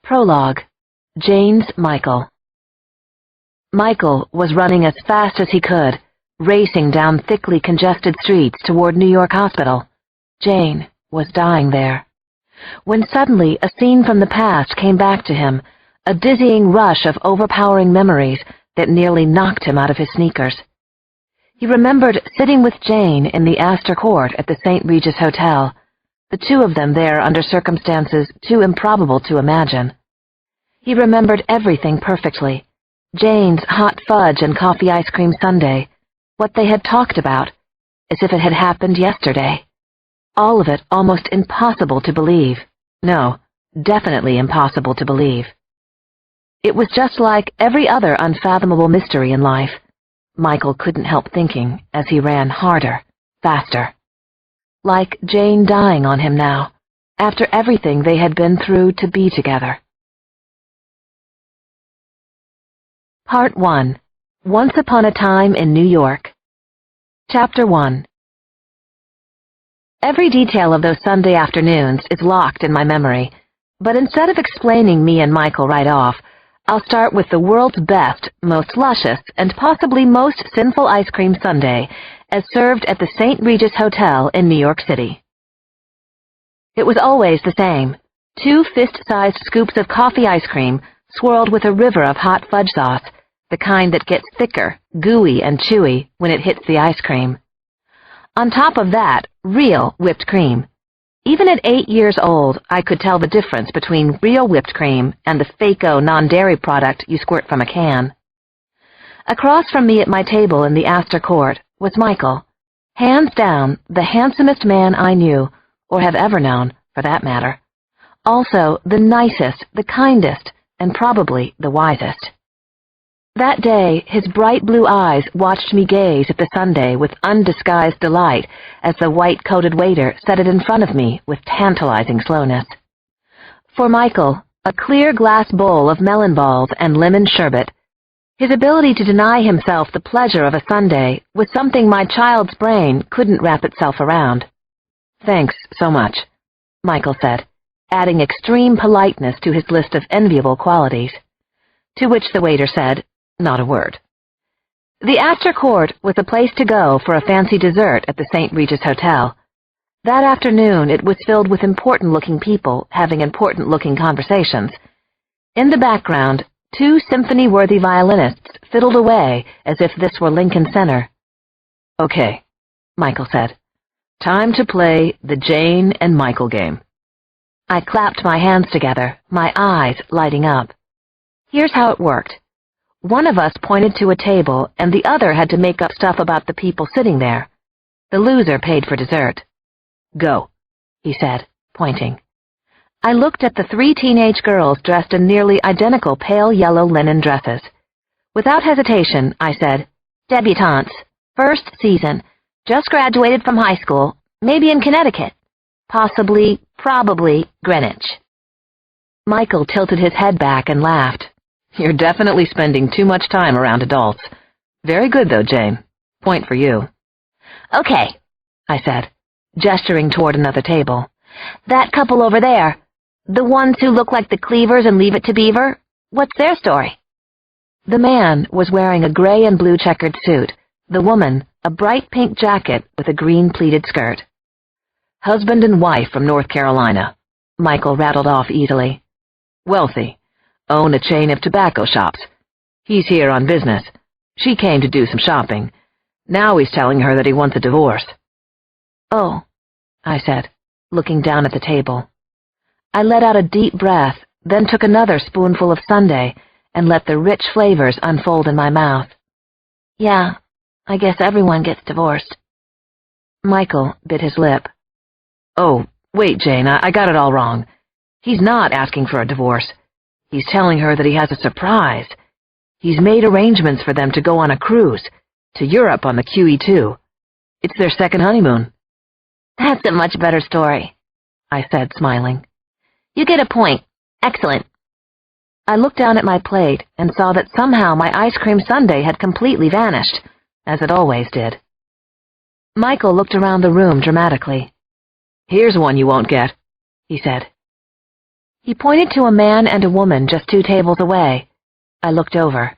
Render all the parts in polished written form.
Prologue. Jane's Michael. Michael was running as fast as he could, racing down thickly congested streets toward New York Hospital. Jane was dying there. When suddenly a scene from the past came back to him, a dizzying rush of overpowering memories that nearly knocked him out of his sneakers. He remembered sitting with Jane in the Astor Court at the St. Regis Hotel, the two of them there under circumstances too improbable to imagine. He remembered everything perfectly. Jane's hot fudge and coffee ice cream sundae, what they had talked about, as if it had happened yesterday. All of it almost impossible to believe. No, definitely impossible to believe. It was just like every other unfathomable mystery in life. Michael couldn't help thinking as he ran harder, faster. Like Jane dying on him now, after everything they had been through to be together. Part 1. Once Upon a Time in New York. Chapter 1. Every detail of those Sunday afternoons is locked in my memory, but instead of explaining me and Michael right off, I'll start with the world's best, most luscious, and possibly most sinful ice cream sundae, as served at the St. Regis Hotel in New York City. It was always the same. 2 fist-sized scoops of coffee ice cream swirled with a river of hot fudge sauce, the kind that gets thicker, gooey, and chewy when it hits the ice cream. On top of that, real whipped cream. Even at 8 years old, I could tell the difference between real whipped cream and the fake-o non-dairy product you squirt from a can. Across from me at my table in the Astor Court was Michael, hands down the handsomest man I knew, or have ever known, for that matter. Also the nicest, the kindest, and probably the wisest. That day, his bright blue eyes watched me gaze at the sundae with undisguised delight as the white-coated waiter set it in front of me with tantalizing slowness. For Michael, a clear glass bowl of melon balls and lemon sherbet. His ability to deny himself the pleasure of a sundae was something my child's brain couldn't wrap itself around. "Thanks so much," Michael said, adding extreme politeness to his list of enviable qualities. To which the waiter said, not a word. The Astor Court was a place to go for a fancy dessert at the St. Regis Hotel. That afternoon it was filled with important-looking people having important-looking conversations. In the background, 2 symphony-worthy violinists fiddled away as if this were Lincoln Center. "Okay," Michael said. "Time to play the Jane and Michael game." I clapped my hands together, my eyes lighting up. Here's how it worked. One of us pointed to a table, and the other had to make up stuff about the people sitting there. The loser paid for dessert. "Go," he said, pointing. I looked at the 3 teenage girls dressed in nearly identical pale yellow linen dresses. Without hesitation, I said, "Debutantes, first season, just graduated from high school, maybe in Connecticut, probably Greenwich." Michael tilted his head back and laughed. "You're definitely spending too much time around adults. Very good, though, Jane. Point for you." "Okay," I said, gesturing toward another table. "That couple over there, the ones who look like the Cleavers in Leave It to Beaver, what's their story?" The man was wearing a gray and blue checkered suit, the woman a bright pink jacket with a green pleated skirt. "Husband and wife from North Carolina," Michael rattled off easily. "Wealthy. Own a chain of tobacco shops. He's here on business. She came to do some shopping. Now he's telling her that he wants a divorce." "Oh," I said, looking down at the table. I let out a deep breath, then took another spoonful of sundae and let the rich flavors unfold in my mouth. "Yeah, I guess everyone gets divorced." Michael bit his lip. "Oh, wait, Jane, I got it all wrong. He's not asking for a divorce. He's telling her that he has a surprise. He's made arrangements for them to go on a cruise, to Europe on the QE2. It's their second honeymoon." "That's a much better story," I said, smiling. "You get a point. Excellent." I looked down at my plate and saw that somehow my ice cream sundae had completely vanished, as it always did. Michael looked around the room dramatically. "Here's one you won't get," he said. He pointed to a man and a woman just 2 tables away. I looked over.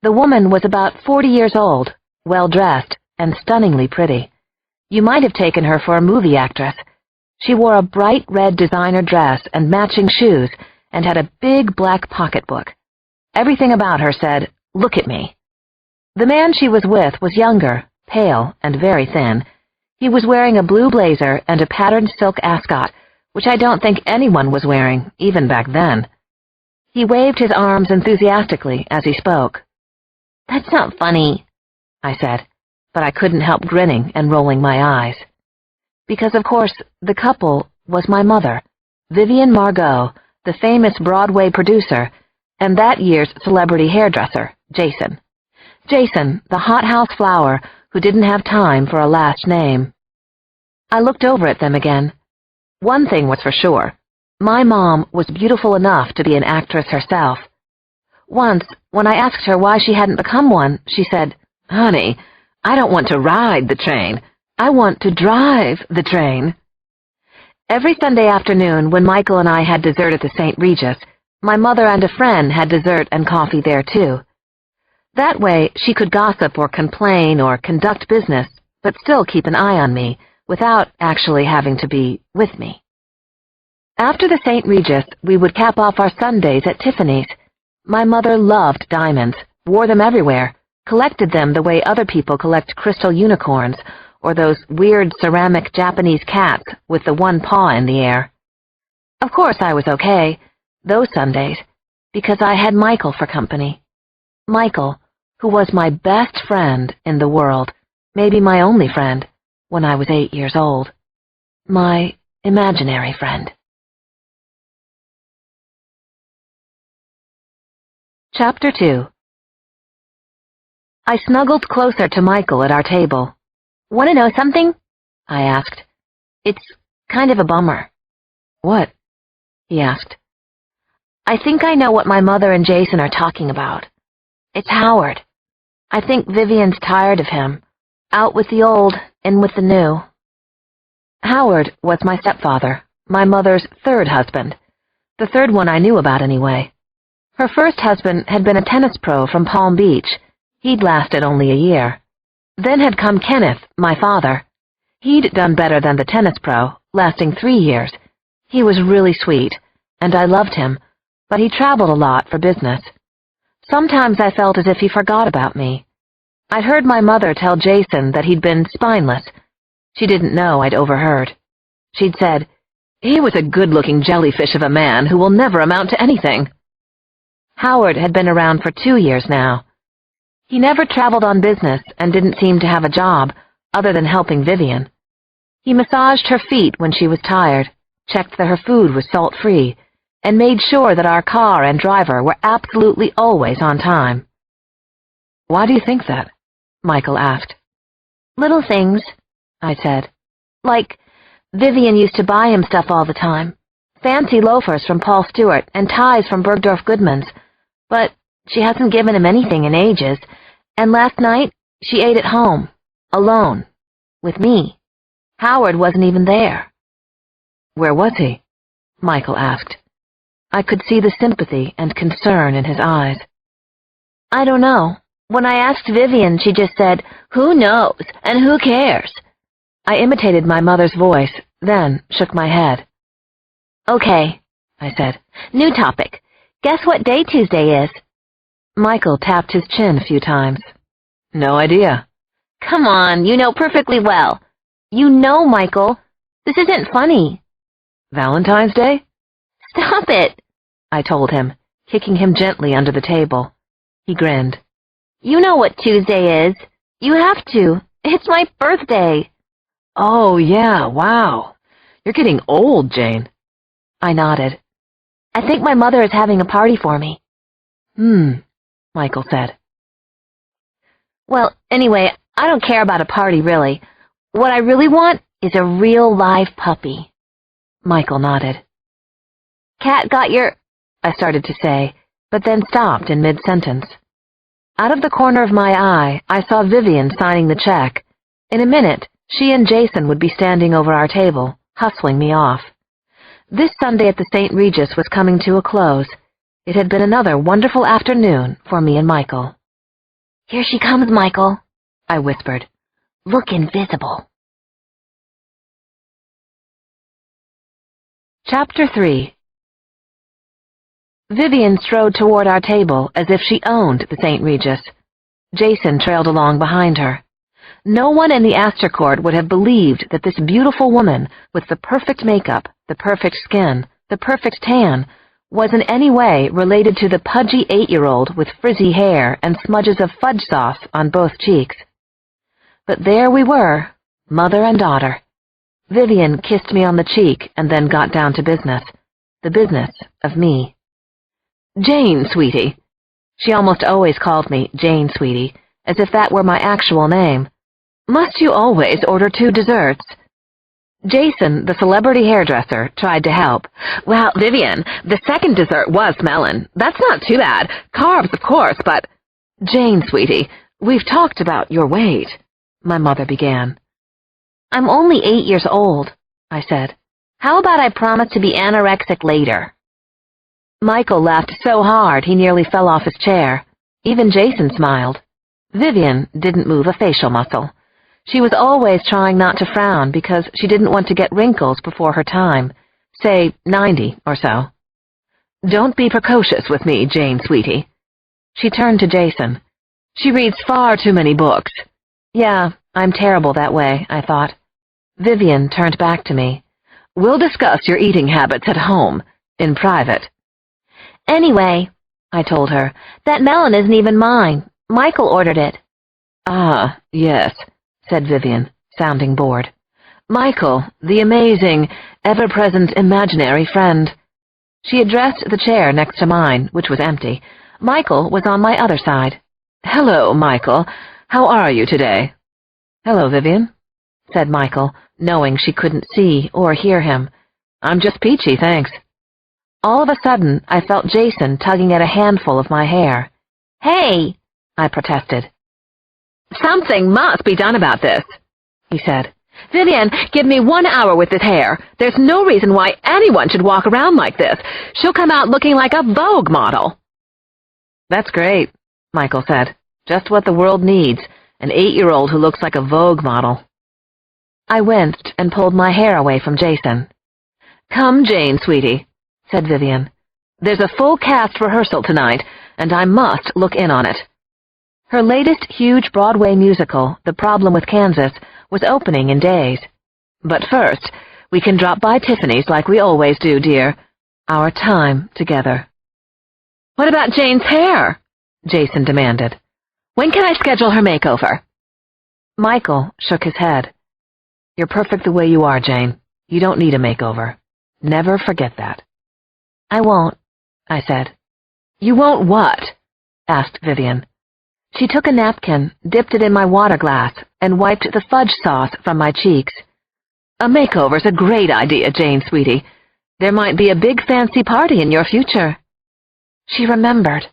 The woman was about 40 years old, well-dressed, and stunningly pretty. You might have taken her for a movie actress. She wore a bright red designer dress and matching shoes and had a big black pocketbook. Everything about her said, "Look at me." The man she was with was younger, pale, and very thin. He was wearing a blue blazer and a patterned silk ascot, which I don't think anyone was wearing, even back then. He waved his arms enthusiastically as he spoke. "That's not funny," I said, but I couldn't help grinning and rolling my eyes. Because, of course, the couple was my mother, Vivian Margot, the famous Broadway producer, and that year's celebrity hairdresser, Jason. Jason, the hothouse flower who didn't have time for a last name. I looked over at them again. One thing was for sure. My mom was beautiful enough to be an actress herself. Once, when I asked her why she hadn't become one, she said, "Honey, I don't want to ride the train. I want to drive the train." Every Sunday afternoon, when Michael and I had dessert at the St. Regis, my mother and a friend had dessert and coffee there, too. That way, she could gossip or complain or conduct business, but still keep an eye on me, without actually having to be with me. After the St. Regis, we would cap off our Sundays at Tiffany's. My mother loved diamonds, wore them everywhere, collected them the way other people collect crystal unicorns, or those weird ceramic Japanese cats with the one paw in the air. Of course I was okay, those Sundays, because I had Michael for company. Michael, who was my best friend in the world, maybe my only friend, when I was 8 years old. My imaginary friend. Chapter 2. I snuggled closer to Michael at our table. "Want to know something?" I asked. "It's kind of a bummer." "What?" he asked. "I think I know what my mother and Jason are talking about. It's Howard. I think Vivian's tired of him. Out with the old, in with the new." Howard was my stepfather, my mother's 3rd husband, the 3rd one I knew about anyway. Her first husband had been a tennis pro from Palm Beach. He'd lasted only a year. Then had come Kenneth, my father. He'd done better than the tennis pro, lasting 3 years. He was really sweet, and I loved him, but he traveled a lot for business. Sometimes I felt as if he forgot about me. I'd heard my mother tell Jason that he'd been spineless. She didn't know I'd overheard. She'd said, "He was a good-looking jellyfish of a man who will never amount to anything." Howard had been around for 2 years now. He never traveled on business and didn't seem to have a job, other than helping Vivian. He massaged her feet when she was tired, checked that her food was salt-free, and made sure that our car and driver were absolutely always on time. "Why do you think that?" Michael asked. "Little things," I said. "Like, Vivian used to buy him stuff all the time. Fancy loafers from Paul Stewart and ties from Bergdorf Goodman's. But she hasn't given him anything in ages, and last night she ate at home, alone, with me. Howard wasn't even there." "Where was he?" Michael asked. I could see the sympathy and concern in his eyes. "I don't know. When I asked Vivian, she just said, 'Who knows, and who cares?'" I imitated my mother's voice, then shook my head. "Okay," I said. "New topic. Guess what day Tuesday is?" Michael tapped his chin a few times. "No idea." "Come on, you know perfectly well." "You know, Michael. This isn't funny." "Valentine's Day?" "Stop it," I told him, kicking him gently under the table. He grinned. "You know what Tuesday is. You have to. It's my birthday." "Oh, yeah, wow. You're getting old, Jane." I nodded. "I think my mother is having a party for me." Michael said. "Well, anyway, I don't care about a party, really. What I really want is a real live puppy." Michael nodded. "Cat got your—" I started to say, but then stopped in mid-sentence. Out of the corner of my eye, I saw Vivian signing the check. In a minute, she and Jason would be standing over our table, hustling me off. This Sunday at the St. Regis was coming to a close. It had been another wonderful afternoon for me and Michael. "Here she comes, Michael," I whispered. "Look invisible." Chapter 3. Vivian strode toward our table as if she owned the St. Regis. Jason trailed along behind her. No one in the Astor Court would have believed that this beautiful woman, with the perfect makeup, the perfect skin, the perfect tan, was in any way related to the pudgy 8-year-old with frizzy hair and smudges of fudge sauce on both cheeks. But there we were, mother and daughter. Vivian kissed me on the cheek and then got down to business, the business of me. "Jane, sweetie." She almost always called me Jane, sweetie, as if that were my actual name. "Must you always order 2 desserts?" Jason, the celebrity hairdresser, tried to help. "Well, Vivian, the second dessert was melon. That's not too bad. Carbs, of course, but—" "Jane, sweetie, we've talked about your weight," my mother began. "I'm only 8 years old," I said. "How about I promise to be anorexic later?" Michael laughed so hard he nearly fell off his chair. Even Jason smiled. Vivian didn't move a facial muscle. She was always trying not to frown because she didn't want to get wrinkles before her time, say 90 or so. "Don't be precocious with me, Jane, sweetie." She turned to Jason. "She reads far too many books." Yeah, I'm terrible that way, I thought. Vivian turned back to me. "We'll discuss your eating habits at home, in private." "Anyway," I told her, "that melon isn't even mine. Michael ordered it." "Ah, yes," said Vivian, sounding bored. "Michael, the amazing, ever-present imaginary friend." She addressed the chair next to mine, which was empty. Michael was on my other side. "Hello, Michael. How are you today?" "Hello, Vivian," said Michael, knowing she couldn't see or hear him. "I'm just peachy, thanks." All of a sudden, I felt Jason tugging at a handful of my hair. "Hey!" I protested. "Something must be done about this," he said. "Vivian, give me 1 hour with this hair. There's no reason why anyone should walk around like this. She'll come out looking like a Vogue model." "That's great," Michael said. "Just what the world needs, an 8-year-old who looks like a Vogue model." I winced and pulled my hair away from Jason. "Come, Jane, sweetie," said Vivian. "There's a full cast rehearsal tonight, and I must look in on it." Her latest huge Broadway musical, The Problem with Kansas, was opening in days. "But first, we can drop by Tiffany's like we always do, dear. Our time together." "What about Jane's hair?" Jason demanded. "When can I schedule her makeover?" Michael shook his head. "You're perfect the way you are, Jane. You don't need a makeover. Never forget that." "I won't," I said. "You won't what?" asked Vivian. She took a napkin, dipped it in my water glass, and wiped the fudge sauce from my cheeks. "A makeover's a great idea, Jane, sweetie. There might be a big fancy party in your future." She remembered.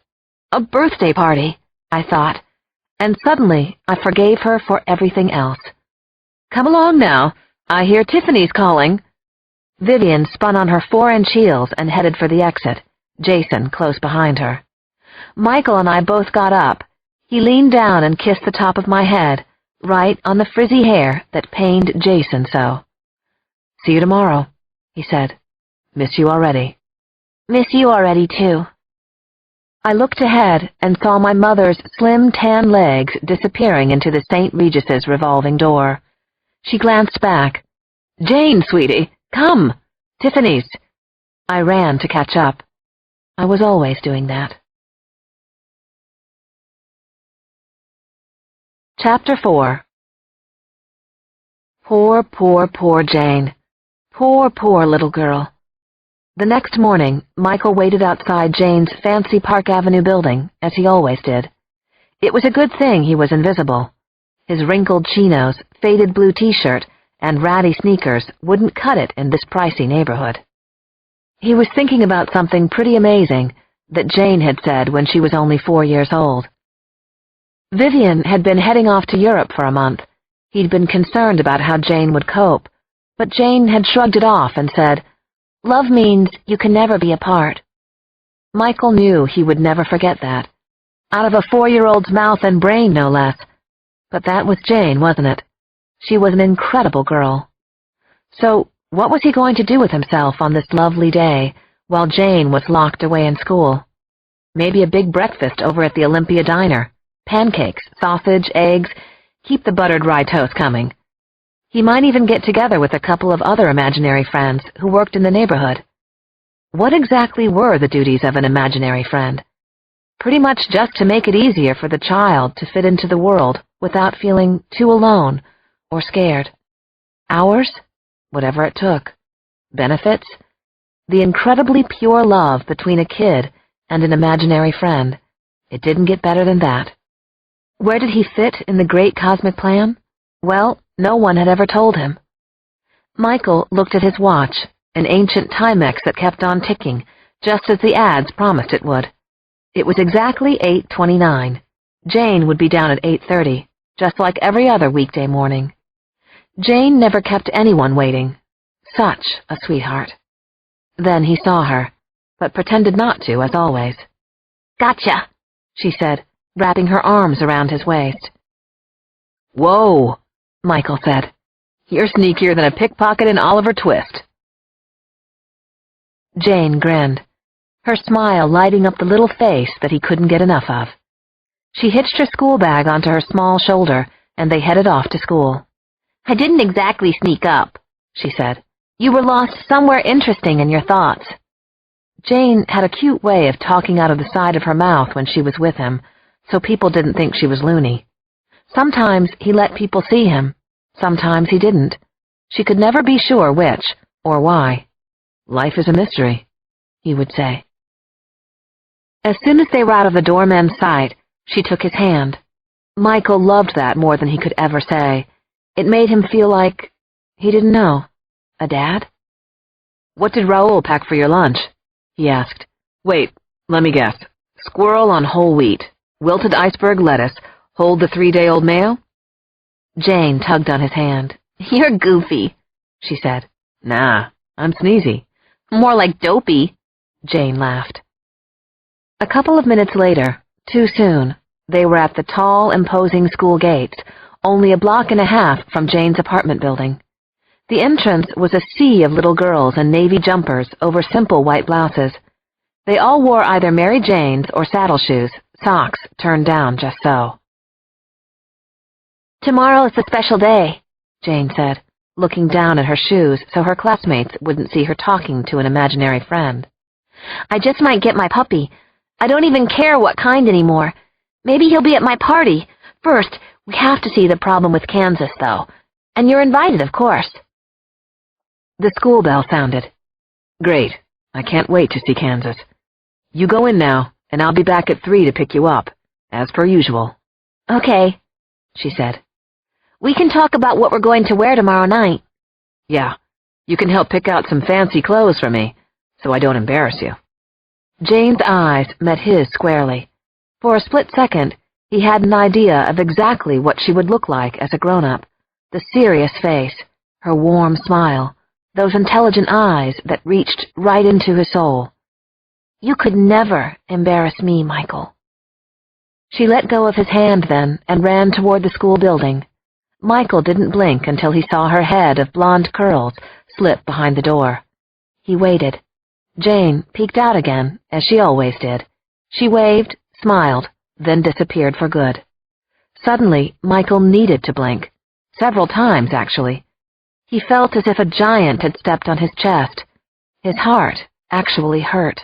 A birthday party, I thought, and suddenly I forgave her for everything else. "Come along now. I hear Tiffany's calling." Vivian spun on her 4-inch heels and headed for the exit, Jason close behind her. Michael and I both got up. He leaned down and kissed the top of my head, right on the frizzy hair that pained Jason so. "See you tomorrow," he said. "Miss you already." "Miss you already, too." I looked ahead and saw my mother's slim tan legs disappearing into the St. Regis's revolving door. She glanced back. "Jane, sweetie, come! Tiffany's." I ran to catch up. I was always doing that. Chapter 4. Poor Jane. Poor little girl. The next morning, Michael waited outside Jane's fancy Park Avenue building, as he always did. It was a good thing he was invisible. His wrinkled chinos, faded blue t-shirt, and ratty sneakers wouldn't cut it in this pricey neighborhood. He was thinking about something pretty amazing that Jane had said when she was only 4 years old. Vivian had been heading off to Europe for a month. He'd been concerned about how Jane would cope, but Jane had shrugged it off and said, Love means you can never be apart. Michael knew he would never forget that. Out of a 4-year-old's mouth and brain, no less. But that was Jane, wasn't it? She was an incredible girl. So, what was he going to do with himself on this lovely day, while Jane was locked away in school? Maybe a big breakfast over at the Olympia Diner. Pancakes, sausage, eggs, keep the buttered rye toast coming. He might even get together with a couple of other imaginary friends who worked in the neighborhood. What exactly were the duties of an imaginary friend? Pretty much just to make it easier for the child to fit into the world without feeling too alone or scared. Hours? Whatever it took. Benefits? The incredibly pure love between a kid and an imaginary friend. It didn't get better than that. Where did he fit in the great cosmic plan? Well, no one had ever told him. Michael looked at his watch, an ancient Timex that kept on ticking, just as the ads promised it would. It was exactly 8:29. Jane would be down at 8:30, just like every other weekday morning. Jane never kept anyone waiting. Such a sweetheart. Then he saw her, but pretended not to, as always. Gotcha, she said, wrapping her arms around his waist. Whoa, Michael said. You're sneakier than a pickpocket in Oliver Twist. Jane grinned, her smile lighting up the little face that he couldn't get enough of. She hitched her school bag onto her small shoulder, and they headed off to school. I didn't exactly sneak up, she said. You were lost somewhere interesting in your thoughts. Jane had a cute way of talking out of the side of her mouth when she was with him, so people didn't think she was loony. Sometimes he let people see him, sometimes he didn't. She could never be sure which, or why. Life is a mystery, he would say. As soon as they were out of the doorman's sight, she took his hand. Michael loved that more than he could ever say. It made him feel like he didn't know. A dad? What did Raoul pack for your lunch? He asked. Wait, let me guess. Squirrel on whole wheat, wilted iceberg lettuce, hold the 3-day-old mayo? Jane tugged on his hand. You're goofy, she said. Nah, I'm sneezy. More like dopey, Jane laughed. A couple of minutes later, too soon, they were at the tall, imposing school gates, only a block and a half from Jane's apartment building. The entrance was a sea of little girls in navy jumpers over simple white blouses. They all wore either Mary Jane's or saddle shoes, socks turned down just so. Tomorrow is a special day, Jane said, looking down at her shoes so her classmates wouldn't see her talking to an imaginary friend. I just might get my puppy. I don't even care what kind anymore. Maybe he'll be at my party. First, we have to see the problem with Kansas, though. And you're invited, of course. The school bell sounded. Great. I can't wait to see Kansas. You go in now, and I'll be back at 3 to pick you up, as per usual. Okay, she said. We can talk about what we're going to wear tomorrow night. Yeah, you can help pick out some fancy clothes for me, so I don't embarrass you. Jane's eyes met his squarely. For a split second, he had an idea of exactly what she would look like as a grown-up. The serious face, her warm smile, those intelligent eyes that reached right into his soul. You could never embarrass me, Michael. She let go of his hand then and ran toward the school building. Michael didn't blink until he saw her head of blonde curls slip behind the door. He waited. Jane peeked out again, as she always did. She waved, smiled, then disappeared for good. Suddenly, Michael needed to blink. Several times, actually. He felt as if a giant had stepped on his chest. His heart actually hurt.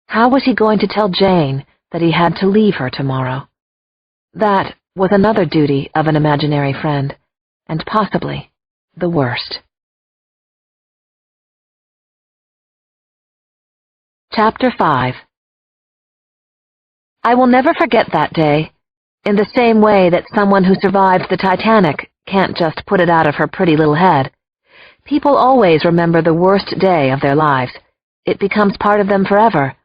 How was he going to tell Jane that he had to leave her tomorrow? That was another duty of an imaginary friend, and possibly the worst. Chapter 5. I will never forget that day, in the same way that someone who survived the Titanic can't just put it out of her pretty little head. People always remember the worst day of their lives. It becomes part of them forever.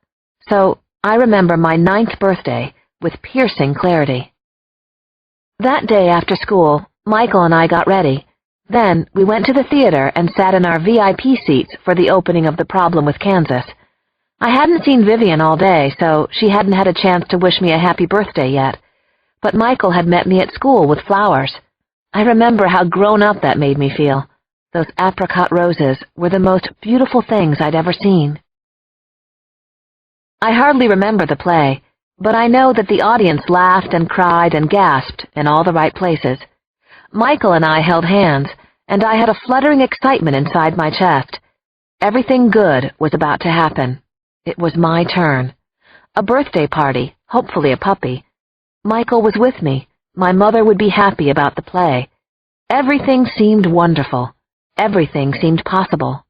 So I remember my 9th birthday with piercing clarity. That day after school, Michael and I got ready. Then we went to the theater and sat in our VIP seats for the opening of The Problem with Kansas. I hadn't seen Vivian all day, so she hadn't had a chance to wish me a happy birthday yet, but Michael had met me at school with flowers. I remember how grown up that made me feel. Those apricot roses were the most beautiful things I'd ever seen. I hardly remember the play, but I know that the audience laughed and cried and gasped in all the right places. Michael and I held hands, and I had a fluttering excitement inside my chest. Everything good was about to happen. It was my turn. A birthday party, hopefully a puppy. Michael was with me. My mother would be happy about the play. Everything seemed wonderful. Everything seemed possible.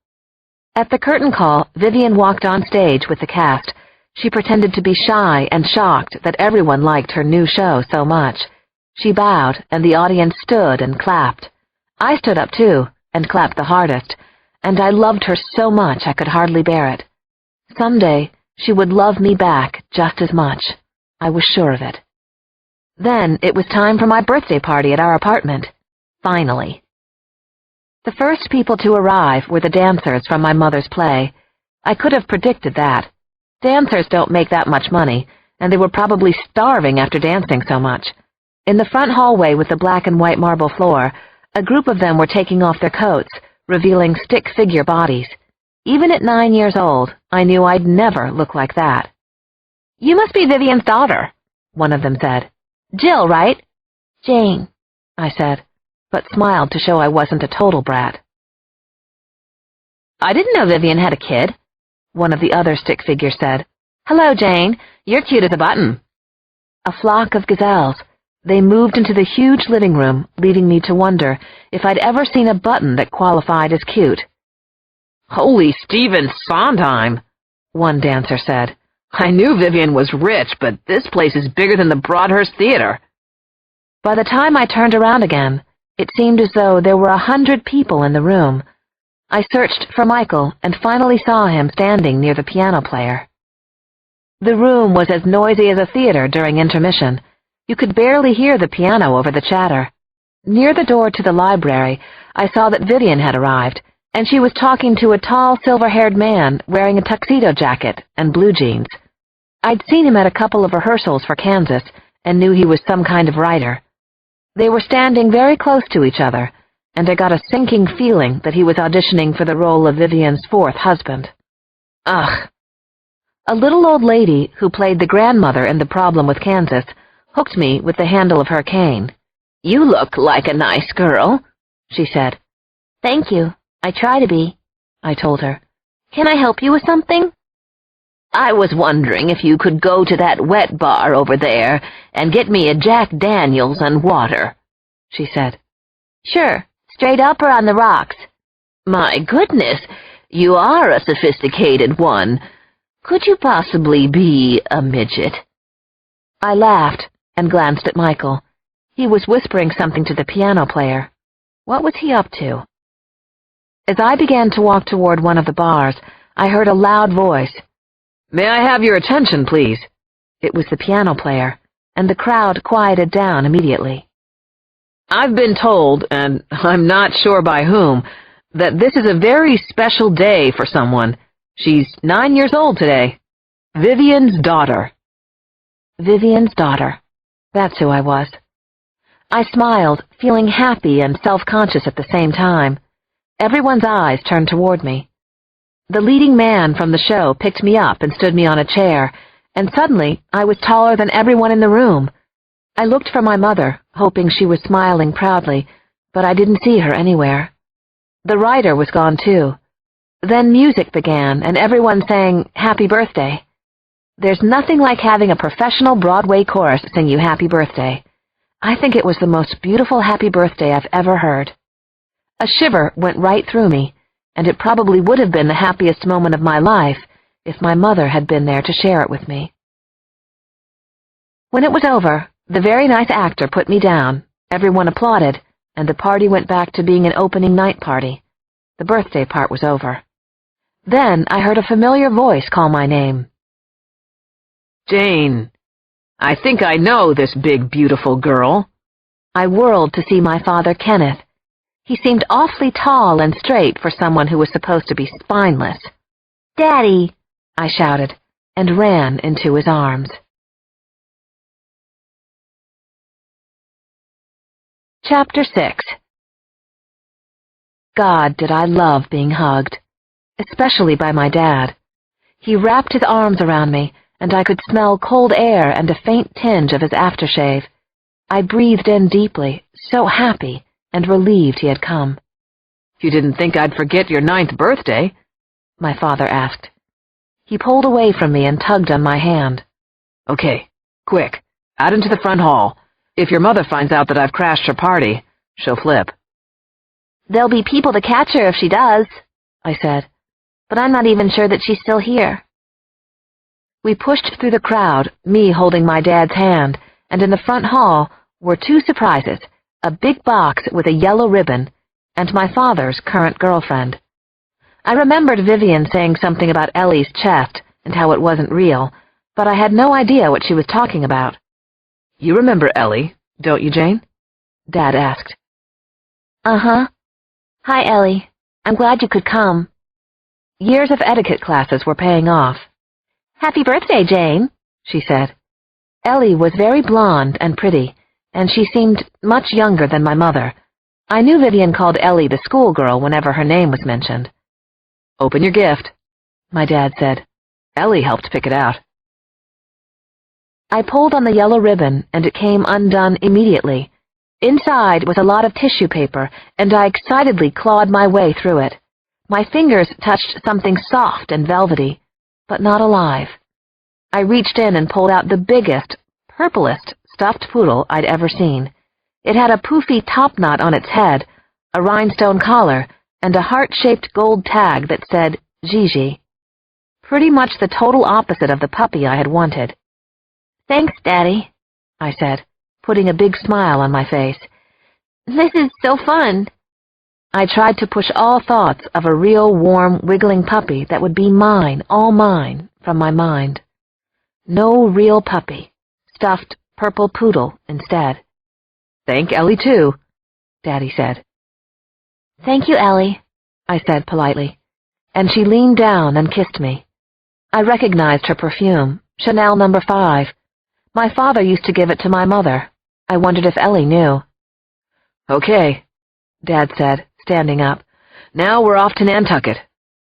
At the curtain call, Vivian walked on stage with the cast. She pretended to be shy and shocked that everyone liked her new show so much. She bowed, and the audience stood and clapped. I stood up too, and clapped the hardest, and I loved her so much I could hardly bear it. Someday, she would love me back just as much. I was sure of it. Then it was time for my birthday party at our apartment. Finally. The first people to arrive were the dancers from my mother's play. I could have predicted that. Dancers don't make that much money, and they were probably starving after dancing so much. In the front hallway with the black and white marble floor, a group of them were taking off their coats, revealing stick-figure bodies. Even at 9 years old, I knew I'd never look like that. "You must be Vivian's daughter," one of them said. "Jill, right?" "Jane," I said, but smiled to show I wasn't a total brat. "I didn't know Vivian had a kid," one of the other stick figures said. "Hello, Jane. You're cute as a button." A flock of gazelles. They moved into the huge living room, leaving me to wonder if I'd ever seen a button that qualified as cute. "Holy Stephen Sondheim," one dancer said. "I knew Vivian was rich, but this place is bigger than the Broadhurst Theater." By the time I turned around again, it seemed as though there were 100 people in the room. I searched for Michael and finally saw him standing near the piano player. The room was as noisy as a theater during intermission. You could barely hear the piano over the chatter. Near the door to the library, I saw that Vivian had arrived, and she was talking to a tall, silver-haired man wearing a tuxedo jacket and blue jeans. I'd seen him at a couple of rehearsals for Kansas and knew he was some kind of writer. They were standing very close to each other, and I got a sinking feeling that he was auditioning for the role of Vivian's fourth husband. Ugh. A little old lady who played the grandmother in The Problem with Kansas hooked me with the handle of her cane. "You look like a nice girl," she said. "Thank you. I try to be," I told her. "Can I help you with something?" "I was wondering if you could go to that wet bar over there and get me a Jack Daniels and water," she said. "Sure. Straight up or on the rocks?" "My goodness, you are a sophisticated one. Could you possibly be a midget?" I laughed and glanced at Michael. He was whispering something to the piano player. What was he up to? As I began to walk toward one of the bars, I heard a loud voice. "May I have your attention, please?" It was the piano player, and the crowd quieted down immediately. "I've been told, and I'm not sure by whom, that this is a very special day for someone. She's 9 years old today. Vivian's daughter." Vivian's daughter. That's who I was. I smiled, feeling happy and self-conscious at the same time. Everyone's eyes turned toward me. The leading man from the show picked me up and stood me on a chair, and suddenly I was taller than everyone in the room. I looked for my mother, hoping she was smiling proudly, but I didn't see her anywhere. The writer was gone too. Then music began, and everyone sang Happy Birthday. There's nothing like having a professional Broadway chorus sing you Happy Birthday. I think it was the most beautiful Happy Birthday I've ever heard. A shiver went right through me, and it probably would have been the happiest moment of my life if my mother had been there to share it with me. When it was over, the very nice actor put me down, everyone applauded, and the party went back to being an opening night party. The birthday part was over. Then I heard a familiar voice call my name. "Jane, I think I know this big, beautiful girl." I whirled to see my father, Kenneth. He seemed awfully tall and straight for someone who was supposed to be spineless. "Daddy!" I shouted, and ran into his arms. Chapter 6. God, did I love being hugged, especially by my dad. He wrapped his arms around me, and I could smell cold air and a faint tinge of his aftershave. I breathed in deeply, so happy and relieved he had come. "You didn't think I'd forget your 9th birthday?" my father asked. He pulled away from me and tugged on my hand. "Okay, quick, out into the front hall. If your mother finds out that I've crashed her party, she'll flip." "There'll be people to catch her if she does," I said. "but I'm not even sure that she's still here." We pushed through the crowd, me holding my dad's hand, and in the front hall were 2 surprises, a big box with a yellow ribbon, and my father's current girlfriend. I remembered Vivian saying something about Ellie's chest and how it wasn't real, but I had no idea what she was talking about. "You remember Ellie, don't you, Jane?" Dad asked. "Uh-huh. Hi, Ellie. I'm glad you could come." Years of etiquette classes were paying off. "Happy birthday, Jane," she said. Ellie was very blonde and pretty, and she seemed much younger than my mother. I knew Vivian called Ellie the schoolgirl whenever her name was mentioned. "Open your gift," my dad said. "Ellie helped pick it out." I pulled on the yellow ribbon, and it came undone immediately. Inside was a lot of tissue paper, and I excitedly clawed my way through it. My fingers touched something soft and velvety, but not alive. I reached in and pulled out the biggest, purplest stuffed poodle I'd ever seen. It had a poofy topknot on its head, a rhinestone collar, and a heart-shaped gold tag that said Gigi. Pretty much the total opposite of the puppy I had wanted. "Thanks, Daddy," I said, putting a big smile on my face. "This is so fun." I tried to push all thoughts of a real, warm, wiggling puppy that would be mine, all mine, from my mind. No real puppy. Stuffed purple poodle instead. "Thank Ellie, too," Daddy said. "Thank you, Ellie," I said politely, and she leaned down and kissed me. I recognized her perfume, Chanel No. 5. My father used to give it to my mother. I wondered if Ellie knew. "Okay," Dad said, standing up. "Now we're off to Nantucket."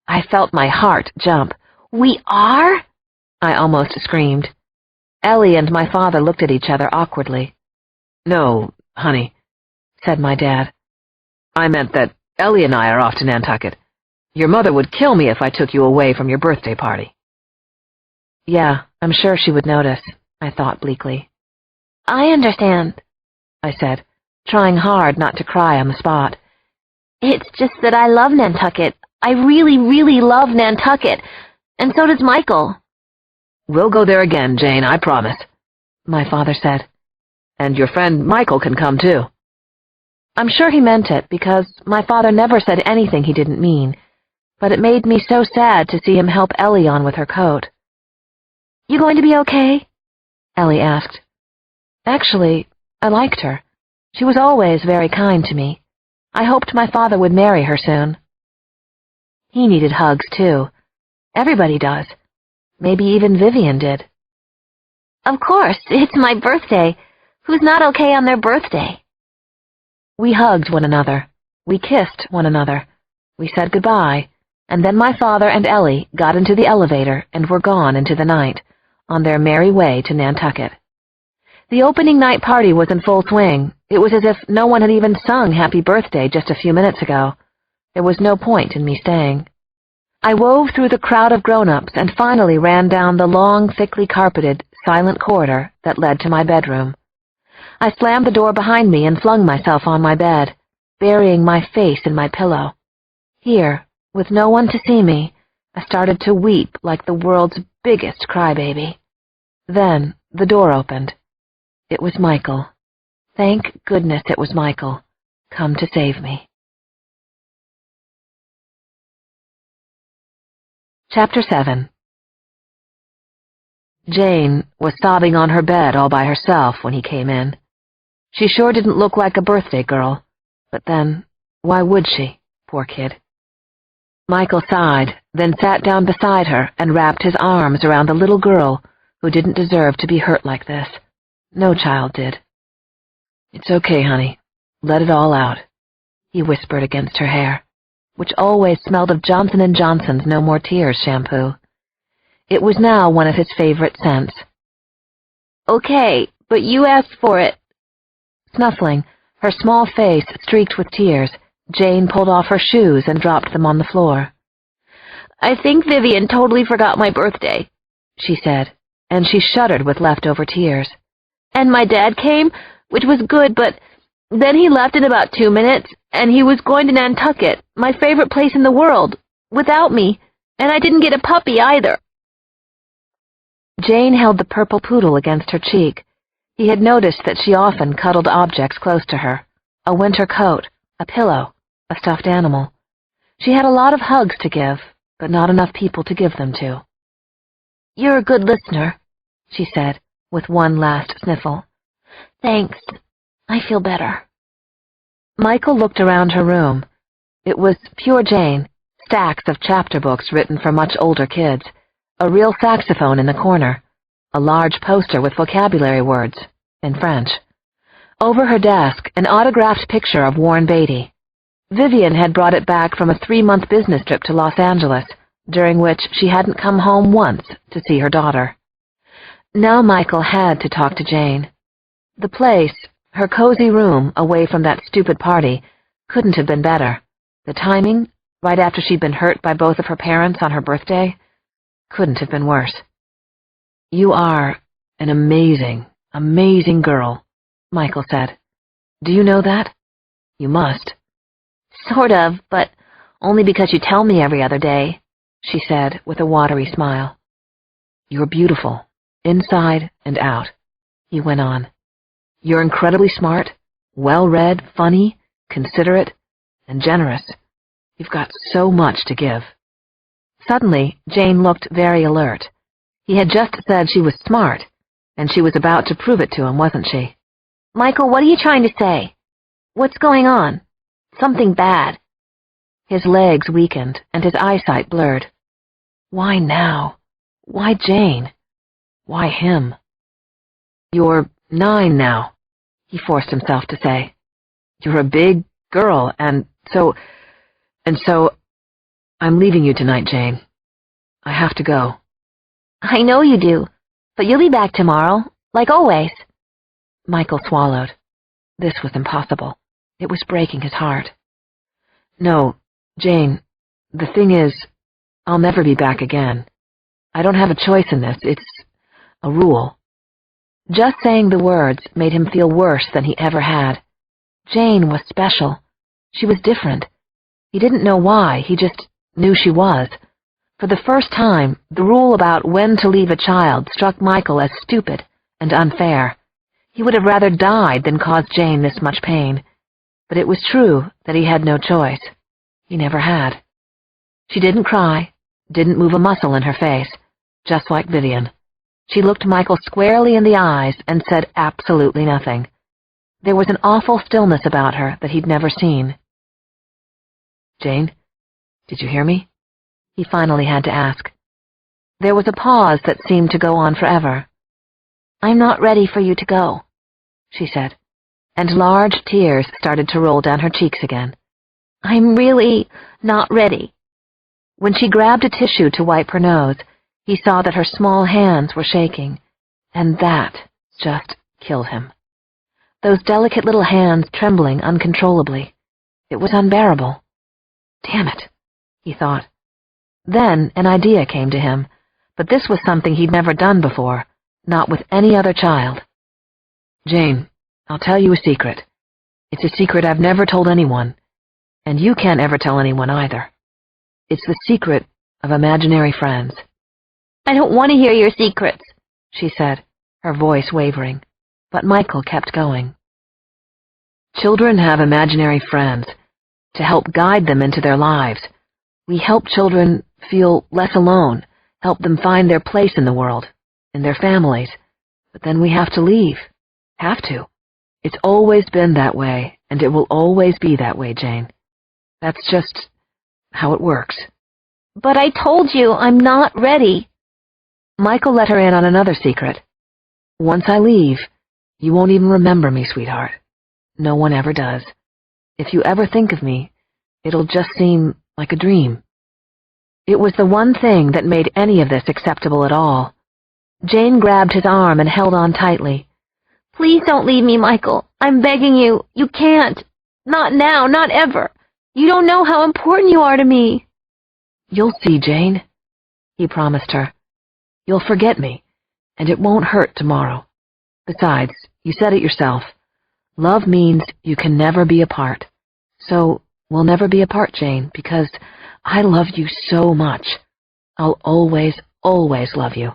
I felt my heart jump. "We are?" I almost screamed. Ellie and my father looked at each other awkwardly. "No, honey," said my dad. "I meant that Ellie and I are off to Nantucket. Your mother would kill me if I took you away from your birthday party." "Yeah, I'm sure she would notice," I thought bleakly. "I understand," I said, trying hard not to cry on the spot. "It's just that I love Nantucket. I really, really love Nantucket. And so does Michael." "We'll go there again, Jane, I promise," my father said. "And your friend Michael can come, too." I'm sure he meant it, because my father never said anything he didn't mean, but it made me so sad to see him help Ellie on with her coat. "You going to be okay?" Ellie asked. Actually, I liked her. She was always very kind to me. I hoped my father would marry her soon. He needed hugs, too. Everybody does. Maybe even Vivian did. "Of course, it's my birthday. Who's not okay on their birthday?" We hugged one another. We kissed one another. We said goodbye, and then my father and Ellie got into the elevator and were gone into the night, on their merry way to Nantucket. The opening night party was in full swing. It was as if no one had even sung Happy Birthday just a few minutes ago. There was no point in me staying. I wove through the crowd of grown-ups and finally ran down the long, thickly carpeted, silent corridor that led to my bedroom. I slammed the door behind me and flung myself on my bed, burying my face in my pillow. Here, with no one to see me, I started to weep like the world's biggest crybaby. Then the door opened. It was Michael. Thank goodness it was Michael, come to save me. Chapter 7. Jane was sobbing on her bed all by herself when he came in. She sure didn't look like a birthday girl, but then, Why would she, poor kid? Michael sighed, then sat down beside her and wrapped his arms around the little girl who didn't deserve to be hurt like this. No child did. It's okay, honey. Let it all out, he whispered against her hair, which always smelled of Johnson & Johnson's No More Tears shampoo. It was now one of his favorite scents. Okay, but you asked for it. Snuffling, her small face streaked with tears, Jane pulled off her shoes and dropped them on the floor. I think Vivian totally forgot my birthday, she said, and she shuddered with leftover tears. And my dad came, which was good, but then he left in about 2 minutes, and he was going to Nantucket, my favorite place in the world, without me, and I didn't get a puppy either. Jane held the purple poodle against her cheek. He had noticed that she often cuddled objects close to her, a winter coat, a pillow, a stuffed animal. She had a lot of hugs to give, but not enough people to give them to. You're a good listener, she said, with one last sniffle. Thanks. I feel better. Michael looked around her room. It was pure Jane, stacks of chapter books written for much older kids, a real saxophone in the corner, a large poster with vocabulary words, in French. Over her desk, an autographed picture of Warren Beatty. Vivian had brought it back from a 3-month business trip to Los Angeles, during which she hadn't come home once to see her daughter. Now Michael had to talk to Jane. The place, her cozy room away from that stupid party, couldn't have been better. The timing, right after she'd been hurt by both of her parents on her birthday, couldn't have been worse. You are an amazing, amazing girl, Michael said. Do you know that? You must. Sort of, but only because you tell me every other day, she said with a watery smile. You're beautiful, inside and out, he went on. You're incredibly smart, well-read, funny, considerate, and generous. You've got so much to give. Suddenly, Jane looked very alert. He had just said she was smart, and she was about to prove it to him, wasn't she? Michael, what are you trying to say? What's going on? Something bad. His legs weakened, and his eyesight blurred. Why now? Why Jane? Why him? You're 9 now, he forced himself to say. You're a big girl, and so I'm leaving you tonight, Jane. I have to go. I know you do, but you'll be back tomorrow, like always. Michael swallowed. This was impossible. It was breaking his heart. No, Jane, the thing is, I'll never be back again. I don't have a choice in this. It's a rule. Just saying the words made him feel worse than he ever had. Jane was special. She was different. He didn't know why, he just knew she was. For the first time, the rule about when to leave a child struck Michael as stupid and unfair. He would have rather died than caused Jane this much pain. But it was true that he had no choice. He never had. She didn't cry, didn't move a muscle in her face, just like Vivian. She looked Michael squarely in the eyes and said absolutely nothing. There was an awful stillness about her that he'd never seen. Jane, did you hear me? He finally had to ask. There was a pause that seemed to go on forever. I'm not ready for you to go, she said, and large tears started to roll down her cheeks again. I'm really not ready. When she grabbed a tissue to wipe her nose, he saw that her small hands were shaking, and that just killed him. Those delicate little hands trembling uncontrollably. It was unbearable. Damn it, he thought. Then an idea came to him, but this was something he'd never done before, not with any other child. Jane, I'll tell you a secret. It's a secret I've never told anyone, and you can't ever tell anyone either. It's the secret of imaginary friends. I don't want to hear your secrets, she said, her voice wavering, but Michael kept going. Children have imaginary friends to help guide them into their lives. We help children feel less alone, help them find their place in the world, in their families, but then we have to leave. Have to. It's always been that way, and it will always be that way, Jane. That's just how it works. But I told you I'm not ready. Michael let her in on another secret. Once I leave, you won't even remember me, sweetheart. No one ever does. If you ever think of me, it'll just seem like a dream. It was the one thing that made any of this acceptable at all. Jane grabbed his arm and held on tightly. Please don't leave me, Michael. I'm begging you. You can't. Not now, not ever. You don't know how important you are to me. You'll see, Jane, he promised her. You'll forget me, and it won't hurt tomorrow. Besides, you said it yourself. Love means you can never be apart. So we'll never be apart, Jane, because I love you so much. I'll always, always love you.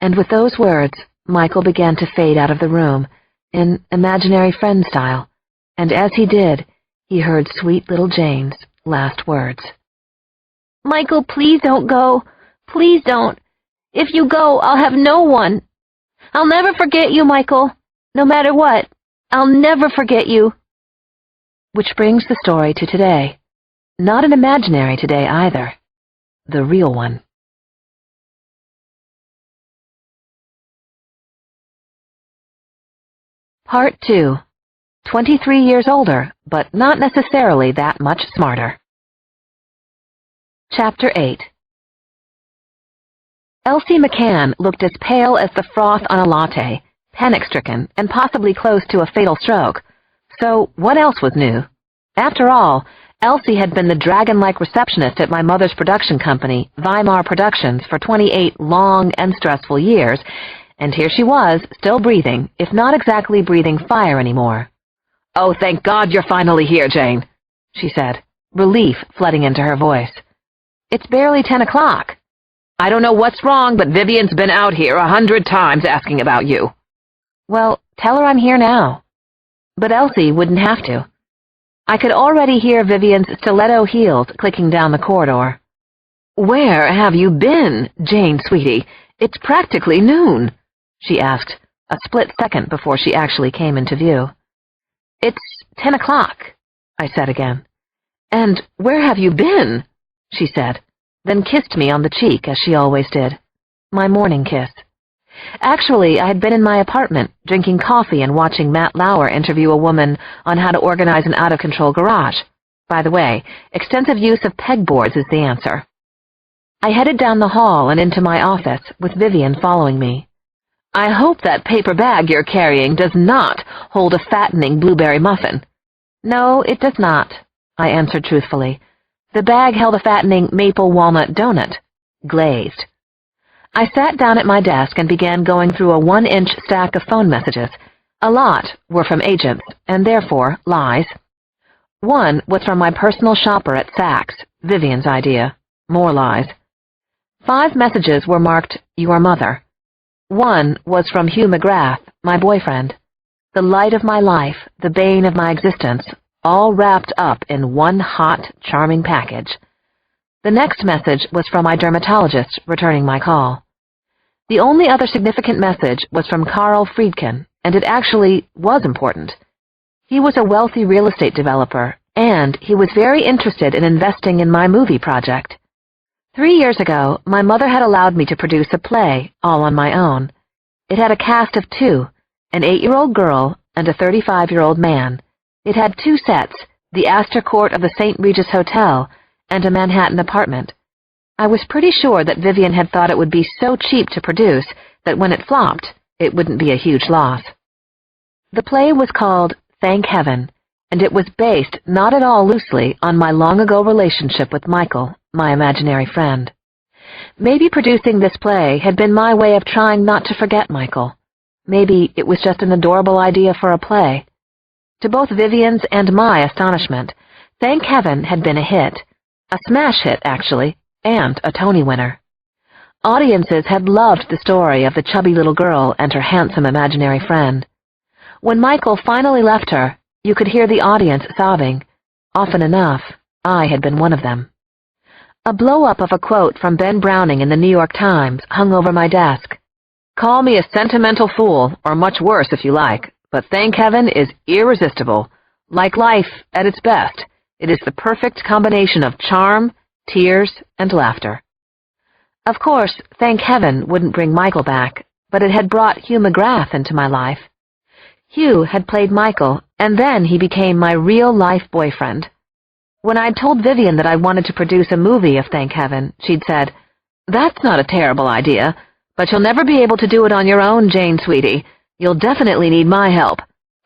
And with those words, Michael began to fade out of the room, in imaginary friend style, and as he did, he heard sweet little Jane's last words. Michael, please don't go. Please don't. If you go, I'll have no one. I'll never forget you, Michael. No matter what, I'll never forget you. Which brings the story to today. Not an imaginary today either. The real one. Part 2. 23 years older, but not necessarily that much smarter. Chapter 8. Elsie McCann looked as pale as the froth on a latte, panic-stricken, and possibly close to a fatal stroke. So what else was new? After all, Elsie had been the dragon-like receptionist at my mother's production company, Weimar Productions, for 28 long and stressful years, and here she was, still breathing, if not exactly breathing fire anymore. "Oh, thank God you're finally here, Jane," she said, relief flooding into her voice. "It's barely 10 o'clock. I don't know what's wrong, but Vivian's been out here 100 times asking about you." "Well, tell her I'm here now." But Elsie wouldn't have to. I could already hear Vivian's stiletto heels clicking down the corridor. "Where have you been, Jane, sweetie? It's practically noon," she asked, a split second before she actually came into view. "It's 10 o'clock, I said again. "And where have you been?" she said, then kissed me on the cheek as she always did. My morning kiss. Actually, I had been in my apartment, drinking coffee and watching Matt Lauer interview a woman on how to organize an out-of-control garage. By the way, extensive use of pegboards is the answer. I headed down the hall and into my office, with Vivian following me. "I hope that paper bag you're carrying does not hold a fattening blueberry muffin." "No, it does not," I answered truthfully. The bag held a fattening maple walnut donut, glazed. I sat down at my desk and began going through a 1-inch stack of phone messages. A lot were from agents, and therefore lies. One was from my personal shopper at Saks, Vivian's idea. More lies. 5 messages were marked, "Your mother." One was from Hugh McGrath, my boyfriend. The light of my life, the bane of my existence, all wrapped up in one hot, charming package. The next message was from my dermatologist, returning my call. The only other significant message was from Carl Friedkin, and it actually was important. He was a wealthy real estate developer, and he was very interested in investing in my movie project. 3 years ago, my mother had allowed me to produce a play, all on my own. It had a cast of 2, an 8-year-old girl and a 35-year-old man. It had 2 sets, the Astor Court of the St. Regis Hotel and a Manhattan apartment. I was pretty sure that Vivian had thought it would be so cheap to produce that when it flopped, it wouldn't be a huge loss. The play was called Thank Heaven, and it was based not at all loosely on my long-ago relationship with Michael, my imaginary friend. Maybe producing this play had been my way of trying not to forget Michael. Maybe it was just an adorable idea for a play. To both Vivian's and my astonishment, Thank Heaven had been a hit. A smash hit, actually, and a Tony winner. Audiences had loved the story of the chubby little girl and her handsome imaginary friend. When Michael finally left her, you could hear the audience sobbing. Often enough, I had been one of them. A blow-up of a quote from Ben Browning in the New York Times hung over my desk. "Call me a sentimental fool, or much worse if you like, but Thank Heaven is irresistible. Like life at its best, It is the perfect combination of charm, tears, and laughter. Of course, thank heaven wouldn't bring Michael back, but it had brought Hugh McGrath into my life. Hugh had played Michael, and then he became my real-life boyfriend. When I'd told Vivian that I wanted to produce a movie of Thank Heaven, she'd said, "That's not a terrible idea, but you'll never be able to do it on your own, Jane, sweetie. You'll definitely need my help.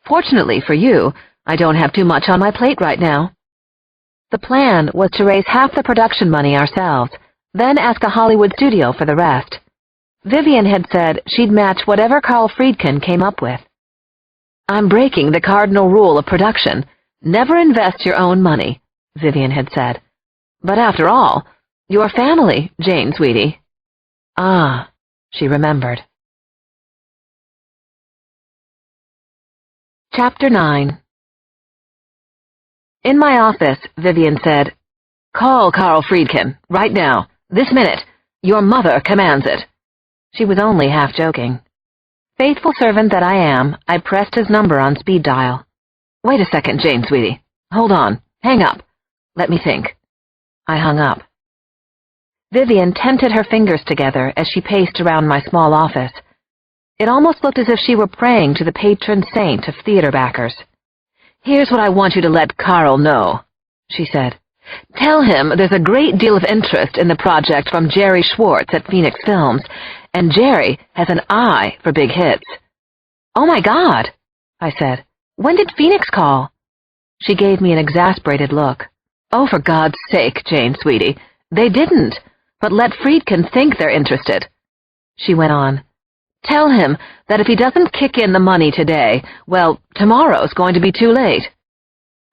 Fortunately for you, I don't have too much on my plate right now." The plan was to raise half the production money ourselves, then ask a Hollywood studio for the rest. Vivian had said she'd match whatever Carl Friedkin came up with. "I'm breaking the cardinal rule of production. Never invest your own money," Vivian had said. "But after all, your family, Jane, sweetie." Ah, she remembered. Chapter 9. In my office, Vivian said, "Call Carl Friedkin, right now, this minute. Your mother commands it." She was only half joking. Faithful servant that I am, I pressed his number on speed dial. "Wait a second, Jane, sweetie. Hold on. Hang up. Let me think." I hung up. Vivian tented her fingers together as she paced around my small office. It almost looked as if she were praying to the patron saint of theater backers. "Here's what I want you to let Carl know," she said. "Tell him there's a great deal of interest in the project from Jerry Schwartz at Phoenix Films, and Jerry has an eye for big hits." "Oh, my God," I said. "When did Phoenix call?" She gave me an exasperated look. "Oh, for God's sake, Jane, sweetie, they didn't, but let Friedkin think they're interested." She went on. "Tell him that if he doesn't kick in the money today, well, tomorrow's going to be too late."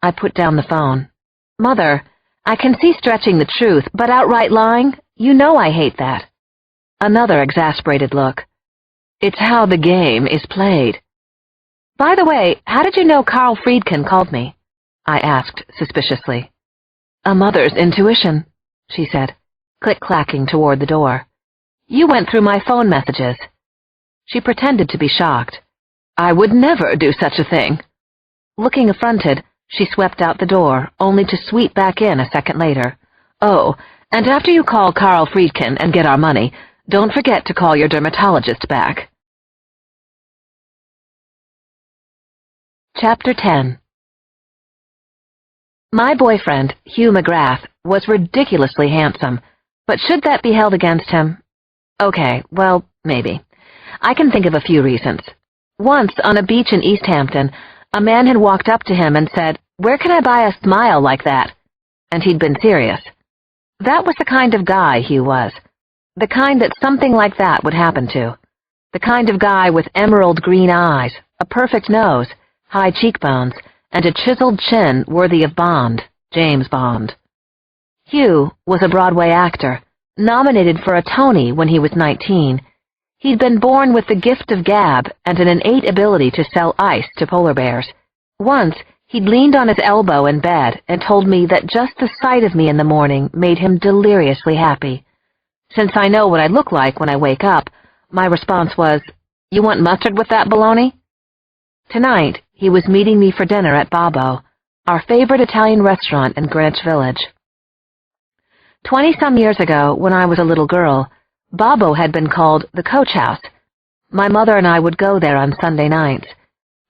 I put down the phone. "Mother, I can see stretching the truth, but outright lying, you know I hate that." Another exasperated look. "It's how the game is played." "By the way, how did you know Carl Friedkin called me?" I asked suspiciously. "A mother's intuition," she said, click-clacking toward the door. "You went through my phone messages." She pretended to be shocked. "I would never do such a thing." Looking affronted, she swept out the door, only to sweep back in a second later. "Oh, and after you call Carl Friedkin and get our money, don't forget to call your dermatologist back." Chapter 10. My boyfriend, Hugh McGrath, was ridiculously handsome, but should that be held against him? Okay, well, maybe. I can think of a few reasons. Once, on a beach in East Hampton, a man had walked up to him and said, "Where can I buy a smile like that?" And he'd been serious. That was the kind of guy Hugh was. The kind that something like that would happen to. The kind of guy with emerald green eyes, a perfect nose, high cheekbones, and a chiseled chin worthy of Bond, James Bond. Hugh was a Broadway actor, nominated for a Tony when he was 19. He'd been born with the gift of gab and an innate ability to sell ice to polar bears. Once, he'd leaned on his elbow in bed and told me that just the sight of me in the morning made him deliriously happy. Since I know what I look like when I wake up, my response was, "You want mustard with that bologna?" Tonight, he was meeting me for dinner at Babbo, our favorite Italian restaurant in Greenwich Village. 20-some years ago, when I was a little girl, Babbo had been called the Coach House. My mother and I would go there on Sunday nights.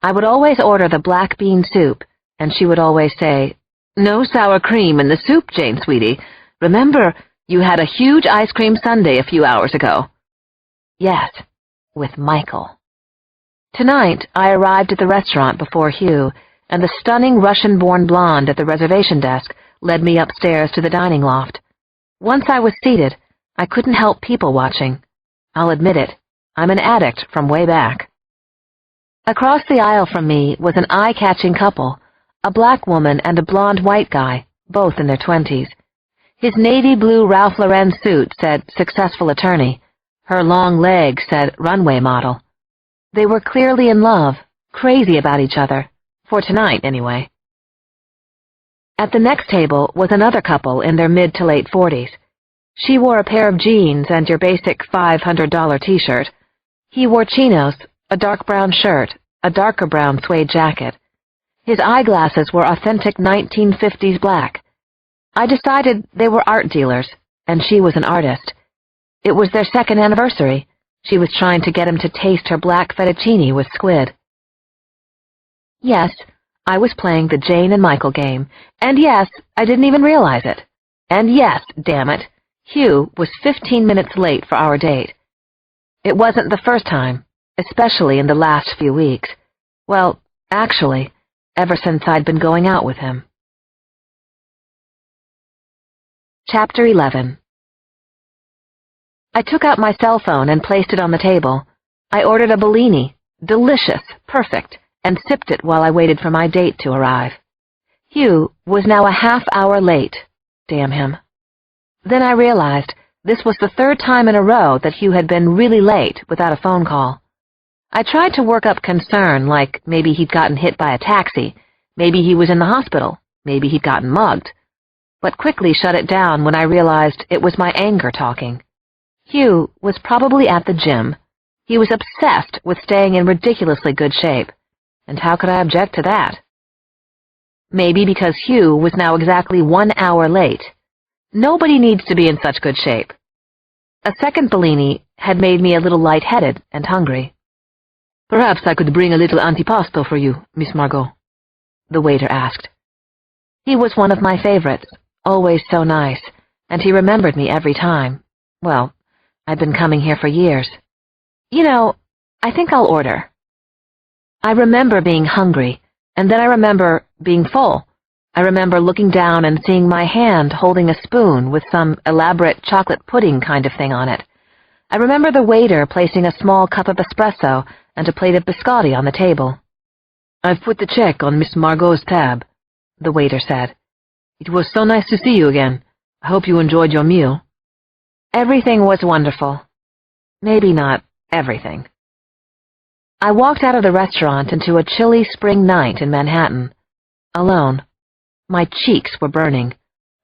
I would always order the black bean soup, and she would always say, "No sour cream in the soup, Jane, sweetie. Remember, you had a huge ice cream sundae a few hours ago." Yes, with Michael. Tonight, I arrived at the restaurant before Hugh, and the stunning Russian-born blonde at the reservation desk led me upstairs to the dining loft. Once I was seated, I couldn't help people-watching. I'll admit it, I'm an addict from way back. Across the aisle from me was an eye-catching couple, a black woman and a blonde white guy, both in their 20s. His navy blue Ralph Lauren suit said successful attorney. Her long legs said runway model. They were clearly in love, crazy about each other, for tonight anyway. At the next table was another couple in their mid to late 40s. She wore a pair of jeans and your basic $500 t-shirt. He wore chinos, a dark brown shirt, a darker brown suede jacket. His eyeglasses were authentic 1950s black. I decided they were art dealers, and she was an artist. It was their second anniversary. She was trying to get him to taste her black fettuccine with squid. Yes, I was playing the Jane and Michael game, and yes, I didn't even realize it. And yes, damn it, Hugh was 15 minutes late for our date. It wasn't the first time, especially in the last few weeks. Well, actually, ever since I'd been going out with him. Chapter 11. I took out my cell phone and placed it on the table. I ordered a Bellini, delicious, perfect, and sipped it while I waited for my date to arrive. Hugh was now a half-hour late. Damn him. Then I realized this was the third time in a row that Hugh had been really late without a phone call. I tried to work up concern, like maybe he'd gotten hit by a taxi, maybe he was in the hospital, maybe he'd gotten mugged, but quickly shut it down when I realized it was my anger talking. Hugh was probably at the gym. He was obsessed with staying in ridiculously good shape, and how could I object to that? Maybe because Hugh was now exactly 1 hour late. Nobody needs to be in such good shape. A second Bellini had made me a little lightheaded and hungry. "Perhaps I could bring a little antipasto for you, Miss Margot," the waiter asked. He was one of my favorites, always so nice, and he remembered me every time. Well, I'd been coming here for years. "You know, I think I'll order." I remember being hungry, and then I remember being full. I remember looking down and seeing my hand holding a spoon with some elaborate chocolate pudding kind of thing on it. I remember the waiter placing a small cup of espresso and a plate of biscotti on the table. "I've put the check on Miss Margot's tab," the waiter said. "It was so nice to see you again. I hope you enjoyed your meal." Everything was wonderful. Maybe not everything. I walked out of the restaurant into a chilly spring night in Manhattan, alone. My cheeks were burning,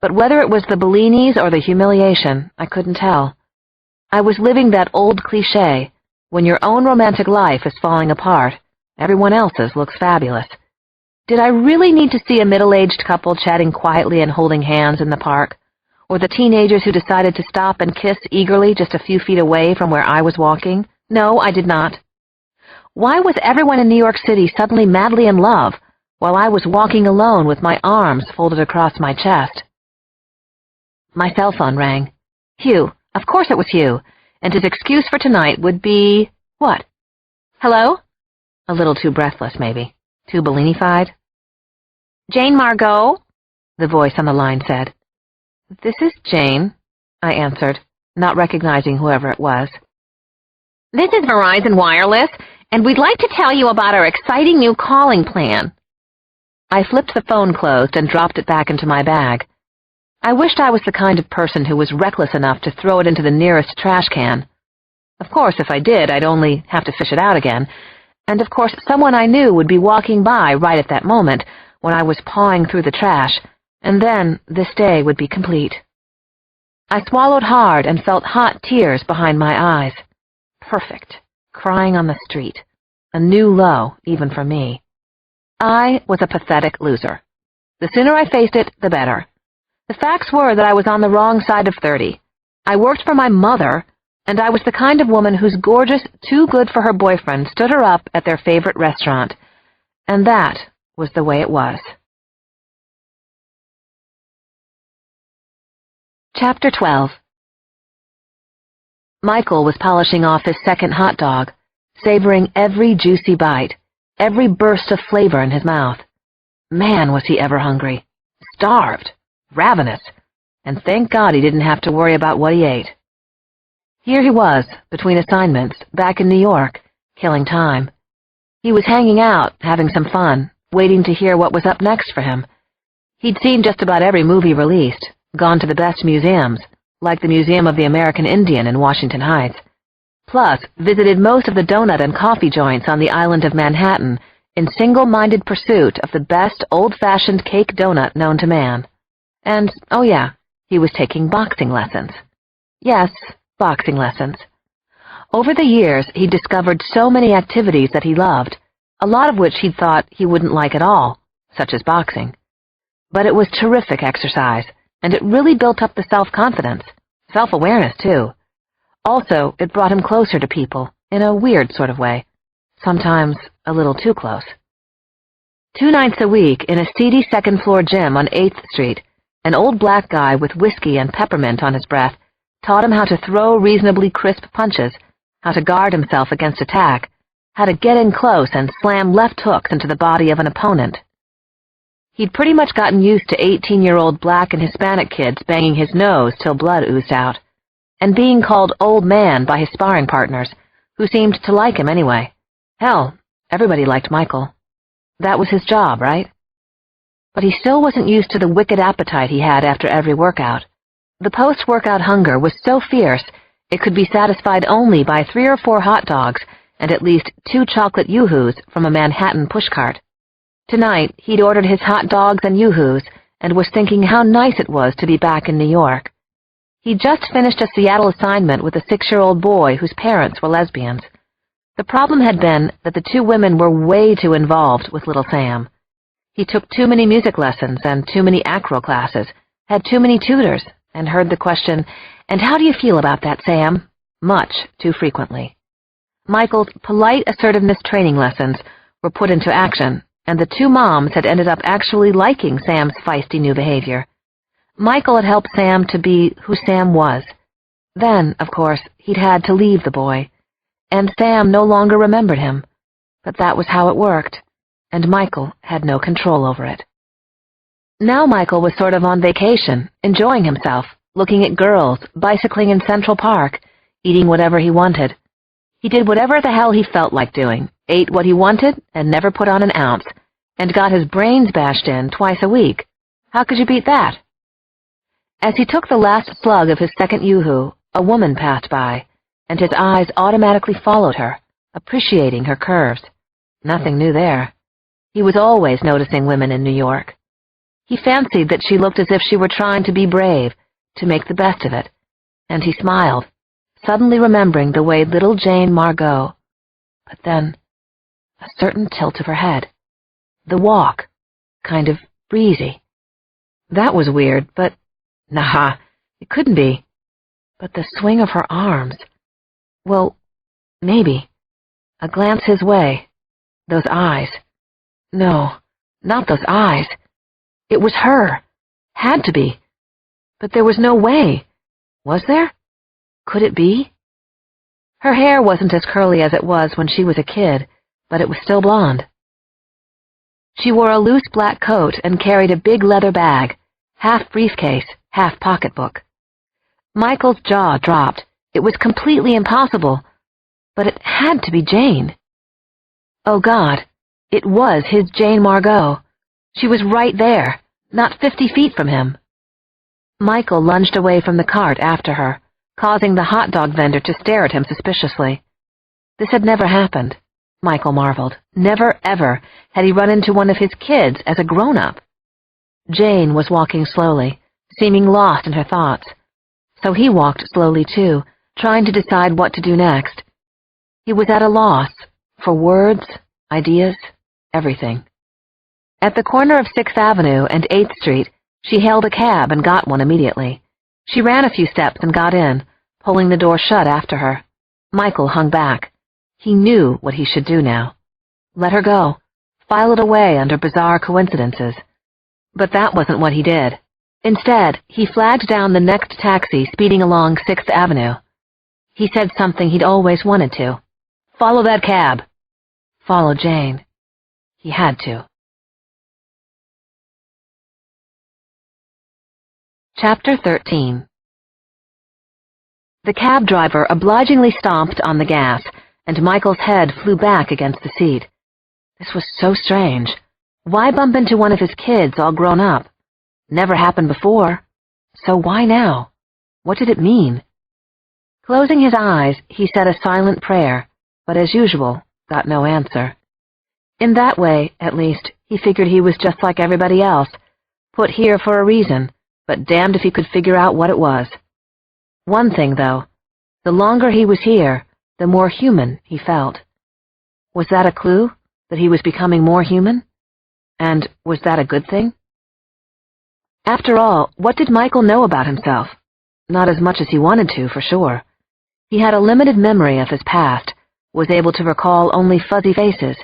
but whether it was the Bellinis or the humiliation, I couldn't tell. I was living that old cliché, when your own romantic life is falling apart, everyone else's looks fabulous. Did I really need to see a middle-aged couple chatting quietly and holding hands in the park, or the teenagers who decided to stop and kiss eagerly just a few feet away from where I was walking? No, I did not. Why was everyone in New York City suddenly madly in love, while I was walking alone with my arms folded across my chest? My cell phone rang. Hugh. Of course it was Hugh, and his excuse for tonight would be... what? Hello? A little too breathless, maybe. Too Bellini-fied. "Jane Margot?" the voice on the line said. "This is Jane," I answered, not recognizing whoever it was. "This is Verizon Wireless, and we'd like to tell you about our exciting new calling plan." I flipped the phone closed and dropped it back into my bag. I wished I was the kind of person who was reckless enough to throw it into the nearest trash can. Of course, if I did, I'd only have to fish it out again, and of course someone I knew would be walking by right at that moment when I was pawing through the trash, and then this day would be complete. I swallowed hard and felt hot tears behind my eyes. Perfect. Crying on the street. A new low, even for me. I was a pathetic loser. The sooner I faced it, the better. The facts were that I was on the wrong side of 30. I worked for my mother, and I was the kind of woman whose gorgeous, too-good-for-her boyfriend stood her up at their favorite restaurant. And that was the way it was. Chapter 12. Michael was polishing off his second hot dog, savoring every juicy bite, every burst of flavor in his mouth. Man, was he ever hungry. Starved. Ravenous. And thank God he didn't have to worry about what he ate. Here he was, between assignments, back in New York, killing time. He was hanging out, having some fun, waiting to hear what was up next for him. He'd seen just about every movie released, gone to the best museums, like the Museum of the American Indian in Washington Heights, plus visited most of the donut and coffee joints on the island of Manhattan in single-minded pursuit of the best old-fashioned cake donut known to man. And, oh yeah, he was taking boxing lessons. Yes, boxing lessons. Over the years, he'd discovered so many activities that he loved, a lot of which he'd thought he wouldn't like at all, such as boxing. But it was terrific exercise, and it really built up the self-confidence, self-awareness, too. Also, it brought him closer to people, in a weird sort of way, sometimes a little too close. 2 nights a week in a seedy second-floor gym on 8th Street, an old black guy with whiskey and peppermint on his breath taught him how to throw reasonably crisp punches, how to guard himself against attack, how to get in close and slam left hooks into the body of an opponent. He'd pretty much gotten used to 18-year-old black and Hispanic kids banging his nose till blood oozed out, and being called old man by his sparring partners, who seemed to like him anyway. Hell, everybody liked Michael. That was his job, right? But he still wasn't used to the wicked appetite he had after every workout. The post-workout hunger was so fierce it could be satisfied only by 3 or 4 hot dogs and at least 2 chocolate yoo-hoos from a Manhattan pushcart. Tonight, he'd ordered his hot dogs and yoo-hoos and was thinking how nice it was to be back in New York. He'd just finished a Seattle assignment with a 6-year-old boy whose parents were lesbians. The problem had been that the 2 women were way too involved with little Sam. He took too many music lessons and too many acro classes, had too many tutors, and heard the question, "And how do you feel about that, Sam?" much too frequently. Michael's polite assertiveness training lessons were put into action, and the 2 moms had ended up actually liking Sam's feisty new behavior. Michael had helped Sam to be who Sam was. Then, of course, he'd had to leave the boy, and Sam no longer remembered him. But that was how it worked, and Michael had no control over it. Now Michael was sort of on vacation, enjoying himself, looking at girls, bicycling in Central Park, eating whatever he wanted. He did whatever the hell he felt like doing, ate what he wanted, and never put on an ounce, and got his brains bashed in twice a week. How could you beat that? As he took the last slug of his second yoo-hoo, a woman passed by, and his eyes automatically followed her, appreciating her curves. Nothing new there. He was always noticing women in New York. He fancied that she looked as if she were trying to be brave, to make the best of it, and he smiled, suddenly remembering the way little Jane Margot. But then, a certain tilt of her head. The walk, kind of breezy. That was weird, but nah, it couldn't be. But the swing of her arms. Well, maybe. A glance his way. Those eyes. No, not those eyes. It was her. Had to be. But there was no way. Was there? Could it be? Her hair wasn't as curly as it was when she was a kid, but it was still blonde. She wore a loose black coat and carried a big leather bag, half briefcase, half pocketbook. Michael's jaw dropped. It was completely impossible, but it had to be Jane. Oh, God, it was his Jane Margot. She was right there, not 50 feet from him. Michael lunged away from the cart after her, causing the hot dog vendor to stare at him suspiciously. This had never happened, Michael marveled. Never, ever had he run into one of his kids as a grown-up. Jane was walking slowly, seeming lost in her thoughts. So he walked slowly, too, trying to decide what to do next. He was at a loss for words, ideas, everything. At the corner of 6th Avenue and 8th Street, she hailed a cab and got one immediately. She ran a few steps and got in, pulling the door shut after her. Michael hung back. He knew what he should do now. Let her go. File it away under bizarre coincidences. But that wasn't what he did. Instead, he flagged down the next taxi speeding along 6th Avenue. He said something he'd always wanted to. Follow that cab. Follow Jane. He had to. Chapter 13. The cab driver obligingly stomped on the gas, and Michael's head flew back against the seat. This was so strange. Why bump into one of his kids all grown up? Never happened before. So why now? What did it mean? Closing his eyes, he said a silent prayer, but as usual, got no answer. In that way, at least, he figured he was just like everybody else, put here for a reason, but damned if he could figure out what it was. One thing, though, the longer he was here, the more human he felt. Was that a clue, that he was becoming more human? And was that a good thing? After all, what did Michael know about himself? Not as much as he wanted to, for sure. He had a limited memory of his past, was able to recall only fuzzy faces,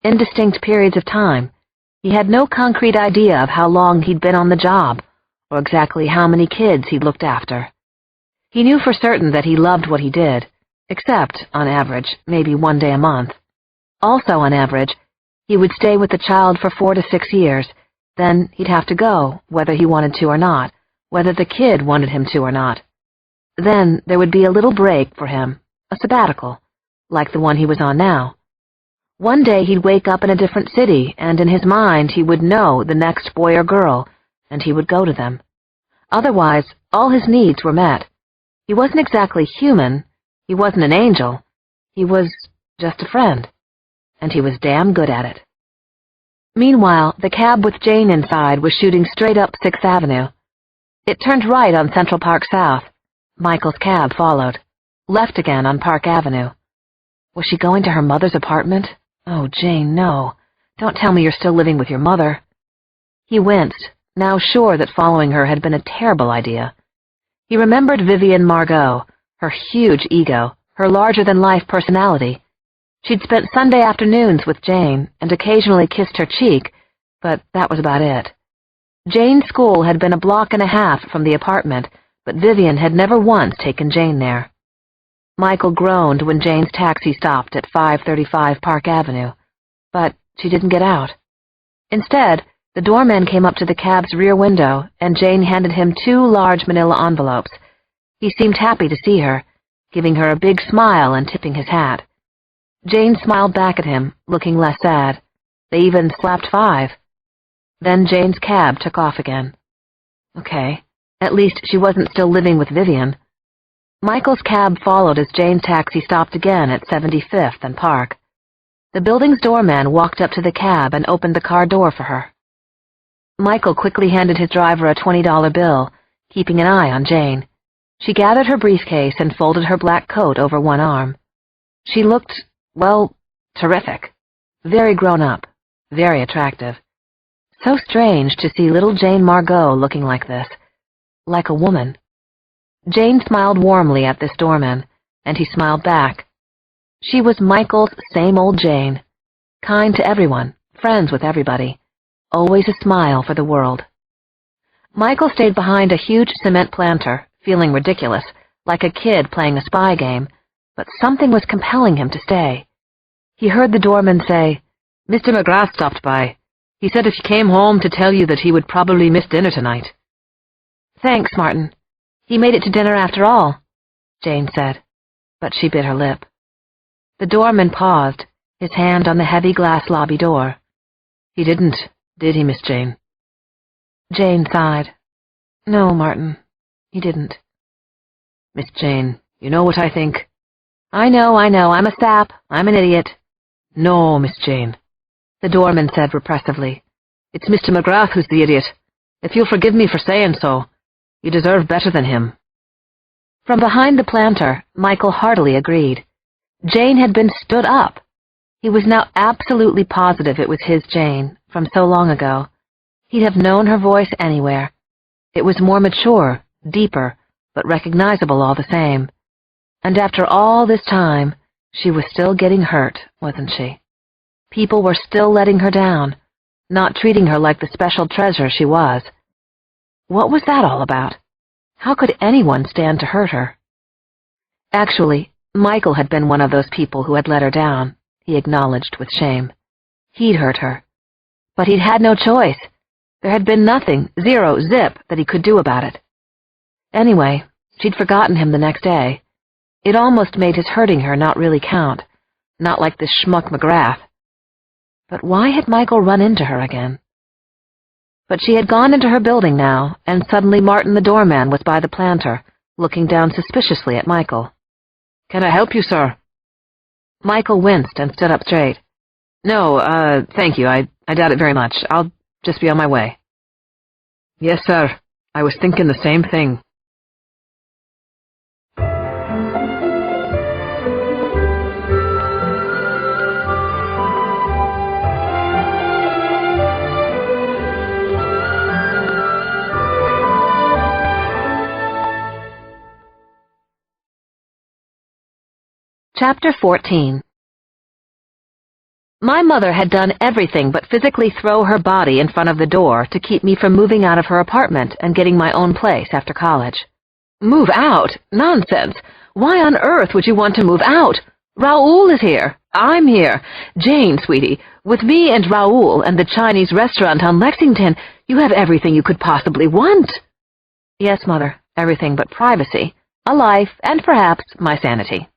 indistinct periods of time. He had no concrete idea of how long he'd been on the job, or exactly how many kids he'd looked after. He knew for certain that he loved what he did, except, on average, maybe one day a month. Also, on average, he would stay with the child for 4 to 6 years, then he'd have to go, whether he wanted to or not, whether the kid wanted him to or not. Then there would be a little break for him, a sabbatical, like the one he was on now. One day he'd wake up in a different city, and in his mind he would know the next boy or girl, and he would go to them. Otherwise, all his needs were met. He wasn't exactly human, he wasn't an angel, he was just a friend, and he was damn good at it. Meanwhile, the cab with Jane inside was shooting straight up 6th Avenue. It turned right on Central Park South. Michael's cab followed, left again on Park Avenue. Was she going to her mother's apartment? Oh, Jane, no. Don't tell me you're still living with your mother. He winced, now sure that following her had been a terrible idea. He remembered Vivian Margot, her huge ego, her larger-than-life personality. She'd spent Sunday afternoons with Jane and occasionally kissed her cheek, but that was about it. Jane's school had been a block and a half from the apartment, but Vivian had never once taken Jane there. Michael groaned when Jane's taxi stopped at 535 Park Avenue, but she didn't get out. Instead, the doorman came up to the cab's rear window, and Jane handed him 2 large manila envelopes. He seemed happy to see her, giving her a big smile and tipping his hat. Jane smiled back at him, looking less sad. They even slapped 5. Then Jane's cab took off again. Okay, at least she wasn't still living with Vivian. Michael's cab followed as Jane's taxi stopped again at 75th and Park. The building's doorman walked up to the cab and opened the car door for her. Michael quickly handed his driver a $20 bill, keeping an eye on Jane. She gathered her briefcase and folded her black coat over one arm. She looked, well, terrific. Very grown up, very attractive. So strange to see little Jane Margot looking like this, like a woman. Jane smiled warmly at this doorman, and he smiled back. She was Michael's same old Jane, kind to everyone, friends with everybody, always a smile for the world. Michael stayed behind a huge cement planter, feeling ridiculous, like a kid playing a spy game, but something was compelling him to stay. He heard the doorman say, "Mr. McGrath stopped by. He said if you came home to tell you that he would probably miss dinner tonight." "Thanks, Martin. He made it to dinner after all," Jane said, but she bit her lip. The doorman paused, his hand on the heavy glass lobby door. "He didn't, did he, Miss Jane?" Jane sighed. "No, Martin, he didn't." "Miss Jane, you know what I think?" I know, I'm a sap, I'm an idiot." "No, Miss Jane," the doorman said repressively. "It's Mr. McGrath who's the idiot. If you'll forgive me for saying so, you deserve better than him." From behind the planter, Michael heartily agreed. Jane had been stood up. He was now absolutely positive it was his Jane, from so long ago. He'd have known her voice anywhere. It was more mature, deeper, but recognizable all the same. And after all this time, she was still getting hurt, wasn't she? People were still letting her down, not treating her like the special treasure she was. What was that all about? How could anyone stand to hurt her? Actually, Michael had been one of those people who had let her down, he acknowledged with shame. He'd hurt her. But he'd had no choice. There had been nothing, zero, zip, that he could do about it. Anyway, she'd forgotten him the next day. It almost made his hurting her not really count, not like this schmuck McGrath. But why had Michael run into her again? But she had gone into her building now, and suddenly Martin the doorman was by the planter, looking down suspiciously at Michael. "Can I help you, sir?" Michael winced and stood up straight. "No, thank you, I doubt it very much. I'll just be on my way." "Yes, sir. I was thinking the same thing." Chapter 14. My mother had done everything but physically throw her body in front of the door to keep me from moving out of her apartment and getting my own place after college. Move out? Nonsense! Why on earth would you want to move out? Raoul is here. I'm here. Jane, sweetie, with me and Raoul and the Chinese restaurant on Lexington, you have everything you could possibly want. Yes, Mother, everything but privacy, a life, and perhaps my sanity.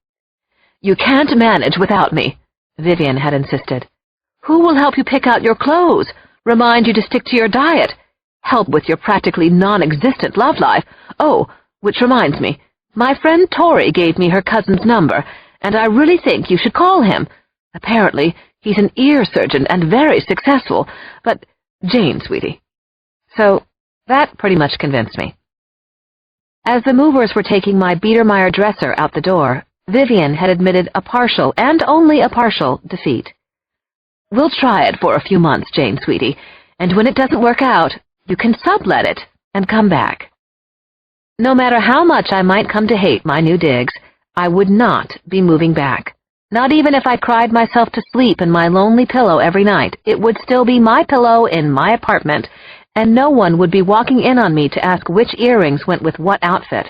You can't manage without me, Vivian had insisted. Who will help you pick out your clothes, remind you to stick to your diet, help with your practically non-existent love life? Oh, which reminds me, my friend Tori gave me her cousin's number, and I really think you should call him. Apparently, he's an ear surgeon and very successful, but Jane, sweetie. So, that pretty much convinced me. As the movers were taking my Biedermeier dresser out the door, Vivian had admitted a partial, and only a partial, defeat. We'll try it for a few months, Jane, sweetie, and when it doesn't work out, you can sublet it and come back. No matter how much I might come to hate my new digs, I would not be moving back. Not even if I cried myself to sleep in my lonely pillow every night, it would still be my pillow in my apartment, and no one would be walking in on me to ask which earrings went with what outfit.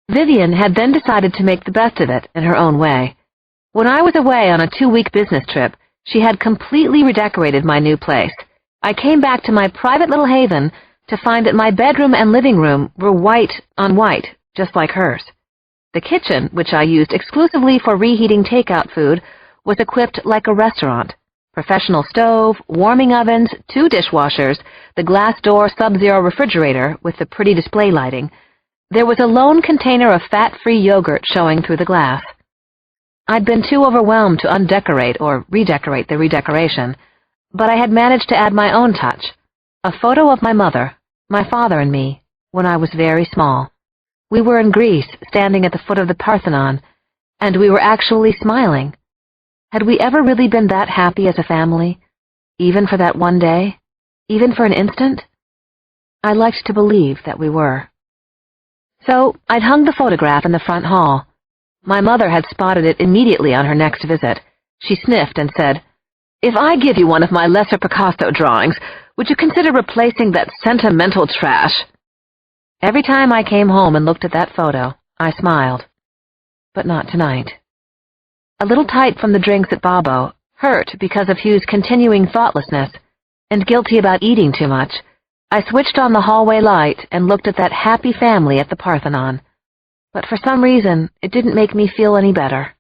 Vivian had then decided to make the best of it in her own way. When I was away on a 2-week business trip, she had completely redecorated my new place. I came back to my private little haven to find that my bedroom and living room were white on white, just like hers. The kitchen, which I used exclusively for reheating takeout food, was equipped like a restaurant. Professional stove, warming ovens, 2 dishwashers, the glass door sub-zero refrigerator with the pretty display lighting. There was a lone container of fat-free yogurt showing through the glass. I'd been too overwhelmed to undecorate or redecorate the redecoration, but I had managed to add my own touch, a photo of my mother, my father and me, when I was very small. We were in Greece, standing at the foot of the Parthenon, and we were actually smiling. Had we ever really been that happy as a family, even for that one day, even for an instant? I liked to believe that we were. So I'd hung the photograph in the front hall. My mother had spotted it immediately on her next visit. She sniffed and said, "If I give you one of my lesser Picasso drawings, would you consider replacing that sentimental trash?" Every time I came home and looked at that photo, I smiled. But not tonight. A little tight from the drinks at Babbo, hurt because of Hugh's continuing thoughtlessness, and guilty about eating too much, I switched on the hallway light and looked at that happy family at the Parthenon. But for some reason, it didn't make me feel any better.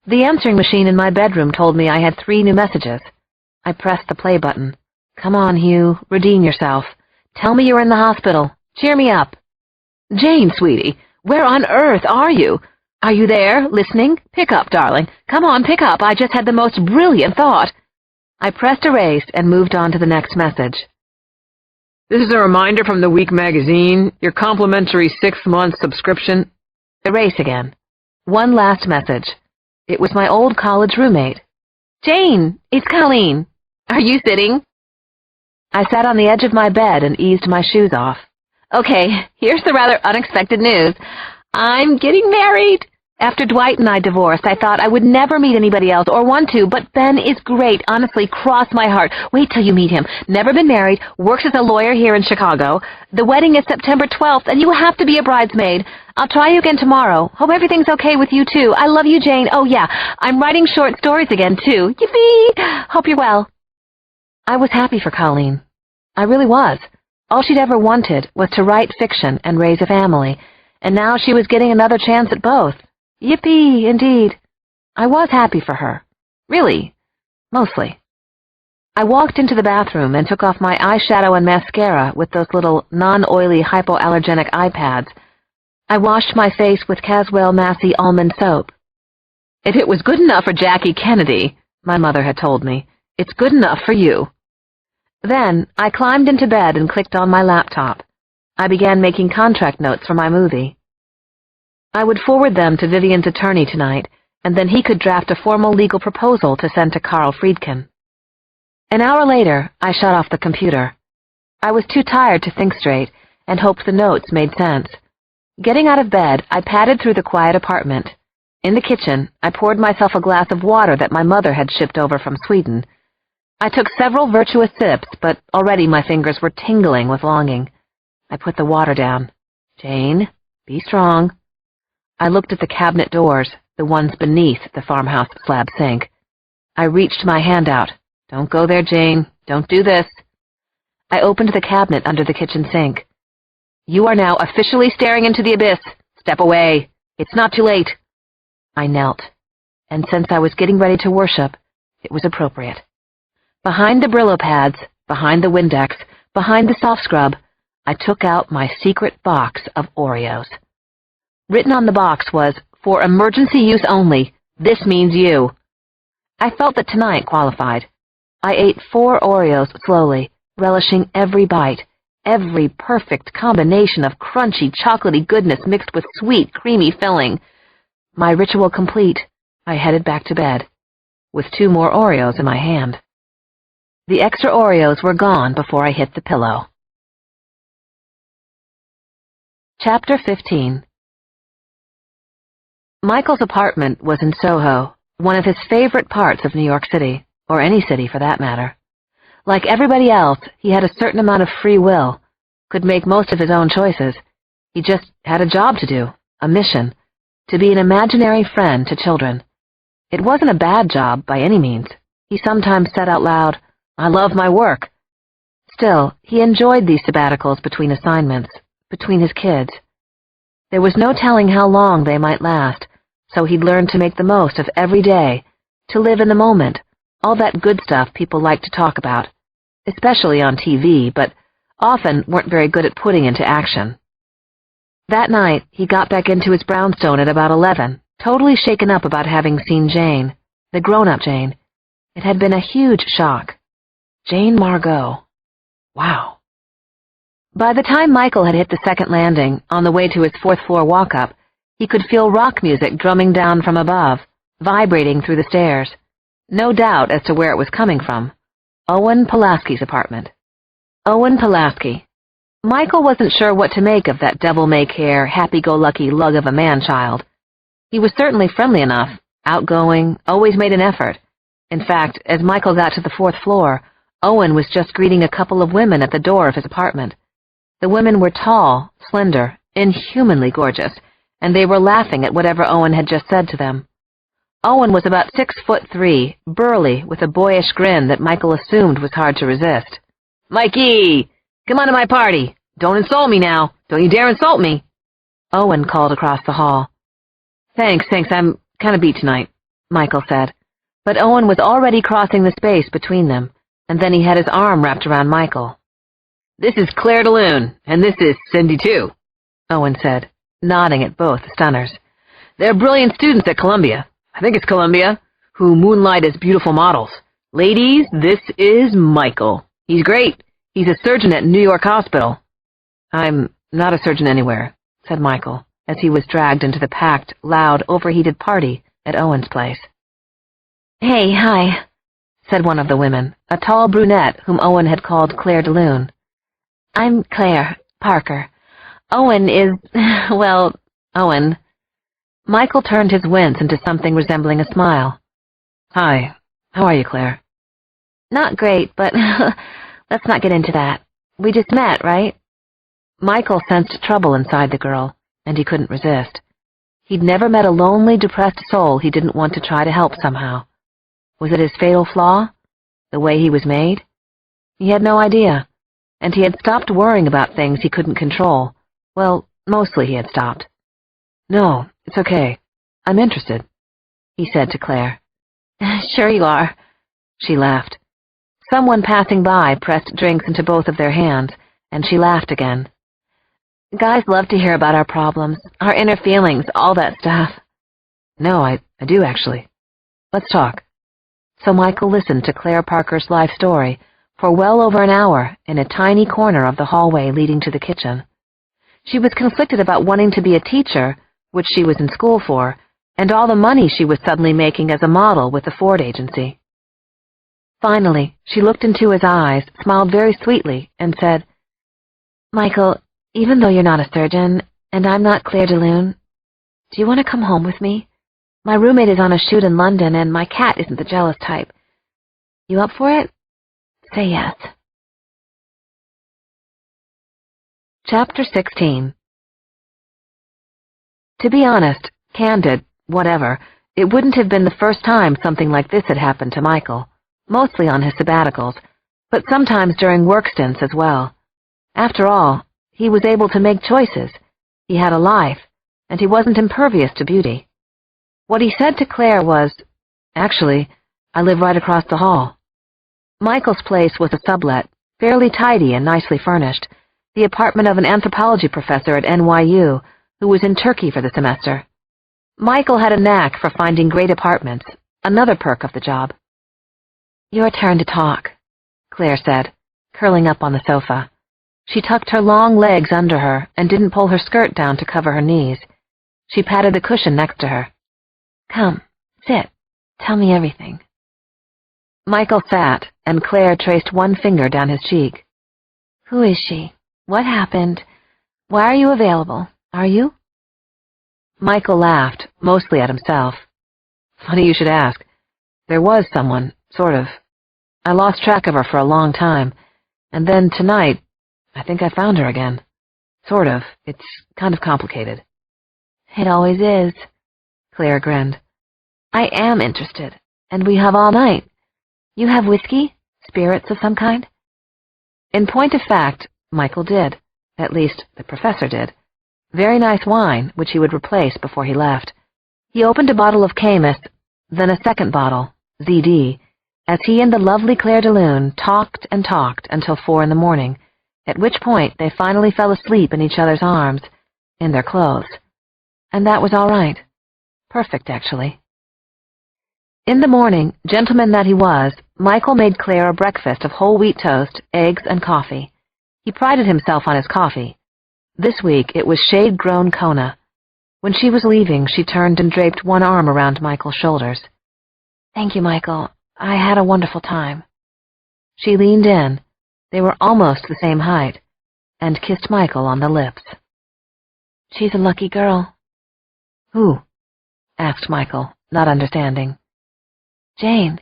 The answering machine in my bedroom told me I had 3 new messages. I pressed the play button. Come on, Hugh, redeem yourself. Tell me you're in the hospital. Cheer me up. Jane, sweetie, where on earth are you? Are you there, listening? Pick up, darling. Come on, pick up. I just had the most brilliant thought. I pressed erase and moved on to the next message. This is a reminder from the Week magazine, your complimentary 6-month subscription. Erase again. One last message. It was my old college roommate. Jane, it's Colleen. Are you sitting? I sat on the edge of my bed and eased my shoes off. Okay, here's the rather unexpected news. I'm getting married. After Dwight and I divorced, I thought I would never meet anybody else or want to, but Ben is great. Honestly, cross my heart. Wait till you meet him. Never been married, works as a lawyer here in Chicago. The wedding is September 12th, and you have to be a bridesmaid. I'll try you again tomorrow. Hope everything's okay with you, too. I love you, Jane. Oh, yeah, I'm writing short stories again, too. Yippee! Hope you're well. I was happy for Colleen. I really was. All she'd ever wanted was to write fiction and raise a family, and now she was getting another chance at both. Yippee, indeed. I was happy for her. Really. Mostly. I walked into the bathroom and took off my eyeshadow and mascara with those little non-oily hypoallergenic eye pads. I washed my face with Caswell Massey almond soap. If it was good enough for Jackie Kennedy, my mother had told me, it's good enough for you. Then I climbed into bed and clicked on my laptop. I began making contract notes for my movie. I would forward them to Vivian's attorney tonight, and then he could draft a formal legal proposal to send to Carl Friedkin. An hour later, I shut off the computer. I was too tired to think straight, and hoped the notes made sense. Getting out of bed, I padded through the quiet apartment. In the kitchen, I poured myself a glass of water that my mother had shipped over from Sweden. I took several virtuous sips, but already my fingers were tingling with longing. I put the water down. Jane, be strong. I looked at the cabinet doors, the ones beneath the farmhouse slab sink. I reached my hand out. Don't go there, Jane. Don't do this. I opened the cabinet under the kitchen sink. You are now officially staring into the abyss. Step away. It's not too late. I knelt, and since I was getting ready to worship, it was appropriate. Behind the Brillo pads, behind the Windex, behind the soft scrub, I took out my secret box of Oreos. Written on the box was, "For emergency use only. This means you." I felt that tonight qualified. I ate 4 Oreos slowly, relishing every bite, every perfect combination of crunchy, chocolatey goodness mixed with sweet, creamy filling. My ritual complete, I headed back to bed, with 2 more Oreos in my hand. The extra Oreos were gone before I hit the pillow. Chapter 15. Michael's apartment was in Soho, one of his favorite parts of New York City, or any city for that matter. Like everybody else, he had a certain amount of free will, could make most of his own choices. He just had a job to do, a mission, to be an imaginary friend to children. It wasn't a bad job by any means. He sometimes said out loud, "I love my work." Still, he enjoyed these sabbaticals between assignments, between his kids. There was no telling how long they might last, so he'd learned to make the most of every day, to live in the moment, all that good stuff people like to talk about, especially on TV, but often weren't very good at putting into action. That night, he got back into his brownstone at about 11, totally shaken up about having seen Jane, the grown-up Jane. It had been a huge shock. Jane Margot. Wow. By the time Michael had hit the second landing, on the way to his 4th-floor walk-up, he could feel rock music drumming down from above, vibrating through the stairs. No doubt as to where it was coming from. Owen Pulaski's apartment. Owen Pulaski. Michael wasn't sure what to make of that devil-may-care, happy-go-lucky lug of a man-child. He was certainly friendly enough, outgoing, always made an effort. In fact, as Michael got to the 4th floor, Owen was just greeting a couple of women at the door of his apartment. The women were tall, slender, inhumanly gorgeous, and they were laughing at whatever Owen had just said to them. Owen was about 6'3", burly, with a boyish grin that Michael assumed was hard to resist. "Mikey! Come on to my party! Don't insult me now! Don't you dare insult me!" Owen called across the hall. Thanks, I'm kind of beat tonight," Michael said. But Owen was already crossing the space between them, and then he had his arm wrapped around Michael. "This is Claire DeLune, and this is Cindy, too," Owen said, nodding at both stunners. "They're brilliant students at Columbia, I think it's Columbia, who moonlight as beautiful models. Ladies, this is Michael. He's great. He's a surgeon at New York Hospital." "I'm not a surgeon anywhere," said Michael, as he was dragged into the packed, loud, overheated party at Owen's place. "Hey, hi," said one of the women, a tall brunette whom Owen had called Claire DeLune. "I'm Claire Parker. Owen is, well, Owen." Michael turned his wince into something resembling a smile. "Hi, how are you, Claire?" "Not great, but let's not get into that. We just met, right?" Michael sensed trouble inside the girl, and he couldn't resist. He'd never met a lonely, depressed soul he didn't want to try to help somehow. Was it his fatal flaw? The way he was made? He had no idea, and he had stopped worrying about things he couldn't control. Well, mostly he had stopped. "No, it's okay. I'm interested," he said to Claire. "Sure you are," she laughed. Someone passing by pressed drinks into both of their hands, and she laughed again. "Guys love to hear about our problems, our inner feelings, all that stuff." "No, I do, actually. Let's talk." So Michael listened to Claire Parker's life story for well over an hour in a tiny corner of the hallway leading to the kitchen. She was conflicted about wanting to be a teacher, which she was in school for, and all the money she was suddenly making as a model with the Ford agency. Finally, she looked into his eyes, smiled very sweetly, and said, "Michael, even though you're not a surgeon, and I'm not Claire DeLune, do you want to come home with me? My roommate is on a shoot in London, and my cat isn't the jealous type. You up for it? Say yes. Chapter 16. To be honest, candid, whatever, it wouldn't have been the first time something like this had happened to Michael, mostly on his sabbaticals, but sometimes during work stints as well. After all, he was able to make choices, he had a life, and he wasn't impervious to beauty. What he said to Claire was, "Actually, I live right across the hall." Michael's place was a sublet, fairly tidy and nicely furnished, the apartment of an anthropology professor at NYU who was in Turkey for the semester. Michael had a knack for finding great apartments, another perk of the job. "Your turn to talk," Claire said, curling up on the sofa. She tucked her long legs under her and didn't pull her skirt down to cover her knees. She patted the cushion next to her. "Come, sit. Tell me everything." Michael sat, and Claire traced one finger down his cheek. "Who is she? What happened? Why are you available? Are you?" Michael laughed, mostly at himself. "Funny you should ask. There was someone, sort of. I lost track of her for a long time, and then tonight, I think I found her again. Sort of. It's kind of complicated." "It always is." Claire grinned. "I am interested, and we have all night. You have whiskey? Spirits of some kind?" In point of fact, Michael did. At least, the professor did. Very nice wine, which he would replace before he left. He opened a bottle of Camus, then a second bottle, ZD, as he and the lovely Claire de Lune talked and talked until 4 in the morning, at which point they finally fell asleep in each other's arms, in their clothes. And that was all right. Perfect, actually. In the morning, gentleman that he was, Michael made Claire a breakfast of whole wheat toast, eggs, and coffee. He prided himself on his coffee. This week it was shade-grown Kona. When she was leaving, she turned and draped one arm around Michael's shoulders. "Thank you, Michael. I had a wonderful time." She leaned in, they were almost the same height, and kissed Michael on the lips. "She's a lucky girl." "Who?" asked Michael, not understanding. "Jane,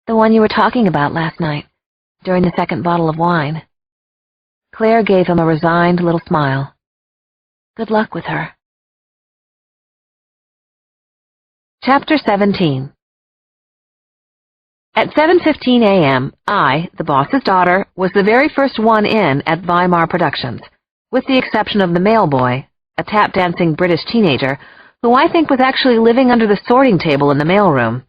the one you were talking about last night, during the second bottle of wine." Claire gave him a resigned little smile. "Good luck with her." Chapter 17. At 7:15 a.m., I, the boss's daughter, was the very first one in at Weimar Productions, with the exception of the mailboy, a tap-dancing British teenager, who I think was actually living under the sorting table in the mailroom.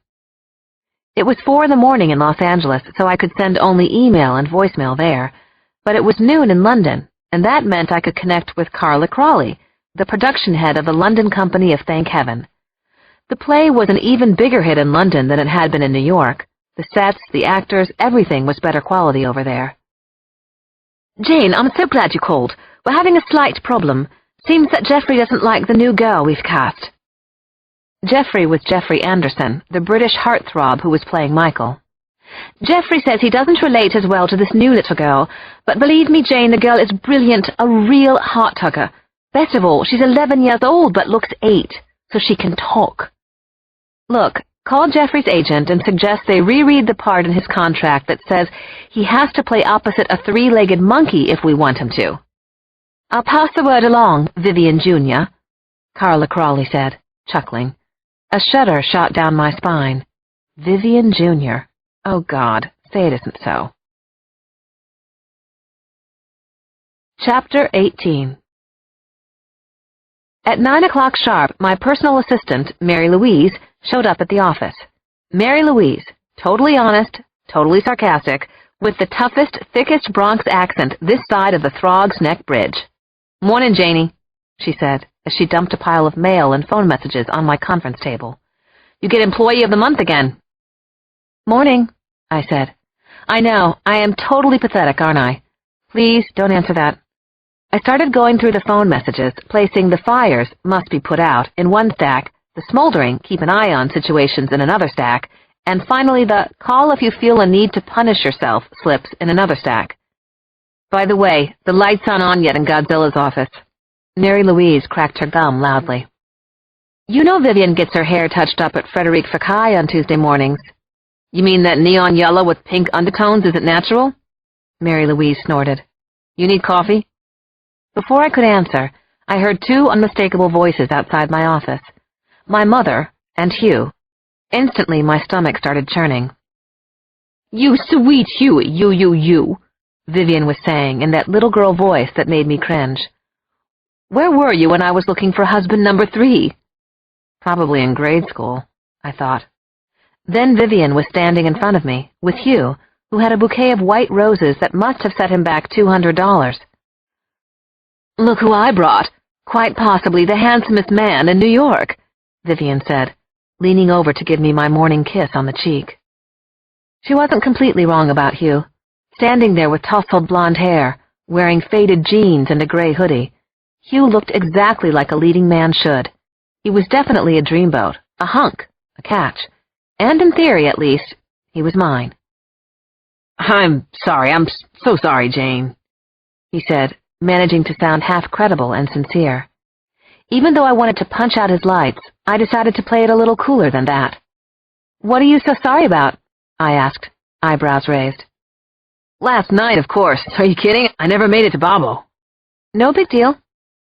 It was 4 in the morning in Los Angeles, so I could send only email and voicemail there, but it was noon in London, and that meant I could connect with Carla Crawley, the production head of the London company of Thank Heaven. The play was an even bigger hit in London than it had been in New York. The sets, the actors, everything was better quality over there. "Jane, I'm so glad you called. We're having a slight problem. Seems that Jeffrey doesn't like the new girl we've cast." Jeffrey was Jeffrey Anderson, the British heartthrob who was playing Michael. "Jeffrey says he doesn't relate as well to this new little girl, but believe me, Jane, the girl is brilliant, a real heart-tugger. Best of all, she's 11 years old but looks 8, so she can talk." "Look, call Jeffrey's agent and suggest they reread the part in his contract that says he has to play opposite a 3-legged monkey if we want him to." "I'll pass the word along, Vivian Jr.," Carla Crawley said, chuckling. A shudder shot down my spine. Vivian Jr. Oh, God, say it isn't so. Chapter 18. At 9 o'clock sharp, my personal assistant, Mary Louise, showed up at the office. Mary Louise, totally honest, totally sarcastic, with the toughest, thickest Bronx accent this side of the Throg's Neck Bridge. "Morning, Janie," she said, as she dumped a pile of mail and phone messages on my conference table. "You get Employee of the Month again." "Morning," I said. "I know, I am totally pathetic, aren't I? Please, don't answer that." I started going through the phone messages, placing the fires must be put out in one stack, the smoldering keep an eye on situations in another stack, and finally the call if you feel a need to punish yourself slips in another stack. "By the way, the lights aren't on yet in Godzilla's office." Mary Louise cracked her gum loudly. You know Vivian gets her hair touched up at Frederic Fekkai on Tuesday mornings. You mean that neon yellow with pink undertones isn't natural? Mary Louise snorted. You need coffee? Before I could answer, I heard two unmistakable voices outside my office. My mother and Hugh. Instantly, my stomach started churning. You sweet Hughie, you, Vivian was saying in that little girl voice that made me cringe. Where were you when I was looking for husband number 3? Probably in grade school, I thought. Then Vivian was standing in front of me, with Hugh, who had a bouquet of white roses that must have set him back $200. Look who I brought. Quite possibly the handsomest man in New York, Vivian said, leaning over to give me my morning kiss on the cheek. She wasn't completely wrong about Hugh. Standing there with tousled blonde hair, wearing faded jeans and a gray hoodie, Hugh looked exactly like a leading man should. He was definitely a dreamboat, a hunk, a catch, and in theory, at least, he was mine. I'm so sorry, Jane, he said, managing to sound half credible and sincere. Even though I wanted to punch out his lights, I decided to play it a little cooler than that. What are you so sorry about? I asked, eyebrows raised. Last night, of course. Are you kidding? I never made it to Babbo. No big deal,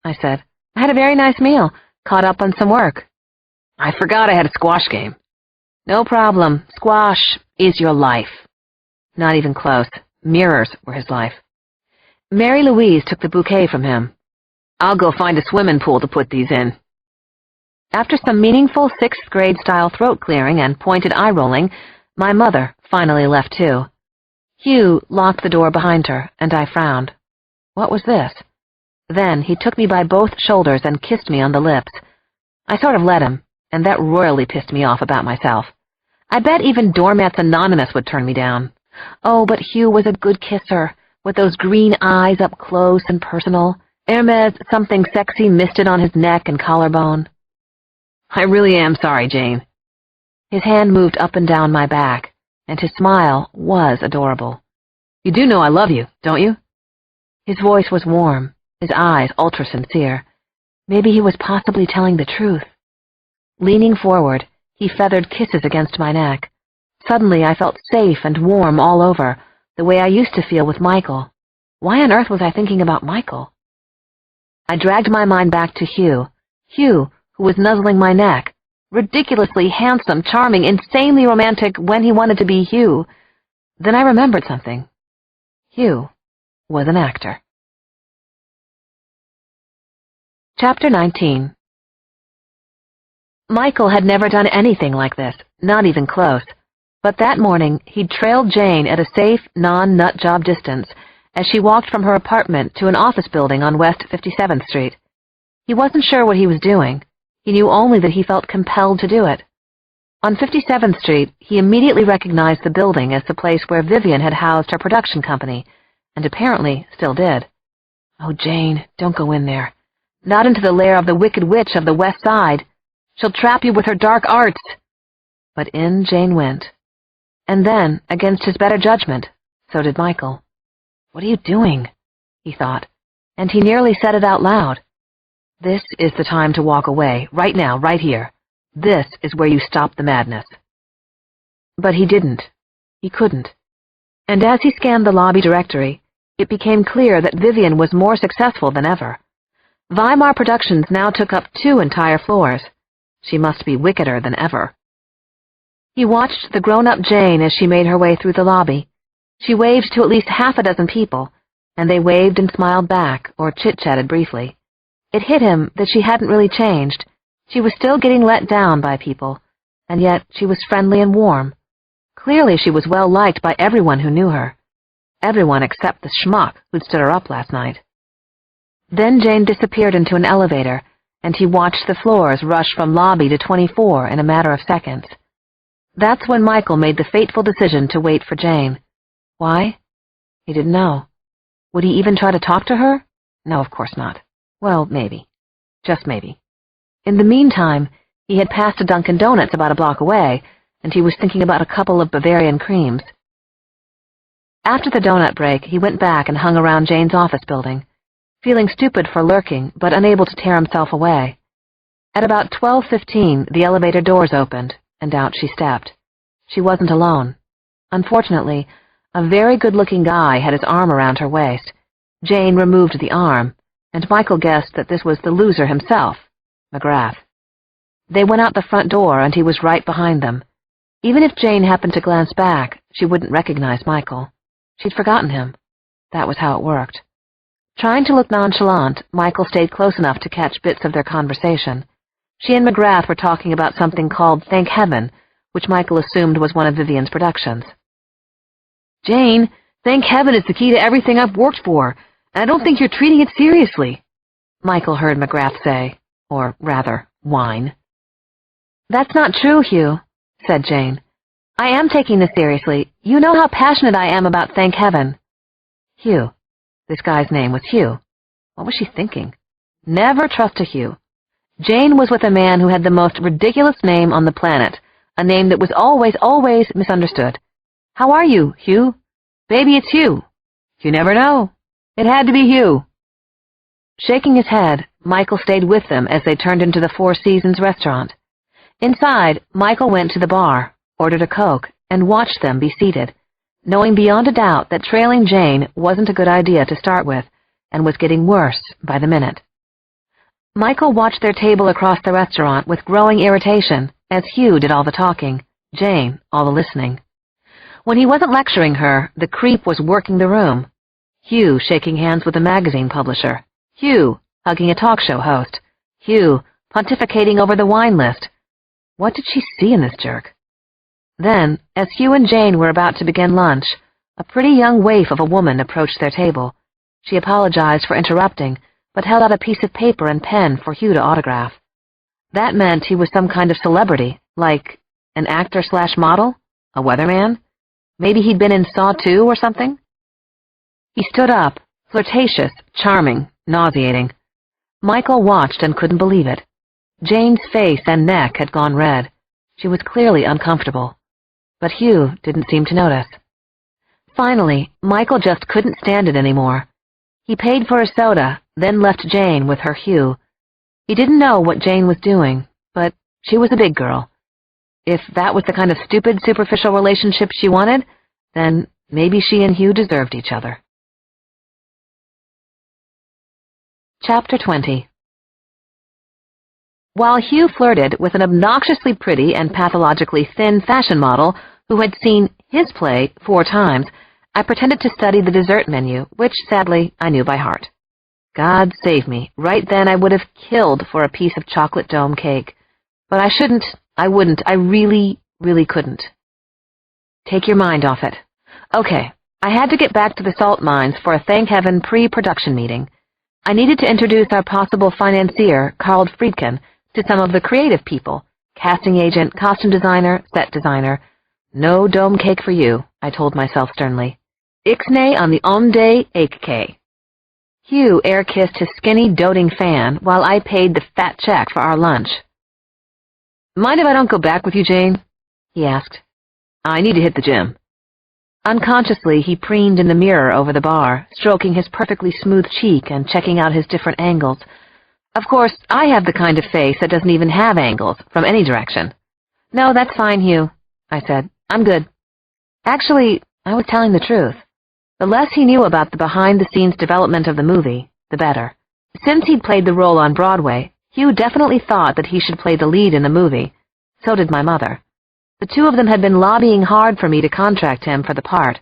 I said. I had a very nice meal, caught up on some work. I forgot I had a squash game. No problem. Squash is your life. Not even close. Mirrors were his life. Mary Louise took the bouquet from him. I'll go find a swimming pool to put these in. After some meaningful 6th grade style throat clearing and pointed eye rolling, my mother finally left too. Hugh locked the door behind her, and I frowned. What was this? Then he took me by both shoulders and kissed me on the lips. I sort of let him, and that royally pissed me off about myself. I bet even Doormats Anonymous would turn me down. Oh, but Hugh was a good kisser, with those green eyes up close and personal, Hermes something sexy misted on his neck and collarbone. I really am sorry, Jane. His hand moved up and down my back, and his smile was adorable. You do know I love you, don't you? His voice was warm, his eyes ultra-sincere. Maybe he was possibly telling the truth. Leaning forward, he feathered kisses against my neck. Suddenly I felt safe and warm all over, the way I used to feel with Michael. Why on earth was I thinking about Michael? I dragged my mind back to Hugh, who was nuzzling my neck, ridiculously handsome, charming, insanely romantic when he wanted to be Hugh. Then I remembered something. Hugh was an actor. Chapter 19. Michael had never done anything like this, not even close. But that morning, he'd trailed Jane at a safe, non-nut-job distance as she walked from her apartment to an office building on West 57th Street. He wasn't sure what he was doing. He knew only that he felt compelled to do it. On 57th Street, he immediately recognized the building as the place where Vivian had housed her production company, and apparently still did. Oh, Jane, don't go in there. Not into the lair of the Wicked Witch of the West Side. She'll trap you with her dark arts. But in Jane went. And then, against his better judgment, so did Michael. What are you doing? He thought, and he nearly said it out loud. This is the time to walk away, right now, right here. This is where you stop the madness. But he didn't. He couldn't. And as he scanned the lobby directory, it became clear that Vivian was more successful than ever. Weimar Productions now took up 2 entire floors. She must be wickeder than ever. He watched the grown-up Jane as she made her way through the lobby. She waved to at least half a dozen people, and they waved and smiled back or chit-chatted briefly. It hit him that she hadn't really changed. She was still getting let down by people, and yet she was friendly and warm. Clearly she was well-liked by everyone who knew her. Everyone except the schmuck who'd stood her up last night. Then Jane disappeared into an elevator, and he watched the floors rush from lobby to 24 in a matter of seconds. That's when Michael made the fateful decision to wait for Jane. Why? He didn't know. Would he even try to talk to her? No, of course not. Well, maybe. Just maybe. In the meantime, he had passed a Dunkin' Donuts about a block away, and he was thinking about a couple of Bavarian creams. After the donut break, he went back and hung around Jane's office building, feeling stupid for lurking, but unable to tear himself away. At about 12:15, the elevator doors opened, and out she stepped. She wasn't alone. Unfortunately, a very good-looking guy had his arm around her waist. Jane removed the arm, and Michael guessed that this was the loser himself, McGrath. They went out the front door, and he was right behind them. Even if Jane happened to glance back, she wouldn't recognize Michael. She'd forgotten him. That was how it worked. Trying to look nonchalant, Michael stayed close enough to catch bits of their conversation. She and McGrath were talking about something called Thank Heaven, which Michael assumed was one of Vivian's productions. Jane, thank heaven is the key to everything I've worked for, and I don't think you're treating it seriously, Michael heard McGrath say, or rather, whine. That's not true, Hugh, said Jane. I am taking this seriously. You know how passionate I am about Thank Heaven. Hugh. This guy's name was Hugh. What was she thinking? Never trust a Hugh. Jane was with a man who had the most ridiculous name on the planet, a name that was always misunderstood. How are you, Hugh? Baby, it's Hugh. You never know. It had to be Hugh. Shaking his head, Michael stayed with them as they turned into the Four Seasons restaurant. Inside, Michael went to the bar, ordered a Coke, and watched them be seated, knowing beyond a doubt that trailing Jane wasn't a good idea to start with, and was getting worse by the minute. Michael watched their table across the restaurant with growing irritation, as Hugh did all the talking, Jane all the listening. When he wasn't lecturing her, the creep was working the room. Hugh shaking hands with a magazine publisher. Hugh hugging a talk show host. Hugh pontificating over the wine list. What did she see in this jerk? Then, as Hugh and Jane were about to begin lunch, a pretty young waif of a woman approached their table. She apologized for interrupting, but held out a piece of paper and pen for Hugh to autograph. That meant he was some kind of celebrity, like an actor/model, a weatherman. Maybe he'd been in Saw 2 or something. He stood up, flirtatious, charming, nauseating. Michael watched and couldn't believe it. Jane's face and neck had gone red. She was clearly uncomfortable. But Hugh didn't seem to notice. Finally, Michael just couldn't stand it anymore. He paid for a soda, then left Jane with her Hugh. He didn't know what Jane was doing, but she was a big girl. If that was the kind of stupid, superficial relationship she wanted, then maybe she and Hugh deserved each other. Chapter 20. While Hugh flirted with an obnoxiously pretty and pathologically thin fashion model who had seen his play 4 times, I pretended to study the dessert menu, which, sadly, I knew by heart. God save me, right then I would have killed for a piece of chocolate dome cake. But I wouldn't, I really couldn't. Take your mind off it. Okay, I had to get back to the salt mines for a Thank Heaven pre-production meeting. I needed to introduce our possible financier, Carl Friedkin, to some of the creative people, casting agent, costume designer, set designer. No dome cake for you, I told myself sternly. Ixnay on the omde ake. Hugh air-kissed his skinny, doting fan while I paid the fat check for our lunch. Mind if I don't go back with you, Jane? He asked. I need to hit the gym. Unconsciously, he preened in the mirror over the bar, stroking his perfectly smooth cheek and checking out his different angles. Of course, I have the kind of face that doesn't even have angles from any direction. No, that's fine, Hugh, I said. I'm good. Actually, I was telling the truth. The less he knew about the behind-the-scenes development of the movie, the better. Since he'd played the role on Broadway, Hugh definitely thought that he should play the lead in the movie. So did my mother. The two of them had been lobbying hard for me to contract him for the part.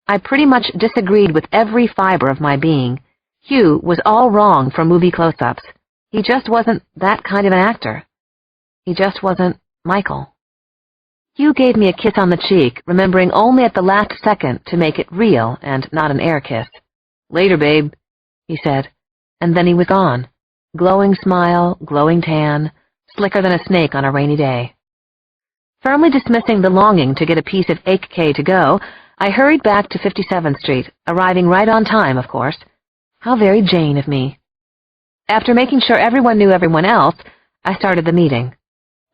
I pretty much disagreed with every fiber of my being. Hugh was all wrong for movie close-ups. He just wasn't that kind of an actor. He just wasn't Michael. Hugh gave me a kiss on the cheek, remembering only at the last second to make it real and not an air kiss. Later, babe, he said, and then he was gone. Glowing smile, glowing tan, slicker than a snake on a rainy day. Firmly dismissing the longing to get a piece of cake to go, I hurried back to 57th Street, arriving right on time, of course. How very Jane of me. After making sure everyone knew everyone else, I started the meeting.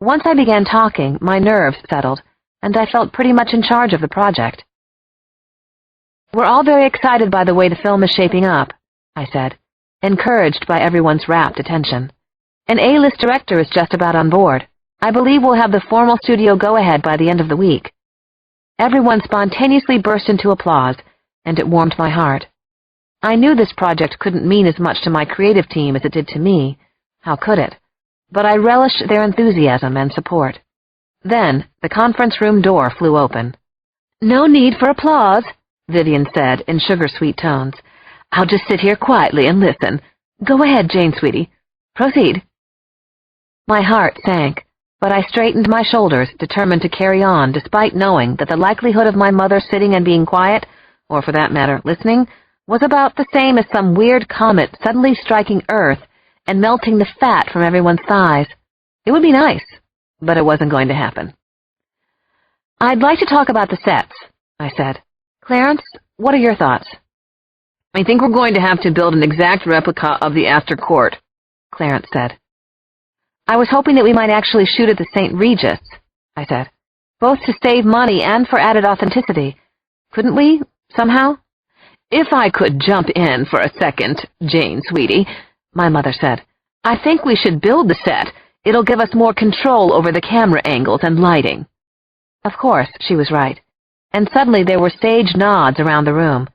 Once I began talking, my nerves settled, and I felt pretty much in charge of the project. We're all very excited by the way the film is shaping up, I said, encouraged by everyone's rapt attention. An A-list director is just about on board. I believe we'll have the formal studio go-ahead by the end of the week." Everyone spontaneously burst into applause, and it warmed my heart. I knew this project couldn't mean as much to my creative team as it did to me. How could it? But I relished their enthusiasm and support. Then, the conference room door flew open. "No need for applause," Vivian said in sugar-sweet tones. "I'll just sit here quietly and listen. Go ahead, Jane, sweetie. Proceed." My heart sank, but I straightened my shoulders, determined to carry on despite knowing that the likelihood of my mother sitting and being quiet, or for that matter, listening, was about the same as some weird comet suddenly striking Earth and melting the fat from everyone's thighs. It would be nice, but it wasn't going to happen. "I'd like to talk about the sets," I said. "Clarence, what are your thoughts?" "I think we're going to have to build an exact replica of the Astor Court," Clarence said. "I was hoping that we might actually shoot at the St. Regis," I said, "both to save money and for added authenticity. Couldn't we, somehow?" "If I could jump in for a second, Jane, sweetie," my mother said, "I think we should build the set. It'll give us more control over the camera angles and lighting." Of course, she was right, and suddenly there were sage nods around the room.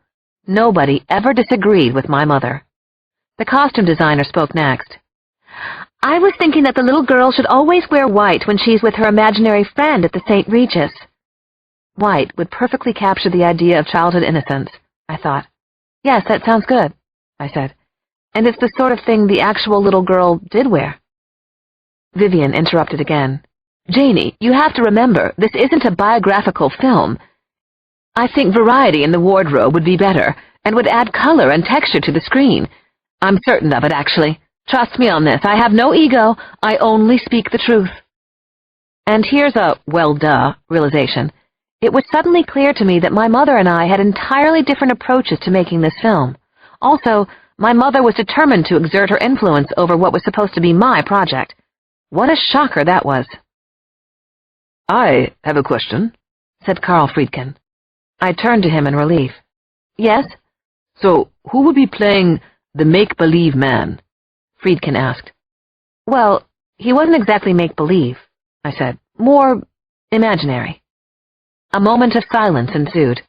Nobody ever disagreed with my mother. The costume designer spoke next. "I was thinking that the little girl should always wear white when she's with her imaginary friend at the St. Regis." White would perfectly capture the idea of childhood innocence, I thought. "Yes, that sounds good," I said. "And it's the sort of thing the actual little girl did wear." Vivian interrupted again. "Janie, you have to remember, this isn't a biographical film. I think variety in the wardrobe would be better, and would add color and texture to the screen. I'm certain of it, actually. Trust me on this. I have no ego. I only speak the truth." And here's a, well, duh, realization. It was suddenly clear to me that my mother and I had entirely different approaches to making this film. Also, my mother was determined to exert her influence over what was supposed to be my project. What a shocker that was. "I have a question," said Carl Friedkin. I turned to him in relief. "Yes?" "So, who would be playing the make-believe man?" Friedkin asked. "Well, he wasn't exactly make-believe," I said. "More imaginary." A moment of silence ensued.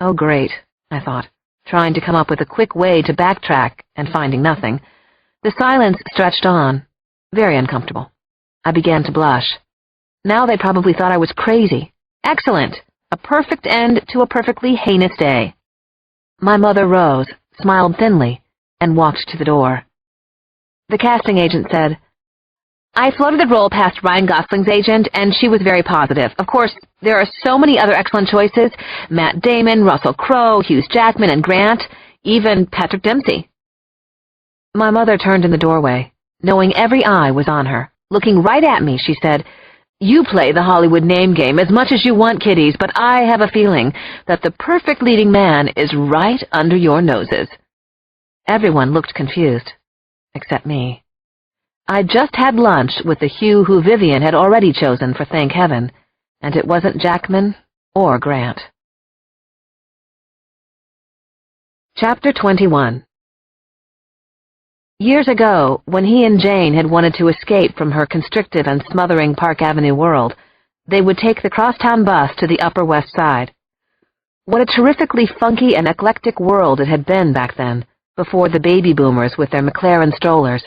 Oh, great, I thought, trying to come up with a quick way to backtrack and finding nothing. The silence stretched on. Very uncomfortable. I began to blush. Now they probably thought I was crazy. Excellent! A perfect end to a perfectly heinous day. My mother rose, smiled thinly, and walked to the door. The casting agent said, "I floated the role past Ryan Gosling's agent, and she was very positive. Of course, there are so many other excellent choices. Matt Damon, Russell Crowe, Hugh Jackman, and Grant, even Patrick Dempsey." My mother turned in the doorway. Knowing every eye was on her. Looking right at me, she said, "You play the Hollywood name game as much as you want, kiddies, but I have a feeling that the perfect leading man is right under your noses." Everyone looked confused, except me. I'd just had lunch with the Hugh who Vivian had already chosen for Thank Heaven, and it wasn't Jackman or Grant. Chapter 21. Years ago, when he and Jane had wanted to escape from her constrictive and smothering Park Avenue world, they would take the crosstown bus to the Upper West Side. What a terrifically funky and eclectic world it had been back then, before the baby boomers with their McLaren strollers.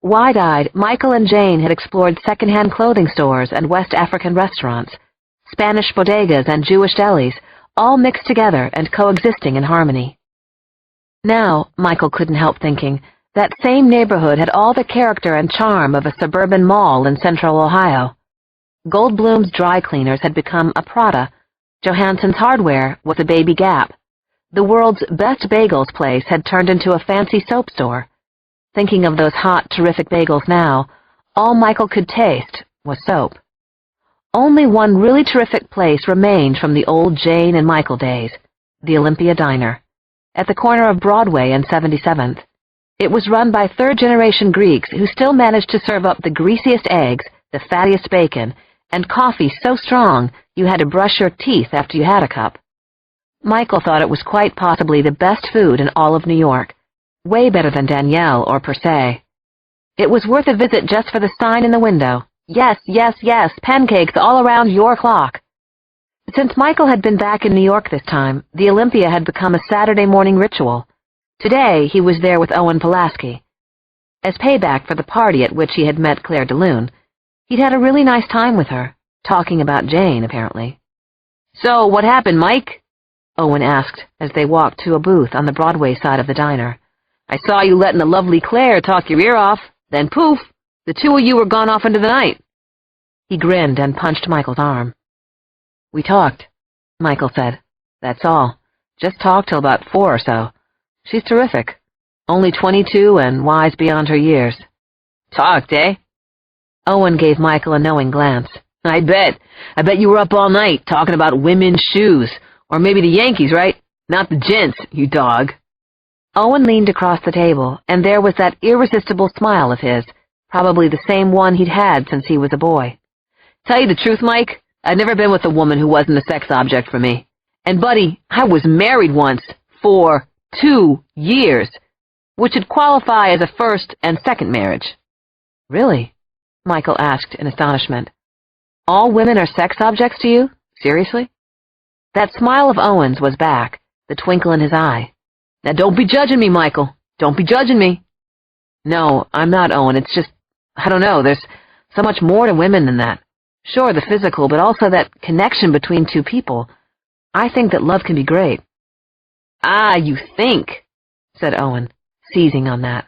Wide-eyed, Michael and Jane had explored second-hand clothing stores and West African restaurants, Spanish bodegas and Jewish delis, all mixed together and coexisting in harmony. Now, Michael couldn't help thinking, that same neighborhood had all the character and charm of a suburban mall in central Ohio. Goldblum's dry cleaners had become a Prada. Johansson's Hardware was a Baby Gap. The world's best bagels place had turned into a fancy soap store. Thinking of those hot, terrific bagels now, all Michael could taste was soap. Only one really terrific place remained from the old Jane and Michael days, the Olympia Diner, at the corner of Broadway and 77th. It was run by third-generation Greeks who still managed to serve up the greasiest eggs, the fattiest bacon, and coffee so strong you had to brush your teeth after you had a cup. Michael thought it was quite possibly the best food in all of New York, way better than Danielle or Per Se. It was worth a visit just for the sign in the window. Yes, yes, yes, pancakes all around your clock. Since Michael had been back in New York this time, the Olympia had become a Saturday morning ritual. Today, he was there with Owen Pulaski. As payback for the party at which he had met Claire DeLune, he'd had a really nice time with her, talking about Jane, apparently. "So, what happened, Mike?" Owen asked as they walked to a booth on the Broadway side of the diner. "I saw you letting the lovely Claire talk your ear off, then poof, the two of you were gone off into the night." He grinned and punched Michael's arm. "We talked," Michael said. "That's all. Just talked till about 4 or so. She's terrific. Only 22 and wise beyond her years." "Talked, eh?" Owen gave Michael a knowing glance. I bet you were up all night talking about women's shoes. Or maybe the Yankees, right? Not the Gents, you dog." Owen leaned across the table, and there was that irresistible smile of his, probably the same one he'd had since he was a boy. "Tell you the truth, Mike, I'd never been with a woman who wasn't a sex object for me. And, buddy, I was married once for 2 years, which would qualify as a first and second marriage." "Really?" Michael asked in astonishment. "All women are sex objects to you? Seriously?" That smile of Owen's was back, the twinkle in his eye. "Now don't be judging me, Michael. Don't be judging me." "No, I'm not, Owen. It's just, I don't know, there's so much more to women than that. Sure, the physical, but also that connection between two people. I think that love can be great." "Ah, you think," said Owen, seizing on that.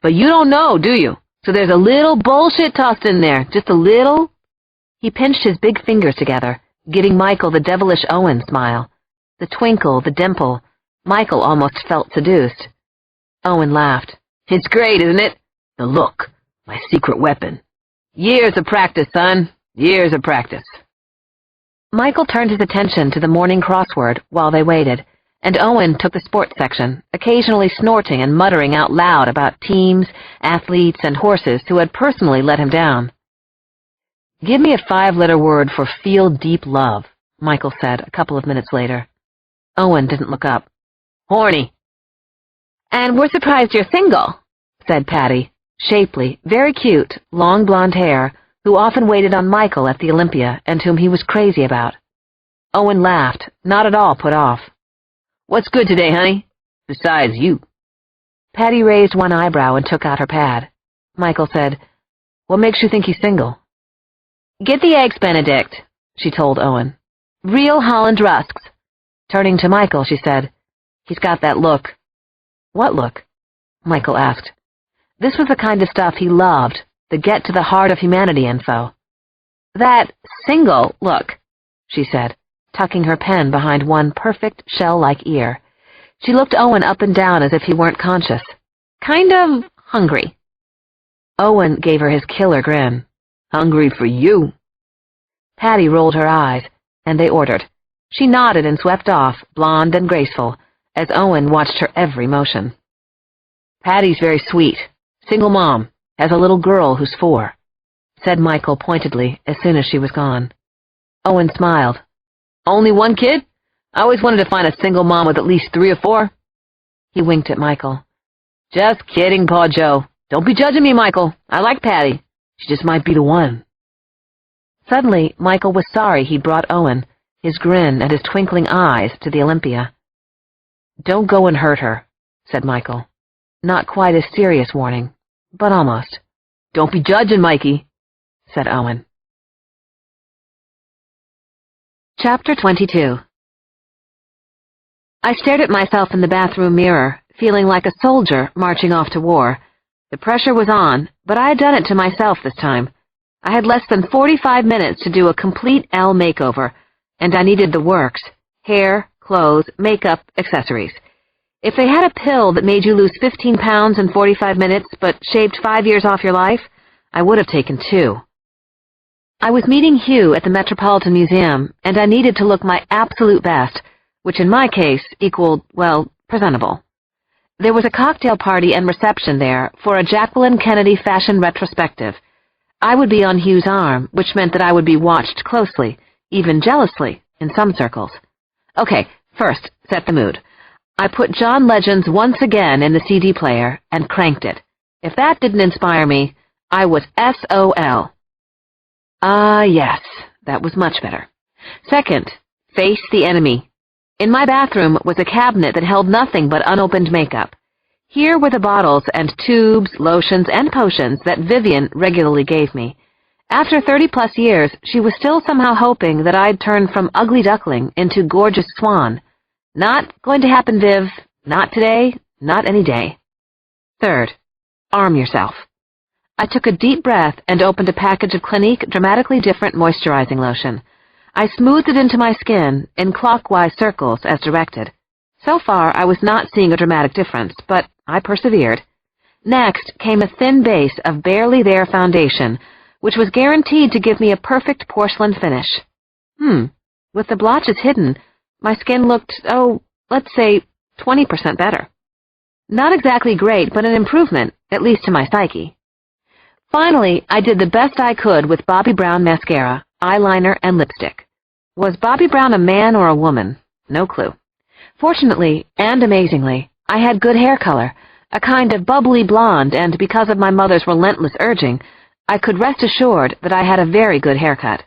"But you don't know, do you? So there's a little bullshit tossed in there, just a little." He pinched his big fingers together, giving Michael the devilish Owen smile. The twinkle, the dimple. Michael almost felt seduced. Owen laughed. "It's great, isn't it? The look, my secret weapon. Years of practice, son. Years of practice." Michael turned his attention to the morning crossword while they waited, and Owen took the sports section, occasionally snorting and muttering out loud about teams, athletes, and horses who had personally let him down. "Give me a 5-letter word for feel deep love," Michael said a couple of minutes later. Owen didn't look up. "Horny." "And we're surprised you're single," said Patty, shapely, very cute, long blonde hair, who often waited on Michael at the Olympia and whom he was crazy about. Owen laughed, not at all put off. "What's good today, honey? Besides you." Patty raised one eyebrow and took out her pad. Michael said, "What makes you think he's single?" "Get the Eggs Benedict," she told Owen. "Real Holland rusks." Turning to Michael, she said, "He's got that look." "What look?" Michael asked. This was the kind of stuff he loved, the get-to-the-heart-of-humanity info. "That single look," she said, tucking her pen behind one perfect shell-like ear. She looked Owen up and down as if he weren't conscious. "Kind of hungry." Owen gave her his killer grin. "Hungry for you." Patty rolled her eyes, and they ordered. She nodded and swept off, blonde and graceful, as Owen watched her every motion. "Patty's very sweet. Single mom. Has a little girl who's 4, said Michael pointedly as soon as she was gone. Owen smiled. "Only one kid? I always wanted to find a single mom with at least 3 or 4. He winked at Michael. "Just kidding, Paw Joe. Don't be judging me, Michael. I like Patty. She just might be the one." Suddenly, Michael was sorry he'd brought Owen, his grin and his twinkling eyes, to the Olympia. "Don't go and hurt her," said Michael. Not quite a serious warning, but almost. "Don't be judging, Mikey," said Owen. Chapter 22. I stared at myself in the bathroom mirror, feeling like a soldier marching off to war. The pressure was on, but I had done it to myself this time. I had less than 45 minutes to do a complete L makeover, and I needed the works: hair, clothes, makeup, accessories. If they had a pill that made you lose 15 pounds in 45 minutes but shaved 5 years off your life, I would have taken 2. I was meeting Hugh at the Metropolitan Museum, and I needed to look my absolute best, which in my case equaled, well, presentable. There was a cocktail party and reception there for a Jacqueline Kennedy fashion retrospective. I would be on Hugh's arm, which meant that I would be watched closely, even jealously, in some circles. Okay, first, set the mood. I put John Legend's Once Again in the CD player and cranked it. If that didn't inspire me, I was SOL. Ah, yes, that was much better. Second, face the enemy. In my bathroom was a cabinet that held nothing but unopened makeup. Here were the bottles and tubes, lotions, and potions that Vivian regularly gave me. After 30-plus years, she was still somehow hoping that I'd turn from ugly duckling into gorgeous swan. Not going to happen, Viv. Not today, not any day. Third, arm yourself. I took a deep breath and opened a package of Clinique Dramatically Different Moisturizing Lotion. I smoothed it into my skin in clockwise circles as directed. So far, I was not seeing a dramatic difference, but I persevered. Next came a thin base of barely there foundation, which was guaranteed to give me a perfect porcelain finish. With the blotches hidden, my skin looked, let's say 20% better. Not exactly great, but an improvement, at least to my psyche. Finally, I did the best I could with Bobbi Brown mascara, eyeliner, and lipstick. Was Bobbi Brown a man or a woman? No clue. Fortunately, and amazingly, I had good hair color, a kind of bubbly blonde, and because of my mother's relentless urging, I could rest assured that I had a very good haircut.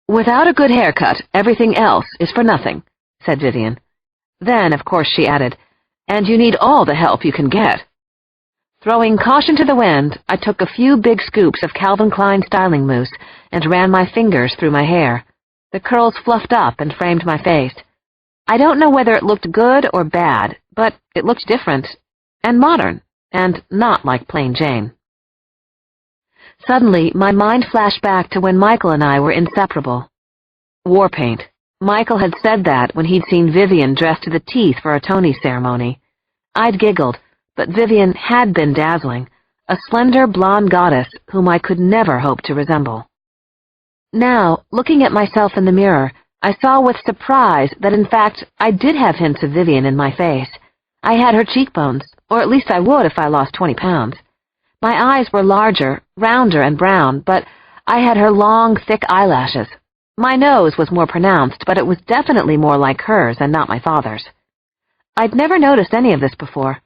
Without a good haircut, everything else is for nothing, said Vivian. Then, of course, she added, and you need all the help you can get. Throwing caution to the wind, I took a few big scoops of Calvin Klein styling mousse and ran my fingers through my hair. The curls fluffed up and framed my face. I don't know whether it looked good or bad, but it looked different, and modern, and not like plain Jane. Suddenly, my mind flashed back to when Michael and I were inseparable. War paint. Michael had said that when he'd seen Vivian dressed to the teeth for a Tony ceremony. I'd giggled, but Vivian had been dazzling, a slender blonde goddess whom I could never hope to resemble. Now, looking at myself in the mirror, I saw with surprise that in fact I did have hints of Vivian in my face. I had her cheekbones, or at least I would if I lost 20 pounds. My eyes were larger, rounder, and brown, but I had her long, thick eyelashes. My nose was more pronounced, but it was definitely more like hers and not my father's. I'd never noticed any of this before.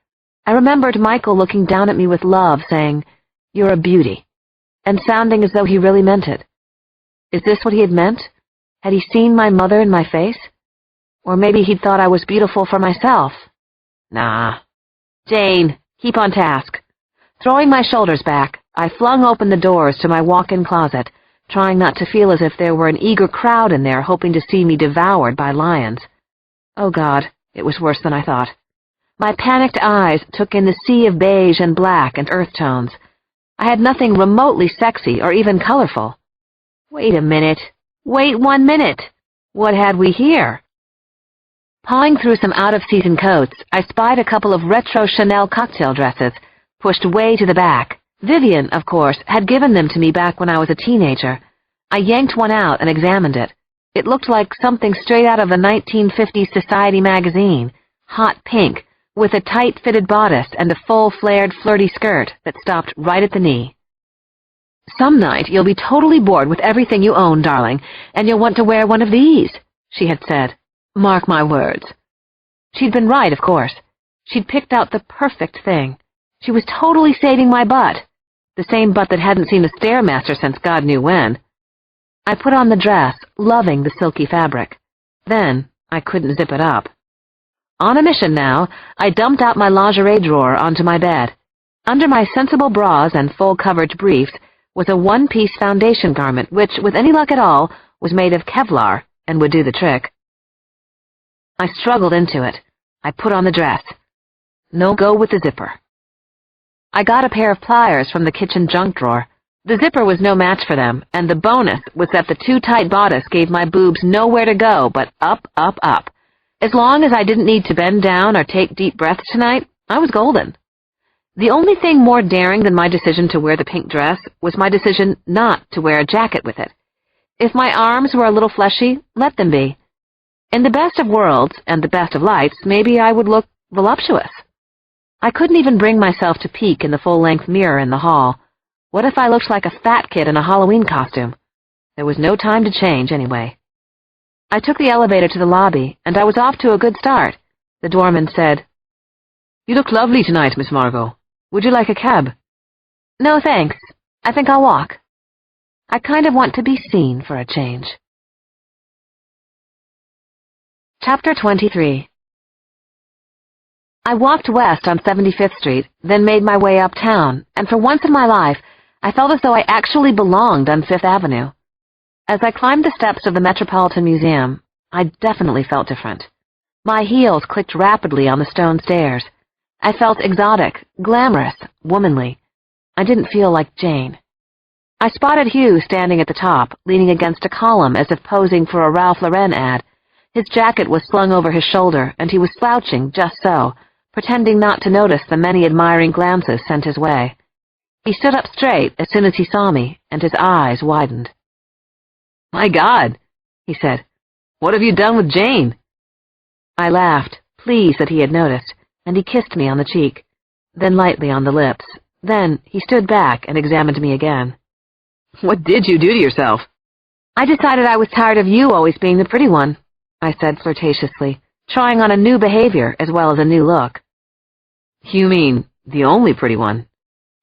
I remembered Michael looking down at me with love, saying, "You're a beauty," and sounding as though he really meant it. Is this what he had meant? Had he seen my mother in my face? Or maybe he'd thought I was beautiful for myself. Nah. Jane, keep on task. Throwing my shoulders back, I flung open the doors to my walk-in closet, trying not to feel as if there were an eager crowd in there hoping to see me devoured by lions. Oh God, it was worse than I thought. My panicked eyes took in the sea of beige and black and earth tones. I had nothing remotely sexy or even colorful. Wait a minute. Wait 1 minute. What had we here? Pawing through some out-of-season coats, I spied a couple of retro Chanel cocktail dresses, pushed way to the back. Vivian, of course, had given them to me back when I was a teenager. I yanked one out and examined it. It looked like something straight out of a 1950s Society magazine, hot pink, with a tight-fitted bodice and a full-flared, flirty skirt that stopped right at the knee. "Some night you'll be totally bored with everything you own, darling, and you'll want to wear one of these," she had said. Mark my words. She'd been right, of course. She'd picked out the perfect thing. She was totally saving my butt, the same butt that hadn't seen a Stairmaster since God knew when. I put on the dress, loving the silky fabric. Then I couldn't zip it up. On a mission now, I dumped out my lingerie drawer onto my bed. Under my sensible bras and full-coverage briefs was a one-piece foundation garment which, with any luck at all, was made of Kevlar and would do the trick. I struggled into it. I put on the dress. No go with the zipper. I got a pair of pliers from the kitchen junk drawer. The zipper was no match for them, and the bonus was that the too-tight bodice gave my boobs nowhere to go but up, up, up. As long as I didn't need to bend down or take deep breaths tonight, I was golden. The only thing more daring than my decision to wear the pink dress was my decision not to wear a jacket with it. If my arms were a little fleshy, let them be. In the best of worlds and the best of lights, maybe I would look voluptuous. I couldn't even bring myself to peek in the full-length mirror in the hall. What if I looked like a fat kid in a Halloween costume? There was no time to change, anyway. I took the elevator to the lobby, and I was off to a good start. The doorman said, "You look lovely tonight, Miss Margot. Would you like a cab? No, thanks. I think I'll walk. I kind of want to be seen for a change. Chapter 23. I walked west on 75th Street, then made my way uptown, and for once in my life, I felt as though I actually belonged on Fifth Avenue. As I climbed the steps of the Metropolitan Museum, I definitely felt different. My heels clicked rapidly on the stone stairs. I felt exotic, glamorous, womanly. I didn't feel like Jane. I spotted Hugh standing at the top, leaning against a column as if posing for a Ralph Lauren ad. His jacket was slung over his shoulder, and he was slouching just so, pretending not to notice the many admiring glances sent his way. He stood up straight as soon as he saw me, and his eyes widened. "My God," he said. "What have you done with Jane?" I laughed, pleased that he had noticed, and he kissed me on the cheek, then lightly on the lips. Then he stood back and examined me again. "What did you do to yourself?" "I decided I was tired of you always being the pretty one," I said flirtatiously, trying on a new behavior as well as a new look. "You mean the only pretty one?"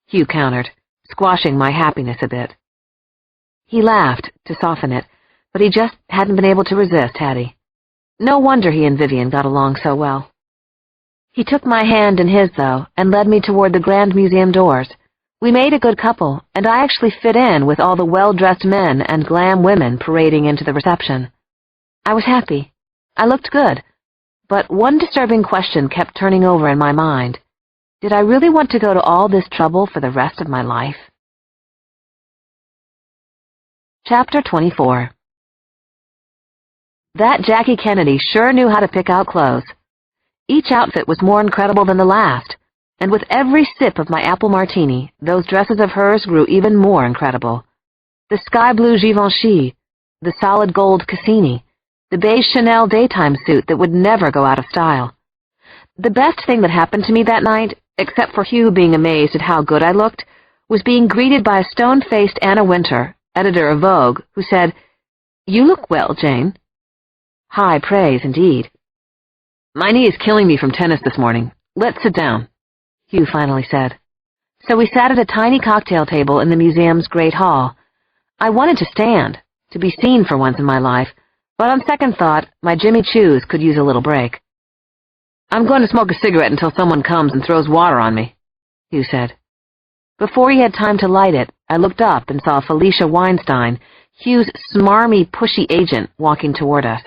Hugh countered, squashing my happiness a bit. He laughed to soften it, but he just hadn't been able to resist, had he? No wonder he and Vivian got along so well. He took my hand in his, though, and led me toward the Grand Museum doors. We made a good couple, and I actually fit in with all the well-dressed men and glam women parading into the reception. I was happy. I looked good. But one disturbing question kept turning over in my mind. Did I really want to go to all this trouble for the rest of my life? Chapter 24. That Jackie Kennedy sure knew how to pick out clothes. Each outfit was more incredible than the last, and with every sip of my apple martini, those dresses of hers grew even more incredible. The sky blue Givenchy, the solid gold Cassini, the beige Chanel daytime suit that would never go out of style. The best thing that happened to me that night, except for Hugh being amazed at how good I looked, was being greeted by a stone-faced Anna Wintour, editor of Vogue, who said, "You look well, Jane." High praise, indeed. "My knee is killing me from tennis this morning. Let's sit down," Hugh finally said. So we sat at a tiny cocktail table in the museum's great hall. I wanted to stand, to be seen for once in my life, but on second thought, my Jimmy Choos could use a little break. "I'm going to smoke a cigarette until someone comes and throws water on me," Hugh said. Before he had time to light it, I looked up and saw Felicia Weinstein, Hugh's smarmy, pushy agent, walking toward us.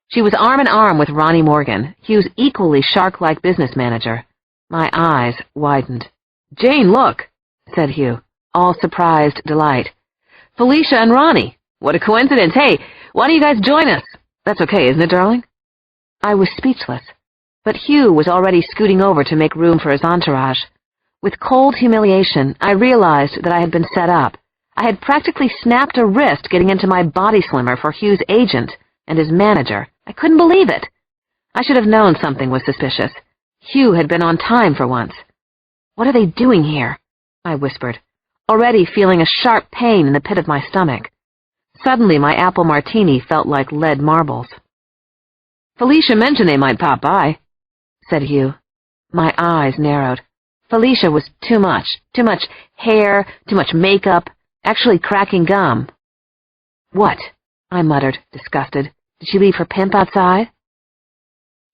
She was arm in arm with Ronnie Morgan, Hugh's equally shark-like business manager. My eyes widened. "Jane, look," said Hugh, all surprised delight. "Felicia and Ronnie. What a coincidence. Hey, why don't you guys join us? That's okay, isn't it, darling?" I was speechless, but Hugh was already scooting over to make room for his entourage. With cold humiliation, I realized that I had been set up. I had practically snapped a wrist getting into my body slimmer for Hugh's agent and his manager. I couldn't believe it. I should have known something was suspicious. Hugh had been on time for once. "What are they doing here?" I whispered, already feeling a sharp pain in the pit of my stomach. Suddenly my apple martini felt like lead marbles. "Felicia mentioned they might pop by," said Hugh. My eyes narrowed. Felicia was too much hair, too much makeup, actually cracking gum. "What?" I muttered, disgusted. "Did she leave her pimp outside?"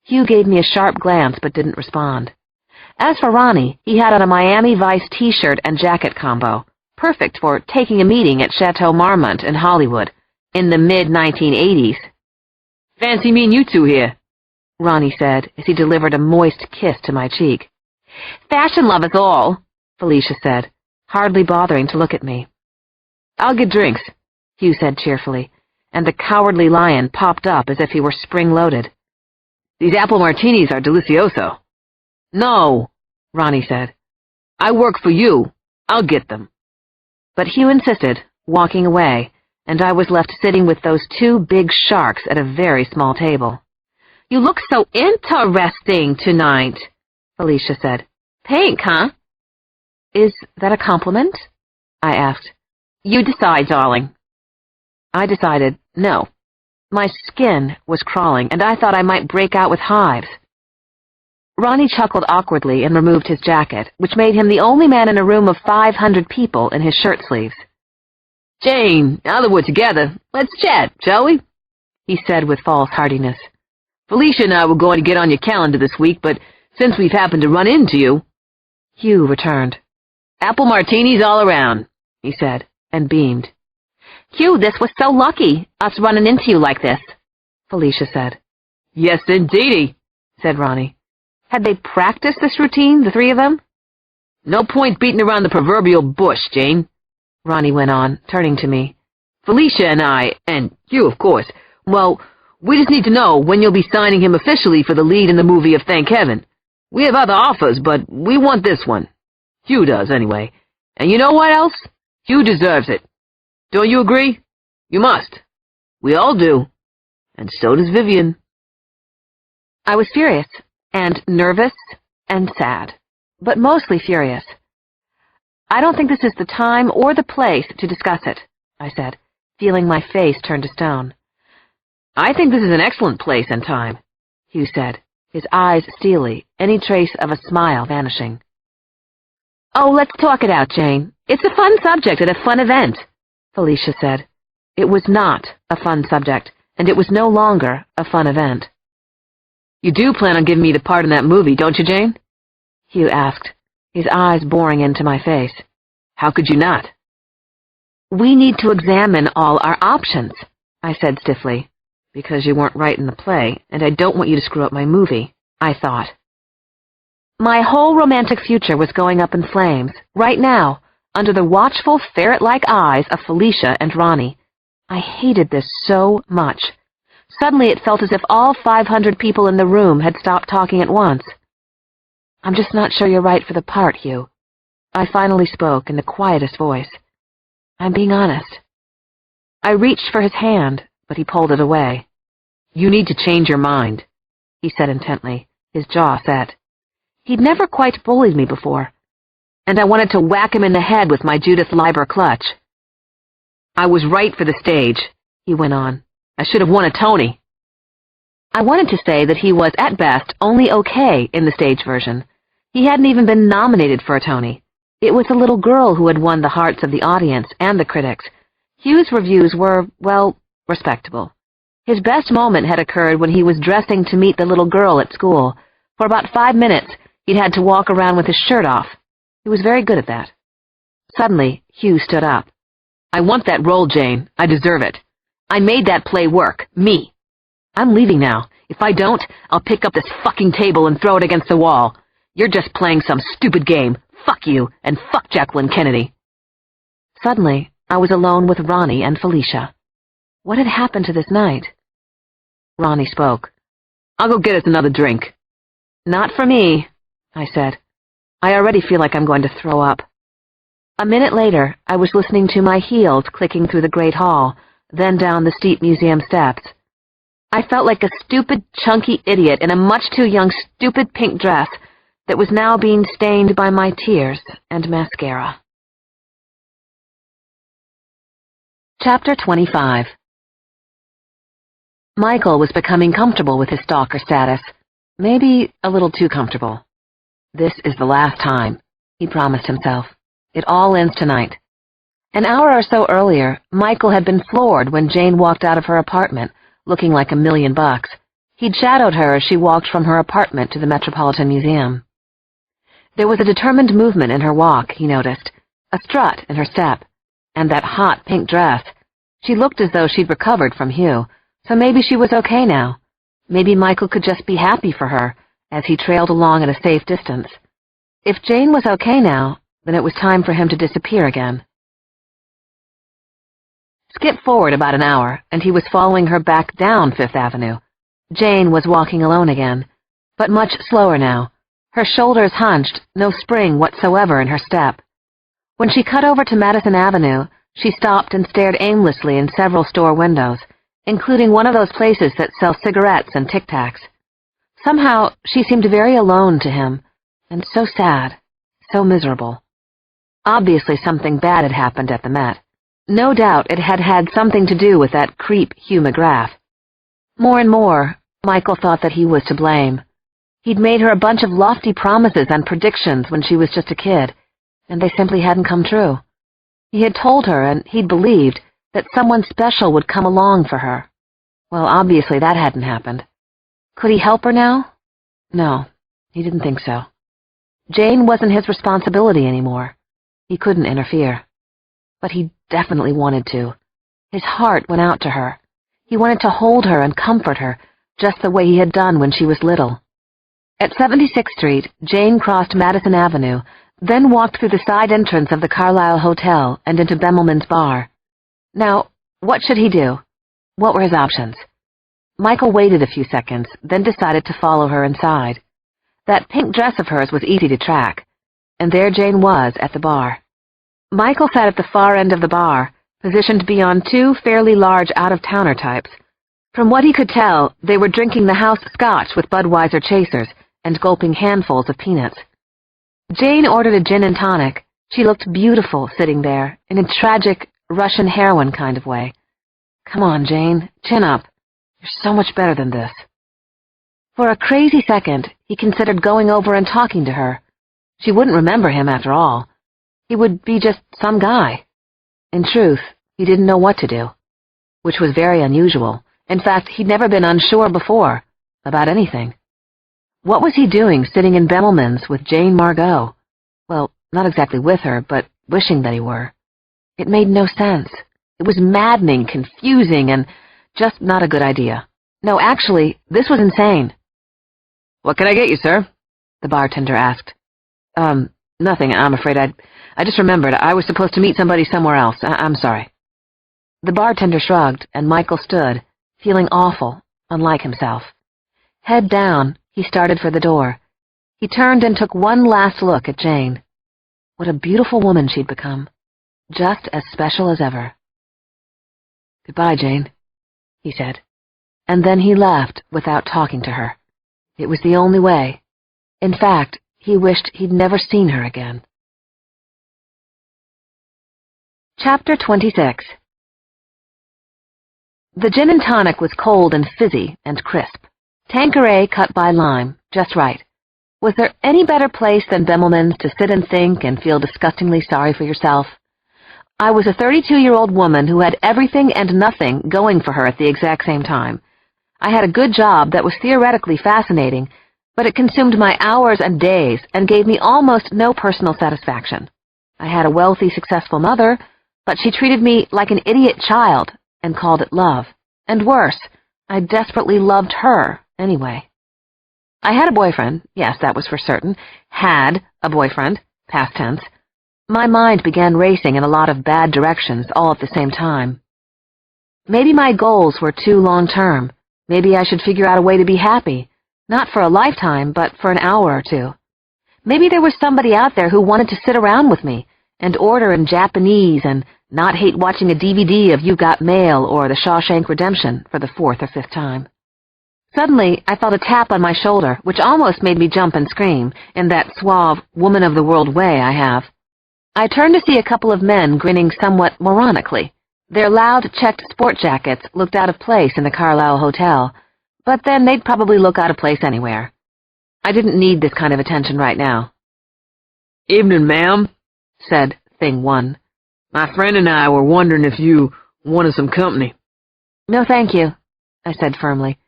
Hugh gave me a sharp glance but didn't respond. As for Ronnie, he had on a Miami Vice t-shirt and jacket combo, perfect for taking a meeting at Chateau Marmont in Hollywood, in the mid-1980s. "Fancy meeting you two here," Ronnie said as he delivered a moist kiss to my cheek. "Fashion love us all," Felicia said, hardly bothering to look at me. "I'll get drinks," Hugh said cheerfully, and the cowardly lion popped up as if he were spring-loaded. "These apple martinis are delicioso." "No," Ronnie said. "I work for you. I'll get them." But Hugh insisted, walking away, and I was left sitting with those two big sharks at a very small table. "You look so interesting tonight," Felicia said. "Pink, huh?" "Is that a compliment?" I asked. "You decide, darling." I decided no. My skin was crawling, and I thought I might break out with hives. Ronnie chuckled awkwardly and removed his jacket, which made him the only man in a room of 500 people in his shirt sleeves. "Jane, now that we're together, let's chat, shall we?" he said with false heartiness. "Felicia and I were going to get on your calendar this week, but since we've happened to run into you—" Hugh returned. "Apple martinis all around," he said, and beamed. Hugh, this was so lucky, us running into you like this, Felicia said. "Yes, indeedy," said Ronnie. Had they practiced this routine, the three of them? "No point beating around the proverbial bush, Jane," Ronnie went on, turning to me. "Felicia and I, and you, of course, well, we just need to know when you'll be signing him officially for the lead in the movie of Thank Heaven. We have other offers, but we want this one. Hugh does, anyway. And you know what else? Hugh deserves it. Don't you agree? You must. We all do. And so does Vivian." I was furious, and nervous, and sad, but mostly furious. "I don't think this is the time or the place to discuss it," I said, feeling my face turn to stone. "I think this is an excellent place and time," Hugh said, his eyes steely, any trace of a smile vanishing. "Oh, let's talk it out, Jane. It's a fun subject at a fun event," Felicia said. It was not a fun subject, and it was no longer a fun event. "You do plan on giving me the part in that movie, don't you, Jane?" Hugh asked, his eyes boring into my face. "How could you not?" "We need to examine all our options," I said stiffly. "Because you weren't right in the play, and I don't want you to screw up my movie," I thought. My whole romantic future was going up in flames, right now, under the watchful, ferret-like eyes of Felicia and Ronnie. I hated this so much. Suddenly it felt as if all 500 people in the room had stopped talking at once. "I'm just not sure you're right for the part, Hugh." I finally spoke in the quietest voice. "I'm being honest." I reached for his hand, but he pulled it away. "You need to change your mind," he said intently, his jaw set. He'd never quite bullied me before, and I wanted to whack him in the head with my Judith Leiber clutch. "I was right for the stage," he went on. "I should have won a Tony." I wanted to say that he was, at best, only okay in the stage version. He hadn't even been nominated for a Tony. It was the little girl who had won the hearts of the audience and the critics. Hugh's reviews were, well, respectable. His best moment had occurred when he was dressing to meet the little girl at school. For about 5 minutes, he'd had to walk around with his shirt off. He was very good at that. Suddenly, Hugh stood up. "I want that role, Jane. I deserve it. I made that play work. Me. I'm leaving now. If I don't, I'll pick up this fucking table and throw it against the wall. You're just playing some stupid game. Fuck you, and fuck Jacqueline Kennedy." Suddenly, I was alone with Ronnie and Felicia. What had happened to this night? Ronnie spoke. "I'll go get us another drink." "Not for me," I said. "I already feel like I'm going to throw up." A minute later, I was listening to my heels clicking through the great hall, then down the steep museum steps. I felt like a stupid, chunky idiot in a much-too-young, stupid pink dress that was now being stained by my tears and mascara. Chapter 25. Michael was becoming comfortable with his stalker status, maybe a little too comfortable. "This is the last time," he promised himself. "It all ends tonight." An hour or so earlier, Michael had been floored when Jane walked out of her apartment, looking like $1,000,000. He'd shadowed her as she walked from her apartment to the Metropolitan Museum. There was a determined movement in her walk, he noticed, a strut in her step, and that hot pink dress. She looked as though she'd recovered from Hugh, so maybe she was okay now. Maybe Michael could just be happy for her, as he trailed along at a safe distance. If Jane was okay now, then it was time for him to disappear again. Skip forward about an hour, and he was following her back down Fifth Avenue. Jane was walking alone again, but much slower now, her shoulders hunched, no spring whatsoever in her step. When she cut over to Madison Avenue, she stopped and stared aimlessly in several store windows, including one of those places that sell cigarettes and Tic Tacs. Somehow, she seemed very alone to him, and so sad, so miserable. Obviously something bad had happened at the Met. No doubt it had had something to do with that creep Hugh McGrath. More and more, Michael thought that he was to blame. He'd made her a bunch of lofty promises and predictions when she was just a kid, and they simply hadn't come true. He had told her, and he'd believed, that someone special would come along for her. Well, obviously that hadn't happened. Could he help her now? No, he didn't think so. Jane wasn't his responsibility anymore. He couldn't interfere. But he definitely wanted to. His heart went out to her. He wanted to hold her and comfort her, just the way he had done when she was little. At 76th Street, Jane crossed Madison Avenue, then walked through the side entrance of the Carlisle Hotel and into Bemelman's bar. Now, what should he do? What were his options? Michael waited a few seconds, then decided to follow her inside. That pink dress of hers was easy to track, and there Jane was at the bar. Michael sat at the far end of the bar, positioned beyond two fairly large out-of-towner types. From what he could tell, they were drinking the house scotch with Budweiser chasers and gulping handfuls of peanuts. Jane ordered a gin and tonic. She looked beautiful sitting there, in a tragic Russian heroine kind of way. Come on, Jane, chin up. You're so much better than this. For a crazy second, he considered going over and talking to her. She wouldn't remember him after all. He would be just some guy. In truth, he didn't know what to do, which was very unusual. In fact, he'd never been unsure before, about anything. What was he doing sitting in Bemelman's with Jane Margot? Well, not exactly with her, but wishing that he were. It made no sense. It was maddening, confusing, and just not a good idea. No, actually, this was insane. "What can I get you, sir?" the bartender asked. Nothing, I'm afraid. I just remembered. I was supposed to meet somebody somewhere else. I'm sorry. The bartender shrugged, and Michael stood, feeling awful, unlike himself. Head down, he started for the door. He turned and took one last look at Jane. What a beautiful woman she'd become. Just as special as ever. "Goodbye, Jane," he said. And then he left without talking to her. It was the only way. In fact, he wished he'd never seen her again. Chapter 26. The gin and tonic was cold and fizzy and crisp. Tanqueray cut by lime, just right. Was there any better place than Bemelman's to sit and think and feel disgustingly sorry for yourself? I was a 32-year-old woman who had everything and nothing going for her at the exact same time. I had a good job that was theoretically fascinating, but it consumed my hours and days and gave me almost no personal satisfaction. I had a wealthy, successful mother, but she treated me like an idiot child and called it love. And worse, I desperately loved her anyway. I had a boyfriend, yes, that was for certain. Had a boyfriend, past tense. My mind began racing in a lot of bad directions all at the same time. Maybe my goals were too long-term. Maybe I should figure out a way to be happy, not for a lifetime, but for an hour or two. Maybe there was somebody out there who wanted to sit around with me and order in Japanese and not hate watching a DVD of You Got Mail or The Shawshank Redemption for the 4th or 5th time. Suddenly, I felt a tap on my shoulder, which almost made me jump and scream, in that suave, woman-of-the-world way I have. I turned to see a couple of men grinning somewhat moronically. Their loud, checked sport jackets looked out of place in the Carlisle Hotel, but then they'd probably look out of place anywhere. I didn't need this kind of attention right now. "Evening, ma'am," said Thing 1. "My friend and I were wondering if you wanted some company." "No, thank you," I said firmly.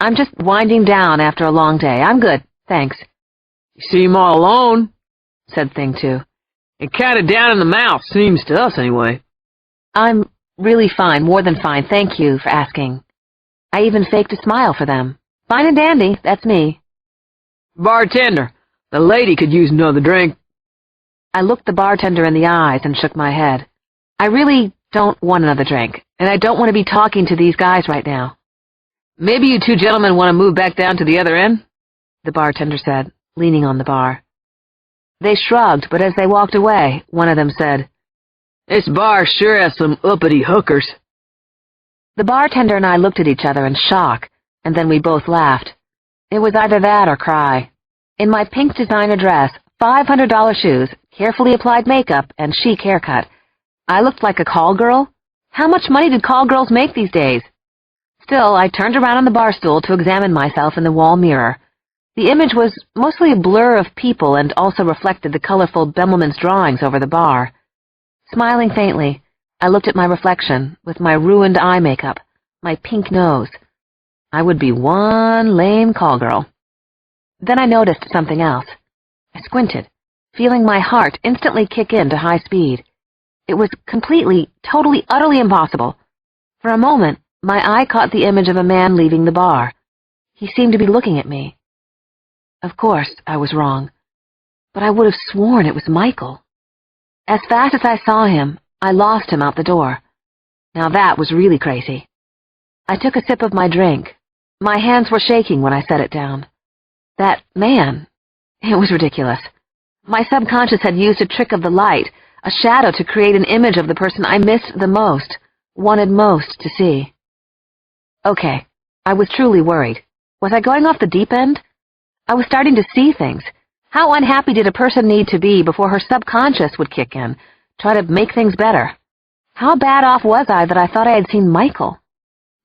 "I'm just winding down after a long day. I'm good, thanks." "You seem all alone," said Thing 2. "And kinda down in the mouth, seems to us anyway." "I'm really fine, more than fine, thank you for asking." I even faked a smile for them. Fine and dandy, that's me. "Bartender, the lady could use another drink." I looked the bartender in the eyes and shook my head. I really don't want another drink, and I don't want to be talking to these guys right now. "Maybe you two gentlemen want to move back down to the other end?" the bartender said, leaning on the bar. They shrugged, but as they walked away, one of them said, "This bar sure has some uppity hookers." The bartender and I looked at each other in shock, and then we both laughed. It was either that or cry. In my pink designer dress, $500 shoes, carefully applied makeup, and chic haircut, I looked like a call girl. How much money did call girls make these days? Still, I turned around on the bar stool to examine myself in the wall mirror. The image was mostly a blur of people and also reflected the colorful Bemelman's drawings over the bar. Smiling faintly, I looked at my reflection with my ruined eye makeup, my pink nose. I would be one lame call girl. Then I noticed something else. I squinted, feeling my heart instantly kick into high speed. It was completely, totally, utterly impossible. For a moment, my eye caught the image of a man leaving the bar. He seemed to be looking at me. Of course, I was wrong, but I would have sworn it was Michael. As fast as I saw him, I lost him out the door. Now that was really crazy. I took a sip of my drink. My hands were shaking when I set it down. That man, it was ridiculous. My subconscious had used a trick of the light, a shadow to create an image of the person I missed the most, wanted most to see. Okay, I was truly worried. Was I going off the deep end? I was starting to see things. How unhappy did a person need to be before her subconscious would kick in, try to make things better? How bad off was I that I thought I had seen Michael?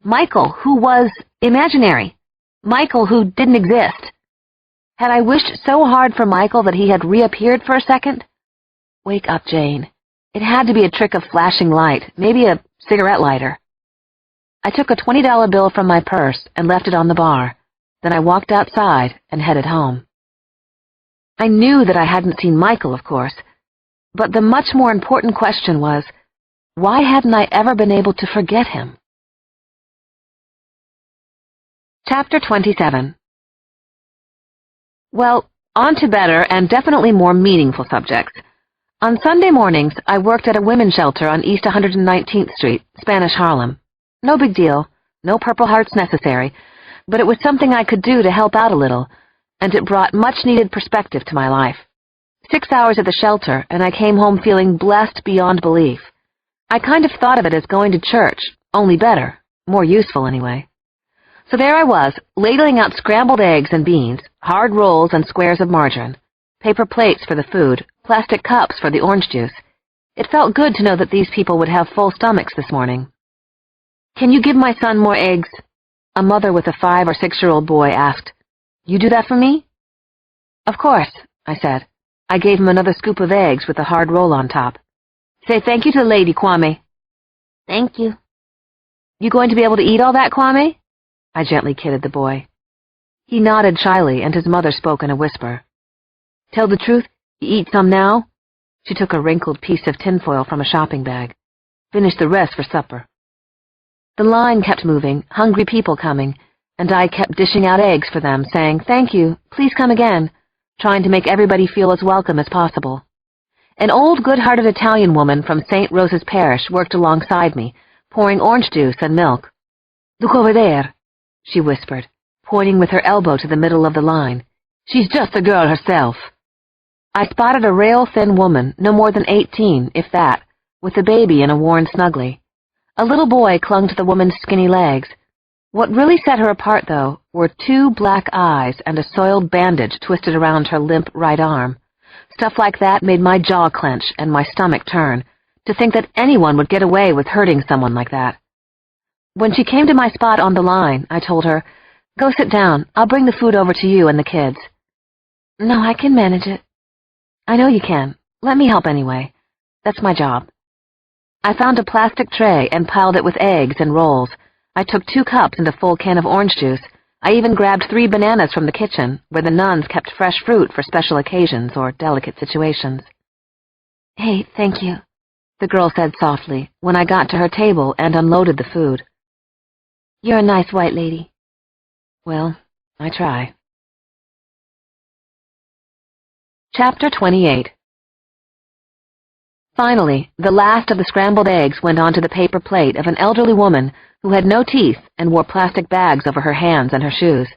Michael, who was imaginary. Michael, who didn't exist. Had I wished so hard for Michael that he had reappeared for a second? Wake up, Jane. It had to be a trick of flashing light, maybe a cigarette lighter. I took a $20 bill from my purse and left it on the bar. Then I walked outside and headed home. I knew that I hadn't seen Michael, of course, but the much more important question was, why hadn't I ever been able to forget him? Chapter 27. Well, on to better and definitely more meaningful subjects. On Sunday mornings, I worked at a women's shelter on East 119th Street, Spanish Harlem. No big deal, no Purple Hearts necessary, but it was something I could do to help out a little, and it brought much-needed perspective to my life. 6 hours at the shelter, and I came home feeling blessed beyond belief. I kind of thought of it as going to church, only better, more useful anyway. So there I was, ladling out scrambled eggs and beans, hard rolls and squares of margarine, paper plates for the food, plastic cups for the orange juice. It felt good to know that these people would have full stomachs this morning. "Can you give my son more eggs?" A mother with a 5 or 6-year-old boy asked. "You do that for me?" "Of course," I said. I gave him another scoop of eggs with a hard roll on top. "Say thank you to the lady, Kwame." "Thank you." "You going to be able to eat all that, Kwame?" I gently kidded the boy. He nodded shyly, and his mother spoke in a whisper. "Tell the truth, you eat some now?" She took a wrinkled piece of tinfoil from a shopping bag. "Finish the rest for supper." The line kept moving, hungry people coming, and I kept dishing out eggs for them, saying, "Thank you, please come again," trying to make everybody feel as welcome as possible. An old, good-hearted Italian woman from St. Rose's Parish worked alongside me, pouring orange juice and milk. "Look over there," she whispered, pointing with her elbow to the middle of the line. "She's just a girl herself." I spotted a rail-thin woman, no more than 18, if that, with a baby in a worn snuggly. A little boy clung to the woman's skinny legs. What really set her apart, though, were 2 black eyes and a soiled bandage twisted around her limp right arm. Stuff like that made my jaw clench and my stomach turn, to think that anyone would get away with hurting someone like that. When she came to my spot on the line, I told her, "Go sit down. I'll bring the food over to you and the kids." "No, I can manage it." "I know you can. Let me help anyway. That's my job." I found a plastic tray and piled it with eggs and rolls. I took 2 cups and a full can of orange juice. I even grabbed 3 bananas from the kitchen, where the nuns kept fresh fruit for special occasions or delicate situations. "Hey, thank you," the girl said softly when I got to her table and unloaded the food. "You're a nice white lady." Well, I try. Chapter 28. Finally, the last of the scrambled eggs went onto the paper plate of an elderly woman who had no teeth and wore plastic bags over her hands and her shoes.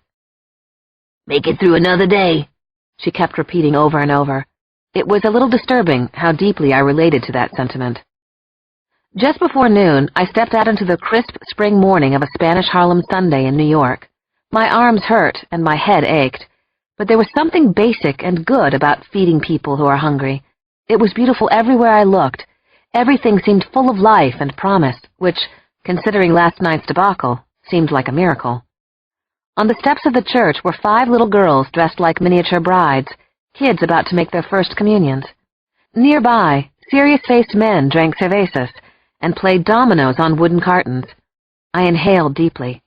"Make it through another day," she kept repeating over and over. It was a little disturbing how deeply I related to that sentiment. Just before noon, I stepped out into the crisp spring morning of a Spanish Harlem Sunday in New York. My arms hurt and my head ached, but there was something basic and good about feeding people who are hungry. It was beautiful everywhere I looked. Everything seemed full of life and promise, which, considering last night's debacle, seemed like a miracle. On the steps of the church were 5 little girls dressed like miniature brides, kids about to make their first communions. Nearby, serious-faced men drank cervezas and played dominoes on wooden cartons. I inhaled deeply.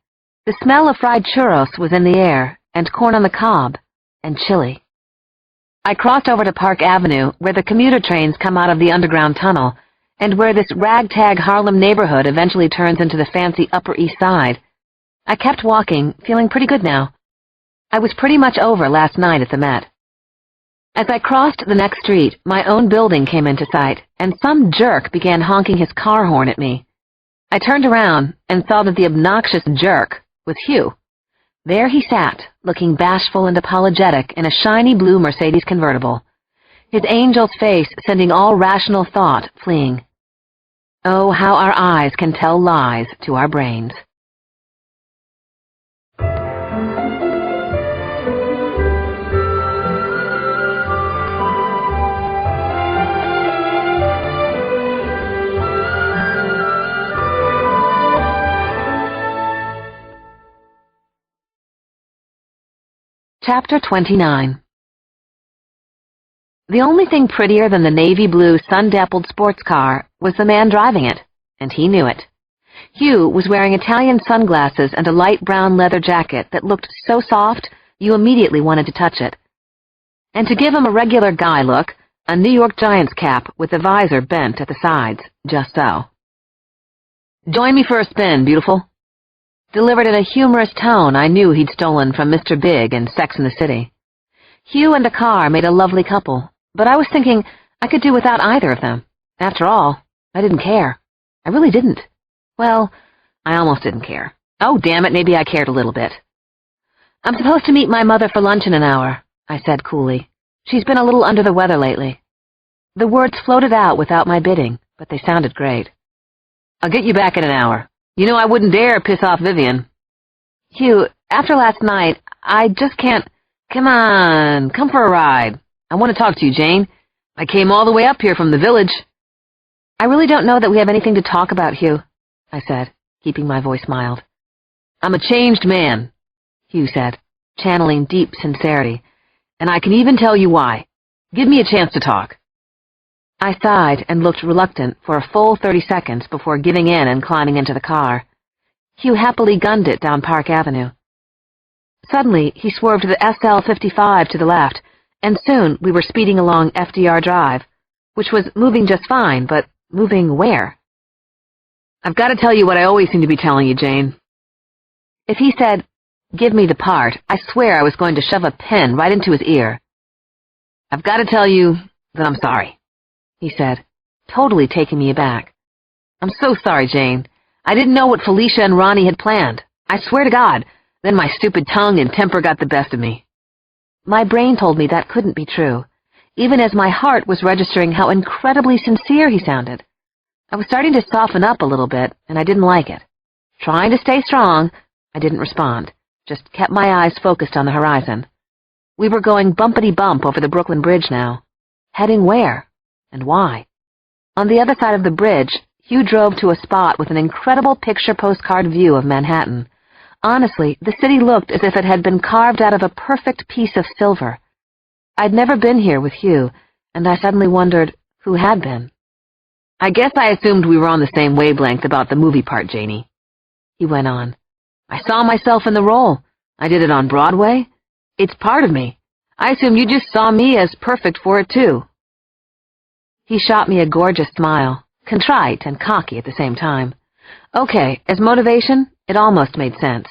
The smell of fried churros was in the air, and corn on the cob, and chili. I crossed over to Park Avenue, where the commuter trains come out of the underground tunnel, and where this ragtag Harlem neighborhood eventually turns into the fancy Upper East Side. I kept walking, feeling pretty good now. I was pretty much over last night at the Met. As I crossed the next street, my own building came into sight, and some jerk began honking his car horn at me. I turned around and saw that the obnoxious jerk was Hugh. There he sat, looking bashful and apologetic in a shiny blue Mercedes convertible, his angel's face sending all rational thought fleeing. Oh, how our eyes can tell lies to our brains. Chapter 29. The only thing prettier than the navy blue sun-dappled sports car was the man driving it, and he knew it. Hugh was wearing Italian sunglasses and a light brown leather jacket that looked so soft you immediately wanted to touch it. And to give him a regular guy look, a New York Giants cap with the visor bent at the sides, just so. "Join me for a spin, beautiful." Delivered in a humorous tone I knew he'd stolen from Mr. Big in Sex and the City. Hugh and a car made a lovely couple, but I was thinking I could do without either of them. After all, I didn't care. I really didn't. Well, I almost didn't care. Oh, damn it, maybe I cared a little bit. "I'm supposed to meet my mother for lunch in an hour," I said coolly. "She's been a little under the weather lately." The words floated out without my bidding, but they sounded great. "I'll get you back in an hour. You know I wouldn't dare piss off Vivian." "Hugh, after last night, I just can't—" "Come on, come for a ride. I want to talk to you, Jane. I came all the way up here from the village." "I really don't know that we have anything to talk about, Hugh," I said, keeping my voice mild. "I'm a changed man," Hugh said, channeling deep sincerity, "and I can even tell you why. Give me a chance to talk." I sighed and looked reluctant for a full 30 seconds before giving in and climbing into the car. Hugh happily gunned it down Park Avenue. Suddenly, he swerved to the SL-55 to the left, and soon we were speeding along FDR Drive, which was moving just fine, but moving where? "I've got to tell you what I always seem to be telling you, Jane." If he said, "Give me the part," I swear I was going to shove a pen right into his ear. "I've got to tell you that I'm sorry," he said, totally taking me aback. "I'm so sorry, Jane. I didn't know what Felicia and Ronnie had planned. I swear to God, then my stupid tongue and temper got the best of me." My brain told me that couldn't be true, even as my heart was registering how incredibly sincere he sounded. I was starting to soften up a little bit, and I didn't like it. Trying to stay strong, I didn't respond, just kept my eyes focused on the horizon. We were going bumpity-bump over the Brooklyn Bridge now. Heading where? And why? On the other side of the bridge, Hugh drove to a spot with an incredible picture postcard view of Manhattan. Honestly, the city looked as if it had been carved out of a perfect piece of silver. I'd never been here with Hugh, and I suddenly wondered who had been. "I guess I assumed we were on the same wavelength about the movie part, Janie," he went on. "I saw myself in the role. I did it on Broadway. It's part of me. I assumed you just saw me as perfect for it, too." He shot me a gorgeous smile, contrite and cocky at the same time. Okay, as motivation, it almost made sense.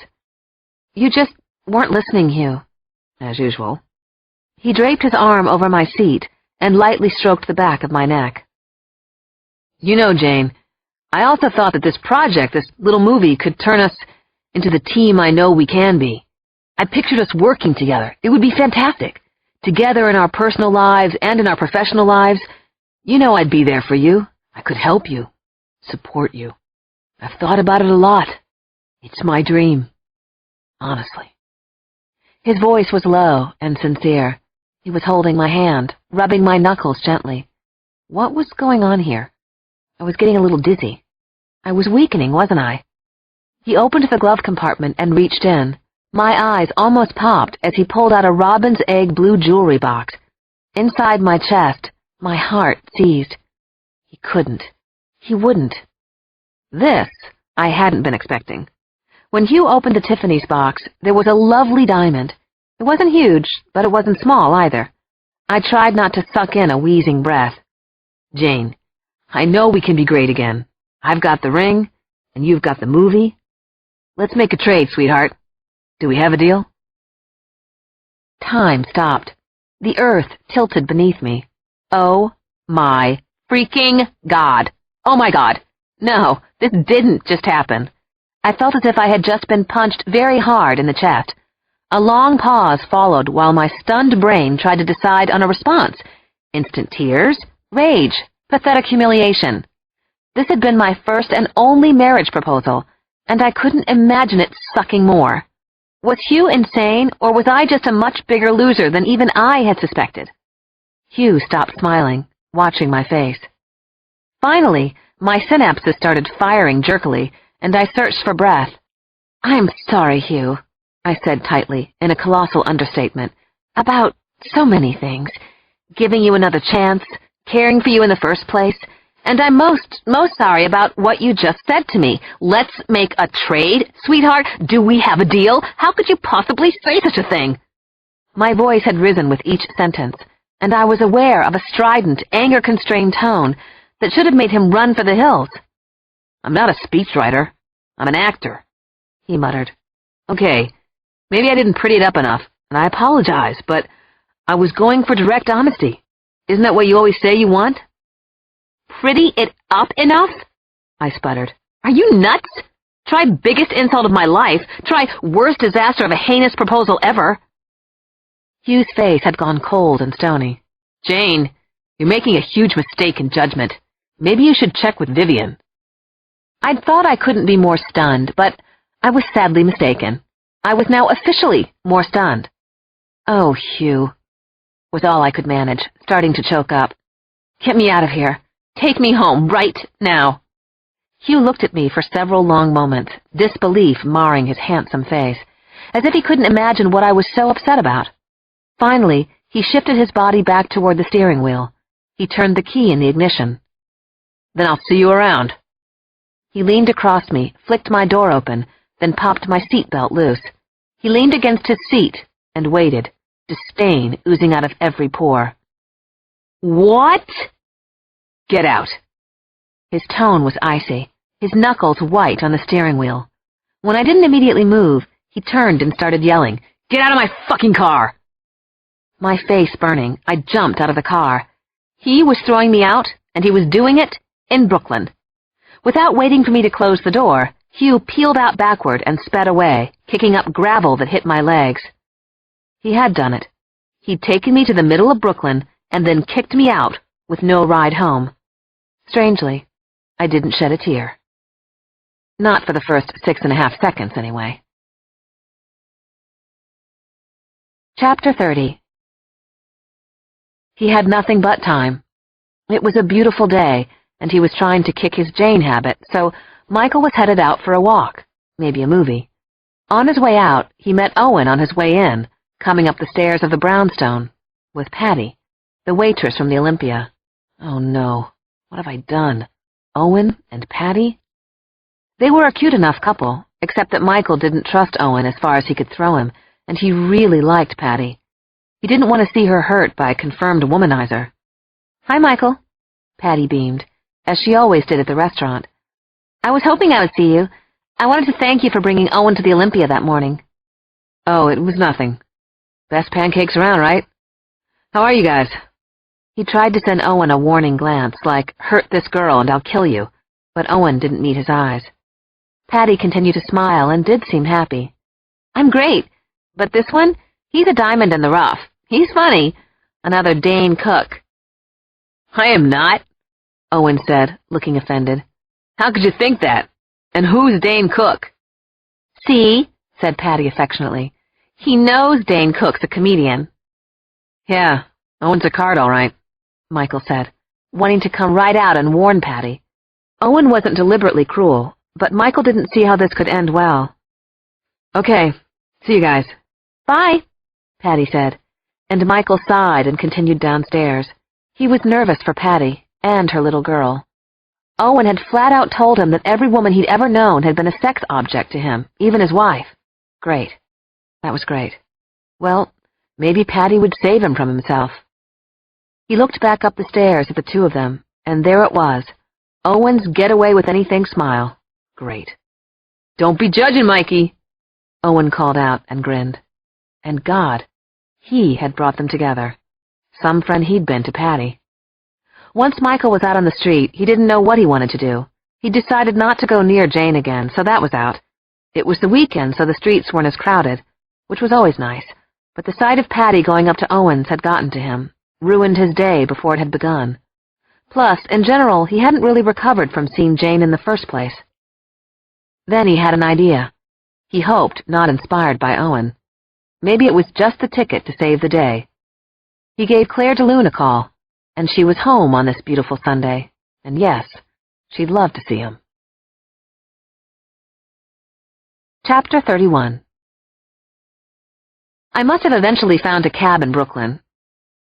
"You just weren't listening, Hugh." As usual. He draped his arm over my seat and lightly stroked the back of my neck. "You know, Jane, I also thought that this project, this little movie, could turn us into the team I know we can be. I pictured us working together. It would be fantastic. Together in our personal lives and in our professional lives. You know I'd be there for you. I could help you. Support you. I've thought about it a lot. It's my dream. Honestly." His voice was low and sincere. He was holding my hand, rubbing my knuckles gently. What was going on here? I was getting a little dizzy. I was weakening, wasn't I? He opened the glove compartment and reached in, My eyes almost popped as he pulled out a robin's egg blue jewelry box. Inside my chest, my heart seized. He couldn't. He wouldn't. This I hadn't been expecting. When Hugh opened the Tiffany's box, there was a lovely diamond. It wasn't huge, but it wasn't small either. I tried not to suck in a wheezing breath. Jane, I know we can be great again. I've got the ring, and you've got the movie. Let's make a trade, sweetheart. Do we have a deal? Time stopped. The earth tilted beneath me. Oh my freaking God! Oh my God! No, this didn't just happen. I felt as if I had just been punched very hard in the chest. A long pause followed while my stunned brain tried to decide on a response. Instant tears, rage, pathetic humiliation. This had been my first and only marriage proposal, and I couldn't imagine it sucking more. Was Hugh insane, or was I just a much bigger loser than even I had suspected? Hugh stopped smiling, watching my face. Finally, my synapses started firing jerkily, and I searched for breath. "I'm sorry, Hugh," I said tightly, in a colossal understatement, "about so many things. Giving you another chance, caring for you in the first place, and I'm most sorry about what you just said to me. Let's make a trade, sweetheart. Do we have a deal? How could you possibly say such a thing?" My voice had risen with each sentence, and I was aware of a strident, anger-constrained tone that should have made him run for the hills. "I'm not a speechwriter. I'm an actor," he muttered. "Okay, maybe I didn't pretty it up enough, and I apologize, but I was going for direct honesty. Isn't that what you always say you want?" "Pretty it up enough?" I sputtered. "Are you nuts? Try biggest insult of my life. Try worst disaster of a heinous proposal ever." Hugh's face had gone cold and stony. "Jane, you're making a huge mistake in judgment. Maybe you should check with Vivian." I'd thought I couldn't be more stunned, but I was sadly mistaken. I was now officially more stunned. "Oh, Hugh," was all I could manage, starting to choke up. "Get me out of here. Take me home, right now." Hugh looked at me for several long moments, disbelief marring his handsome face, as if he couldn't imagine what I was so upset about. Finally, he shifted his body back toward the steering wheel. He turned the key in the ignition. "Then I'll see you around." He leaned across me, flicked my door open, then popped my seatbelt loose. He leaned against his seat and waited, disdain oozing out of every pore. "What?" "Get out." His tone was icy, his knuckles white on the steering wheel. When I didn't immediately move, he turned and started yelling, "Get out of my fucking car!" My face burning, I jumped out of the car. He was throwing me out, and he was doing it in Brooklyn. Without waiting for me to close the door, Hugh peeled out backward and sped away, kicking up gravel that hit my legs. He had done it. He'd taken me to the middle of Brooklyn and then kicked me out with no ride home. Strangely, I didn't shed a tear. Not for the first 6.5 seconds, anyway. Chapter 30. He had nothing but time. It was a beautiful day, and he was trying to kick his Jane habit, so Michael was headed out for a walk, maybe a movie. On his way out, he met Owen on his way in, coming up the stairs of the brownstone, with Patty, the waitress from the Olympia. Oh no, what have I done? Owen and Patty? They were a cute enough couple, except that Michael didn't trust Owen as far as he could throw him, and he really liked Patty. He didn't want to see her hurt by a confirmed womanizer. "Hi, Michael," Patty beamed, as she always did at the restaurant. "I was hoping I would see you. I wanted to thank you for bringing Owen to the Olympia that morning." "Oh, it was nothing. Best pancakes around, right? How are you guys?" He tried to send Owen a warning glance, like, "Hurt this girl and I'll kill you," but Owen didn't meet his eyes. Patty continued to smile and did seem happy. "I'm great, but this one, he's a diamond in the rough. He's funny. Another Dane cook." "I am not," Owen said, looking offended. "How could you think that? And who's Dane Cook?" "See," said Patty affectionately. "He knows Dane Cook's a comedian." "Yeah, Owen's a card, all right," Michael said, wanting to come right out and warn Patty. Owen wasn't deliberately cruel, but Michael didn't see how this could end well. "Okay, See you guys. Bye. Patty said, and Michael sighed and continued downstairs. He was nervous for Patty and her little girl. Owen had flat out told him that every woman he'd ever known had been a sex object to him, even his wife. Great. That was great. Well, maybe Patty would save him from himself. He looked back up the stairs at the two of them, and there it was, Owen's get-away-with-anything smile. Great. Don't be judging, Mikey, Owen called out and grinned. And God, he had brought them together. Some friend he'd been to Patty. Once Michael was out on the street, he didn't know what he wanted to do. He decided not to go near Jane again, so that was out. It was the weekend, so the streets weren't as crowded, which was always nice, but the sight of Patty going up to Owen's had gotten to him, ruined his day before it had begun. Plus, in general, he hadn't really recovered from seeing Jane in the first place. Then he had an idea. He hoped not inspired by Owen. Maybe it was just the ticket to save the day. He gave Claire DeLune a call, and she was home on this beautiful Sunday, and yes, she'd love to see him. Chapter 31. I must have eventually found a cab in Brooklyn.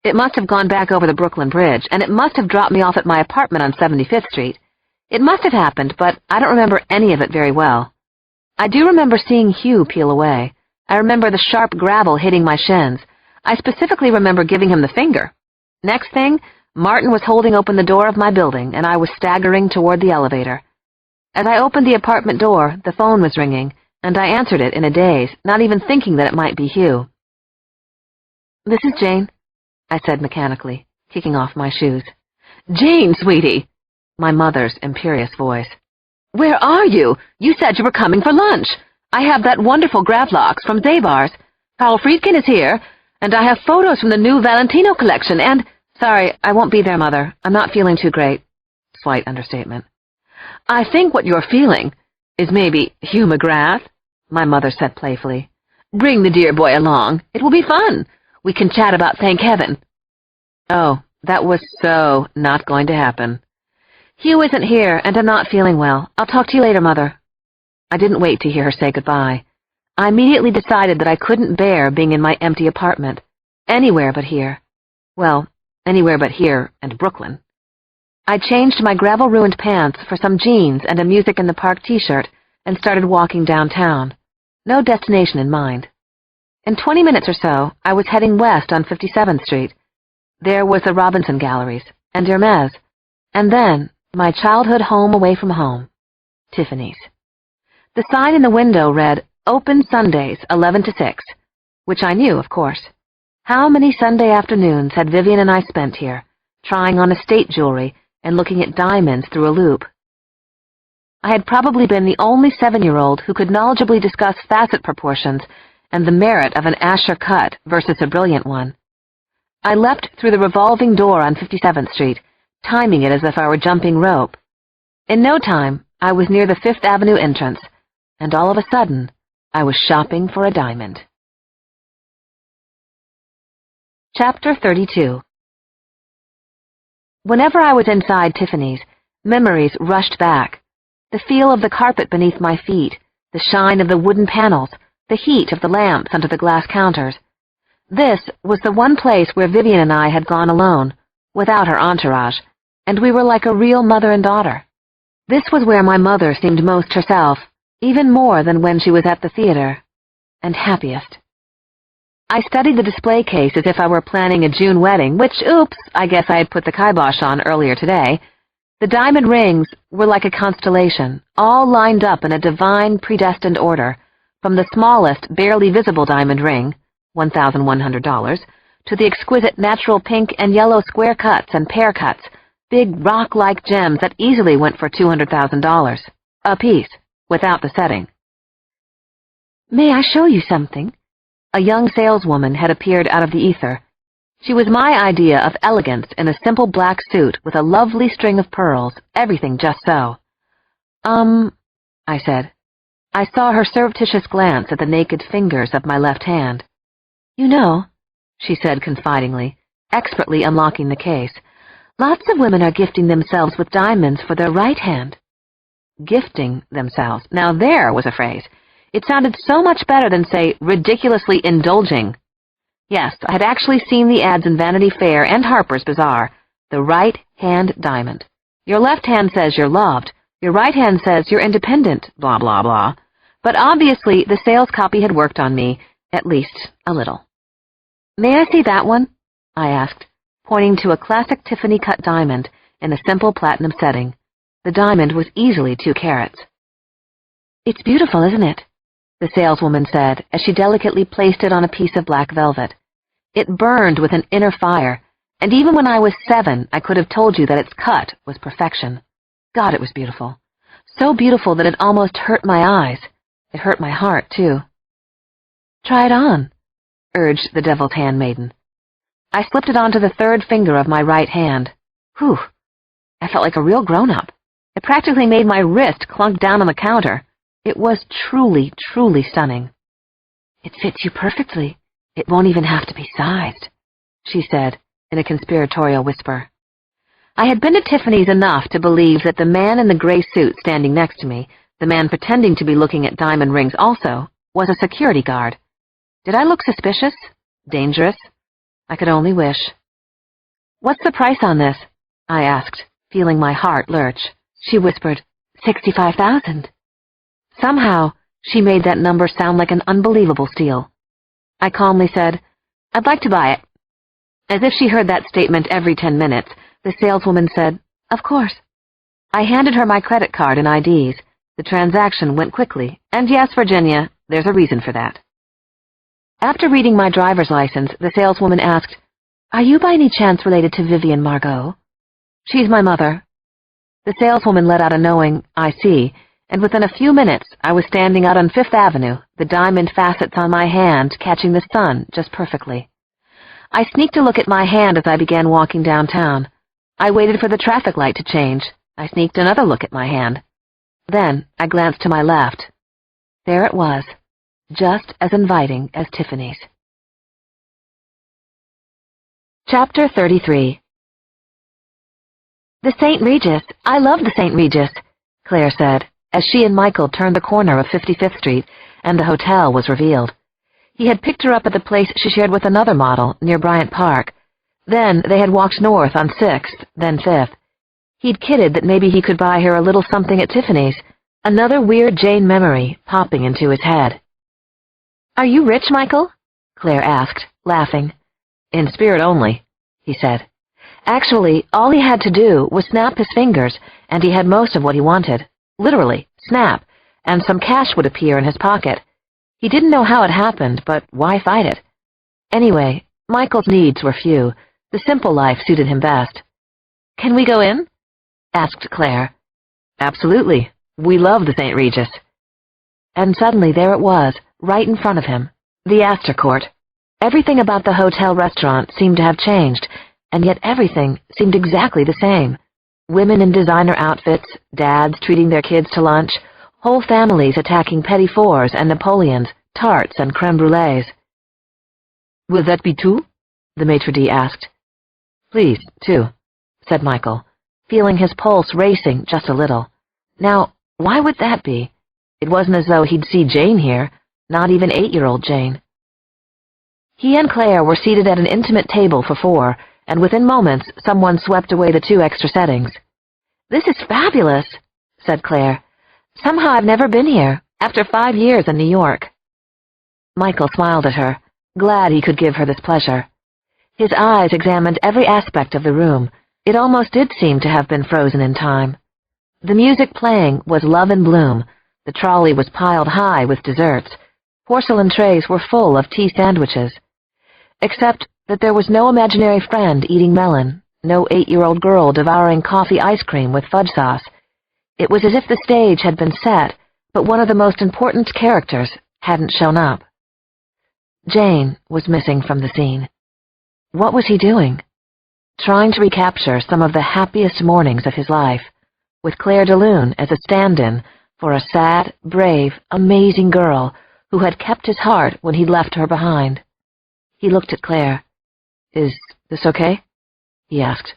It must have gone back over the Brooklyn Bridge, and it must have dropped me off at my apartment on 75th Street. It must have happened, but I don't remember any of it very well. I do remember seeing Hugh peel away. I remember the sharp gravel hitting my shins. I specifically remember giving him the finger. Next thing, Martin was holding open the door of my building, and I was staggering toward the elevator. As I opened the apartment door, the phone was ringing, and I answered it in a daze, not even thinking that it might be Hugh. "This is Jane," I said mechanically, kicking off my shoes. Jane, sweetie, My mother's imperious voice. where are you? You said you were coming for lunch. I have that wonderful Gravlax from Zabar's. Paul Friedkin is here, and I have photos from the new Valentino collection, and— Sorry, I won't be there, Mother. I'm not feeling too great. Slight understatement. I think what you're feeling is maybe Hugh McGrath, my mother said playfully. Bring the dear boy along. It will be fun. We can chat about Thank Heaven. Oh, that was so not going to happen. Hugh isn't here, and I'm not feeling well. I'll talk to you later, Mother. I didn't wait to hear her say goodbye. I immediately decided that I couldn't bear being in my empty apartment. Anywhere but here. Well, anywhere but here and Brooklyn. I changed my gravel-ruined pants for some jeans and a Music in the Park t-shirt and started walking downtown. No destination in mind. In 20 minutes or so, I was heading west on 57th Street. There was the Robinson Galleries and Hermes, and then my childhood home away from home, Tiffany's. The sign in the window read, "Open Sundays, 11 to 6, which I knew, of course. How many Sunday afternoons had Vivian and I spent here, trying on estate jewelry and looking at diamonds through a loop? I had probably been the only 7-year-old who could knowledgeably discuss facet proportions and the merit of an Asher cut versus a brilliant one. I leapt through the revolving door on 57th Street, timing it as if I were jumping rope. In no time, I was near the Fifth Avenue entrance, and all of a sudden, I was shopping for a diamond. Chapter 32. Whenever I was inside Tiffany's, memories rushed back. The feel of the carpet beneath my feet, the shine of the wooden panels, the heat of the lamps under the glass counters. This was the one place where Vivian and I had gone alone, without her entourage, and we were like a real mother and daughter. This was where my mother seemed most herself, even more than when she was at the theater, and happiest. I studied the display case as if I were planning a June wedding, which, oops, I guess I had put the kibosh on earlier today. The diamond rings were like a constellation, all lined up in a divine, predestined order, from the smallest, barely visible diamond ring, $1,100, to the exquisite natural pink and yellow square cuts and pear cuts, big rock-like gems that easily went for $200,000 a piece, without the setting. "May I show you something?" A young saleswoman had appeared out of the ether. She was my idea of elegance in a simple black suit with a lovely string of pearls, everything just so. I said. I saw her surreptitious glance at the naked fingers of my left hand. "You know," she said confidingly, expertly unlocking the case, "lots of women are gifting themselves with diamonds for their right hand." Gifting themselves. Now there was a phrase. It sounded so much better than, say, ridiculously indulging. Yes, I had actually seen the ads in Vanity Fair and Harper's Bazaar. The right-hand diamond. Your left hand says you're loved. Your right hand says you're independent, blah, blah, blah. But obviously the sales copy had worked on me, at least a little. "May I see that one?" I asked, pointing to a classic Tiffany cut diamond in a simple platinum setting. The diamond was easily 2 carats. "It's beautiful, isn't it?" the saleswoman said as she delicately placed it on a piece of black velvet. It burned with an inner fire, and even when I was 7, I could have told you that its cut was perfection. God, it was beautiful. So beautiful that it almost hurt my eyes. It hurt my heart, too. "Try it on," urged the devil's handmaiden. I slipped it onto the 3rd finger of my right hand. Whew! I felt like a real grown-up. It practically made my wrist clunk down on the counter. It was truly, truly stunning. "It fits you perfectly. It won't even have to be sized," she said in a conspiratorial whisper. I had been to Tiffany's enough to believe that the man in the gray suit standing next to me, the man pretending to be looking at diamond rings also, was a security guard. Did I look suspicious? Dangerous? I could only wish. "What's the price on this?" I asked, feeling my heart lurch. She whispered, $65,000. Somehow, she made that number sound like an unbelievable steal. I calmly said, "I'd like to buy it." As if she heard that statement every 10 minutes, the saleswoman said, "Of course." I handed her my credit card and IDs. The transaction went quickly, and yes, Virginia, there's a reason for that. After reading my driver's license, the saleswoman asked, "Are you by any chance related to Vivian Margot?" "She's my mother." The saleswoman let out a knowing, "I see," and within a few minutes I was standing out on 5th Avenue, the diamond facets on my hand catching the sun just perfectly. I sneaked a look at my hand as I began walking downtown. I waited for the traffic light to change. I sneaked another look at my hand. Then I glanced to my left. There it was, just as inviting as Tiffany's. Chapter 33. "The St. Regis. I love the St. Regis," Claire said, as she and Michael turned the corner of 55th Street and the hotel was revealed. He had picked her up at the place she shared with another model near Bryant Park. Then they had walked north on 6th, then 5th. He'd kidded that maybe he could buy her a little something at Tiffany's, another weird Jane memory popping into his head. "Are you rich, Michael?" Claire asked, laughing. "In spirit only," he said. Actually, all he had to do was snap his fingers, and he had most of what he wanted. Literally, snap, and some cash would appear in his pocket. He didn't know how it happened, but why fight it? Anyway, Michael's needs were few. The simple life suited him best. "Can we go in?" asked Claire. "Absolutely. We love the St. Regis." And suddenly there it was, right in front of him, the Astor Court. Everything about the hotel restaurant seemed to have changed, and yet everything seemed exactly the same. Women in designer outfits, dads treating their kids to lunch, whole families attacking petit fours and Napoleons, tarts and creme brulees. "Will that be two?" the maitre d' asked. "Please, two," said Michael, feeling his pulse racing just a little. Now, why would that be? It wasn't as though he'd see Jane here, not even 8-year-old Jane. He and Claire were seated at an intimate table for 4, and within moments someone swept away the 2 extra settings. "This is fabulous," said Claire. "Somehow I've never been here, after 5 years in New York." Michael smiled at her, glad he could give her this pleasure. His eyes examined every aspect of the room. It almost did seem to have been frozen in time. The music playing was Love in Bloom. The trolley was piled high with desserts. Porcelain trays were full of tea sandwiches. Except that there was no imaginary friend eating melon, no 8-year-old girl devouring coffee ice cream with fudge sauce. It was as if the stage had been set, but one of the most important characters hadn't shown up. Jane was missing from the scene. What was he doing? Trying to recapture some of the happiest mornings of his life, with Claire de Lune as a stand-in for a sad, brave, amazing girl who had kept his heart when he'd left her behind. He looked at Claire. "Is this okay?" he asked.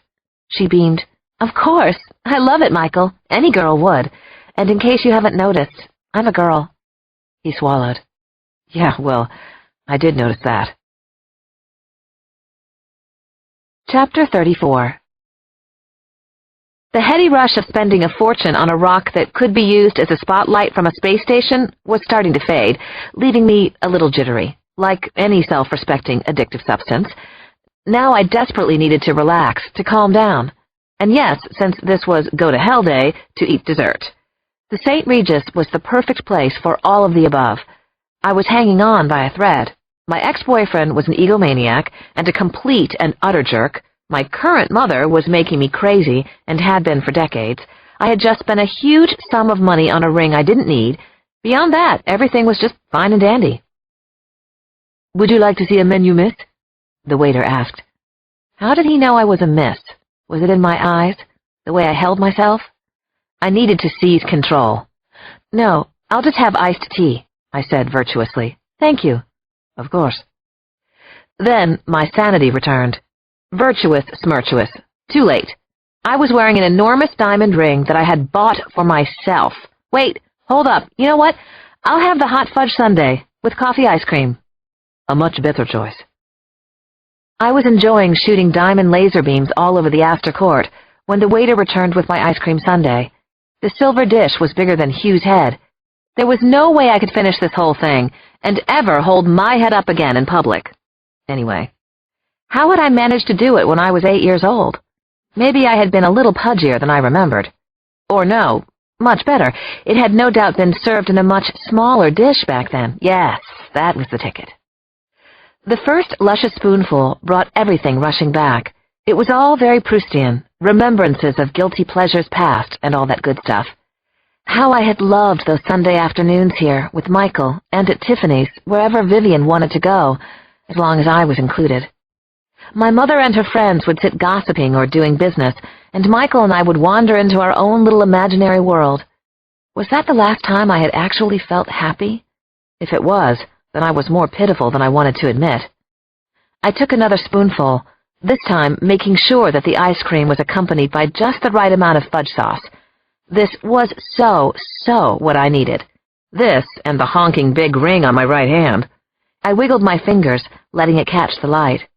She beamed. "Of course. I love it, Michael. Any girl would. And in case you haven't noticed, I'm a girl." He swallowed. Yeah, well, I did notice that. Chapter 34. The heady rush of spending a fortune on a rock that could be used as a spotlight from a space station was starting to fade, leaving me a little jittery, like any self-respecting addictive substance. Now I desperately needed to relax, to calm down. And yes, since this was go-to-hell day, to eat dessert. The St. Regis was the perfect place for all of the above. I was hanging on by a thread. My ex-boyfriend was an egomaniac and a complete and utter jerk. My current mother was making me crazy and had been for decades. I had just spent a huge sum of money on a ring I didn't need. Beyond that, everything was just fine and dandy. "Would you like to see a menu, miss?" the waiter asked. How did he know I was a miss? Was it in my eyes? The way I held myself? I needed to seize control. "No, I'll just have iced tea," I said virtuously. "Thank you." "Of course." Then my sanity returned. Virtuous smirtuous. Too late. I was wearing an enormous diamond ring that I had bought for myself. Wait, hold up. You know what? I'll have the hot fudge sundae with coffee ice cream. A much better choice. I was enjoying shooting diamond laser beams all over the Astor Court when the waiter returned with my ice cream sundae. The silver dish was bigger than Hugh's head. There was no way I could finish this whole thing and ever hold my head up again in public. Anyway, how had I managed to do it when I was 8 years old? Maybe I had been a little pudgier than I remembered. Or no, much better, it had no doubt been served in a much smaller dish back then. Yes, that was the ticket. The first luscious spoonful brought everything rushing back. It was all very Proustian, remembrances of guilty pleasures past and all that good stuff. How I had loved those Sunday afternoons here with Michael and at Tiffany's, wherever Vivian wanted to go, as long as I was included. My mother and her friends would sit gossiping or doing business, and Michael and I would wander into our own little imaginary world. Was that the last time I had actually felt happy? If it was, then I was more pitiful than I wanted to admit. I took another spoonful, this time making sure that the ice cream was accompanied by just the right amount of fudge sauce. This was so what I needed. This and the honking big ring on my right hand. I wiggled my fingers, letting it catch the light.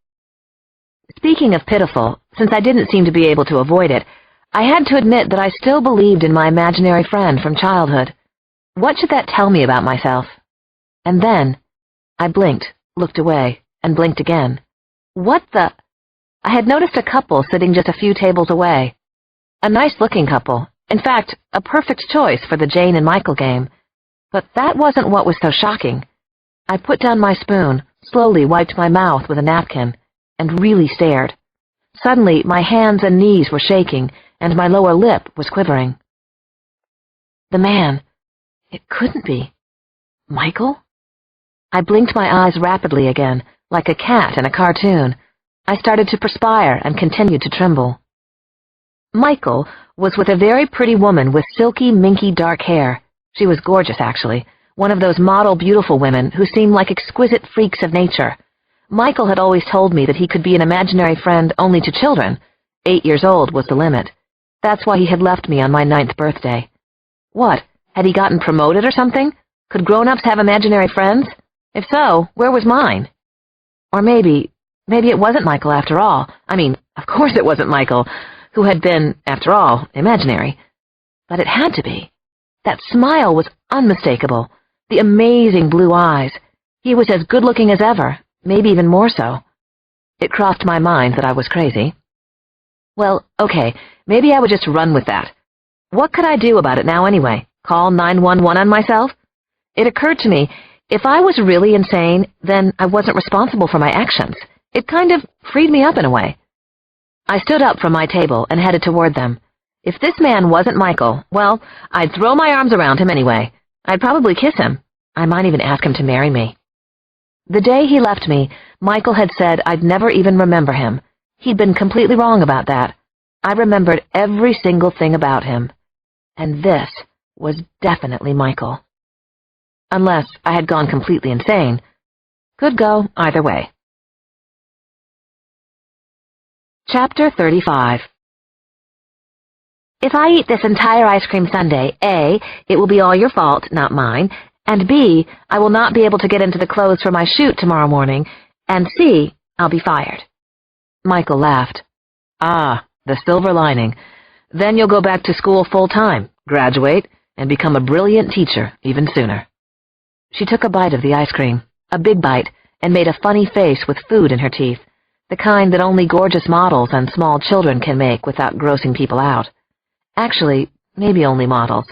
Speaking of pitiful, since I didn't seem to be able to avoid it, I had to admit that I still believed in my imaginary friend from childhood. What should that tell me about myself? And then, I blinked, looked away, and blinked again. What the? I had noticed a couple sitting just a few tables away. A nice-looking couple, in fact, a perfect choice for the Jane and Michael game. But that wasn't what was so shocking. I put down my spoon, slowly wiped my mouth with a napkin, and really stared. Suddenly, my hands and knees were shaking, and my lower lip was quivering. The man. It couldn't be. Michael? I blinked my eyes rapidly again, like a cat in a cartoon. I started to perspire and continued to tremble. Michael was with a very pretty woman with silky, minky dark hair. She was gorgeous, actually, one of those model beautiful women who seemed like exquisite freaks of nature. Michael had always told me that he could be an imaginary friend only to children. 8 years old was the limit. That's why he had left me on my 9th birthday. What, had he gotten promoted or something? Could grown-ups have imaginary friends? If so, where was mine? Or maybe it wasn't Michael after all. I mean, of course it wasn't Michael, who had been, after all, imaginary. But it had to be. That smile was unmistakable. The amazing blue eyes. He was as good-looking as ever, maybe even more so. It crossed my mind that I was crazy. Well, okay, maybe I would just run with that. What could I do about it now anyway? Call 911 on myself? It occurred to me, if I was really insane, then I wasn't responsible for my actions. It kind of freed me up in a way. I stood up from my table and headed toward them. If this man wasn't Michael, well, I'd throw my arms around him anyway. I'd probably kiss him. I might even ask him to marry me. The day he left me, Michael had said I'd never even remember him. He'd been completely wrong about that. I remembered every single thing about him. And this was definitely Michael. Unless I had gone completely insane. Could go either way. Chapter 35. If I eat this entire ice cream sundae, A, it will be all your fault, not mine, And B, I will not be able to get into the clothes for my shoot tomorrow morning, and C, I'll be fired. Michael laughed. Ah, the silver lining. Then you'll go back to school full-time, graduate, and become a brilliant teacher even sooner. She took a bite of the ice cream, a big bite, and made a funny face with food in her teeth, the kind that only gorgeous models and small children can make without grossing people out. Actually, maybe only models.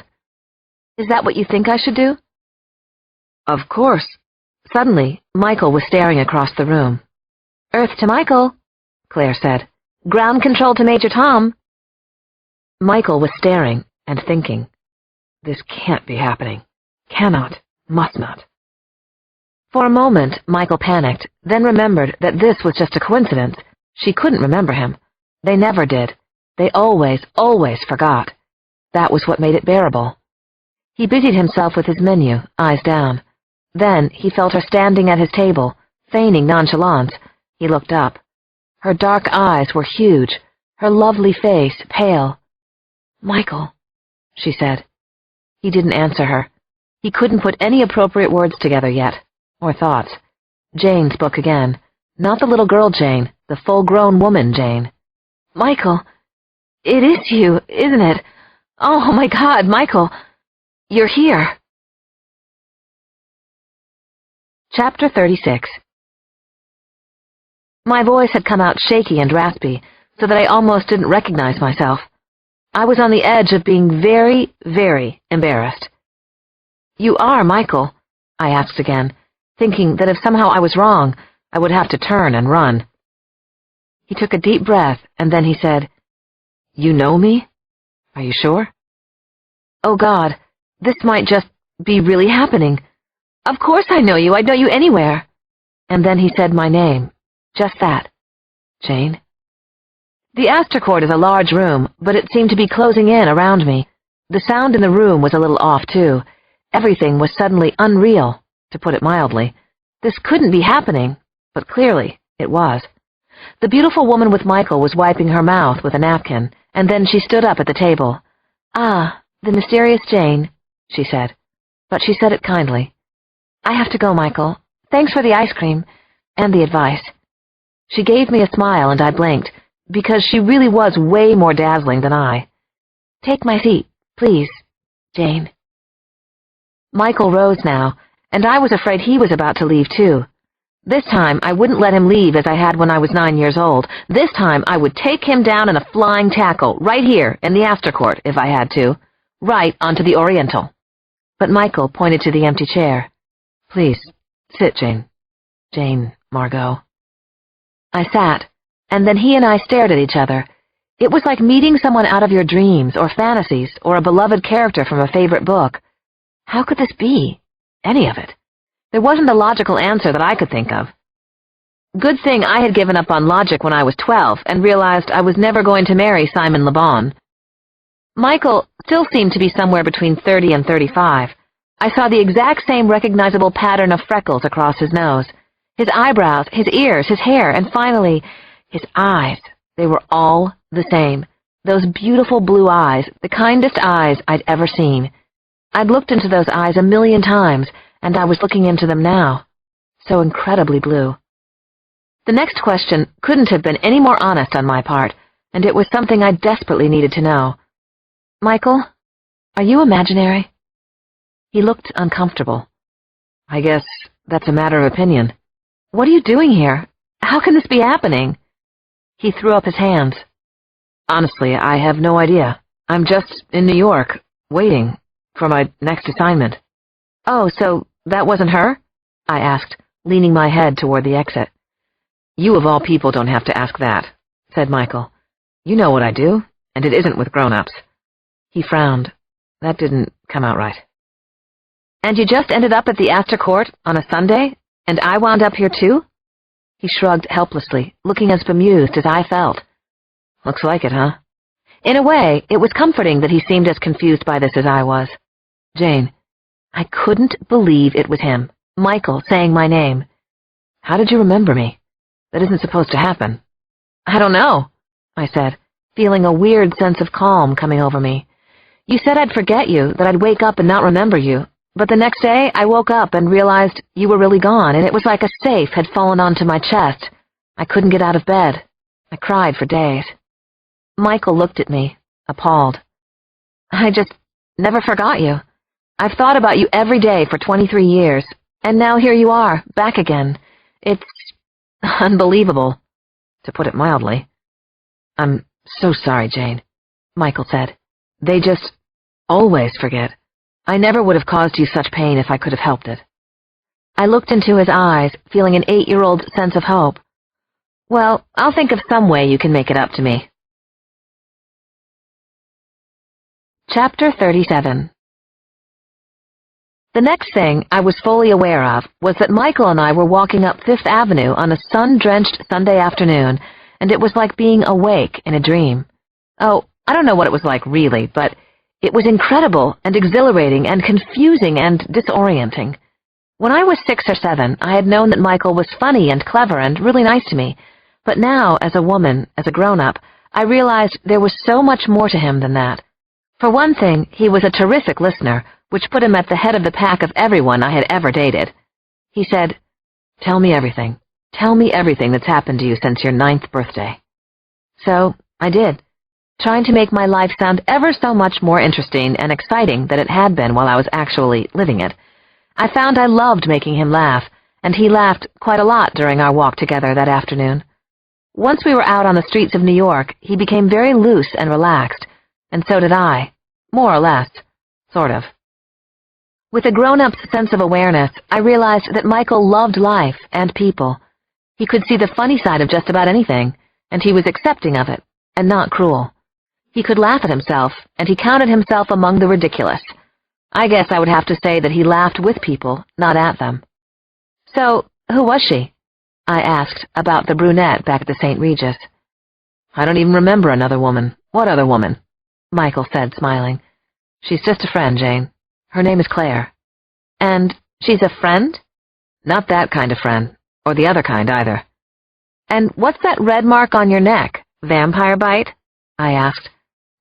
Is that what you think I should do? Of course. Suddenly, Michael was staring across the room. Earth to Michael, Claire said. Ground control to Major Tom. Michael was staring and thinking. This can't be happening. Cannot. Must not. For a moment, Michael panicked, then remembered that this was just a coincidence. She couldn't remember him. They never did. They always forgot. That was what made it bearable. He busied himself with his menu, eyes down. Then he felt her standing at his table, feigning nonchalance. He looked up. Her dark eyes were huge, her lovely face pale. "Michael," she said. He didn't answer her. He couldn't put any appropriate words together yet, or thoughts. Jane's book again. Not the little girl Jane, the full-grown woman Jane. "Michael, it is you, isn't it? Oh, my God, Michael, you're here." Chapter 36. My voice had come out shaky and raspy, so that I almost didn't recognize myself. I was on the edge of being very, very embarrassed. "You are Michael?" I asked again, thinking that if somehow I was wrong, I would have to turn and run. He took a deep breath, and then he said, "You know me? Are you sure?" Oh, God, this might just be really happening. Of course I know you. I'd know you anywhere. And then he said my name. Just that. Jane. The Astor-Court is a large room, but it seemed to be closing in around me. The sound in the room was a little off, too. Everything was suddenly unreal, to put it mildly. This couldn't be happening, but clearly it was. The beautiful woman with Michael was wiping her mouth with a napkin, and then she stood up at the table. "Ah, the mysterious Jane," she said. But she said it kindly. "I have to go, Michael. Thanks for the ice cream, and the advice." She gave me a smile, and I blinked, because she really was way more dazzling than I. "Take my seat, please, Jane." Michael rose now, and I was afraid he was about to leave, too. This time, I wouldn't let him leave as I had when I was 9 years old. This time, I would take him down in a flying tackle, right here in the Astor-Court, if I had to, right onto the Oriental. But Michael pointed to the empty chair. "Please, sit, Jane. Jane, Margot." I sat, and then he and I stared at each other. It was like meeting someone out of your dreams or fantasies or a beloved character from a favorite book. How could this be? Any of it? There wasn't a logical answer that I could think of. Good thing I had given up on logic when I was 12 and realized I was never going to marry Simon Le Bon. Michael still seemed to be somewhere between 30 and 35. I saw the exact same recognizable pattern of freckles across his nose, his eyebrows, his ears, his hair, and finally, his eyes. They were all the same. Those beautiful blue eyes, the kindest eyes I'd ever seen. I'd looked into those eyes 1,000,000 times, and I was looking into them now. So incredibly blue. The next question couldn't have been any more honest on my part, and it was something I desperately needed to know. "Michael, are you imaginary?" He looked uncomfortable. "I guess that's a matter of opinion." "What are you doing here? How can this be happening?" He threw up his hands. "Honestly, I have no idea. I'm just in New York, waiting for my next assignment." "Oh, so that wasn't her?" I asked, leaning my head toward the exit. "You of all people don't have to ask that," said Michael. "You know what I do, and it isn't with grown-ups." He frowned. That didn't come out right. "And you just ended up at the Astor-Court on a Sunday, and I wound up here too?" He shrugged helplessly, looking as bemused as I felt. "Looks like it, huh?" In a way, it was comforting that he seemed as confused by this as I was. "Jane." I couldn't believe it was him, Michael, saying my name. "How did you remember me? That isn't supposed to happen." "I don't know," I said, feeling a weird sense of calm coming over me. "You said I'd forget you, that I'd wake up and not remember you, But the next day, I woke up and realized you were really gone, and it was like a safe had fallen onto my chest. I couldn't get out of bed. I cried for days. Michael looked at me, appalled. I just never forgot you. I've thought about you every day for 23 years, and now here you are, back again. It's unbelievable, to put it mildly. I'm so sorry, Jane, Michael said. They just always forget. I never would have caused you such pain if I could have helped it. I looked into his eyes, feeling an 8-year-old sense of hope. Well, I'll think of some way you can make it up to me. Chapter 37. The next thing I was fully aware of was that Michael and I were walking up Fifth Avenue on a sun-drenched Sunday afternoon, and it was like being awake in a dream. Oh, I don't know what it was like really, but it was incredible and exhilarating and confusing and disorienting. When I was 6 or 7, I had known that Michael was funny and clever and really nice to me, but now, as a woman, as a grown-up, I realized there was so much more to him than that. For one thing, he was a terrific listener, which put him at the head of the pack of everyone I had ever dated. He said, "Tell me everything. Tell me everything that's happened to you since your 9th birthday." So, I did, trying to make my life sound ever so much more interesting and exciting than it had been while I was actually living it. I found I loved making him laugh, and he laughed quite a lot during our walk together that afternoon. Once we were out on the streets of New York, he became very loose and relaxed, and so did I, more or less, sort of. With a grown-up's sense of awareness, I realized that Michael loved life and people. He could see the funny side of just about anything, and he was accepting of it, and not cruel. He could laugh at himself, and he counted himself among the ridiculous. I guess I would have to say that he laughed with people, not at them. So, who was she? I asked about the brunette back at the St. Regis. I don't even remember another woman. What other woman? Michael said, smiling. She's just a friend, Jane. Her name is Claire. And she's a friend? Not that kind of friend, or the other kind either. And what's that red mark on your neck? Vampire bite? I asked.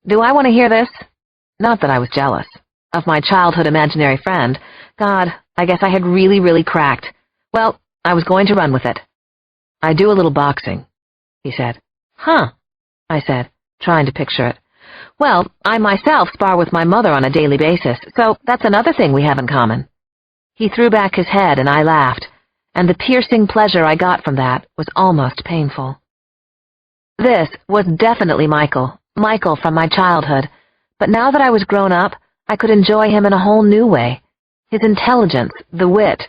Do I want to hear this? Not that I was jealous. Of my childhood imaginary friend. God, I guess I had really cracked. Well, I was going to run with it. I do a little boxing, he said. Huh, I said, trying to picture it. Well, I myself spar with my mother on a daily basis, so that's another thing we have in common. He threw back his head and I laughed, and the piercing pleasure I got from that was almost painful. This was definitely Michael from my childhood, but now that I was grown up, I could enjoy him in a whole new way. His intelligence, the wit,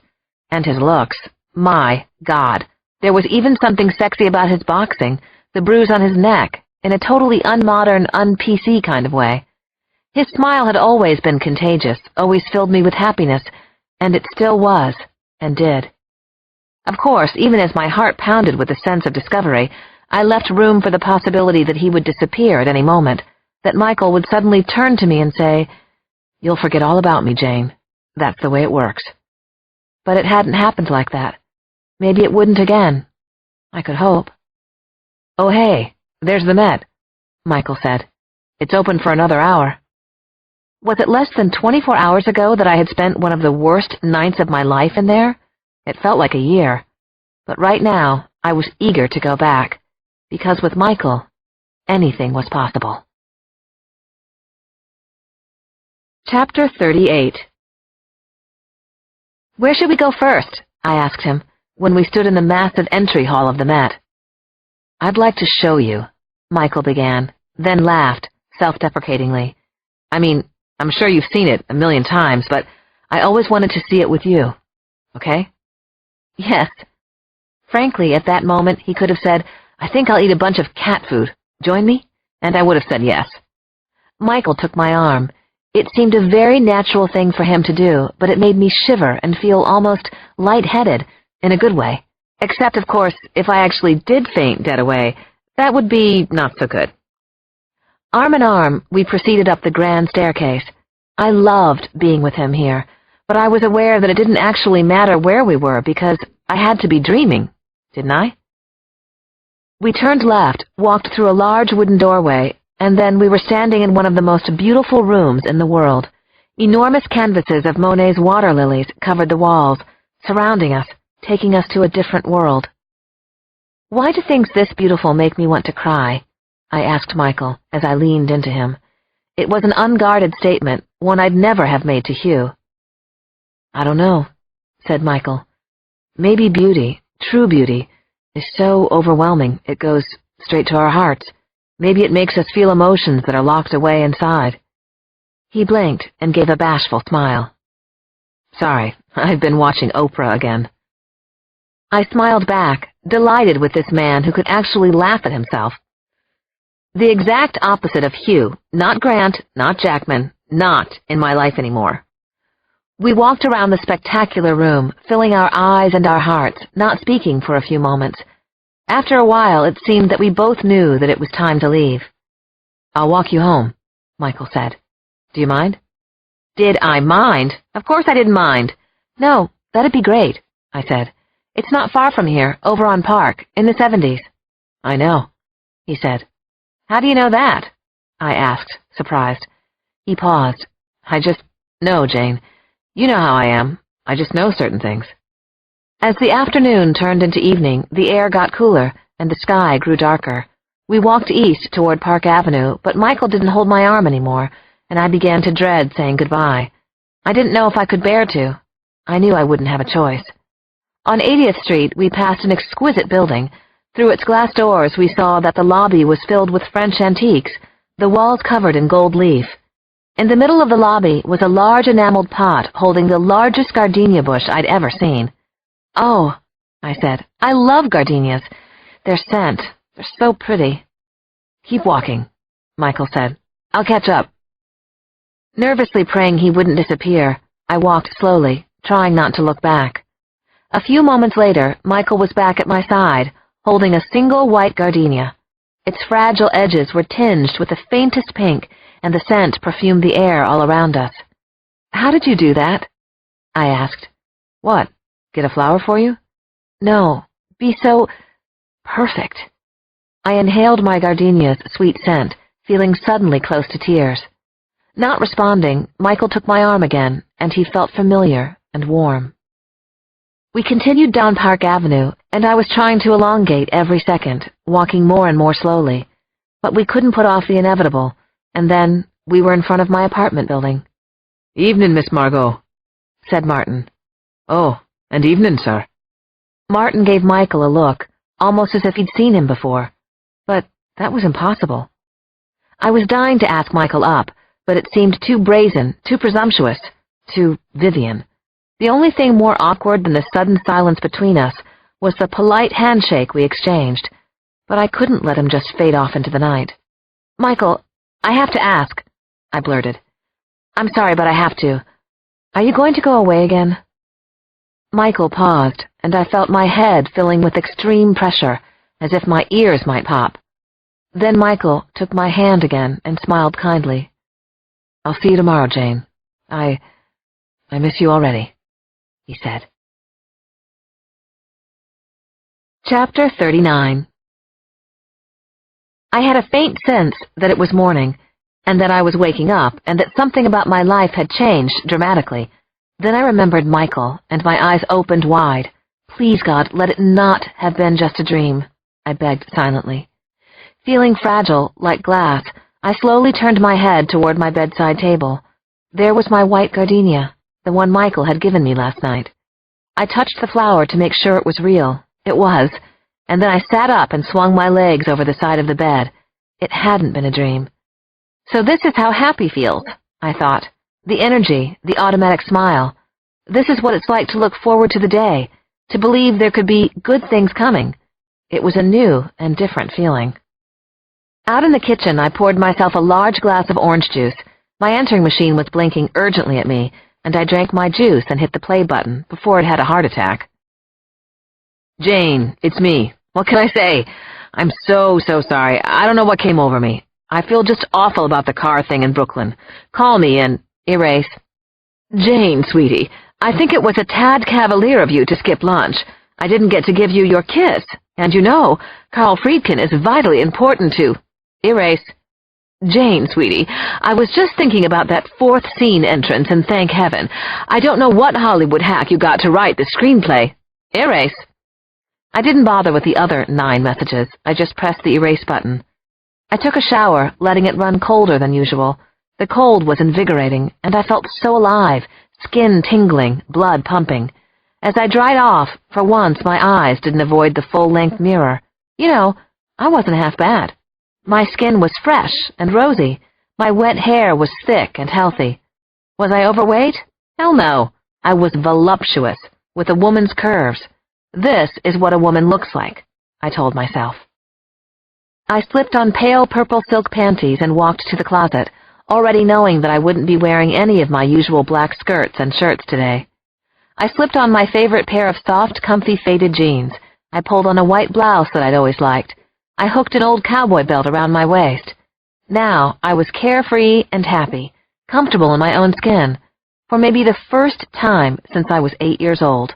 and his looks. My God. There was even something sexy about his boxing, the bruise on his neck, in a totally unmodern, un-PC kind of way. His smile had always been contagious, always filled me with happiness, and it still was, and did. Of course, even as my heart pounded with a sense of discovery, I left room for the possibility that he would disappear at any moment, that Michael would suddenly turn to me and say, "You'll forget all about me, Jane. That's the way it works." But it hadn't happened like that. Maybe it wouldn't again. I could hope. Oh, hey, there's the Met, Michael said. It's open for another hour. Was it less than 24 hours ago that I had spent one of the worst nights of my life in there? It felt like a year. But right now, I was eager to go back, because with Michael, anything was possible. Chapter 38. Where should we go first? I asked him, when we stood in the massive entry hall of the Met. I'd like to show you, Michael began, then laughed, self-deprecatingly. I mean, I'm sure you've seen it a million times, but I always wanted to see it with you. Okay? Yes. Frankly, at that moment, he could have said, I think I'll eat a bunch of cat food. Join me? And I would have said yes. Michael took my arm. It seemed a very natural thing for him to do, but it made me shiver and feel almost lightheaded, in a good way. Except, of course, if I actually did faint dead away, that would be not so good. Arm in arm, we proceeded up the grand staircase. I loved being with him here, but I was aware that it didn't actually matter where we were because I had to be dreaming, didn't I? We turned left, walked through a large wooden doorway, and then we were standing in one of the most beautiful rooms in the world. Enormous canvases of Monet's water lilies covered the walls, surrounding us, taking us to a different world. "Why do things this beautiful make me want to cry?" I asked Michael as I leaned into him. It was an unguarded statement, one I'd never have made to Hugh. "I don't know," said Michael. "Maybe beauty, true beauty, is so overwhelming it goes straight to our hearts. Maybe it makes us feel emotions that are locked away inside." He blinked and gave a bashful smile. "Sorry, I've been watching Oprah again." I smiled back, delighted with this man who could actually laugh at himself. The exact opposite of Hugh, not Grant, not Jackman, not in my life anymore. We walked around the spectacular room, filling our eyes and our hearts, not speaking for a few moments. After a while, it seemed that we both knew that it was time to leave. "I'll walk you home," Michael said. "Do you mind?" Did I mind? Of course I didn't mind. "No, that'd be great," I said. "It's not far from here, over on Park, in the 70s. "I know," he said. "How do you know that?" I asked, surprised. He paused. "I just know, Jane. You know how I am. I just know certain things." As the afternoon turned into evening, the air got cooler, and the sky grew darker. We walked east toward Park Avenue, but Michael didn't hold my arm anymore, and I began to dread saying goodbye. I didn't know if I could bear to. I knew I wouldn't have a choice. On 80th Street, we passed an exquisite building. Through its glass doors, we saw that the lobby was filled with French antiques, the walls covered in gold leaf. In the middle of the lobby was a large enameled pot holding the largest gardenia bush I'd ever seen. "Oh," I said, "I love gardenias. Their scent, they're so pretty." "Keep walking," Michael said. "I'll catch up." Nervously praying he wouldn't disappear, I walked slowly, trying not to look back. A few moments later, Michael was back at my side, holding a single white gardenia. Its fragile edges were tinged with the faintest pink, and the scent perfumed the air all around us. "How did you do that?" I asked. "What? Get a flower for you?" "No, be so perfect." I inhaled my gardenia's sweet scent, feeling suddenly close to tears. Not responding, Michael took my arm again, and he felt familiar and warm. We continued down Park Avenue, and I was trying to elongate every second, walking more and more slowly. But we couldn't put off the inevitable, and then we were in front of my apartment building. "Evening, Miss Margot," said Martin. "Oh, and evening, sir." Martin gave Michael a look, almost as if he'd seen him before. But that was impossible. I was dying to ask Michael up, but it seemed too brazen, too presumptuous, too Vivian. The only thing more awkward than the sudden silence between us was the polite handshake we exchanged, but I couldn't let him just fade off into the night. "Michael, I have to ask," I blurted. "I'm sorry, but I have to. Are you going to go away again?" Michael paused, and I felt my head filling with extreme pressure, as if my ears might pop. Then Michael took my hand again and smiled kindly. "I'll see you tomorrow, Jane. I miss you already," he said. Chapter 39. I had a faint sense that it was morning, and that I was waking up, and that something about my life had changed dramatically. Then I remembered Michael, and my eyes opened wide. "Please, God, let it not have been just a dream," I begged silently. Feeling fragile, like glass, I slowly turned my head toward my bedside table. There was my white gardenia, the one Michael had given me last night. I touched the flower to make sure it was real. It was, and then I sat up and swung my legs over the side of the bed. It hadn't been a dream. So this is how happy feels, I thought. The energy, the automatic smile. This is what it's like to look forward to the day, to believe there could be good things coming. It was a new and different feeling. Out in the kitchen, I poured myself a large glass of orange juice. My answering machine was blinking urgently at me, and I drank my juice and hit the play button before it had a heart attack. "Jane, it's me. What can I say? I'm so sorry. I don't know what came over me. I feel just awful about the car thing in Brooklyn. Call me and erase. Jane, sweetie, I think it was a tad cavalier of you to skip lunch. I didn't get to give you your kiss, and you know, Carl Friedkin is vitally important to erase. Jane, sweetie, I was just thinking about that fourth scene entrance in Thank Heaven. I don't know what Hollywood hack you got to write the screenplay. Erase. I didn't bother with the other 9 messages. I just pressed the erase button. I took a shower, letting it run colder than usual. The cold was invigorating, and I felt so alive, skin tingling, blood pumping. As I dried off, for once my eyes didn't avoid the full-length mirror. You know, I wasn't half bad. My skin was fresh and rosy. My wet hair was thick and healthy. Was I overweight? Hell no. I was voluptuous, with a woman's curves. This is what a woman looks like, I told myself. I slipped on pale purple silk panties and walked to the closet, already knowing that I wouldn't be wearing any of my usual black skirts and shirts today. I slipped on my favorite pair of soft, comfy faded jeans. I pulled on a white blouse that I'd always liked. I hooked an old cowboy belt around my waist. Now I was carefree and happy, comfortable in my own skin, for maybe the first time since I was 8 years old.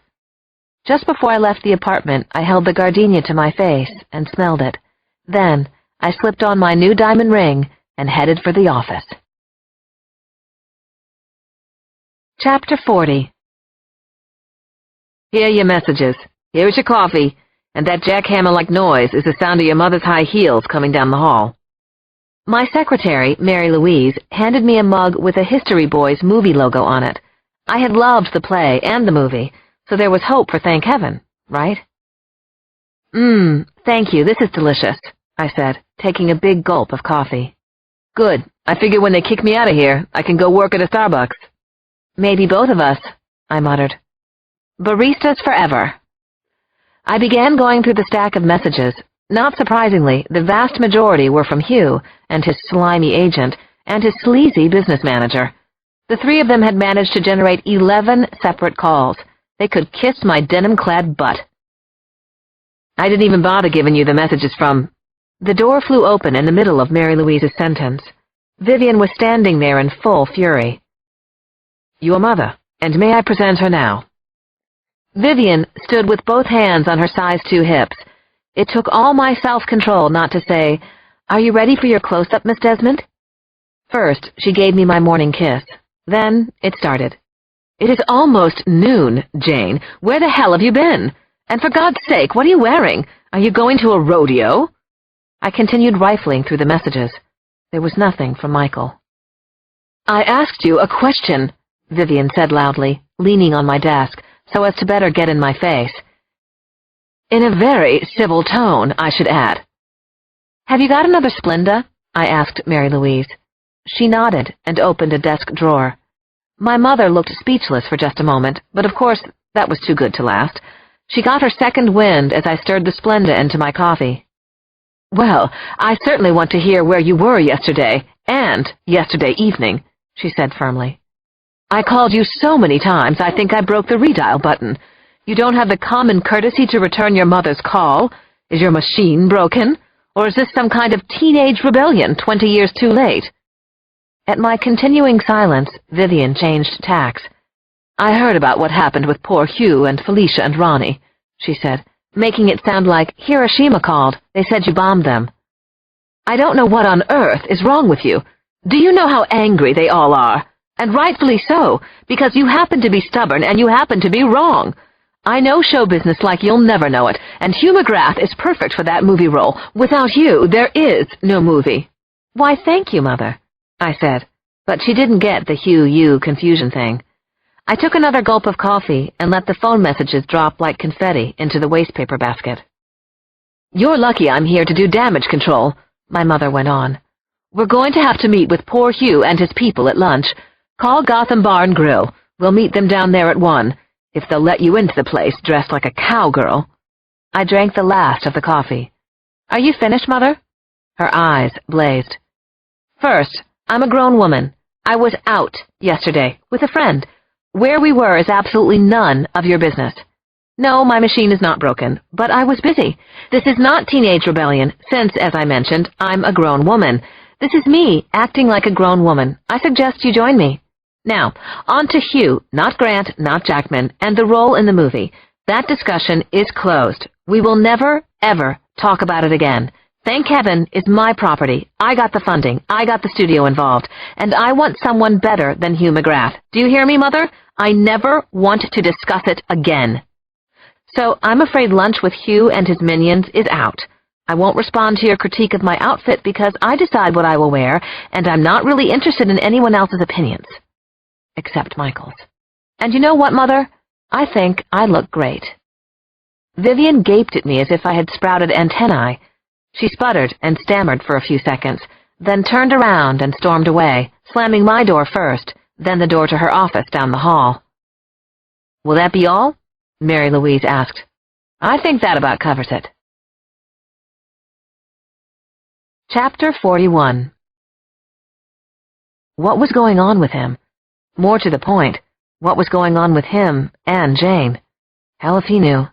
Just before I left the apartment, I held the gardenia to my face and smelled it. Then I slipped on my new diamond ring and headed for the office. Chapter 40. Here are your messages. Here's your coffee. And that jackhammer-like noise is the sound of your mother's high heels coming down the hall. My secretary, Mary Louise, handed me a mug with a History Boys movie logo on it. I had loved the play and the movie, so there was hope for Thank Heaven, right? Thank you, this is delicious, I said, taking a big gulp of coffee. Good. I figure when they kick me out of here, I can go work at a Starbucks. Maybe both of us, I muttered. Baristas forever. I began going through the stack of messages. Not surprisingly, the vast majority were from Hugh and his slimy agent and his sleazy business manager. The 3 of them had managed to generate 11 separate calls. They could kiss my denim-clad butt. I didn't even bother giving you the messages from... The door flew open in the middle of Mary Louise's sentence. Vivian was standing there in full fury. Your mother, and may I present her now? Vivian stood with both hands on her size 2 hips. It took all my self-control not to say, Are you ready for your close-up, Miss Desmond? First, she gave me my morning kiss. Then it started. It is almost noon, Jane. Where the hell have you been? And for God's sake, what are you wearing? Are you going to a rodeo? I continued rifling through the messages. There was nothing from Michael. I asked you a question, Vivian said loudly, leaning on my desk, so as to better get in my face. In a very civil tone, I should add. Have you got another Splenda? I asked Mary Louise. She nodded and opened a desk drawer. My mother looked speechless for just a moment, but of course that was too good to last. She got her second wind as I stirred the Splenda into my coffee. Well, I certainly want to hear where you were yesterday, and yesterday evening, she said firmly. I called you so many times I think I broke the redial button. You don't have the common courtesy to return your mother's call. Is your machine broken? Or is this some kind of teenage rebellion 20 years too late? At my continuing silence, Vivian changed tacks. I heard about what happened with poor Hugh and Felicia and Ronnie, she said, making it sound like Hiroshima called. They said you bombed them. I don't know what on earth is wrong with you. Do you know how angry they all are? And rightfully so, because you happen to be stubborn and you happen to be wrong. I know show business like you'll never know it, and Hugh McGrath is perfect for that movie role. Without you, there is no movie. Why, thank you, Mother, I said, but she didn't get the Hugh-you confusion thing. I took another gulp of coffee and let the phone messages drop like confetti into the wastepaper basket. You're lucky I'm here to do damage control, my mother went on. We're going to have to meet with poor Hugh and his people at lunch. Call Gotham Bar and Grill. We'll meet them down there at 1, if they'll let you into the place dressed like a cowgirl. I drank the last of the coffee. Are you finished, Mother? Her eyes blazed. First, I'm a grown woman. I was out yesterday with a friend. Where we were is absolutely none of your business. No, my machine is not broken, but I was busy. This is not teenage rebellion, since, as I mentioned, I'm a grown woman. This is me, acting like a grown woman. I suggest you join me. Now, on to Hugh, not Grant, not Jackman, and the role in the movie. That discussion is closed. We will never, ever talk about it again. Thank heaven, is my property. I got the funding. I got the studio involved. And I want someone better than Hugh McGrath. Do you hear me, Mother? I never want to discuss it again. So I'm afraid lunch with Hugh and his minions is out. I won't respond to your critique of my outfit because I decide what I will wear, and I'm not really interested in anyone else's opinions. Except Michael's. And you know what, Mother? I think I look great. Vivian gaped at me as if I had sprouted antennae. She sputtered and stammered for a few seconds, then turned around and stormed away, slamming my door first, then the door to her office down the hall. Will that be all? Mary Louise asked. I think that about covers it. Chapter 41. What was going on with him? More to the point, what was going on with him and Jane? Hell if he knew.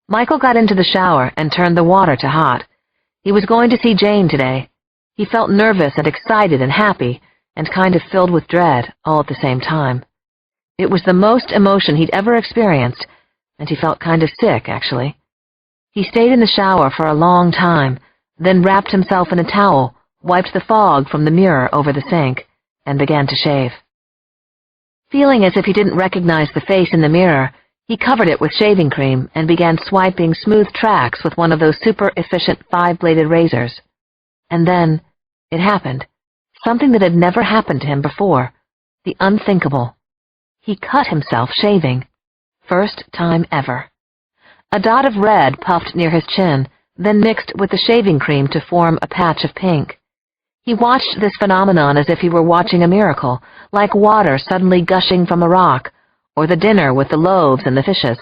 Michael got into the shower and turned the water to hot. He was going to see Jane today. He felt nervous and excited and happy, and kind of filled with dread all at the same time. It was the most emotion he'd ever experienced, and he felt kind of sick, actually. He stayed in the shower for a long time, then wrapped himself in a towel, wiped the fog from the mirror over the sink, and began to shave. Feeling as if he didn't recognize the face in the mirror, he covered it with shaving cream and began swiping smooth tracks with one of those super-efficient 5-bladed razors. And then, it happened. Something that had never happened to him before. The unthinkable. He cut himself shaving. First time ever. A dot of red puffed near his chin, then mixed with the shaving cream to form a patch of pink. He watched this phenomenon as if he were watching a miracle, like water suddenly gushing from a rock, or the dinner with the loaves and the fishes.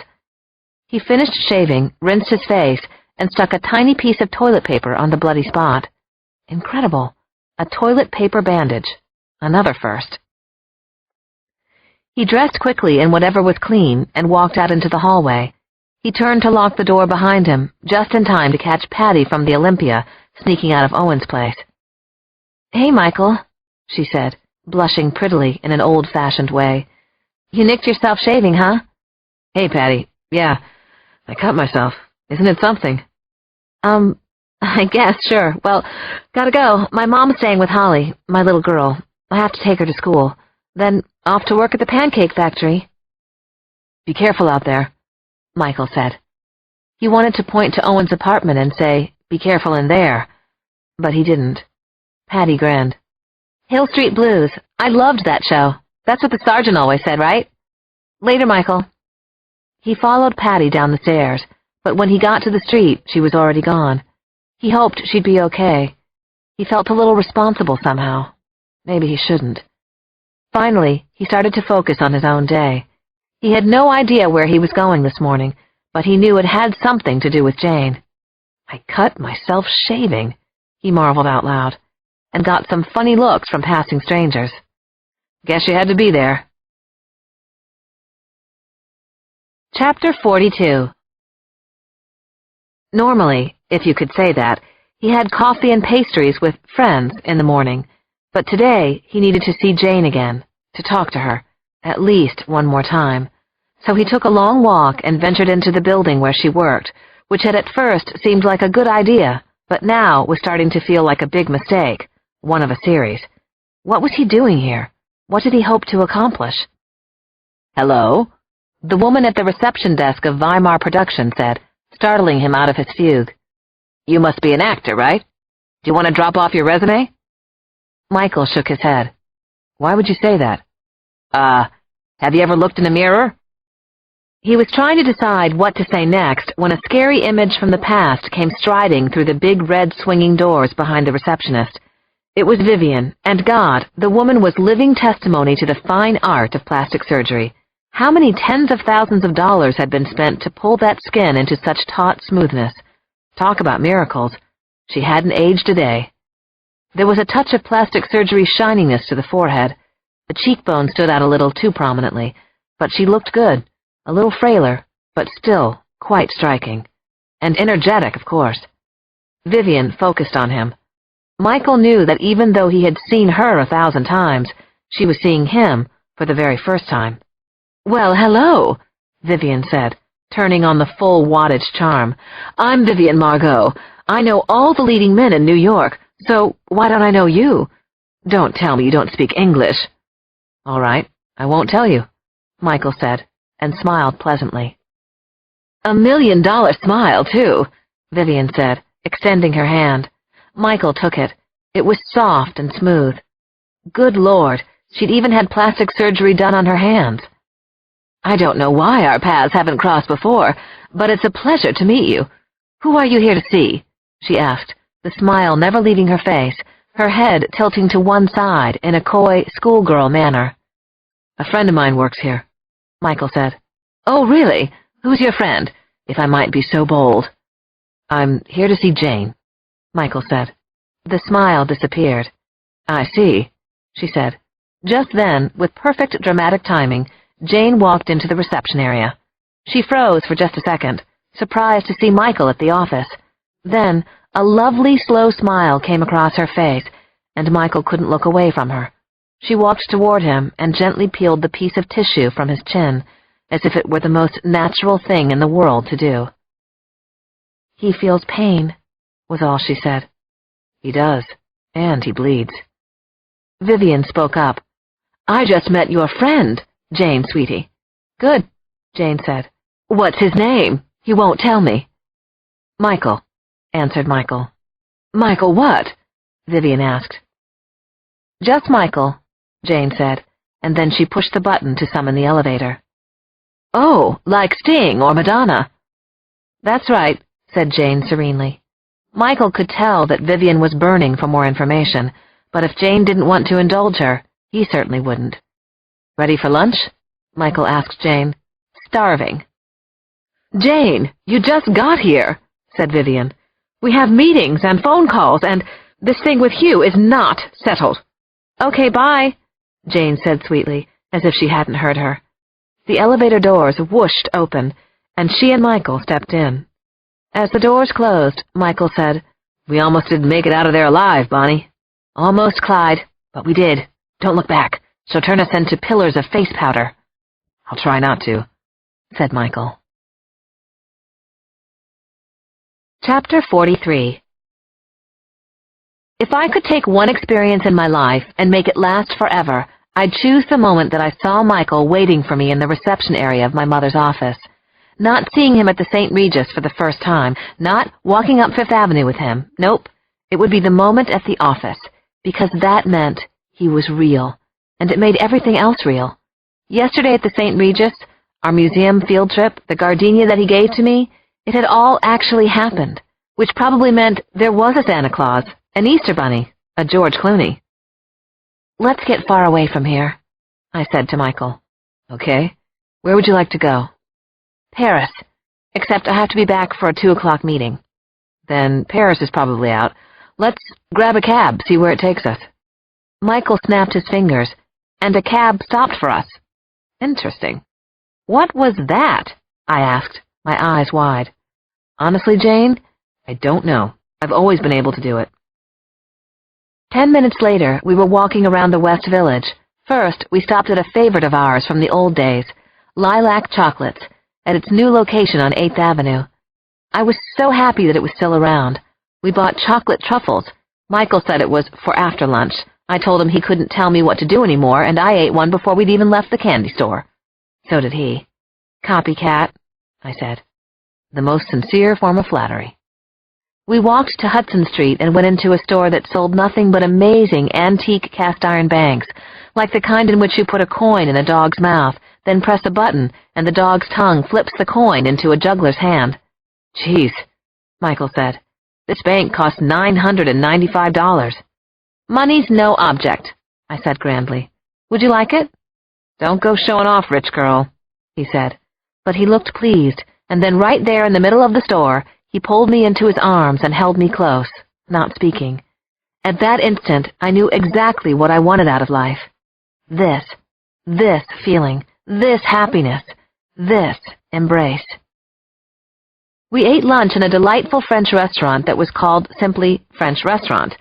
He finished shaving, rinsed his face, and stuck a tiny piece of toilet paper on the bloody spot. Incredible. A toilet paper bandage. Another first. He dressed quickly in whatever was clean and walked out into the hallway. He turned to lock the door behind him, just in time to catch Patty from the Olympia, sneaking out of Owen's place. "Hey, Michael," she said, blushing prettily in an old-fashioned way. "You nicked yourself shaving, huh?" Hey, Patty. Yeah, I cut myself. Isn't it something? I guess, sure. Well, gotta go. My mom's staying with Holly, my little girl. I have to take her to school. Then off to work at the pancake factory. Be careful out there, Michael said. He wanted to point to Owen's apartment and say, "Be careful in there," but he didn't. Patty grinned. "Hill Street Blues. I loved that show. That's what the sergeant always said, right? Later, Michael." He followed Patty down the stairs, but when he got to the street, she was already gone. He hoped she'd be okay. He felt a little responsible somehow. Maybe he shouldn't. Finally, he started to focus on his own day. He had no idea where he was going this morning, but he knew it had something to do with Jane. "I cut myself shaving," he marveled out loud, and got some funny looks from passing strangers. Guess you had to be there. Chapter 42. Normally, if you could say that, he had coffee and pastries with friends in the morning, but today he needed to see Jane again, to talk to her, at least one more time. So he took a long walk and ventured into the building where she worked, which had at first seemed like a good idea, but now was starting to feel like a big mistake, one of a series. What was he doing here? What did he hope to accomplish? "Hello?" the woman at the reception desk of Weimar Production said, startling him out of his fugue. "You must be an actor, right? Do you want to drop off your resume?" Michael shook his head. "Why would you say that?" Have you ever looked in a mirror?" He was trying to decide what to say next when a scary image from the past came striding through the big red swinging doors behind the receptionist. It was Vivian, and God, the woman was living testimony to the fine art of plastic surgery. How many tens of thousands of dollars had been spent to pull that skin into such taut smoothness? Talk about miracles. She hadn't aged a day. There was a touch of plastic surgery shininess to the forehead. The cheekbone stood out a little too prominently, but she looked good, a little frailer, but still quite striking. And energetic, of course. Vivian focused on him. Michael knew that even though he had seen her 1,000 times, she was seeing him for the very first time. "Well, hello," Vivian said, turning on the full wattage charm. "I'm Vivian Margot. I know all the leading men in New York, so why don't I know you? Don't tell me you don't speak English. All right, I won't tell you, Michael said, and smiled pleasantly. $1 million smile, too, Vivian said, extending her hand. Michael took it. It was soft and smooth. Good Lord, she'd even had plastic surgery done on her hands. I don't know why our paths haven't crossed before, but it's a pleasure to meet you. Who are you here to see? She asked, the smile never leaving her face, her head tilting to one side in a coy, schoolgirl manner. A friend of mine works here, Michael said. Oh, really? Who's your friend, if I might be so bold? I'm here to see Jane, Michael said. The smile disappeared. I see, she said. Just then, with perfect dramatic timing, Jane walked into the reception area. She froze for just a second, surprised to see Michael at the office. Then, a lovely, slow smile came across her face, and Michael couldn't look away from her. She walked toward him and gently peeled the piece of tissue from his chin, as if it were the most natural thing in the world to do. He feels pain, was all she said. He does, and he bleeds. Vivian spoke up. I just met your friend, Jane, sweetie. Good, Jane said. What's his name? He won't tell me. Michael, answered Michael. Michael what? Vivian asked. Just Michael, Jane said, and then she pushed the button to summon the elevator. Oh, like Sting or Madonna. That's right, said Jane serenely. Michael could tell that Vivian was burning for more information, but if Jane didn't want to indulge her, he certainly wouldn't. Ready for lunch? Michael asked Jane. Starving. Jane, you just got here, said Vivian. We have meetings and phone calls, and this thing with Hugh is not settled. Okay, bye, Jane said sweetly, as if she hadn't heard her. The elevator doors whooshed open, and she and Michael stepped in. As the doors closed, Michael said, We almost didn't make it out of there alive, Bonnie. Almost, Clyde, but we did. Don't look back. She'll turn us into pillars of face powder. I'll try not to, said Michael. Chapter 43. If I could take one experience in my life and make it last forever, I'd choose the moment that I saw Michael waiting for me in the reception area of my mother's office. Not seeing him at the St. Regis for the first time, not walking up Fifth Avenue with him. Nope. It would be the moment at the office, because that meant he was real, and it made everything else real. Yesterday at the St. Regis, our museum field trip, the gardenia that he gave to me, it had all actually happened, which probably meant there was a Santa Claus, an Easter Bunny, a George Clooney. Let's get far away from here, I said to Michael. Okay. Where would you like to go? Paris, except I have to be back for a 2 o'clock meeting. Then Paris is probably out. Let's grab a cab, see where it takes us. Michael snapped his fingers, and a cab stopped for us. Interesting. What was that? I asked, my eyes wide. Honestly, Jane, I don't know. I've always been able to do it. 10 minutes later, we were walking around the West Village. First, we stopped at a favorite of ours from the old days, Lilac Chocolates, at its new location on 8th Avenue. I was so happy that it was still around. We bought chocolate truffles. Michael said it was for after lunch. I told him he couldn't tell me what to do anymore, and I ate one before we'd even left the candy store. So did he. Copycat, I said. The most sincere form of flattery. We walked to Hudson Street and went into a store that sold nothing but amazing antique cast-iron banks, like the kind in which you put a coin in a dog's mouth, then press a button, and the dog's tongue flips the coin into a juggler's hand. Jeez, Michael said. This bank cost $995. Money's no object, I said grandly. Would you like it? Don't go showing off, rich girl, he said. But he looked pleased, and then right there in the middle of the store, he pulled me into his arms and held me close, not speaking. At that instant, I knew exactly what I wanted out of life. This feeling, this happiness, this embrace. We ate lunch in a delightful French restaurant that was called simply French Restaurant.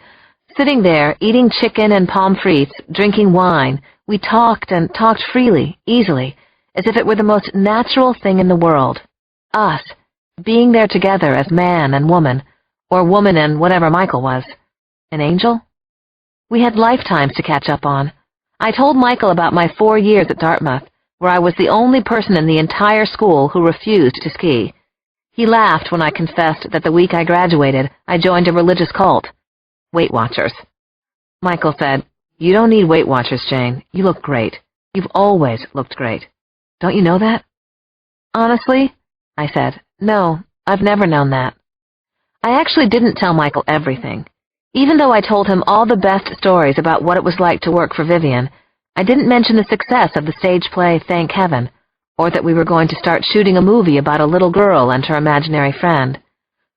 Sitting there, eating chicken and pommes frites, drinking wine, we talked and talked freely, easily, as if it were the most natural thing in the world. Us, being there together as man and woman, Or woman and whatever Michael was. An angel? We had lifetimes to catch up on. I told Michael about my 4 years at Dartmouth, where I was the only person in the entire school who refused to ski. He laughed when I confessed that the week I graduated, I joined a religious cult. Weight Watchers. Michael said, "You don't need Weight Watchers, Jane. You look great. You've always looked great. Don't you know that?" "Honestly," I said, "no, I've never known that." I actually didn't tell Michael everything. Even though I told him all the best stories about what it was like to work for Vivian, I didn't mention the success of the stage play Thank Heaven, or that we were going to start shooting a movie about a little girl and her imaginary friend,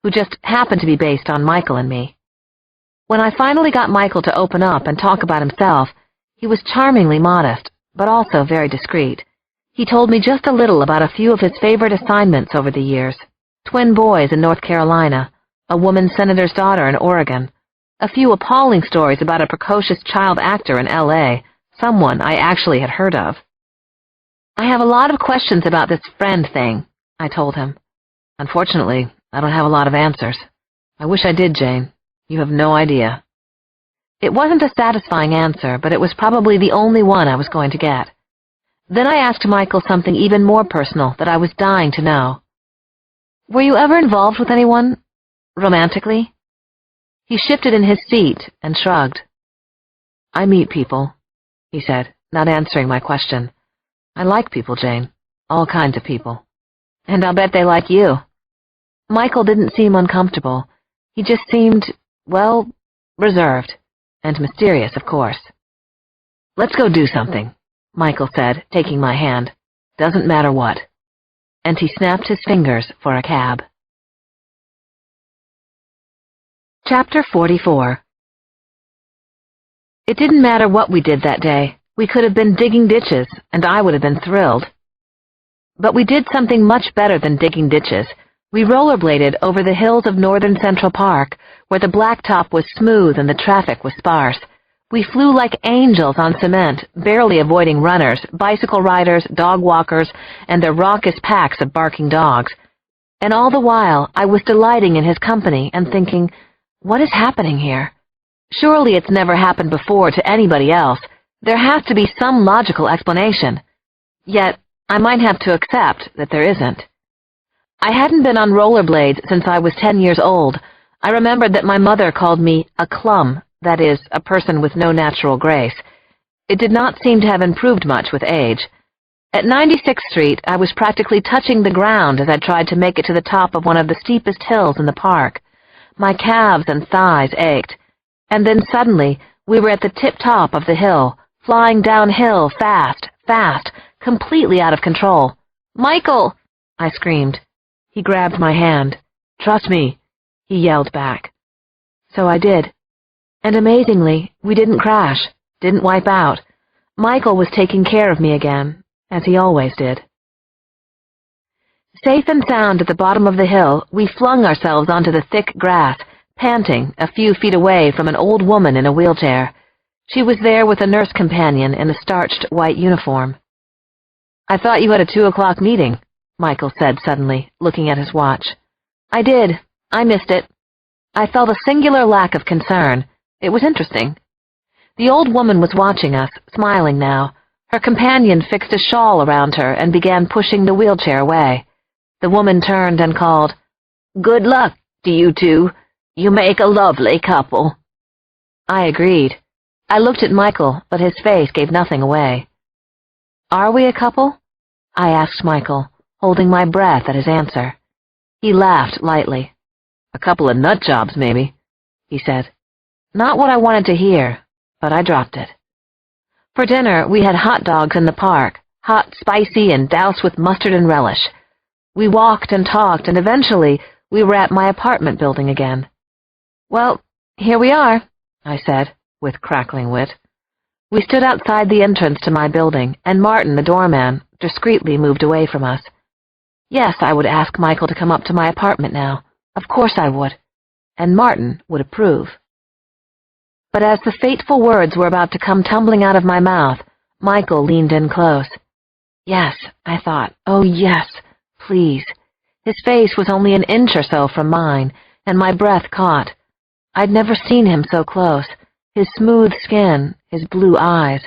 who just happened to be based on Michael and me. When I finally got Michael to open up and talk about himself, he was charmingly modest, but also very discreet. He told me just a little about a few of his favorite assignments over the years: twin boys in North Carolina, a woman senator's daughter in Oregon, a few appalling stories about a precocious child actor in L.A., someone I actually had heard of. "I have a lot of questions about this friend thing," I told him. "Unfortunately, I don't have a lot of answers. I wish I did, Jane. You have no idea." It wasn't a satisfying answer, but it was probably the only one I was going to get. Then I asked Michael something even more personal that I was dying to know. "Were you ever involved with anyone, romantically?" He shifted in his seat and shrugged. "I meet people," he said, not answering my question. "I like people, Jane. All kinds of people. And I'll bet they like you." Michael didn't seem uncomfortable. He just seemed, well, reserved. And mysterious, of course. "Let's go do something," Michael said, taking my hand. "Doesn't matter what." And he snapped his fingers for a cab. Chapter 44. It didn't matter what we did that day. We could have been digging ditches, and I would have been thrilled. But we did something much better than digging ditches. We rollerbladed over the hills of northern Central Park, where the blacktop was smooth and the traffic was sparse. We flew like angels on cement, barely avoiding runners, bicycle riders, dog walkers, and their raucous packs of barking dogs. And all the while, I was delighting in his company and thinking, what is happening here? Surely it's never happened before to anybody else. There has to be some logical explanation. Yet, I might have to accept that there isn't. I hadn't been on rollerblades since I was 10 years old. I remembered that my mother called me a clum, that is, a person with no natural grace. It did not seem to have improved much with age. At 96th Street, I was practically touching the ground as I tried to make it to the top of one of the steepest hills in the park. My calves and thighs ached. And then suddenly, we were at the tip-top of the hill, flying downhill fast, fast, completely out of control. "Michael!" I screamed. He grabbed my hand. "Trust me," he yelled back. So I did. And amazingly, we didn't crash, didn't wipe out. Michael was taking care of me again, as he always did. Safe and sound at the bottom of the hill, we flung ourselves onto the thick grass, panting, a few feet away from an old woman in a wheelchair. She was there with a nurse companion in a starched white uniform. "I thought you had a 2 o'clock meeting," Michael said suddenly, looking at his watch. "I did. I missed it." I felt a singular lack of concern. It was interesting. The old woman was watching us, smiling now. Her companion fixed a shawl around her and began pushing the wheelchair away. The woman turned and called, "Good luck to you two. You make a lovely couple." I agreed. I looked at Michael, but his face gave nothing away. "Are we a couple?" I asked Michael, holding my breath at his answer. He laughed lightly. "A couple of nut jobs, maybe," he said. Not what I wanted to hear, but I dropped it. For dinner, we had hot dogs in the park, hot, spicy, and doused with mustard and relish. We walked and talked, and eventually we were at my apartment building again. "Well, here we are," I said, with crackling wit. We stood outside the entrance to my building, and Martin, the doorman, discreetly moved away from us. Yes, I would ask Michael to come up to my apartment now. Of course I would. And Martin would approve. But as the fateful words were about to come tumbling out of my mouth, Michael leaned in close. Yes, I thought. Oh, yes, please. His face was only an inch or so from mine. and my breath caught. I'd never seen him so close, his smooth skin, his blue eyes.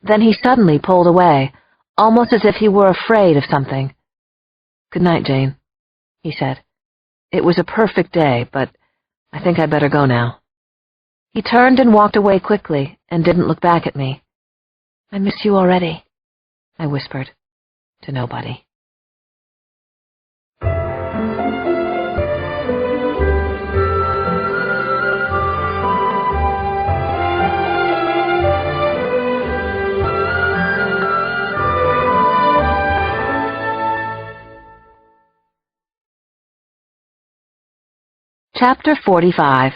Then he suddenly pulled away, almost as if he were afraid of something. "Good night, Jane," he said. "It was a perfect day, but I think I'd better go now." He turned and walked away quickly and didn't look back at me. "I miss you already," I whispered to nobody. Chapter 45.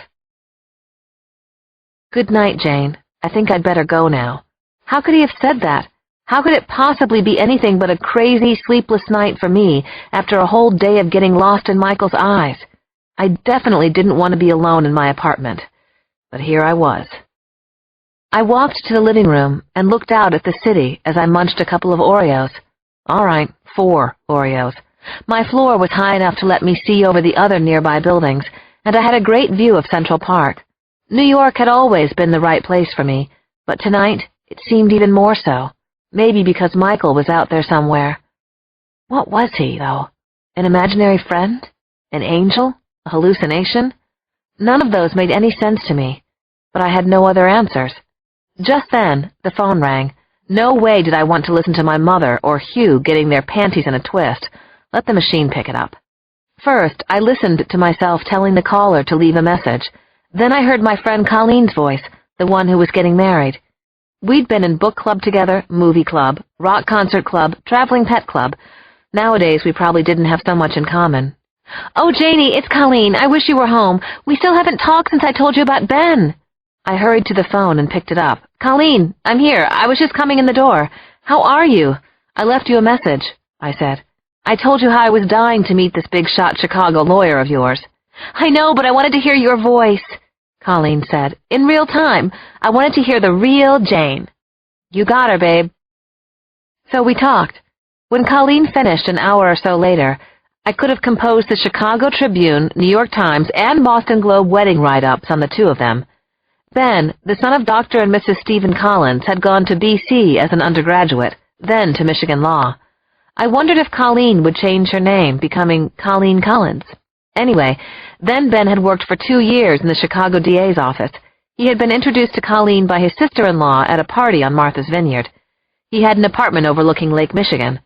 "Good night, Jane. I think I'd better go now." How could he have said that? How could it possibly be anything but a crazy, sleepless night for me after a whole day of getting lost in Michael's eyes? I definitely didn't want to be alone in my apartment. But here I was. I walked to the living room and looked out at the city as I munched a couple of Oreos. All right, 4 Oreos. My floor was high enough to let me see over the other nearby buildings, and I had a great view of Central Park. New York had always been the right place for me, but tonight it seemed even more so, maybe because Michael was out there somewhere. What was he, though? An imaginary friend? An angel? A hallucination? None of those made any sense to me, but I had no other answers. Just then, the phone rang. No way did I want to listen to my mother or Hugh getting their panties in a twist. Let the machine pick it up. First, I listened to myself telling the caller to leave a message. Then I heard my friend Colleen's voice, the one who was getting married. We'd been in book club together, movie club, rock concert club, traveling pet club. Nowadays, we probably didn't have so much in common. "Oh, Janie, it's Colleen. I wish you were home. We still haven't talked since I told you about Ben." I hurried to the phone and picked it up. "Colleen, I'm here. I was just coming in the door. How are you?" "I left you a message," I said. "I told you how I was dying to meet this big-shot Chicago lawyer of yours." "I know, but I wanted to hear your voice," Colleen said. "In real time. I wanted to hear the real Jane." "You got her, babe." So we talked. When Colleen finished an hour or so later, I could have composed the Chicago Tribune, New York Times, and Boston Globe wedding write-ups on the two of them. Ben, the son of Dr. and Mrs. Stephen Collins, had gone to B.C. as an undergraduate, then to Michigan Law. I wondered if Colleen would change her name, becoming Colleen Collins. Anyway, then Ben had worked for 2 years in the Chicago DA's office. He had been introduced to Colleen by his sister-in-law at a party on Martha's Vineyard. He had an apartment overlooking Lake Michigan.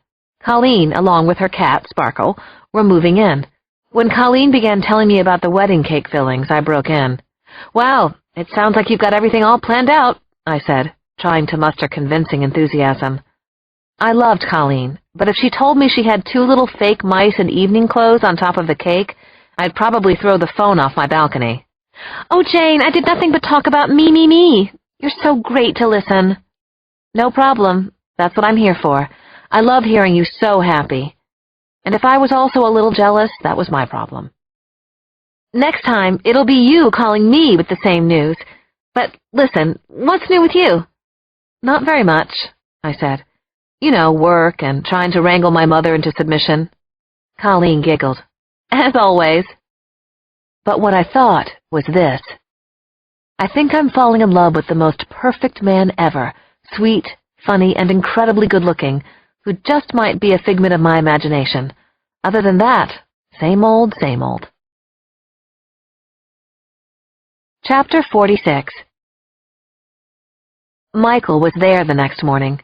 Colleen, along with her cat, Sparkle, were moving in. When Colleen began telling me about the wedding cake fillings, I broke in. "Wow, it sounds like you've got everything all planned out," I said, trying to muster convincing enthusiasm. I loved Colleen, but if she told me she had 2 little fake mice in evening clothes on top of the cake, I'd probably throw the phone off my balcony. "Oh, Jane, I did nothing but talk about me. You're so great to listen." "No problem. That's what I'm here for. I love hearing you so happy. And if I was also a little jealous, that was my problem." "Next time, it'll be you calling me with the same news. But listen, what's new with you?" "Not very much," I said. "You know, work and trying to wrangle my mother into submission." Colleen giggled. "As always." But what I thought was this. I think I'm falling in love with the most perfect man ever, sweet, funny, and incredibly good-looking, who just might be a figment of my imagination. Other than that, same old, same old. Chapter 46. Michael was there the next morning,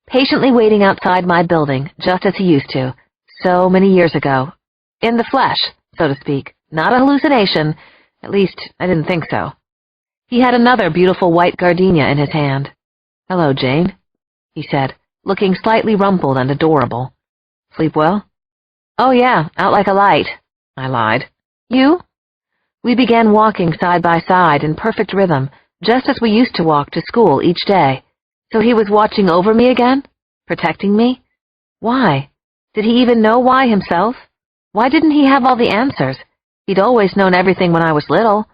patiently waiting outside my building, just as he used to, so many years ago. In the flesh, so to speak, not a hallucination. At least, I didn't think so. He had another beautiful white gardenia in his hand. "Hello, Jane," he said, looking slightly rumpled and adorable. "Sleep well?" "Oh, yeah, out like a light," I lied. "You?" We began walking side by side in perfect rhythm, just as we used to walk to school each day. So he was watching over me again? Protecting me? Why? Did he even know why himself? Why didn't he have all the answers? He'd always known everything when I was little.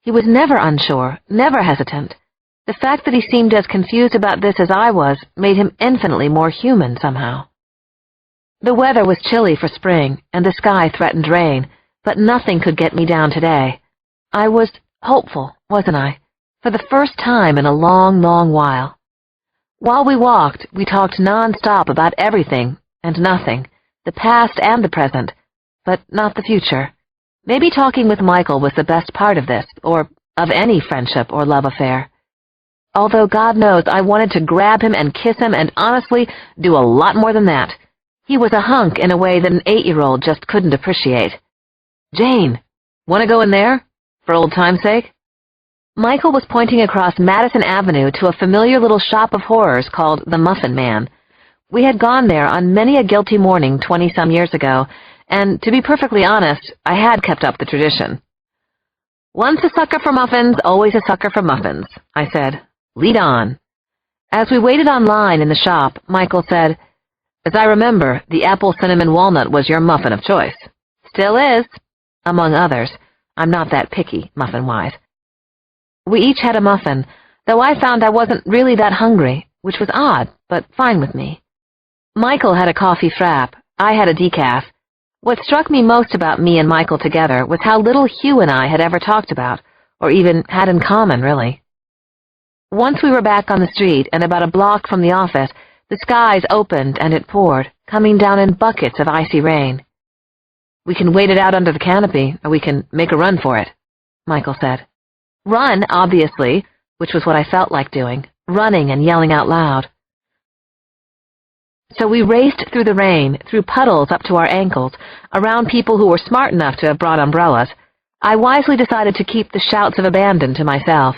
He was never unsure, never hesitant. The fact that he seemed as confused about this as I was made him infinitely more human somehow. The weather was chilly for spring, and the sky threatened rain, But nothing could get me down today. I was hopeful, wasn't I? For the first time in a long, long while. While we walked, we talked non-stop about everything and nothing, the past and the present, but not the future. Maybe talking with Michael was the best part of this, or of any friendship or love affair. Although God knows I wanted to grab him and kiss him and honestly do a lot more than that. He was a hunk in a way that an 8-year-old just couldn't appreciate. "Jane, want to go in there? For old time's sake?" Michael was pointing across Madison Avenue to a familiar little shop of horrors called the Muffin Man. We had gone there on many a guilty morning 20-some years ago, and, to be perfectly honest, I had kept up the tradition. "Once a sucker for muffins, always a sucker for muffins," I said. "Lead on." As we waited on line in the shop, Michael said, "As I remember, the apple cinnamon walnut was your muffin of choice." "Still is," among others. I'm not that picky, muffin-wise. We each had a muffin, though I found I wasn't really that hungry, which was odd, but fine with me. Michael had a coffee frap. I had a decaf. What struck me most about me and Michael together was how little Hugh and I had ever talked about, or even had in common, really. Once we were back on the street and about a block from the office, the skies opened and it poured, coming down in buckets of icy rain. "We can wait it out under the canopy, or we can make a run for it," Michael said. Run, obviously, which was what I felt like doing, running and yelling out loud. So we raced through the rain, through puddles up to our ankles, around people who were smart enough to have brought umbrellas. I wisely decided to keep the shouts of abandon to myself.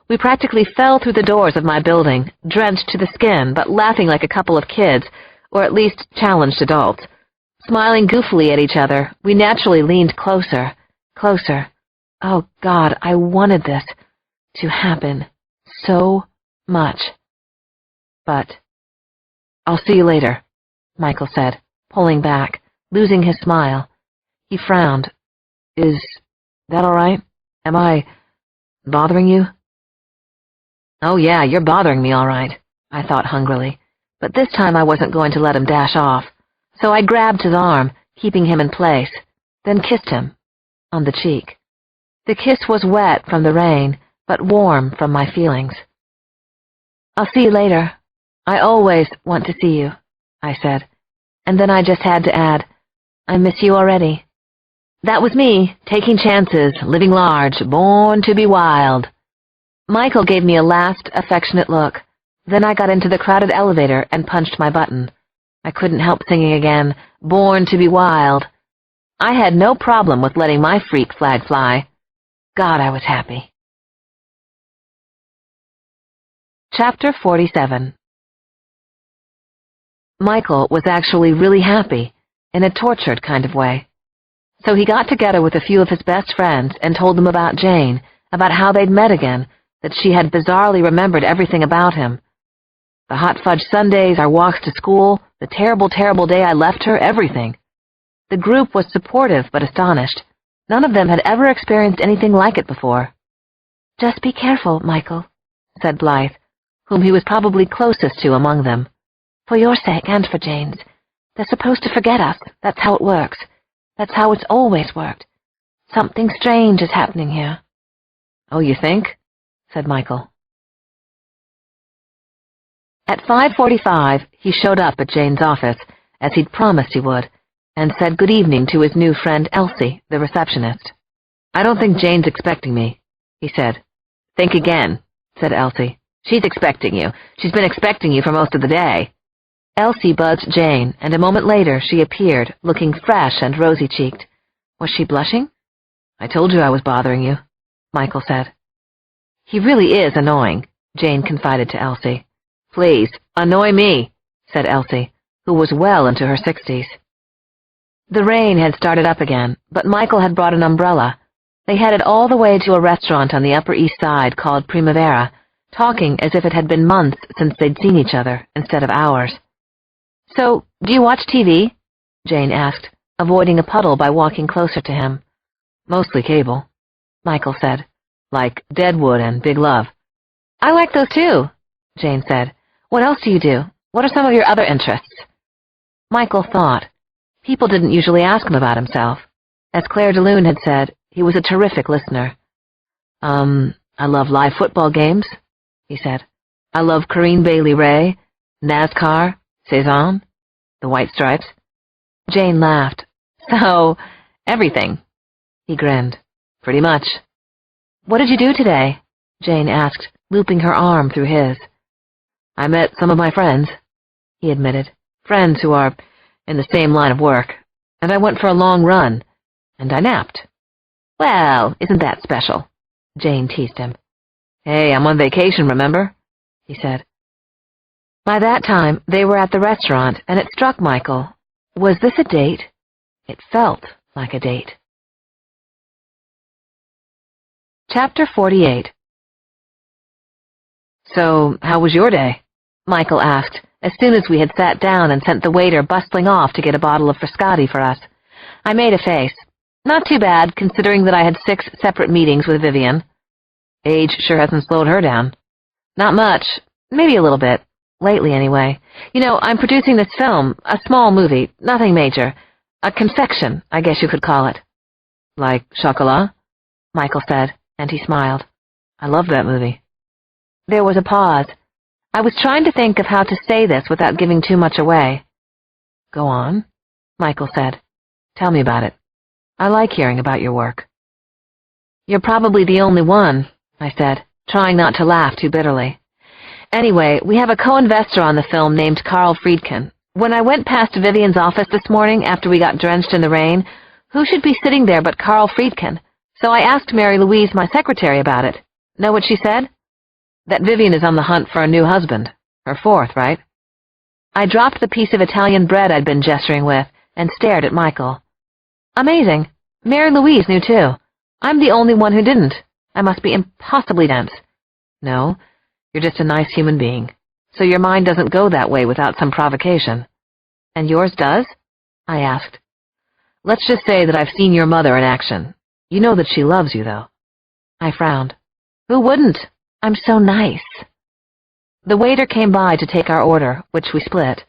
We practically fell through the doors of my building, drenched to the skin, but laughing like a couple of kids, or at least challenged adults. Smiling goofily at each other, we naturally leaned closer, closer. Oh, God, I wanted this to happen so much. But, "I'll see you later," Michael said, pulling back, losing his smile. He frowned. "Is that all right? Am I bothering you?" "Oh, yeah, you're bothering me all right," I thought hungrily, but this time I wasn't going to let him dash off, so I grabbed his arm, keeping him in place, then kissed him on the cheek. The kiss was wet from the rain, but warm from my feelings. "I'll see you later. I always want to see you," I said, and then I just had to add, "I miss you already." That was me, taking chances, living large, born to be wild. Michael gave me a last affectionate look. Then I got into the crowded elevator and punched my button. I couldn't help singing again, "Born to be wild." I had no problem with letting my freak flag fly. God, I was happy. Chapter 47. Michael was actually really happy, in a tortured kind of way. So he got together with a few of his best friends and told them about Jane, about how they'd met again, that she had bizarrely remembered everything about him. The hot fudge sundaes, our walks to school, the terrible, terrible day I left her, everything. The group was supportive but astonished. None of them had ever experienced anything like it before. "Just be careful, Michael," said Blythe, whom he was probably closest to among them. "For your sake and for Jane's. They're supposed to forget us. That's how it works. That's how it's always worked. Something strange is happening here." "Oh, you think?" said Michael. At 5:45, he showed up at Jane's office, as he'd promised he would, and said good evening to his new friend Elsie, the receptionist. "I don't think Jane's expecting me," he said. "Think again," said Elsie. "She's expecting you. She's been expecting you for most of the day." Elsie buzzed Jane, and a moment later she appeared, looking fresh and rosy-cheeked. Was she blushing? "I told you I was bothering you," Michael said. "He really is annoying," Jane confided to Elsie. "Please, annoy me," said Elsie, who was well into her 60s. The rain had started up again, but Michael had brought an umbrella. They headed all the way to a restaurant on the Upper East Side called Primavera, talking as if it had been months since they'd seen each other, instead of hours. "So, do you watch TV?" Jane asked, avoiding a puddle by walking closer to him. "Mostly cable," Michael said, "like Deadwood and Big Love." "I like those too," Jane said. "What else do you do? What are some of your other interests?" Michael thought. People didn't usually ask him about himself. As Claire DeLune had said, he was a terrific listener. I love live football games, he said. I love Corinne Bailey Rae, NASCAR, Cezanne, the White Stripes. Jane laughed. So, everything. He grinned. Pretty much. What did you do today? Jane asked, looping her arm through his. I met some of my friends, he admitted. Friends who are in the same line of work. And I went for a long run. And I napped. Well, isn't that special? Jane teased him. Hey, I'm on vacation, remember? He said. By that time, they were at the restaurant, and it struck Michael. Was this a date? It felt like a date. Chapter 48. So, how was your day? Michael asked, as soon as we had sat down and sent the waiter bustling off to get a bottle of Frascati for us. I made a face. Not too bad, considering that I had 6 separate meetings with Vivian. Age sure hasn't slowed her down. Not much. Maybe a little bit. Lately, anyway. You know, I'm producing this film, a small movie, nothing major. A confection, I guess you could call it. Like Chocolat? Michael said, and he smiled. I love that movie. There was a pause. I was trying to think of how to say this without giving too much away. Go on, Michael said. Tell me about it. I like hearing about your work. You're probably the only one, I said, trying not to laugh too bitterly. Anyway, we have a co-investor on the film named Carl Friedkin. When I went past Vivian's office this morning after we got drenched in the rain, who should be sitting there but Carl Friedkin? So I asked Mary Louise, my secretary, about it. Know what she said? That Vivian is on the hunt for a new husband. Her 4th, right? I dropped the piece of Italian bread I'd been gesturing with and stared at Michael. Amazing. Mary Louise knew too. I'm the only one who didn't. I must be impossibly dense. No, you're just a nice human being. So your mind doesn't go that way without some provocation. And yours does? I asked. Let's just say that I've seen your mother in action. You know that she loves you, though. I frowned. Who wouldn't? I'm so nice. The waiter came by to take our order, which we split.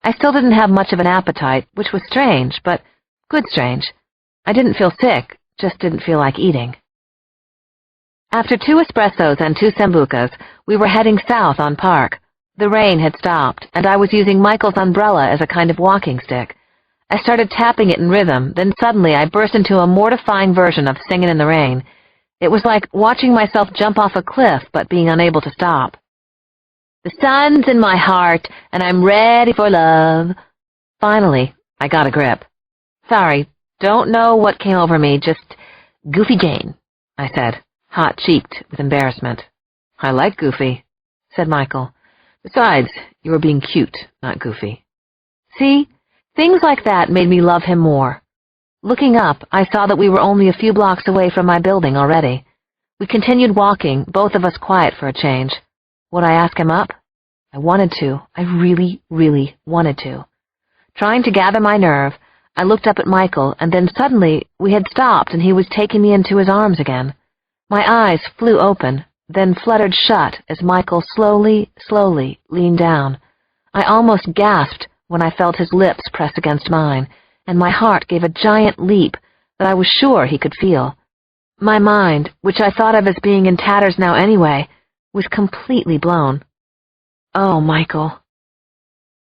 I still didn't have much of an appetite, which was strange, but good strange. I didn't feel sick, just didn't feel like eating. After 2 espressos and 2 sambucas, we were heading south on Park. The rain had stopped, and I was using Michael's umbrella as a kind of walking stick. I started tapping it in rhythm, then suddenly I burst into a mortifying version of Singin' in the Rain. It was like watching myself jump off a cliff, but being unable to stop. The sun's in my heart, and I'm ready for love. Finally, I got a grip. Sorry, don't know what came over me, just Goofy Jane, I said, hot-cheeked with embarrassment. I like Goofy, said Michael. Besides, you were being cute, not goofy. See? Things like that made me love him more. Looking up, I saw that we were only a few blocks away from my building already. We continued walking, both of us quiet for a change. Would I ask him up? I wanted to. I really, really wanted to. Trying to gather my nerve, I looked up at Michael, and then suddenly we had stopped and he was taking me into his arms again. My eyes flew open, then fluttered shut as Michael slowly leaned down. I almost gasped when I felt his lips press against mine, and my heart gave a giant leap that I was sure he could feel. My mind, which I thought of as being in tatters now anyway, was completely blown. Oh, Michael.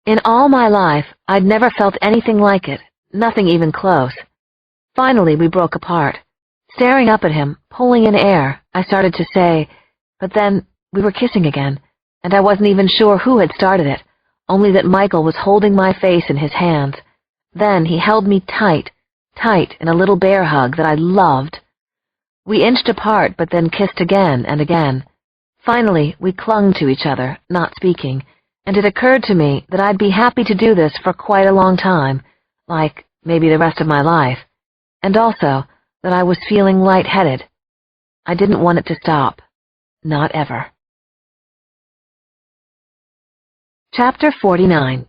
In all my life, I'd never felt anything like it, nothing even close. Finally, we broke apart. Staring up at him, pulling in air, I started to say, but then we were kissing again, and I wasn't even sure who had started it, only that Michael was holding my face in his hands. Then he held me tight in a little bear hug that I loved. We inched apart, but then kissed again and again. Finally, we clung to each other, not speaking, and it occurred to me that I'd be happy to do this for quite a long time, like maybe the rest of my life, and also that I was feeling lightheaded. I didn't want it to stop. Not ever. Chapter 49.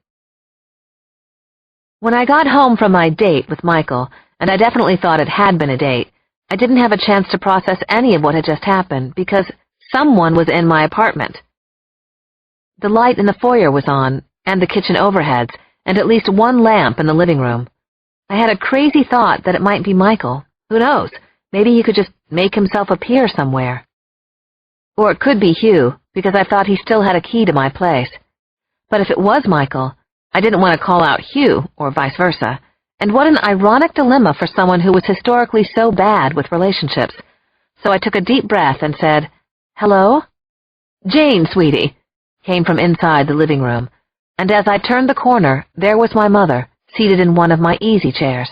When I got home from my date with Michael, and I definitely thought it had been a date, I didn't have a chance to process any of what had just happened because someone was in my apartment. The light in the foyer was on, and the kitchen overheads, and at least one lamp in the living room. I had a crazy thought that it might be Michael. Who knows? Maybe he could just make himself appear somewhere. Or it could be Hugh, because I thought he still had a key to my place. But if it was Michael, I didn't want to call out Hugh, or vice versa. And what an ironic dilemma for someone who was historically so bad with relationships. So I took a deep breath and said, "Hello?" "Jane, sweetie," came from inside the living room, and as I turned the corner, there was my mother, seated in one of my easy chairs.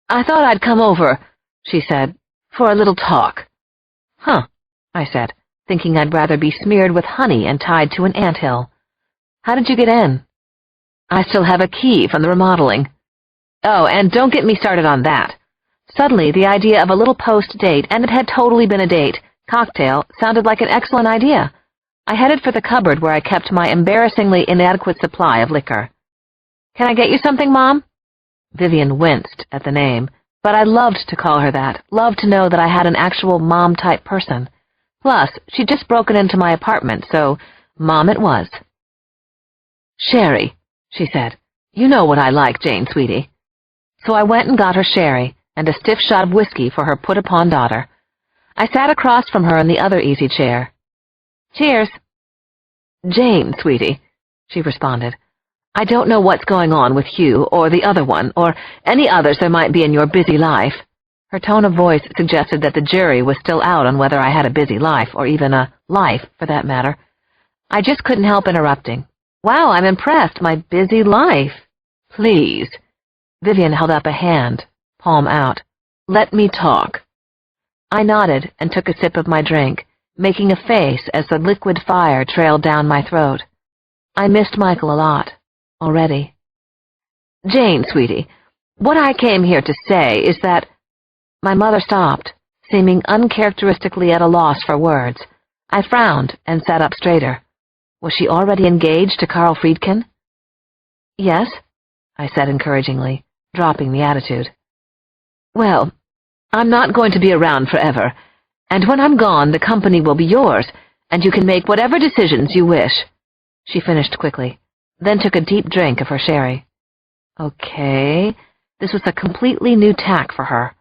"I thought I'd come over," she said, "for a little talk." "Huh," I said, thinking I'd rather be smeared with honey and tied to an anthill. "How did you get in?" "I still have a key from the remodeling." "Oh, and don't get me started on that." Suddenly, the idea of a little post-date, and it had totally been a date, cocktail, sounded like an excellent idea. I headed for the cupboard where I kept my embarrassingly inadequate supply of liquor. "Can I get you something, Mom?" Vivian winced at the name, but I loved to call her that, loved to know that I had an actual mom-type person. Plus, she'd just broken into my apartment, so Mom it was. "Sherry," she said. "You know what I like, Jane, sweetie." So I went and got her sherry, and a stiff shot of whiskey for her put-upon daughter. I sat across from her in the other easy chair. "Cheers." "Jane, sweetie," she responded, "I don't know what's going on with Hugh, or the other one, or any others there might be in your busy life." Her tone of voice suggested that the jury was still out on whether I had a busy life, or even a life, for that matter. I just couldn't help interrupting. "Wow, I'm impressed. My busy life." "Please." Vivian held up a hand, palm out. "Let me talk." I nodded and took a sip of my drink, making a face as the liquid fire trailed down my throat. I missed Michael a lot, already. "Jane, sweetie, what I came here to say is that—" My mother stopped, seeming uncharacteristically at a loss for words. I frowned and sat up straighter. Was she already engaged to Carl Friedkin? "Yes," I said encouragingly, dropping the attitude. "Well, I'm not going to be around forever, and when I'm gone, the company will be yours, and you can make whatever decisions you wish," she finished quickly, then took a deep drink of her sherry. Okay, this was a completely new tack for her.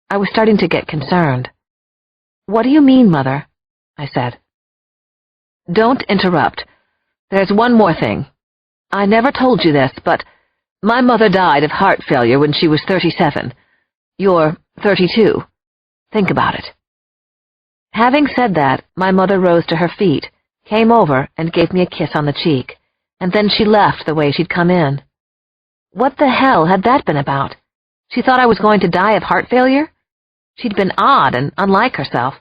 I was starting to get concerned. "What do you mean, Mother?" I said. "Don't interrupt. There's one more thing. I never told you this, but my mother died of heart failure when she was 37. You're 32. Think about it." Having said that, my mother rose to her feet, came over, and gave me a kiss on the cheek, and then she left the way she'd come in. What the hell had that been about? She thought I was going to die of heart failure? She'd been odd and unlike herself.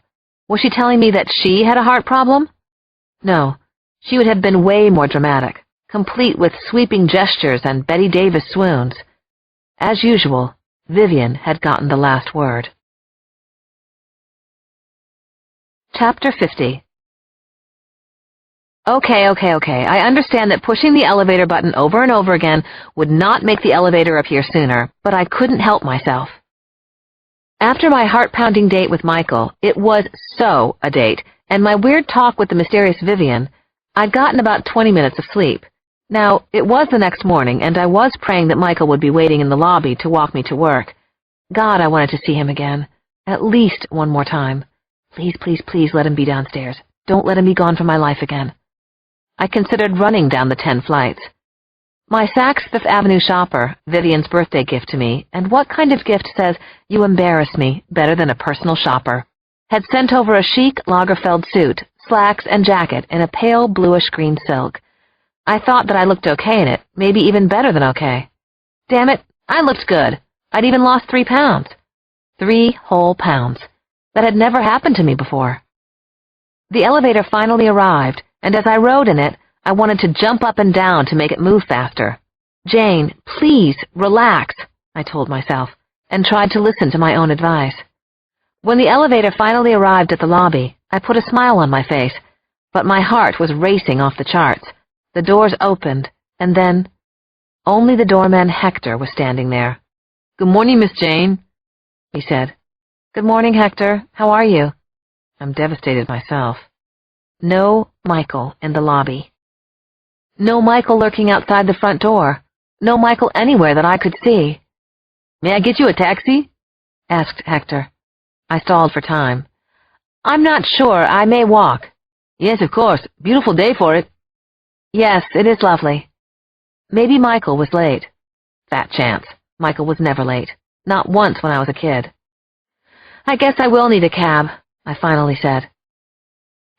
Was she telling me that she had a heart problem? No, she would have been way more dramatic, complete with sweeping gestures and Betty Davis swoons. As usual, Vivian had gotten the last word. Chapter 50. Okay, I understand that pushing the elevator button over and over again would not make the elevator appear sooner, but I couldn't help myself. After my heart-pounding date with Michael, it was so a date, and my weird talk with the mysterious Vivian, I'd gotten about 20 minutes of sleep. Now, it was the next morning, and I was praying that Michael would be waiting in the lobby to walk me to work. God, I wanted to see him again. At least one more time. Please, please, please let him be downstairs. Don't let him be gone from my life again. I considered running down the 10 flights. My Saks Fifth Avenue shopper, Vivian's birthday gift to me, and what kind of gift says, "You embarrass me," better than a personal shopper, had sent over a chic Lagerfeld suit, slacks, and jacket in a pale bluish-green silk. I thought that I looked okay in it, maybe even better than okay. Damn it, I looked good. I'd even lost 3 pounds. 3 whole pounds. That had never happened to me before. The elevator finally arrived, and as I rode in it, I wanted to jump up and down to make it move faster. "Jane, please, relax," I told myself, and tried to listen to my own advice. When the elevator finally arrived at the lobby, I put a smile on my face, but my heart was racing off the charts. The doors opened, and then only the doorman Hector was standing there. "Good morning, Miss Jane," he said. "Good morning, Hector. How are you?" I'm devastated myself. No Michael in the lobby. No Michael lurking outside the front door. No Michael anywhere that I could see. May I get you a taxi? asked Hector. I stalled for time. I'm not sure. I may walk. Yes, of course. Beautiful day for it. Yes, it is lovely. Maybe Michael was late. Fat chance. Michael was never late. Not once when I was a kid. I guess I will need a cab, I finally said.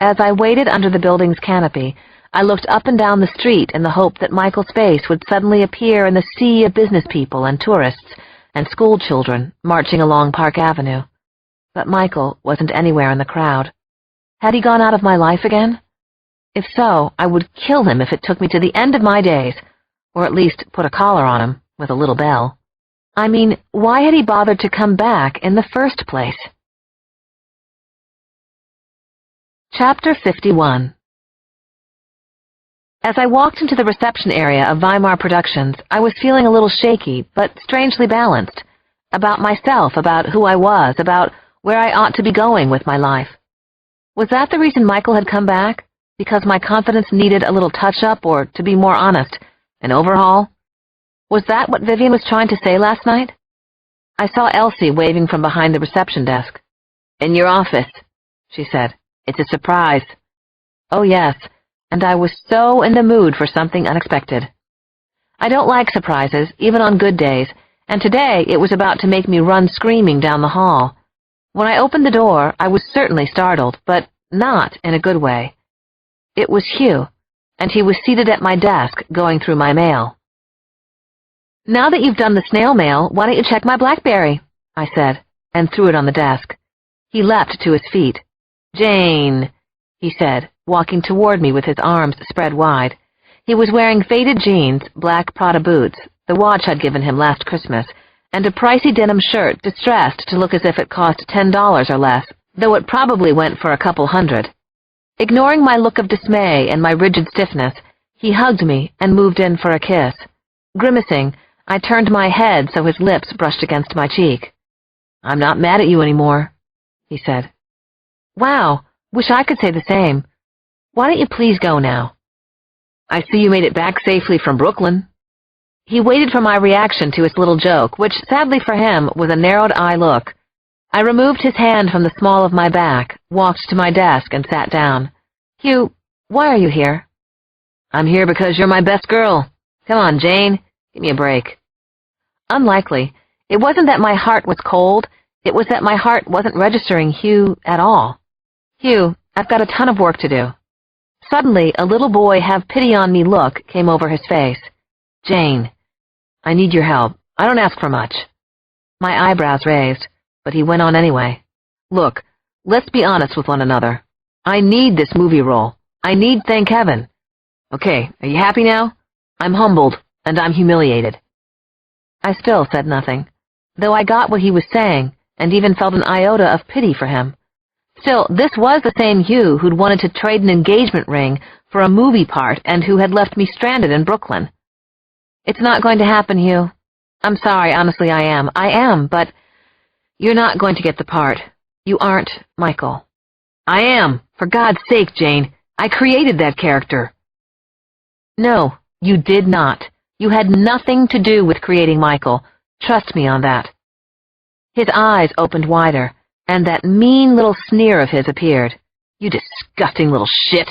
As I waited under the building's canopy, I looked up and down the street in the hope that Michael's face would suddenly appear in the sea of business people and tourists and school children marching along Park Avenue. But Michael wasn't anywhere in the crowd. Had he gone out of my life again? If so, I would kill him if it took me to the end of my days, or at least put a collar on him with a little bell. I mean, why had he bothered to come back in the first place? Chapter 51. As I walked into the reception area of Weimar Productions, I was feeling a little shaky, but strangely balanced. About myself, about who I was, about where I ought to be going with my life. Was that the reason Michael had come back? Because my confidence needed a little touch-up, or, to be more honest, an overhaul? Was that what Vivian was trying to say last night? I saw Elsie waving from behind the reception desk. In your office, she said. It's a surprise. Oh, yes, and I was so in the mood for something unexpected. I don't like surprises, even on good days, and today it was about to make me run screaming down the hall. When I opened the door, I was certainly startled, but not in a good way. It was Hugh, and he was seated at my desk going through my mail. Now that you've done the snail mail, why don't you check my BlackBerry? I said, and threw it on the desk. He leapt to his feet. Jane, he said, walking toward me with his arms spread wide. He was wearing faded jeans, black Prada boots, the watch I'd given him last Christmas, and a pricey denim shirt distressed to look as if it cost $10 or less, though it probably went for a couple $100. Ignoring my look of dismay and my rigid stiffness, he hugged me and moved in for a kiss. Grimacing, I turned my head so his lips brushed against my cheek. I'm not mad at you anymore, he said. Wow, wish I could say the same. Why don't you please go now? I see you made it back safely from Brooklyn. He waited for my reaction to his little joke, which, sadly for him, was a narrowed eye look. I removed his hand from the small of my back, walked to my desk, and sat down. Hugh, why are you here? I'm here because you're my best girl. Come on, Jane, give me a break. Unlikely. It wasn't that my heart was cold, it was that my heart wasn't registering Hugh at all. Hugh, I've got a ton of work to do. Suddenly, a little boy have-pity-on-me look came over his face. Jane, I need your help. I don't ask for much. My eyebrows raised, but he went on anyway. Look, let's be honest with one another. I need this movie role. I need thank heaven. Okay, are you happy now? I'm humbled, and I'm humiliated. I still said nothing, though I got what he was saying, and even felt an iota of pity for him. Still, this was the same Hugh who'd wanted to trade an engagement ring for a movie part and who had left me stranded in Brooklyn. It's not going to happen, Hugh. I'm sorry, honestly I am, but you're not going to get the part. You aren't Michael. I am. For God's sake, Jane. I created that character. No, you did not. You had nothing to do with creating Michael. Trust me on that. His eyes opened wider, and that mean little sneer of his appeared. You disgusting little shit,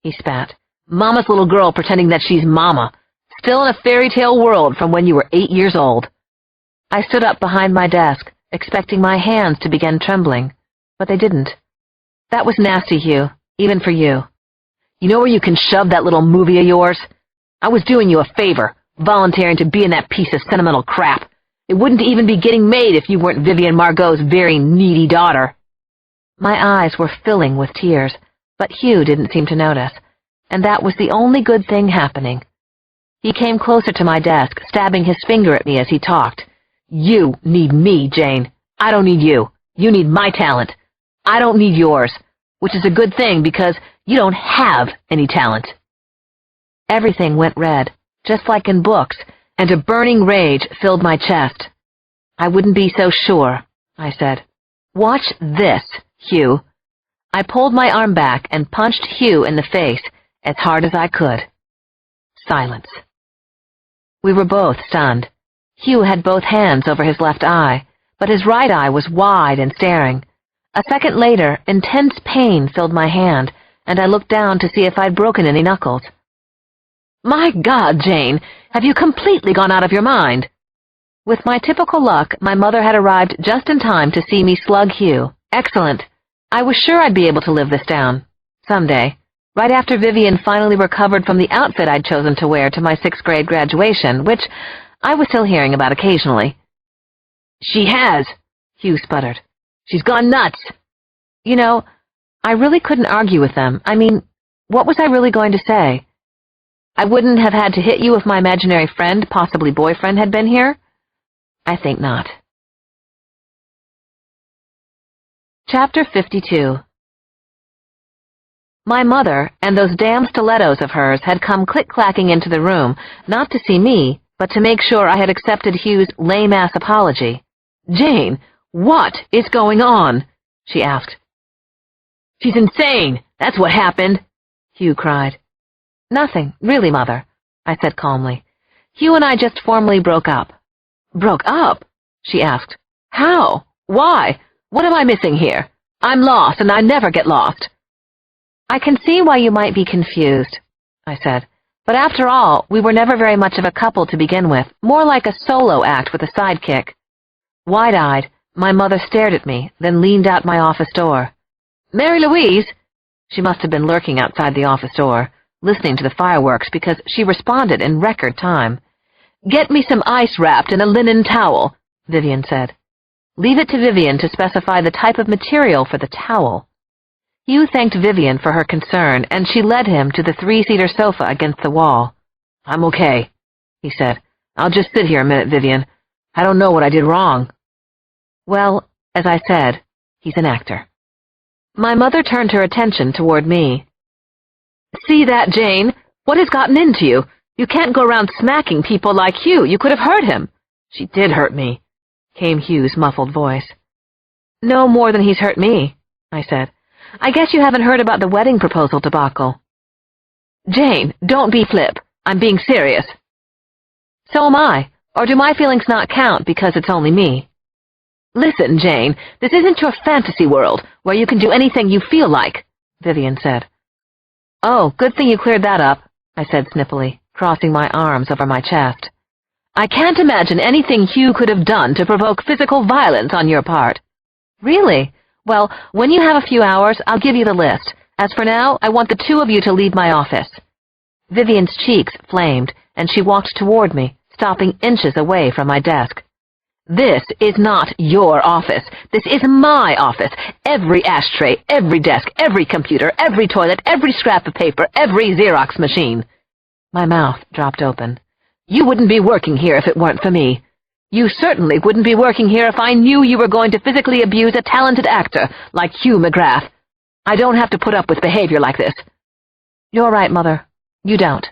he spat. Mama's little girl pretending that she's Mama, still in a fairy tale world from when you were 8 years old. I stood up behind my desk, expecting my hands to begin trembling, but they didn't. That was nasty, Hugh, even for you. You know where you can shove that little movie of yours? I was doing you a favor, volunteering to be in that piece of sentimental crap. It wouldn't even be getting made if you weren't Vivian Margot's very needy daughter. My eyes were filling with tears, but Hugh didn't seem to notice, and that was the only good thing happening. He came closer to my desk, stabbing his finger at me as he talked. You need me, Jane. I don't need you. You need my talent. I don't need yours, which is a good thing because you don't have any talent. Everything went red, just like in books, and a burning rage filled my chest. I wouldn't be so sure, I said. Watch this, Hugh. I pulled my arm back and punched Hugh in the face as hard as I could. Silence. We were both stunned. Hugh had both hands over his left eye, but his right eye was wide and staring. A second later, intense pain filled my hand, and I looked down to see if I'd broken any knuckles. "My God, Jane, have you completely gone out of your mind?" With my typical luck, my mother had arrived just in time to see me slug Hugh. Excellent. I was sure I'd be able to live this down. Someday. Right after Vivian finally recovered from the outfit I'd chosen to wear to my 6th grade graduation, which I was still hearing about occasionally. "She has," Hugh sputtered. "She's gone nuts." You know, I really couldn't argue with them. I mean, what was I really going to say? I wouldn't have had to hit you if my imaginary friend, possibly boyfriend, had been here? I think not. Chapter 52. My mother and those damn stilettos of hers had come click-clacking into the room, not to see me, but to make sure I had accepted Hugh's lame-ass apology. "Jane, what is going on?" she asked. "She's insane! That's what happened!" Hugh cried. "Nothing, really, Mother," I said calmly. "Hugh and I just formally broke up." "Broke up?" she asked. "How? Why? What am I missing here? I'm lost, and I never get lost." "I can see why you might be confused," I said. "But after all, we were never very much of a couple to begin with, more like a solo act with a sidekick." Wide-eyed, my mother stared at me, then leaned out my office door. "Mary Louise!" She must have been lurking outside the office door, listening to the fireworks, because she responded in record time. "Get me some ice wrapped in a linen towel," Vivian said. Leave it to Vivian to specify the type of material for the towel. Hugh thanked Vivian for her concern, and she led him to the 3-seater sofa against the wall. "I'm okay," he said. "I'll just sit here a minute, Vivian. I don't know what I did wrong." Well, as I said, he's an actor. My mother turned her attention toward me. "See that, Jane? What has gotten into you? You can't go around smacking people like Hugh. You could have hurt him." "She did hurt me," came Hugh's muffled voice. "No more than he's hurt me," I said. "I guess you haven't heard about the wedding proposal debacle." "Jane, don't be flip. I'm being serious." "So am I. Or do my feelings not count because it's only me?" "Listen, Jane, this isn't your fantasy world where you can do anything you feel like," Vivian said. "Oh, good thing you cleared that up," I said snippily, crossing my arms over my chest. "I can't imagine anything Hugh could have done to provoke physical violence on your part." "Really? Well, when you have a few hours, I'll give you the list. As for now, I want the two of you to leave my office." Vivian's cheeks flamed, and she walked toward me, stopping inches away from my desk. "This is not your office. This is my office. Every ashtray, every desk, every computer, every toilet, every scrap of paper, every Xerox machine." My mouth dropped open. "You wouldn't be working here if it weren't for me. You certainly wouldn't be working here if I knew you were going to physically abuse a talented actor like Hugh McGrath. I don't have to put up with behavior like this." "You're right, Mother. You don't."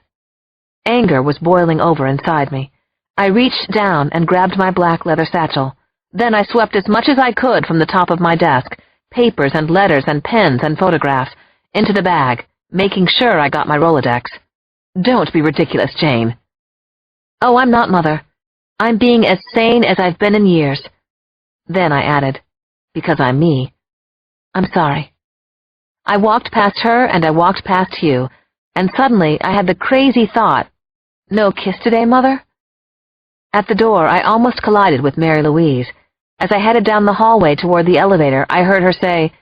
Anger was boiling over inside me. I reached down and grabbed my black leather satchel. Then I swept as much as I could from the top of my desk, papers and letters and pens and photographs, into the bag, making sure I got my Rolodex. "Don't be ridiculous, Jane." "Oh, I'm not, Mother. I'm being as sane as I've been in years." Then I added, because I'm me, "I'm sorry." I walked past her and I walked past Hugh, and suddenly I had the crazy thought, "No kiss today, Mother?" At the door, I almost collided with Mary Louise. As I headed down the hallway toward the elevator, I heard her say,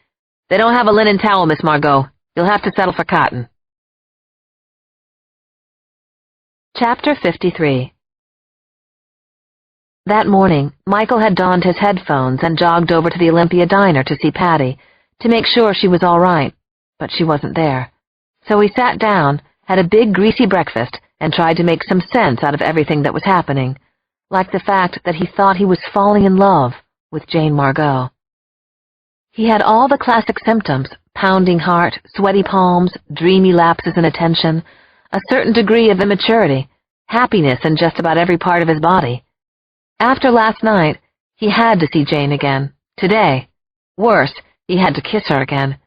"They don't have a linen towel, Miss Margot. You'll have to settle for cotton." Chapter 53. That morning, Michael had donned his headphones and jogged over to the Olympia diner to see Patty, to make sure she was all right, but she wasn't there. So he sat down, had a big greasy breakfast, and tried to make some sense out of everything that was happening, like the fact that he thought he was falling in love with Jane Margot. He had all the classic symptoms: pounding heart, sweaty palms, dreamy lapses in attention, a certain degree of immaturity, happiness in just about every part of his body. After last night, he had to see Jane again, today. Worse, he had to kiss her again.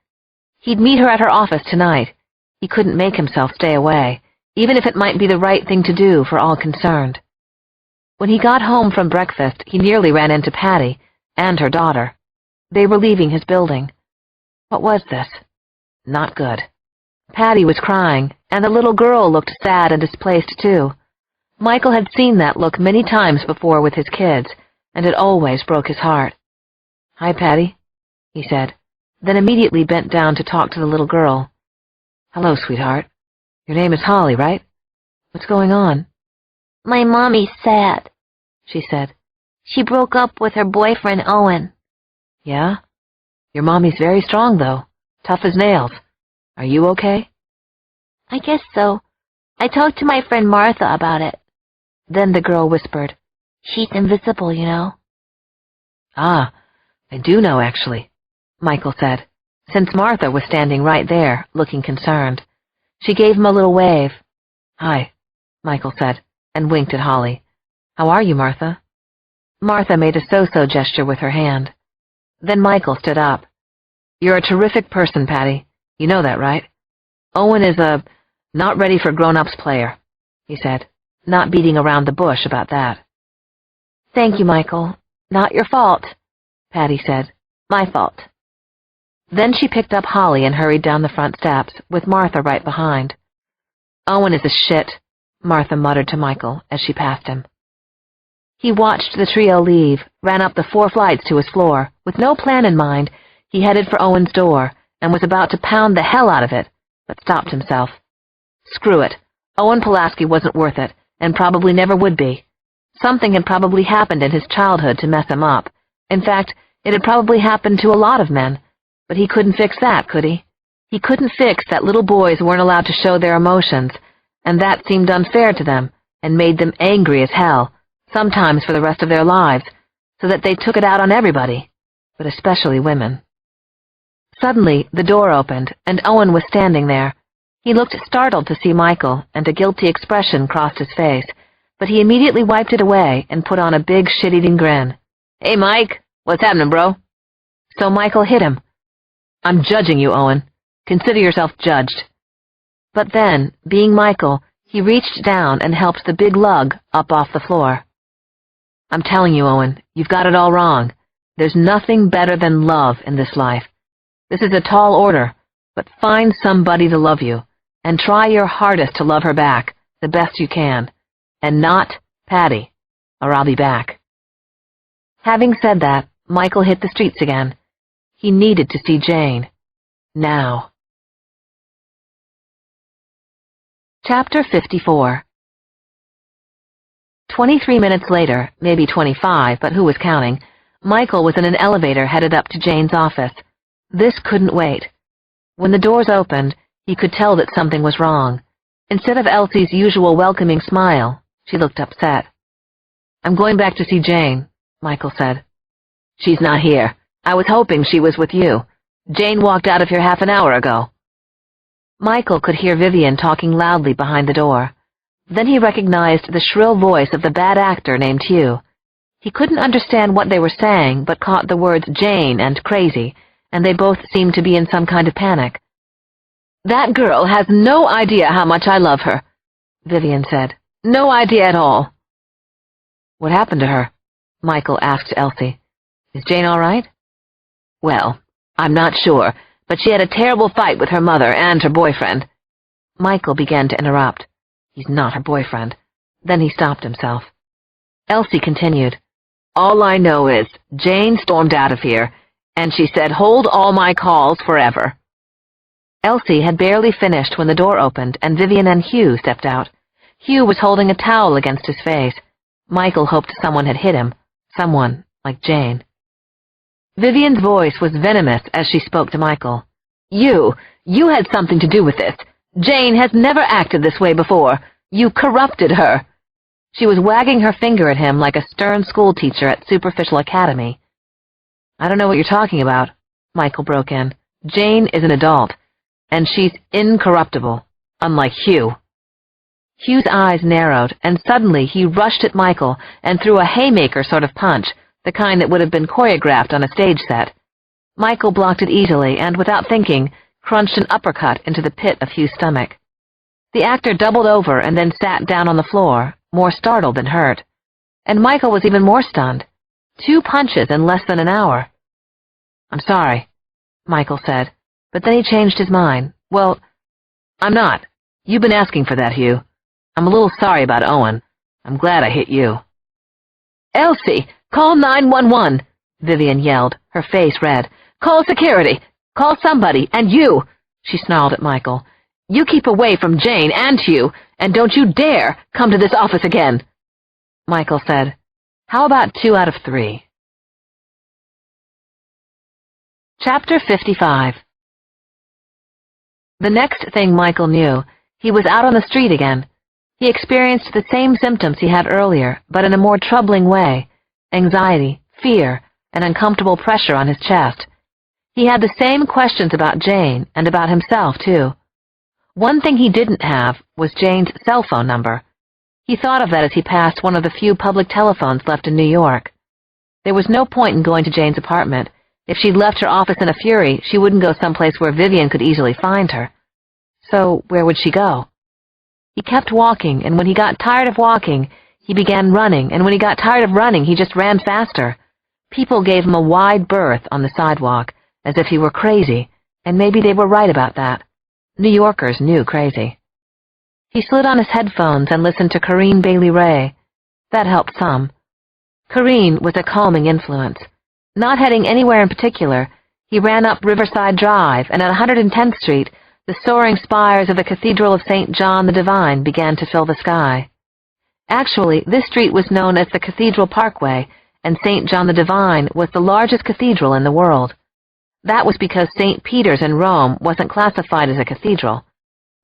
He'd meet her at her office tonight. He couldn't make himself stay away, even if it might be the right thing to do for all concerned. When he got home from breakfast, he nearly ran into Patty and her daughter. They were leaving his building. What was this? Not good. Patty was crying, and the little girl looked sad and displaced too. Michael had seen that look many times before with his kids, and it always broke his heart. "Hi, Patty," he said, then immediately bent down to talk to the little girl. "Hello, sweetheart. Your name is Holly, right? What's going on?" My mommy's sad, she said. She broke up with her boyfriend, Owen. "Yeah? Your mommy's very strong, though. Tough as nails. Are you okay?" I guess so. I talked to my friend Martha about it. Then the girl whispered, She's invisible, you know. "Ah, I do know, actually," Michael said, since Martha was standing right there, looking concerned. She gave him a little wave. "Hi," Michael said, and winked at Holly. "How are you, Martha?" Martha made a so-so gesture with her hand. Then Michael stood up. "You're a terrific person, Patty. You know that, right? Owen is a not-ready-for-grown-ups player," he said, not beating around the bush about that. "Thank you, Michael. Not your fault," Patty said. "My fault." Then she picked up Holly and hurried down the front steps, with Martha right behind. "Owen is a shit," Martha muttered to Michael as she passed him. He watched the trio leave, ran up the 4 flights to his floor. With no plan in mind, he headed for Owen's door and was about to pound the hell out of it, but stopped himself. Screw it. Owen Pulaski wasn't worth it, and probably never would be. Something had probably happened in his childhood to mess him up. In fact, it had probably happened to a lot of men, but he couldn't fix that, could he? He couldn't fix that little boys weren't allowed to show their emotions, and that seemed unfair to them and made them angry as hell, sometimes for the rest of their lives, so that they took it out on everybody, but especially women. Suddenly, the door opened, and Owen was standing there. He looked startled to see Michael, and a guilty expression crossed his face, but he immediately wiped it away and put on a big shit-eating grin. "Hey, Mike, what's happening, bro?" So Michael hit him. "I'm judging you, Owen. Consider yourself judged." But then, being Michael, he reached down and helped the big lug up off the floor. "I'm telling you, Owen, you've got it all wrong. There's nothing better than love in this life. This is a tall order, but find somebody to love you, and try your hardest to love her back, the best you can. And not Patty, or I'll be back." Having said that, Michael hit the streets again. He needed to see Jane. Now. Chapter 54. 23 minutes later, maybe 25, but who was counting, Michael was in an elevator headed up to Jane's office. This couldn't wait. When the doors opened, he could tell that something was wrong. Instead of Elsie's usual welcoming smile, she looked upset. "I'm going back to see Jane," Michael said. "She's not here. I was hoping she was with you. Jane walked out of here half an hour ago." Michael could hear Vivian talking loudly behind the door. Then he recognized the shrill voice of the bad actor named Hugh. He couldn't understand what they were saying, but caught the words Jane and crazy, and they both seemed to be in some kind of panic. "That girl has no idea how much I love her," Vivian said. "No idea at all." "What happened to her?" Michael asked Elsie. "Is Jane all right?" "Well, I'm not sure, but she had a terrible fight with her mother and her boyfriend." Michael began to interrupt. He's not her boyfriend. Then he stopped himself. Elsie continued. "All I know is Jane stormed out of here, and she said, 'Hold all my calls forever.'" Elsie had barely finished when the door opened and Vivian and Hugh stepped out. Hugh was holding a towel against his face. Michael hoped someone had hit him. Someone like Jane. Vivian's voice was venomous as she spoke to Michael. You had something to do with this. Jane has never acted this way before. You corrupted her." She was wagging her finger at him like a stern schoolteacher at Superficial Academy. "I don't know what you're talking about," Michael broke in. "Jane is an adult, and she's incorruptible, unlike Hugh." Hugh's eyes narrowed, and suddenly he rushed at Michael and threw a haymaker sort of punch, the kind that would have been choreographed on a stage set. Michael blocked it easily and, without thinking, crunched an uppercut into the pit of Hugh's stomach. The actor doubled over and then sat down on the floor, more startled than hurt. And Michael was even more stunned. 2 punches in less than an hour. "I'm sorry," Michael said, but then he changed his mind. "Well, I'm not. You've been asking for that, Hugh. I'm a little sorry about Owen. I'm glad I hit you." "Elsie, call 911, Vivian yelled, her face red. "Call security! Call somebody, and you!" She snarled at Michael. "You keep away from Jane and Hugh, and don't you dare come to this office again!" Michael said, "How about 2 out of 3? Chapter 55. The next thing Michael knew, he was out on the street again. He experienced the same symptoms he had earlier, but in a more troubling way: anxiety, fear, and uncomfortable pressure on his chest. He had the same questions about Jane, and about himself, too. One thing he didn't have was Jane's cell phone number. He thought of that as he passed one of the few public telephones left in New York. There was no point in going to Jane's apartment. If she'd left her office in a fury, she wouldn't go someplace where Vivian could easily find her. So where would she go? He kept walking, and when he got tired of walking, he began running, and when he got tired of running, he just ran faster. People gave him a wide berth on the sidewalk, as if he were crazy, and maybe they were right about that. New Yorkers knew crazy. He slid on his headphones and listened to Corinne Bailey Ray. That helped some. Corinne was a calming influence. Not heading anywhere in particular, he ran up Riverside Drive, and at 110th Street, the soaring spires of the Cathedral of St. John the Divine began to fill the sky. Actually, this street was known as the Cathedral Parkway, and St. John the Divine was the largest cathedral in the world. That was because St. Peter's in Rome wasn't classified as a cathedral.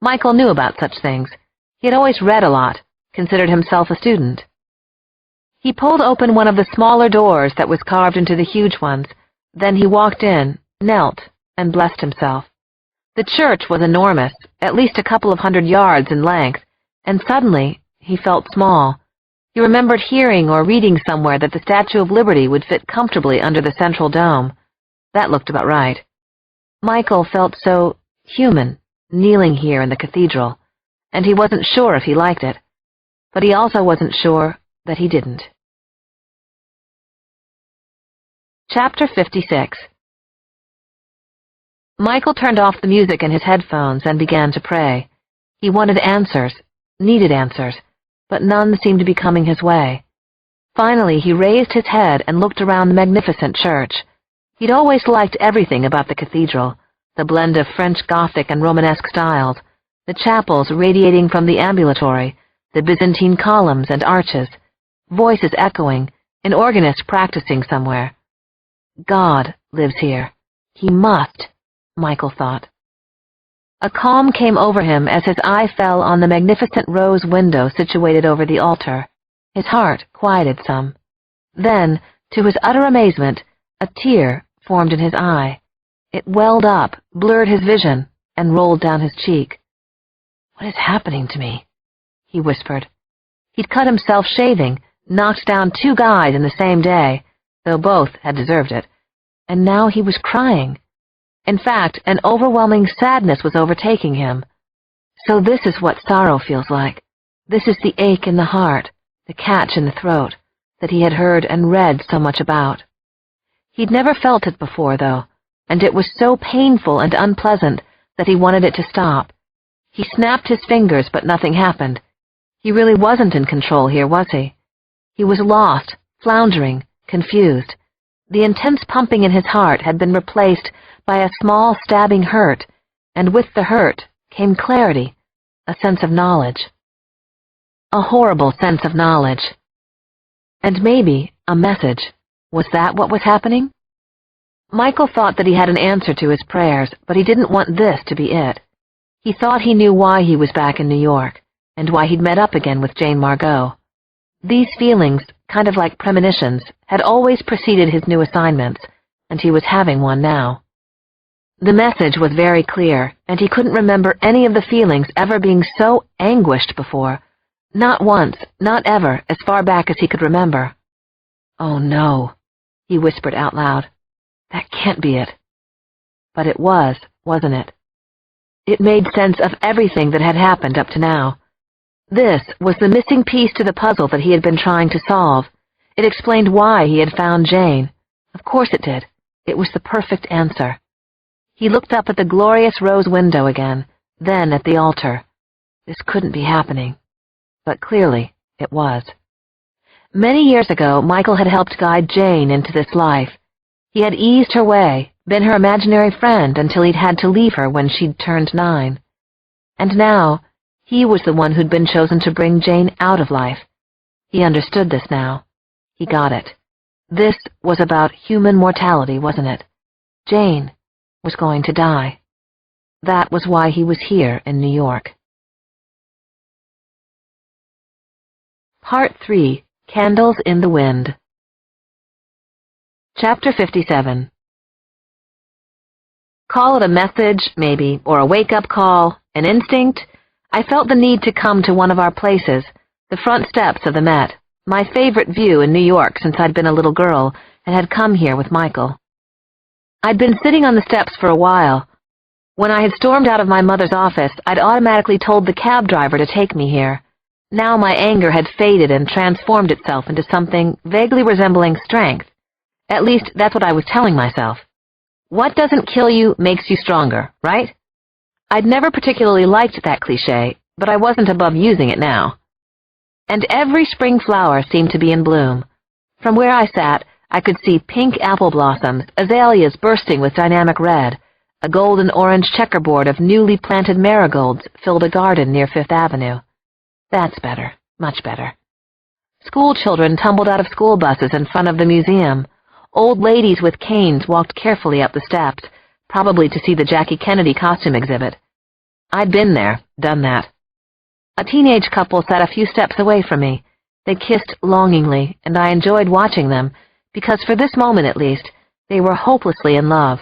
Michael knew about such things. He had always read a lot, considered himself a student. He pulled open one of the smaller doors that was carved into the huge ones. Then he walked in, knelt, and blessed himself. The church was enormous, at least a couple of 100 yards in length, and suddenly he felt small. He remembered hearing or reading somewhere that the Statue of Liberty would fit comfortably under the central dome. That looked about right. Michael felt so human, kneeling here in the cathedral, and he wasn't sure if he liked it, but he also wasn't sure that he didn't. Chapter 56. Michael turned off the music in his headphones and began to pray. He wanted answers, needed answers, but none seemed to be coming his way. Finally, he raised his head and looked around the magnificent church. He'd always liked everything about the cathedral, the blend of French Gothic and Romanesque styles, the chapels radiating from the ambulatory, the Byzantine columns and arches, voices echoing, an organist practicing somewhere. God lives here. He must, Michael thought. A calm came over him as his eye fell on the magnificent rose window situated over the altar. His heart quieted some. Then, to his utter amazement, a tear formed in his eye. It welled up, blurred his vision, and rolled down his cheek. "What is happening to me?" he whispered. He'd cut himself shaving, knocked down 2 guys in the same day, though both had deserved it, and now he was crying. In fact, an overwhelming sadness was overtaking him. So this is what sorrow feels like. This is the ache in the heart, the catch in the throat, that he had heard and read so much about. He'd never felt it before, though, and it was so painful and unpleasant that he wanted it to stop. He snapped his fingers, but nothing happened. He really wasn't in control here, was he? He was lost, floundering, confused. The intense pumping in his heart had been replaced by a small stabbing hurt, and with the hurt came clarity, a sense of knowledge. A horrible sense of knowledge. And maybe a message. Was that what was happening? Michael thought that he had an answer to his prayers, but he didn't want this to be it. He thought he knew why he was back in New York, and why he'd met up again with Jane Margot. These feelings, kind of like premonitions, had always preceded his new assignments, and he was having one now. The message was very clear, and he couldn't remember any of the feelings ever being so anguished before. Not once, not ever, as far back as he could remember. "Oh, no," he whispered out loud. "That can't be it." But it was, wasn't it? It made sense of everything that had happened up to now. This was the missing piece to the puzzle that he had been trying to solve. It explained why he had found Jane. Of course it did. It was the perfect answer. He looked up at the glorious rose window again, then at the altar. This couldn't be happening. But clearly, it was. Many years ago, Michael had helped guide Jane into this life. He had eased her way, been her imaginary friend until he'd had to leave her when she'd turned 9. And now, he was the one who'd been chosen to bring Jane out of life. He understood this now. He got it. This was about human mortality, wasn't it? Jane was going to die. That was why he was here in New York. Part 3. Candles in the Wind. Chapter 57. Call it a message, maybe, or a wake-up call, an instinct. I felt the need to come to one of our places, the front steps of the Met, my favorite view in New York since I'd been a little girl and had come here with Michael. I'd been sitting on the steps for a while. When I had stormed out of my mother's office, I'd automatically told the cab driver to take me here. Now my anger had faded and transformed itself into something vaguely resembling strength. At least, that's what I was telling myself. What doesn't kill you makes you stronger, right? I'd never particularly liked that cliché, but I wasn't above using it now. And every spring flower seemed to be in bloom. From where I sat, I could see pink apple blossoms, azaleas bursting with dynamic red. A golden-orange checkerboard of newly planted marigolds filled a garden near Fifth Avenue. That's better, much better. School children tumbled out of school buses in front of the museum. Old ladies with canes walked carefully up the steps, probably to see the Jackie Kennedy costume exhibit. I'd been there, done that. A teenage couple sat a few steps away from me. They kissed longingly, and I enjoyed watching them, because for this moment at least, they were hopelessly in love.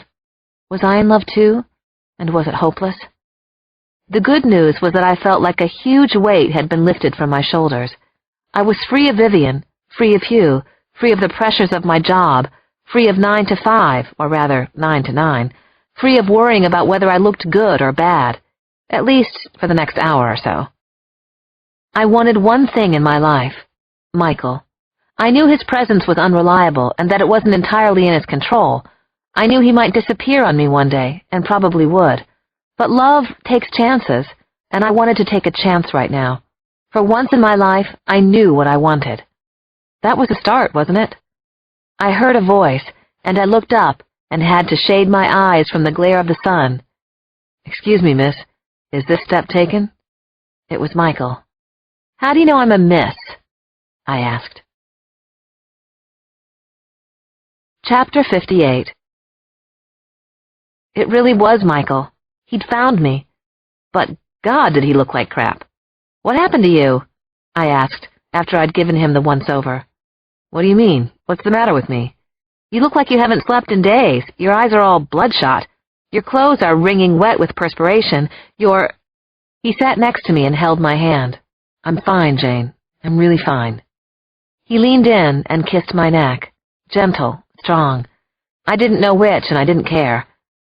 Was I in love too? And was it hopeless? The good news was that I felt like a huge weight had been lifted from my shoulders. I was free of Vivian, free of Hugh, free of the pressures of my job, free of 9 to 5, or rather 9 to 9, free of worrying about whether I looked good or bad, at least for the next hour or so. I wanted one thing in my life, Michael. I knew his presence was unreliable and that it wasn't entirely in his control. I knew he might disappear on me one day, and probably would. But love takes chances, and I wanted to take a chance right now. For once in my life, I knew what I wanted. That was a start, wasn't it? I heard a voice, and I looked up and had to shade my eyes from the glare of the sun. "Excuse me, miss, is this step taken?" It was Michael. "How do you know I'm a miss?" I asked. Chapter 58. It really was Michael. He'd found me. But God, did he look like crap. "What happened to you?" I asked, after I'd given him the once-over. "What do you mean? What's the matter with me? You look like you haven't slept in days. Your eyes are all bloodshot. Your clothes are wringing wet with perspiration. He sat next to me and held my hand. "I'm fine, Jane. I'm really fine." He leaned in and kissed my neck. Gentle, strong. I didn't know which, and I didn't care.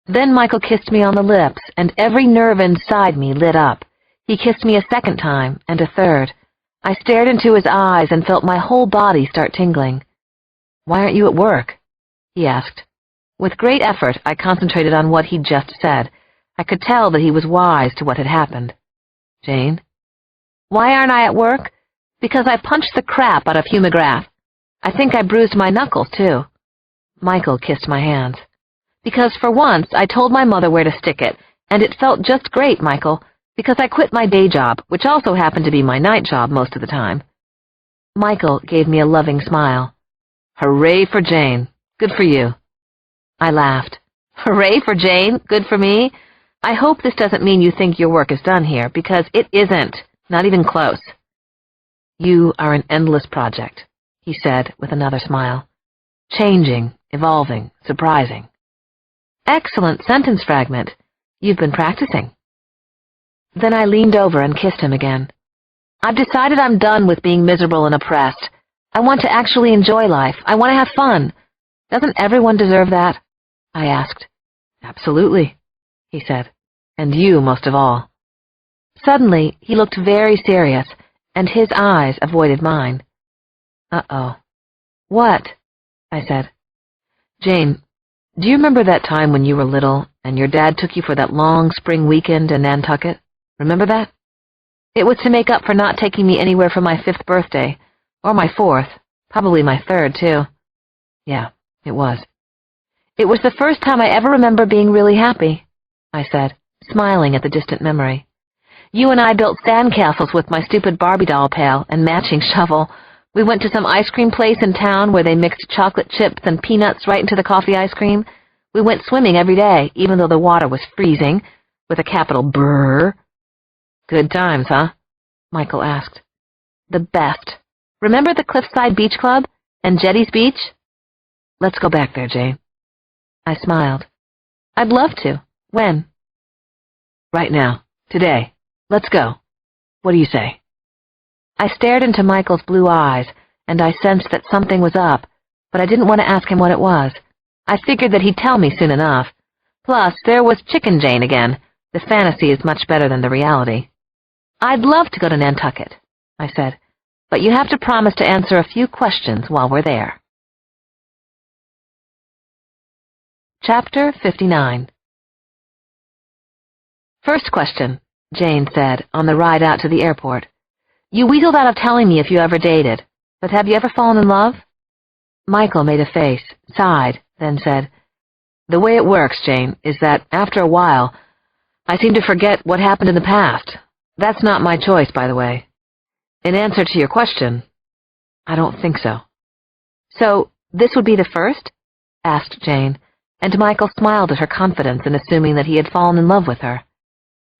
Then Michael kissed me on the lips, and every nerve inside me lit up. He kissed me a second time, and a third. I stared into his eyes and felt my whole body start tingling. "Why aren't you at work?" he asked. With great effort, I concentrated on what he'd just said. I could tell that he was wise to what had happened. "Jane?" "Why aren't I at work? Because I punched the crap out of Hugh McGrath. I think I bruised my knuckles, too." Michael kissed my hands. "Because for once I told my mother where to stick it, and it felt just great, Michael, because I quit my day job, which also happened to be my night job most of the time." Michael gave me a loving smile. "Hooray for Jane. Good for you." I laughed. "Hooray for Jane? Good for me? I hope this doesn't mean you think your work is done here, because it isn't. Not even close." "You are an endless project," he said with another smile. "Changing, evolving, surprising." Excellent sentence fragment. You've been practicing. Then I leaned over and kissed him again. "I've decided I'm done with being miserable and oppressed. I want to actually enjoy life. I want to have fun. Doesn't everyone deserve that?" I asked. "Absolutely," he said. "And you most of all." Suddenly, he looked very serious, and his eyes avoided mine. "Uh-oh." "What?" I said. "Jane, do you remember that time when you were little and your dad took you for that long spring weekend in Nantucket? Remember that? It was to make up for not taking me anywhere for my 5th birthday, or my 4th, probably my 3rd, too. Yeah, it was. It was the first time I ever remember being really happy," I said, smiling at the distant memory. "You and I built sandcastles with my stupid Barbie doll pail and matching shovel. We went to some ice cream place in town where they mixed chocolate chips and peanuts right into the coffee ice cream. We went swimming every day, even though the water was freezing, with a capital brrr." "Good times, huh?" Michael asked. "The best. Remember the Cliffside Beach Club and Jetty's Beach?" "Let's go back there, Jane." I smiled. "I'd love to. When?" "Right now. Today. Let's go. What do you say?" I stared into Michael's blue eyes, and I sensed that something was up, but I didn't want to ask him what it was. I figured that he'd tell me soon enough. Plus, there was Chicken Jane again. The fantasy is much better than the reality. "I'd love to go to Nantucket," I said, "but you have to promise to answer a few questions while we're there." Chapter 59. "First question," Jane said on the ride out to the airport. "You weaseled out of telling me if you ever dated, but have you ever fallen in love?" Michael made a face, sighed, then said, "The way it works, Jane, is that after a while, I seem to forget what happened in the past. That's not my choice, by the way. In answer to your question, I don't think so." "So, this would be the first?" asked Jane, and Michael smiled at her confidence in assuming that he had fallen in love with her.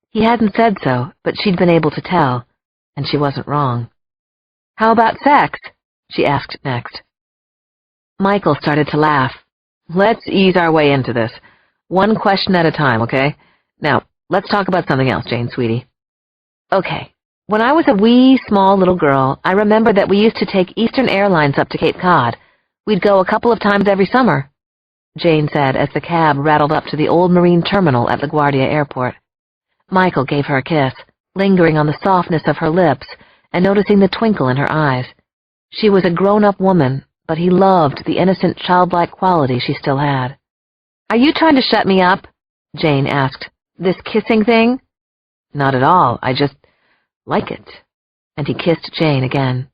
He hadn't said so, but she'd been able to tell, and she wasn't wrong. "How about sex?" she asked next. Michael started to laugh. "Let's ease our way into this. One question at a time, okay? Now, let's talk about something else, Jane, sweetie." "Okay. When I was a wee, small little girl, I remember that we used to take Eastern Airlines up to Cape Cod. We'd go a couple of times every summer," Jane said as the cab rattled up to the old marine terminal at LaGuardia Airport. Michael gave her a kiss, lingering on the softness of her lips and noticing the twinkle in her eyes. She was a grown-up woman, but he loved the innocent, childlike quality she still had. "Are you trying to shut me up?" Jane asked. "This kissing thing?" "Not at all. I just like it." And he kissed Jane again.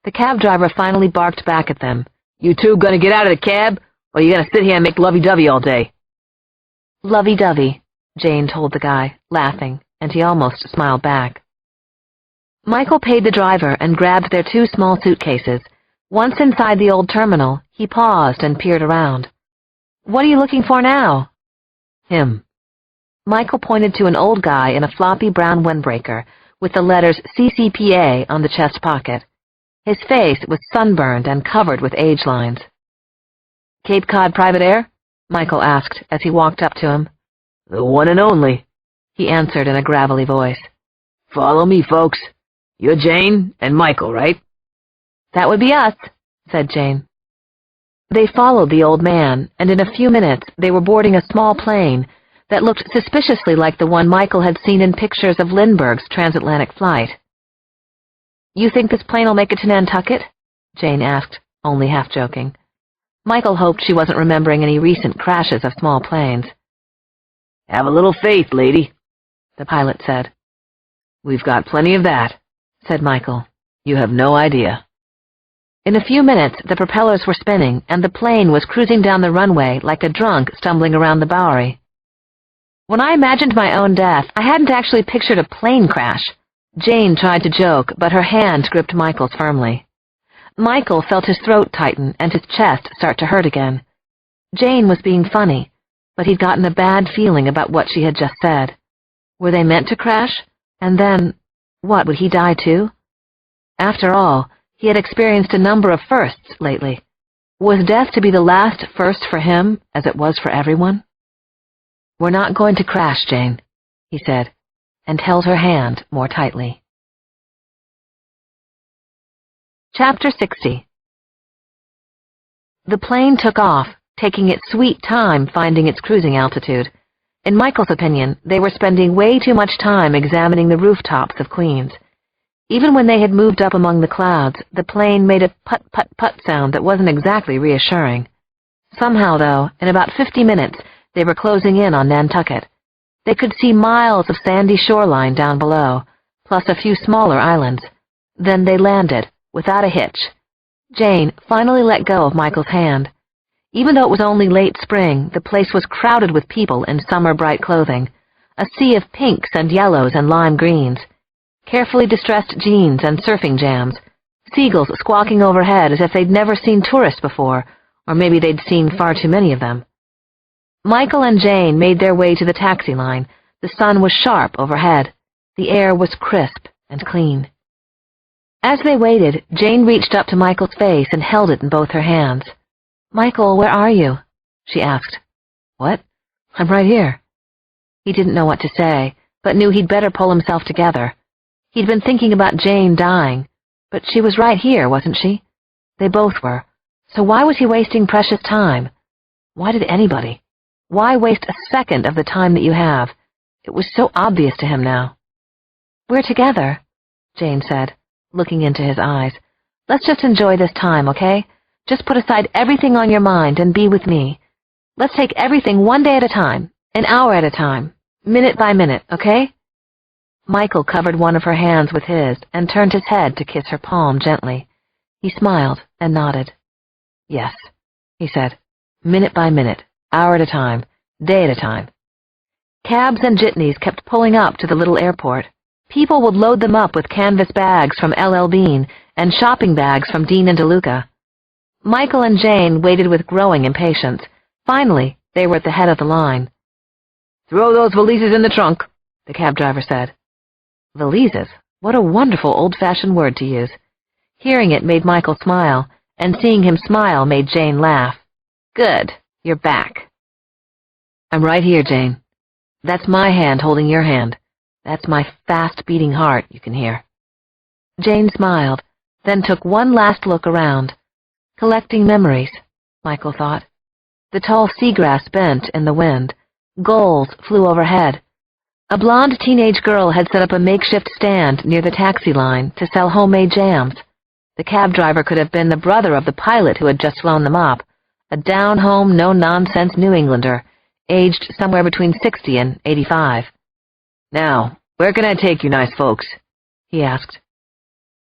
The cab driver finally barked back at them. "You two gonna get out of the cab, or you gonna sit here and make lovey-dovey all day?" "Lovey-dovey," Jane told the guy, laughing, and he almost smiled back. Michael paid the driver and grabbed their 2 small suitcases. Once inside the old terminal, he paused and peered around. "What are you looking for now?" "Him." Michael pointed to an old guy in a floppy brown windbreaker with the letters CCPA on the chest pocket. His face was sunburned and covered with age lines. "Cape Cod Private Air?" Michael asked as he walked up to him. "The one and only," he answered in a gravelly voice. "Follow me, folks. You're Jane and Michael, right?" "That would be us," said Jane. They followed the old man, and in a few minutes they were boarding a small plane that looked suspiciously like the one Michael had seen in pictures of Lindbergh's transatlantic flight. "You think this plane will make it to Nantucket?" Jane asked, only half joking. Michael hoped she wasn't remembering any recent crashes of small planes. "Have a little faith, lady," the pilot said. "We've got plenty of that," said Michael. "You have no idea." In a few minutes, the propellers were spinning, and the plane was cruising down the runway like a drunk stumbling around the Bowery. When I imagined my own death, I hadn't actually pictured a plane crash. Jane tried to joke, but her hand gripped Michael's firmly. Michael felt his throat tighten and his chest start to hurt again. Jane was being funny, but he'd gotten a bad feeling about what she had just said. Were they meant to crash? And then, what, would he die too? After all, he had experienced a number of firsts lately. Was death to be the last first for him, as it was for everyone? "We're not going to crash, Jane," he said, and held her hand more tightly. Chapter 60. The plane took off, taking its sweet time finding its cruising altitude. In Michael's opinion, they were spending way too much time examining the rooftops of Queens. Even when they had moved up among the clouds, the plane made a put-put-put sound that wasn't exactly reassuring. Somehow, though, in about 50 minutes, they were closing in on Nantucket. They could see miles of sandy shoreline down below, plus a few smaller islands. Then they landed, without a hitch. Jane finally let go of Michael's hand. Even though it was only late spring, the place was crowded with people in summer-bright clothing, a sea of pinks and yellows and lime greens, carefully distressed jeans and surfing jams, seagulls squawking overhead as if they'd never seen tourists before, or maybe they'd seen far too many of them. Michael and Jane made their way to the taxi line. The sun was sharp overhead. The air was crisp and clean. As they waited, Jane reached up to Michael's face and held it in both her hands. "Michael, where are you?" she asked. "What? I'm right here." He didn't know what to say, but knew he'd better pull himself together. He'd been thinking about Jane dying, but she was right here, wasn't she? They both were. So why was he wasting precious time? Why did anybody? Why waste a second of the time that you have? It was so obvious to him now. "We're together," Jane said, looking into his eyes. "Let's just enjoy this time, okay? Just put aside everything on your mind and be with me. Let's take everything one day at a time, an hour at a time, minute by minute, okay?" Michael covered one of her hands with his and turned his head to kiss her palm gently. He smiled and nodded. "Yes," he said, "minute by minute, hour at a time, day at a time." Cabs and jitneys kept pulling up to the little airport. People would load them up with canvas bags from L.L. Bean and shopping bags from Dean and DeLuca. Michael and Jane waited with growing impatience. Finally, they were at the head of the line. "Throw those valises in the trunk," the cab driver said. Valises? What a wonderful old-fashioned word to use. Hearing it made Michael smile, and seeing him smile made Jane laugh. "Good, you're back." "I'm right here, Jane. That's my hand holding your hand. That's my fast-beating heart, you can hear." Jane smiled, then took one last look around. Collecting memories, Michael thought. The tall seagrass bent in the wind. Gulls flew overhead. A blonde teenage girl had set up a makeshift stand near the taxi line to sell homemade jams. The cab driver could have been the brother of the pilot who had just flown them up, a down-home, no-nonsense New Englander, aged somewhere between 60 and 85. "Now, where can I take you nice folks?" he asked.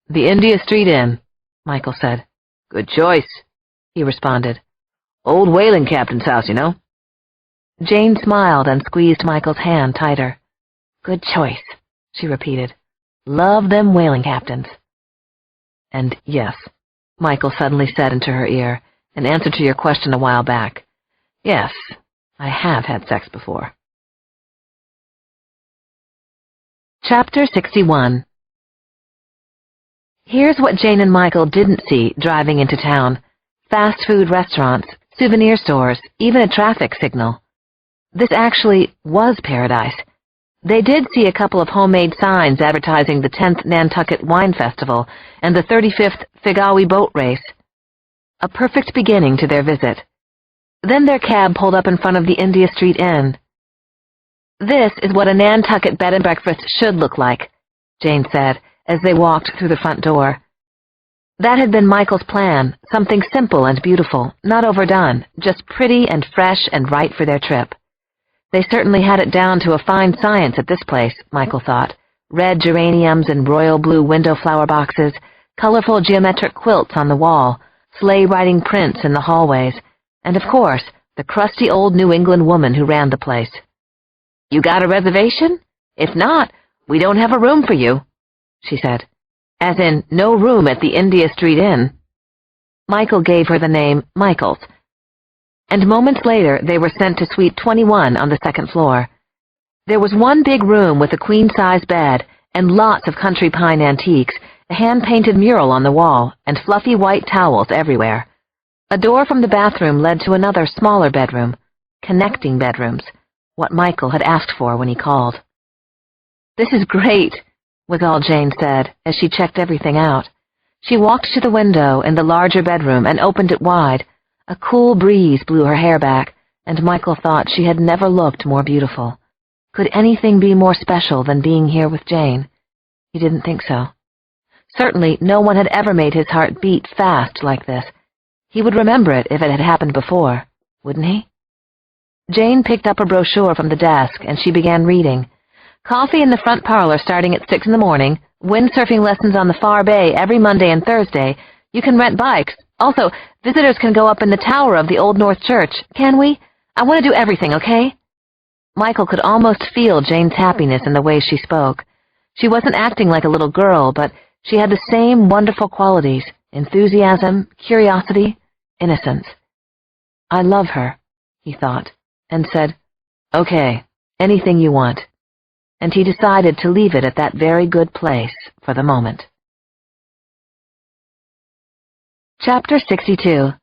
"The India Street Inn," Michael said. "Good choice," he responded. "Old whaling captain's house, you know." Jane smiled and squeezed Michael's hand tighter. "Good choice," she repeated. "Love them whaling captains." "And yes," Michael suddenly said into her ear, in answer to your question a while back. "Yes, I have had sex before." Chapter 61. Here's what Jane and Michael didn't see driving into town. Fast food restaurants, souvenir stores, even a traffic signal. This actually was paradise. They did see a couple of homemade signs advertising the 10th Nantucket Wine Festival and the 35th Figawi Boat Race. A perfect beginning to their visit. Then their cab pulled up in front of the India Street Inn. "This is what a Nantucket bed and breakfast should look like," Jane said, as they walked through the front door. That had been Michael's plan, something simple and beautiful, not overdone, just pretty and fresh and right for their trip. They certainly had it down to a fine science at this place, Michael thought. Red geraniums and royal blue window flower boxes, colorful geometric quilts on the wall, sleigh-riding prints in the hallways, and, of course, the crusty old New England woman who ran the place. "You got a reservation? If not, we don't have a room for you," she said. As in, no room at the India Street Inn. Michael gave her the name Michael's, and moments later they were sent to Suite 21 on the second floor. There was one big room with a queen-size bed and lots of country pine antiques, a hand-painted mural on the wall, and fluffy white towels everywhere. A door from the bathroom led to another smaller bedroom, connecting bedrooms, what Michael had asked for when he called. "This is great," was all Jane said as she checked everything out. She walked to the window in the larger bedroom and opened it wide. A cool breeze blew her hair back, and Michael thought she had never looked more beautiful. Could anything be more special than being here with Jane? He didn't think so. Certainly no one had ever made his heart beat fast like this. He would remember it if it had happened before, wouldn't he? Jane picked up a brochure from the desk, and she began reading. Coffee in the front parlor starting at 6 in the morning, windsurfing lessons on the far bay every Monday and Thursday. You can rent bikes. Also, visitors can go up in the tower of the Old North Church. Can we? I want to do everything, okay? Michael could almost feel Jane's happiness in the way she spoke. She wasn't acting like a little girl, but she had the same wonderful qualities: enthusiasm, curiosity, innocence. I love her, he thought, and said, "Okay, anything you want." And he decided to leave it at that very good place for the moment. Chapter 62.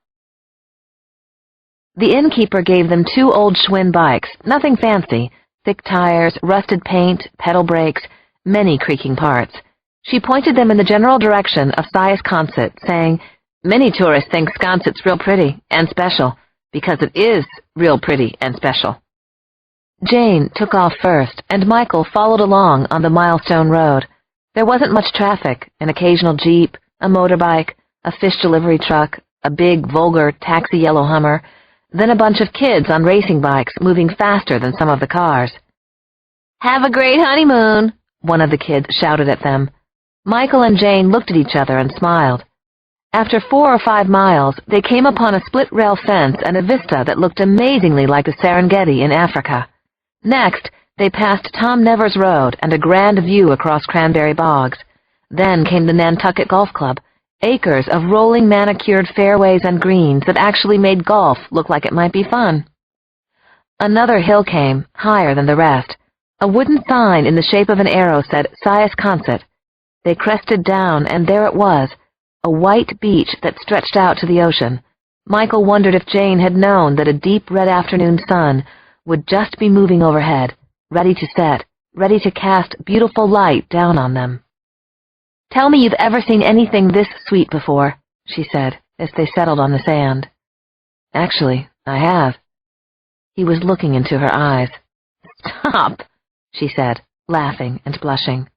The innkeeper gave them 2 old Schwinn bikes, nothing fancy, thick tires, rusted paint, pedal brakes, many creaking parts. She pointed them in the general direction of Sconset, saying, "Many tourists think Sconset's real pretty and special, because it is real pretty and special." Jane took off first, and Michael followed along on the milestone road. There wasn't much traffic: an occasional jeep, a motorbike, a fish delivery truck, a big, vulgar, taxi yellow Hummer, then a bunch of kids on racing bikes moving faster than some of the cars. Have a great honeymoon, one of the kids shouted at them. Michael and Jane looked at each other and smiled. After 4 or 5 miles, they came upon a split-rail fence and a vista that looked amazingly like the Serengeti in Africa. Next, they passed Tom Never's Road and a grand view across cranberry bogs. Then came the Nantucket Golf Club, acres of rolling manicured fairways and greens that actually made golf look like it might be fun. Another hill came, higher than the rest. A wooden sign in the shape of an arrow said Sconset. They crested down, and there it was, a white beach that stretched out to the ocean. Michael wondered if Jane had known that a deep red afternoon sun would just be moving overhead, ready to set, ready to cast beautiful light down on them. "Tell me you've ever seen anything this sweet before," she said, as they settled on the sand. "Actually, I have." He was looking into her eyes. "Stop," she said, laughing and blushing.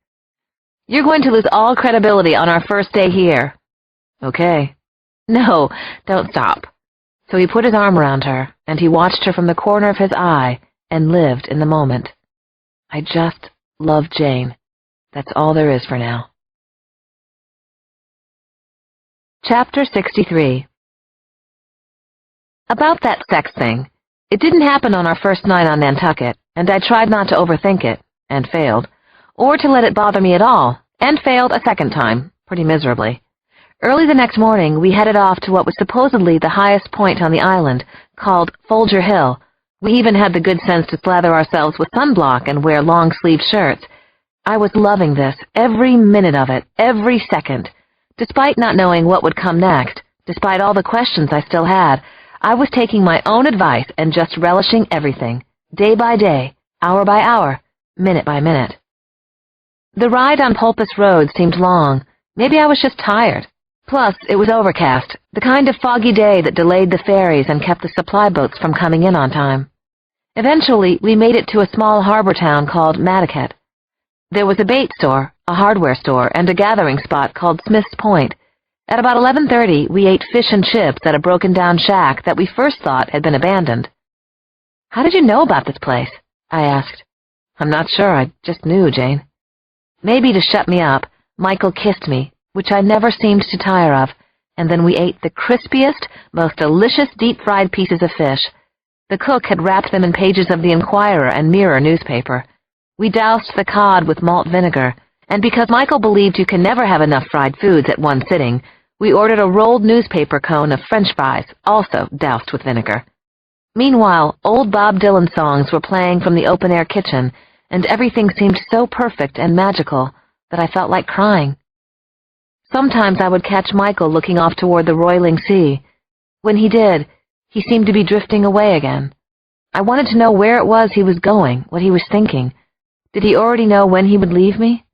"You're going to lose all credibility on our first day here." "Okay." "No, don't stop." So he put his arm around her, and he watched her from the corner of his eye and lived in the moment. "I just love Jane. That's all there is for now." Chapter 63. About that sex thing. It didn't happen on our first night on Nantucket, and I tried not to overthink it, and failed, or to let it bother me at all, and failed a second time, pretty miserably. Early the next morning, we headed off to what was supposedly the highest point on the island, called Folger Hill. We even had the good sense to slather ourselves with sunblock and wear long-sleeved shirts. I was loving this, every minute of it, every second. Despite not knowing what would come next, despite all the questions I still had, I was taking my own advice and just relishing everything, day by day, hour by hour, minute by minute. The ride on Pulpus Road seemed long. Maybe I was just tired. Plus, it was overcast, the kind of foggy day that delayed the ferries and kept the supply boats from coming in on time. Eventually, we made it to a small harbor town called Madaket. There was a bait store, a hardware store, and a gathering spot called Smith's Point. At about 11:30, we ate fish and chips at a broken-down shack that we first thought had been abandoned. "How did you know about this place?" I asked. "I'm not sure. I just knew, Jane." Maybe to shut me up, Michael kissed me, which I never seemed to tire of, and then we ate the crispiest, most delicious deep-fried pieces of fish. The cook had wrapped them in pages of the Enquirer and Mirror newspaper. We doused the cod with malt vinegar, and because Michael believed you can never have enough fried foods at one sitting, we ordered a rolled newspaper cone of French fries, also doused with vinegar. Meanwhile, old Bob Dylan songs were playing from the open-air kitchen, and everything seemed so perfect and magical that I felt like crying. Sometimes I would catch Michael looking off toward the roiling sea. When he did, he seemed to be drifting away again. I wanted to know where it was he was going, what he was thinking. Did he already know when he would leave me?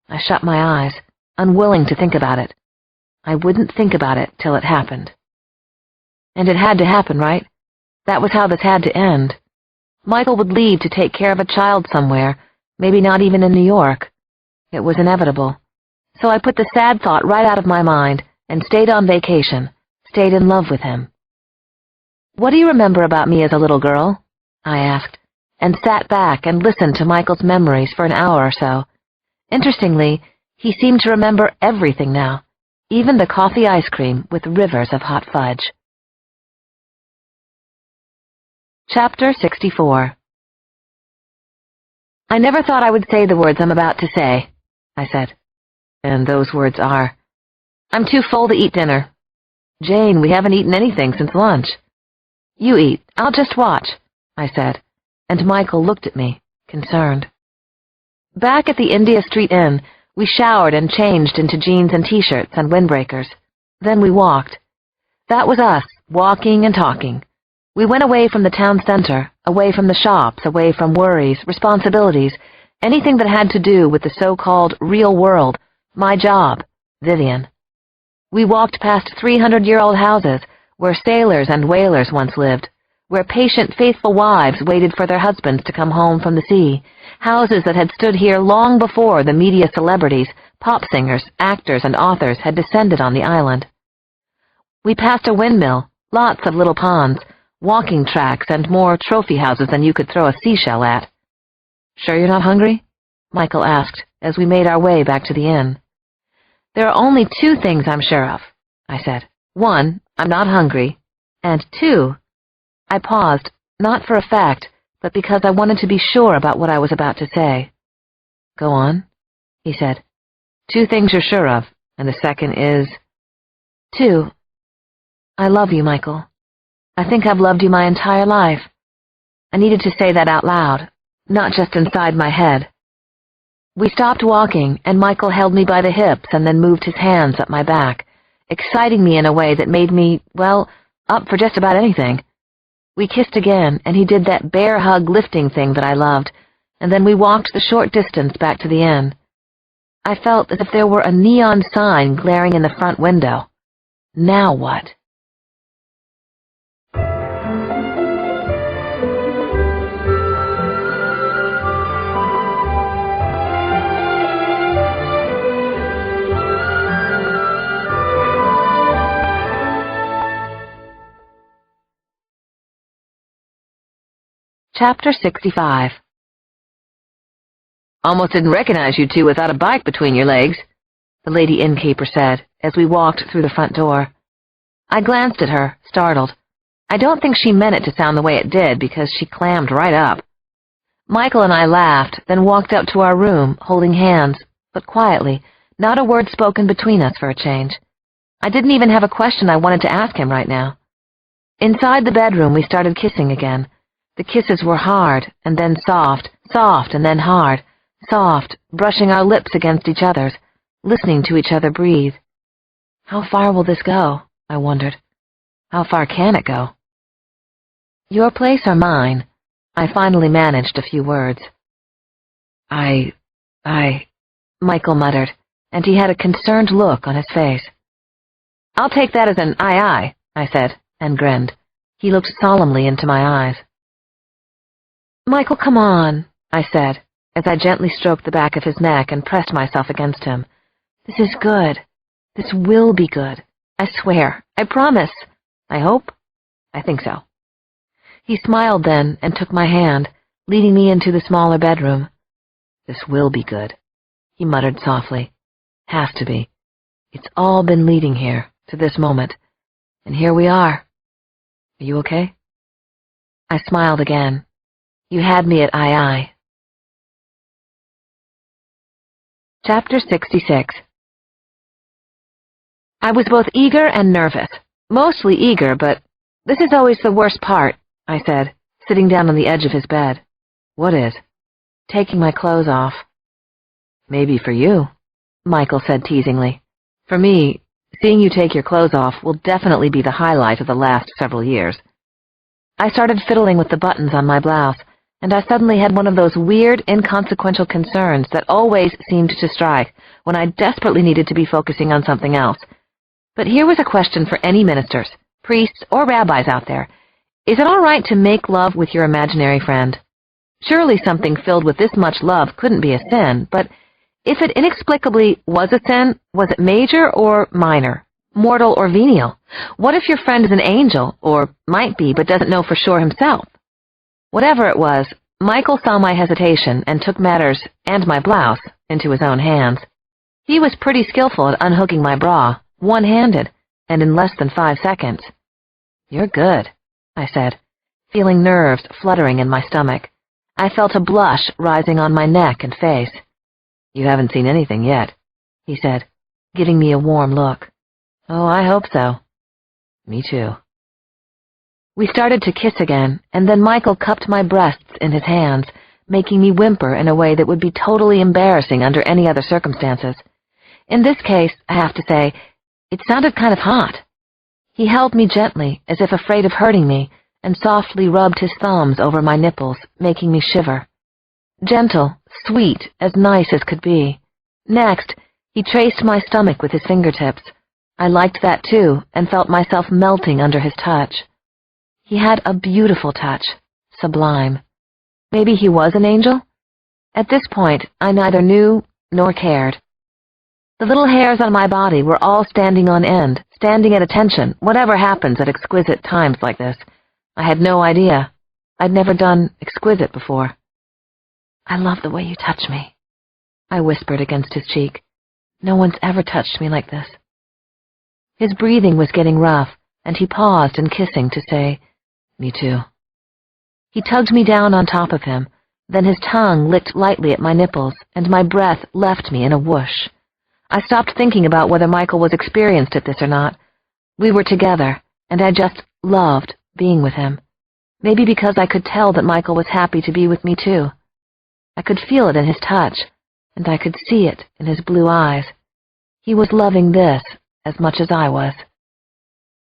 I shut my eyes, unwilling to think about it. I wouldn't think about it till it happened. And it had to happen, right? That was how this had to end. Michael would leave to take care of a child somewhere, maybe not even in New York. It was inevitable. So I put the sad thought right out of my mind and stayed on vacation, stayed in love with him. "What do you remember about me as a little girl?" I asked, and sat back and listened to Michael's memories for an hour or so. Interestingly, he seemed to remember everything now, even the coffee ice cream with rivers of hot fudge. Chapter 64. "I never thought I would say the words I'm about to say," I said. And those words are, "I'm too full to eat dinner. Jane, we haven't eaten anything since lunch." "You eat. I'll just watch," I said, and Michael looked at me, concerned. Back at the India Street Inn, we showered and changed into jeans and t-shirts and windbreakers. Then we walked. That was us, walking and talking. We went away from the town center, away from the shops, away from worries, responsibilities, anything that had to do with the so-called real world, my job, Vivian. We walked past 300-year-old houses where sailors and whalers once lived, where patient, faithful wives waited for their husbands to come home from the sea, houses that had stood here long before the media celebrities, pop singers, actors, and authors had descended on the island. We passed a windmill, lots of little ponds, walking tracks, and more trophy houses than you could throw a seashell at. "Sure you're not hungry?" Michael asked as we made our way back to the inn. "There are only two things I'm sure of," I said. "One, I'm not hungry, and two," I paused, not for a fact, but because I wanted to be sure about what I was about to say. "Go on," he said. "Two things you're sure of, and the second is—" "Two. I love you, Michael. I think I've loved you my entire life." I needed to say that out loud, not just inside my head. We stopped walking, and Michael held me by the hips and then moved his hands up my back, exciting me in a way that made me, well, up for just about anything. We kissed again, and he did that bear hug lifting thing that I loved, and then we walked the short distance back to the inn. I felt as if there were a neon sign glaring in the front window. Now what? Chapter 65. "Almost didn't recognize you two without a bike between your legs," the lady innkeeper said as we walked through the front door. I glanced at her, startled. I don't think she meant it to sound the way it did because she clammed right up. Michael and I laughed, then walked up to our room, holding hands, but quietly, not a word spoken between us for a change. I didn't even have a question I wanted to ask him right now. Inside the bedroom, we started kissing again. The kisses were hard, and then soft, soft, and then hard, soft, brushing our lips against each other's, listening to each other breathe. How far will this go? I wondered. How far can it go? "Your place or mine?" I finally managed a few words. I, Michael muttered, and he had a concerned look on his face. "I'll take that as an aye, I said, and grinned. He looked solemnly into my eyes. "Michael, come on," I said, as I gently stroked the back of his neck and pressed myself against him. "This is good. This will be good. I swear. I promise. I hope. I think so." He smiled then and took my hand, leading me into the smaller bedroom. "This will be good," he muttered softly. "Has to be. It's all been leading here, to this moment. And here we are. Are you okay?" I smiled again. "You had me at aye. Chapter 66. I was both eager and nervous. Mostly eager, but "This is always the worst part," I said, sitting down on the edge of his bed. "What is?" "Taking my clothes off." "Maybe for you," Michael said teasingly. "For me, seeing you take your clothes off will definitely be the highlight of the last several years." I started fiddling with the buttons on my blouse, and I suddenly had one of those weird, inconsequential concerns that always seemed to strike when I desperately needed to be focusing on something else. But here was a question for any ministers, priests, or rabbis out there. Is it all right to make love with your imaginary friend? Surely something filled with this much love couldn't be a sin, but if it inexplicably was a sin, was it major or minor, mortal or venial? What if your friend is an angel, or might be, but doesn't know for sure himself? Whatever it was, Michael saw my hesitation and took matters, and my blouse, into his own hands. He was pretty skillful at unhooking my bra, one-handed, and in less than 5 seconds. "You're good," I said, feeling nerves fluttering in my stomach. I felt a blush rising on my neck and face. "You haven't seen anything yet," he said, giving me a warm look. "Oh, I hope so." "Me too." We started to kiss again, and then Michael cupped my breasts in his hands, making me whimper in a way that would be totally embarrassing under any other circumstances. In this case, I have to say, it sounded kind of hot. He held me gently, as if afraid of hurting me, and softly rubbed his thumbs over my nipples, making me shiver. Gentle, sweet, as nice as could be. Next, he traced my stomach with his fingertips. I liked that too, and felt myself melting under his touch. He had a beautiful touch, sublime. Maybe he was an angel? At this point, I neither knew nor cared. The little hairs on my body were all standing on end, standing at attention, whatever happens at exquisite times like this. I had no idea. I'd never done exquisite before. "I love the way you touch me," I whispered against his cheek. "No one's ever touched me like this." His breathing was getting rough, and he paused in kissing to say, "Me too." He tugged me down on top of him, then his tongue licked lightly at my nipples, and my breath left me in a whoosh. I stopped thinking about whether Michael was experienced at this or not. We were together, and I just loved being with him. Maybe because I could tell that Michael was happy to be with me too. I could feel it in his touch, and I could see it in his blue eyes. He was loving this as much as I was.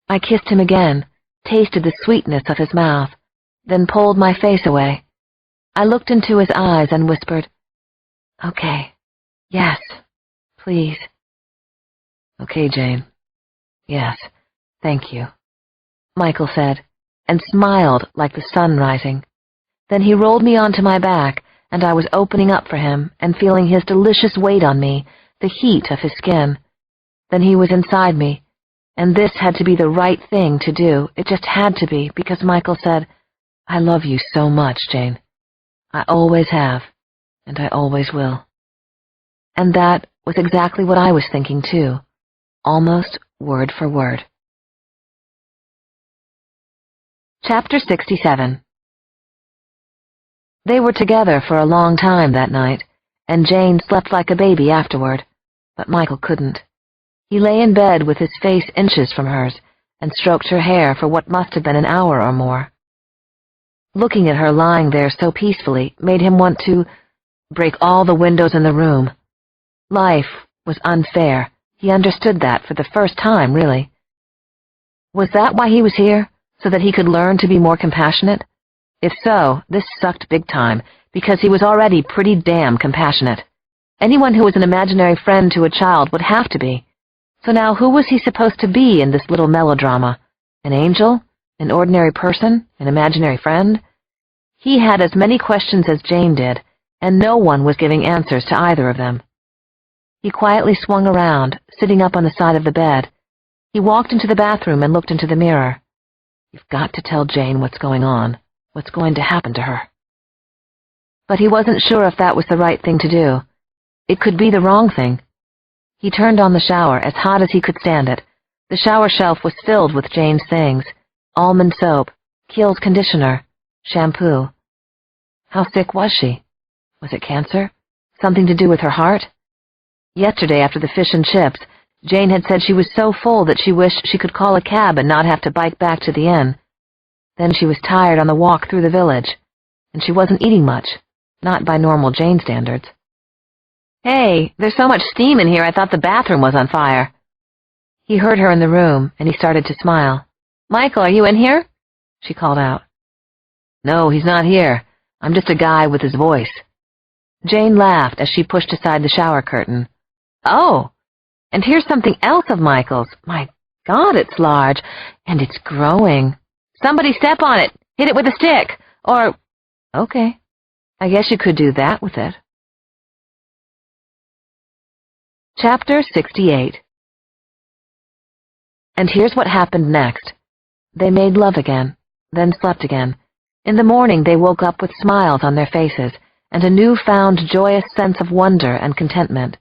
I kissed him again, tasted the sweetness of his mouth, then pulled my face away. I looked into his eyes and whispered, "Okay, yes, please." "Okay, Jane. Yes, thank you," Michael said, and smiled like the sun rising. Then he rolled me onto my back, and I was opening up for him and feeling his delicious weight on me, the heat of his skin. Then he was inside me, and this had to be the right thing to do. It just had to be, because Michael said, "I love you so much, Jane. I always have, and I always will." And that was exactly what I was thinking, too, almost word for word. Chapter 67. They were together for a long time that night, and Jane slept like a baby afterward, but Michael couldn't. He lay in bed with his face inches from hers, and stroked her hair for what must have been an hour or more. Looking at her lying there so peacefully made him want to break all the windows in the room. Life was unfair. He understood that for the first time, really. Was that why he was here? So that he could learn to be more compassionate? If so, this sucked big time, because he was already pretty damn compassionate. Anyone who was an imaginary friend to a child would have to be. So now who was he supposed to be in this little melodrama? An angel? An ordinary person? An imaginary friend? He had as many questions as Jane did, and no one was giving answers to either of them. He quietly swung around, sitting up on the side of the bed. He walked into the bathroom and looked into the mirror. You've got to tell Jane what's going on, what's going to happen to her. But he wasn't sure if that was the right thing to do. It could be the wrong thing. He turned on the shower, as hot as he could stand it. The shower shelf was filled with Jane's things: almond soap, Kiehl's conditioner, shampoo. How sick was she? Was it cancer? Something to do with her heart? Yesterday, after the fish and chips, Jane had said she was so full that she wished she could call a cab and not have to bike back to the inn. Then she was tired on the walk through the village, and she wasn't eating much, not by normal Jane standards. "Hey, there's so much steam in here I thought the bathroom was on fire." He heard her in the room, and he started to smile. "Michael, are you in here?" she called out. "No, he's not here. I'm just a guy with his voice." Jane laughed as she pushed aside the shower curtain. "Oh, and here's something else of Michael's. My God, it's large, and it's growing. Somebody step on it. Hit it with a stick. Or, Okay, I guess you could do that with it. Chapter 68. And here's what happened next. They made love again, then slept again. In the morning they woke up with smiles on their faces and a new-found joyous sense of wonder and contentment.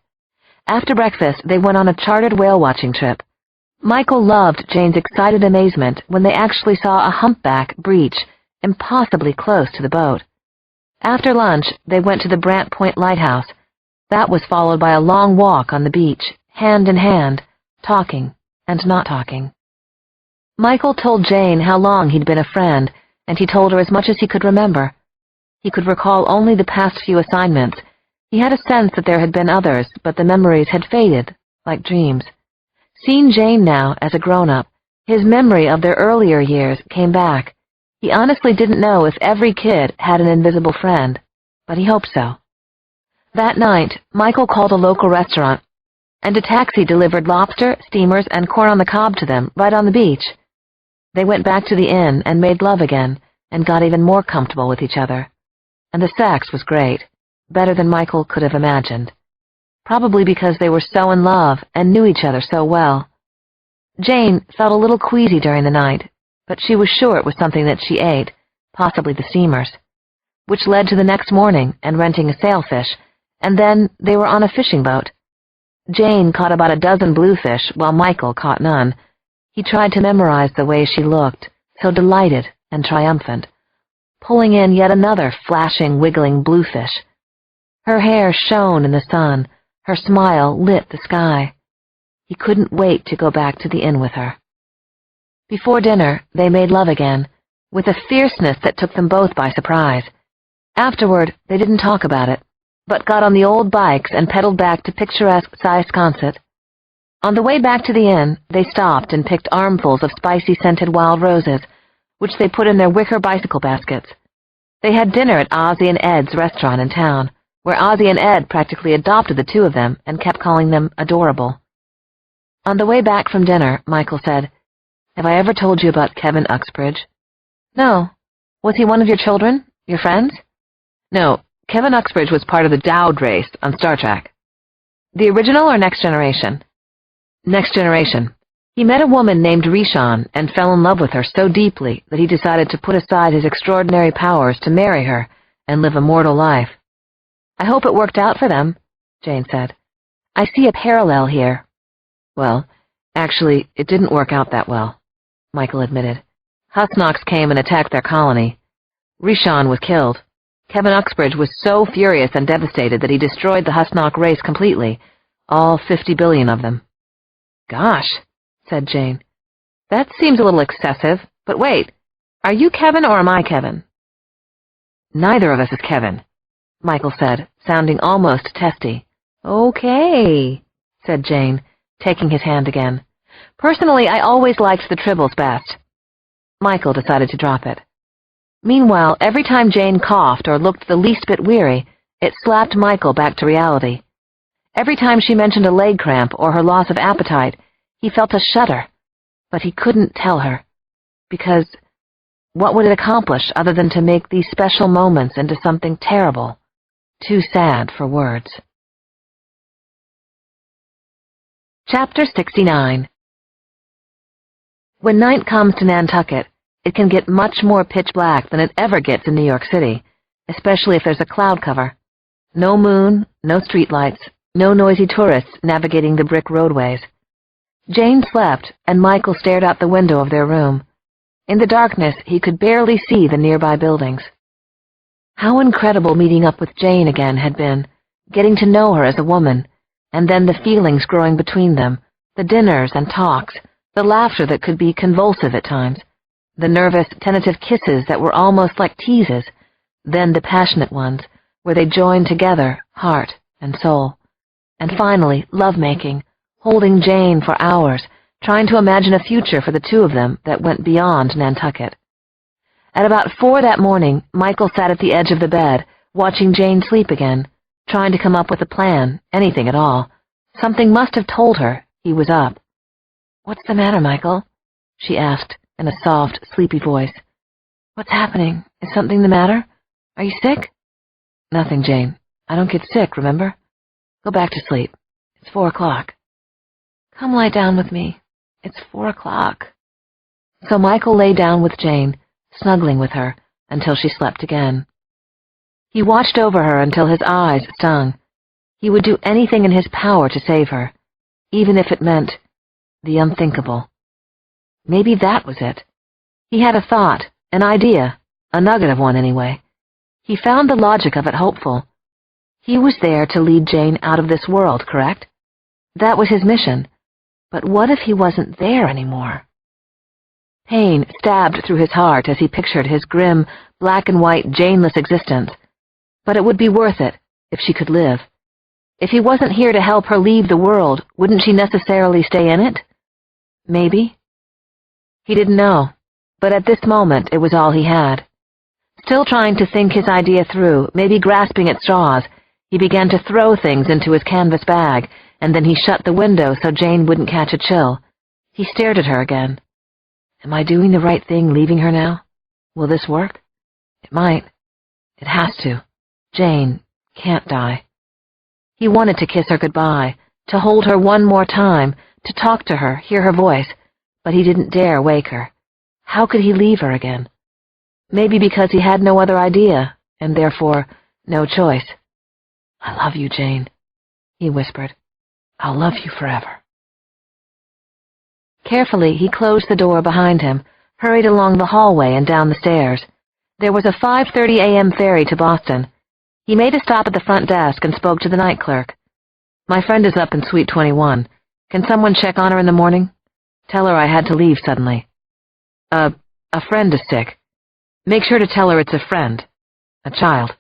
After breakfast they went on a chartered whale-watching trip. Michael loved Jane's excited amazement when they actually saw a humpback breach impossibly close to the boat. After lunch they went to the Brant Point Lighthouse. That was followed by a long walk on the beach, hand in hand, talking and not talking. Michael told Jane how long he'd been a friend, and he told her as much as he could remember. He could recall only the past few assignments. He had a sense that there had been others, but the memories had faded, like dreams. Seeing Jane now as a grown-up, his memory of their earlier years came back. He honestly didn't know if every kid had an invisible friend, but he hoped so. That night, Michael called a local restaurant, and a taxi delivered lobster, steamers, and corn on the cob to them right on the beach. They went back to the inn and made love again, and got even more comfortable with each other. And the sex was great, better than Michael could have imagined. Probably because they were so in love and knew each other so well. Jane felt a little queasy during the night, but she was sure it was something that she ate, possibly the steamers, which led to the next morning and renting a sailfish, and then they were on a fishing boat. Jane caught about a dozen bluefish, while Michael caught none. He tried to memorize the way she looked, so delighted and triumphant, pulling in yet another flashing, wiggling bluefish. Her hair shone in the sun, her smile lit the sky. He couldn't wait to go back to the inn with her. Before dinner, they made love again, with a fierceness that took them both by surprise. Afterward, they didn't talk about it, but got on the old bikes and pedaled back to picturesque Siasconset. On the way back to the inn, they stopped and picked armfuls of spicy-scented wild roses, which they put in their wicker bicycle baskets. They had dinner at Ozzie and Ed's restaurant in town, where Ozzie and Ed practically adopted the two of them and kept calling them adorable. On the way back from dinner, Michael said, "Have I ever told you about Kevin Uxbridge?" "No. Was he one of your children? Your friends?" "No. Kevin Uxbridge was part of the Dowd race on Star Trek." "The original or Next Generation?" "Next Generation. He met a woman named Rishon and fell in love with her so deeply that he decided to put aside his extraordinary powers to marry her and live a mortal life." "I hope it worked out for them," Jane said. "I see a parallel here." "Well, actually, it didn't work out that well," Michael admitted. "Husnox came and attacked their colony. Rishon was killed. Kevin Uxbridge was so furious and devastated that he destroyed the Husnock race completely, all 50 billion of them." "Gosh," said Jane. "That seems a little excessive, but wait, are you Kevin or am I Kevin?" "Neither of us is Kevin," Michael said, sounding almost testy. "Okay," said Jane, taking his hand again. "Personally, I always liked the Tribbles best." Michael decided to drop it. Meanwhile, every time Jane coughed or looked the least bit weary, it slapped Michael back to reality. Every time she mentioned a leg cramp or her loss of appetite, he felt a shudder, but he couldn't tell her, because what would it accomplish other than to make these special moments into something terrible, too sad for words? Chapter 69. When night comes to Nantucket, it can get much more pitch black than it ever gets in New York City, especially if there's a cloud cover. No moon, no streetlights, no noisy tourists navigating the brick roadways. Jane slept, and Michael stared out the window of their room. In the darkness, he could barely see the nearby buildings. How incredible meeting up with Jane again had been, getting to know her as a woman, and then the feelings growing between them, the dinners and talks, the laughter that could be convulsive at times, the nervous, tentative kisses that were almost like teases, then the passionate ones, where they joined together, heart and soul. And finally, lovemaking, holding Jane for hours, trying to imagine a future for the two of them that went beyond Nantucket. At about 4 that morning, Michael sat at the edge of the bed, watching Jane sleep again, trying to come up with a plan, anything at all. Something must have told her he was up. "What's the matter, Michael?" she asked, in a soft, sleepy voice. "What's happening? Is something the matter? Are you sick?" "Nothing, Jane. I don't get sick, remember? Go back to sleep. It's 4 o'clock. "Come lie down with me. It's 4 o'clock. So Michael lay down with Jane, snuggling with her, until she slept again. He watched over her until his eyes stung. He would do anything in his power to save her, even if it meant the unthinkable. Maybe that was it. He had a thought, an idea, a nugget of one anyway. He found the logic of it hopeful. He was there to lead Jane out of this world, correct? That was his mission. But what if he wasn't there anymore? Pain stabbed through his heart as he pictured his grim, black-and-white, Janeless existence. But it would be worth it, if she could live. If he wasn't here to help her leave the world, wouldn't she necessarily stay in it? Maybe. He didn't know, but at this moment it was all he had. Still trying to think his idea through, maybe grasping at straws, he began to throw things into his canvas bag, and then he shut the window so Jane wouldn't catch a chill. He stared at her again. Am I doing the right thing leaving her now? Will this work? It might. It has to. Jane can't die. He wanted to kiss her goodbye, to hold her one more time, to talk to her, hear her voice, but he didn't dare wake her. How could he leave her again? Maybe because he had no other idea, and therefore no choice. I love you, Jane, he whispered. I'll love you forever. Carefully, he closed the door behind him, hurried along the hallway and down the stairs. There was a 5:30 a.m. ferry to Boston. He made a stop at the front desk and spoke to the night clerk. My friend is up in Suite 21. Can someone check on her in the morning? Tell her I had to leave suddenly. A friend is sick. Make sure to tell her it's a friend. A child.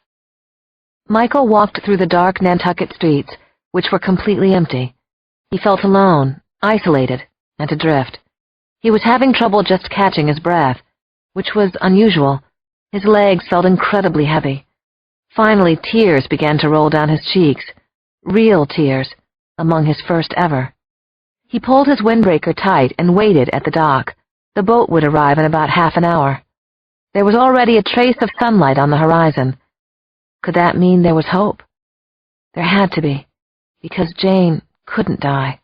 Michael walked through the dark Nantucket streets, which were completely empty. He felt alone, isolated, and adrift. He was having trouble just catching his breath, which was unusual. His legs felt incredibly heavy. Finally, tears began to roll down his cheeks. Real tears, among his first ever. He pulled his windbreaker tight and waited at the dock. The boat would arrive in about half an hour. There was already a trace of sunlight on the horizon. Could that mean there was hope? There had to be, because Jane couldn't die.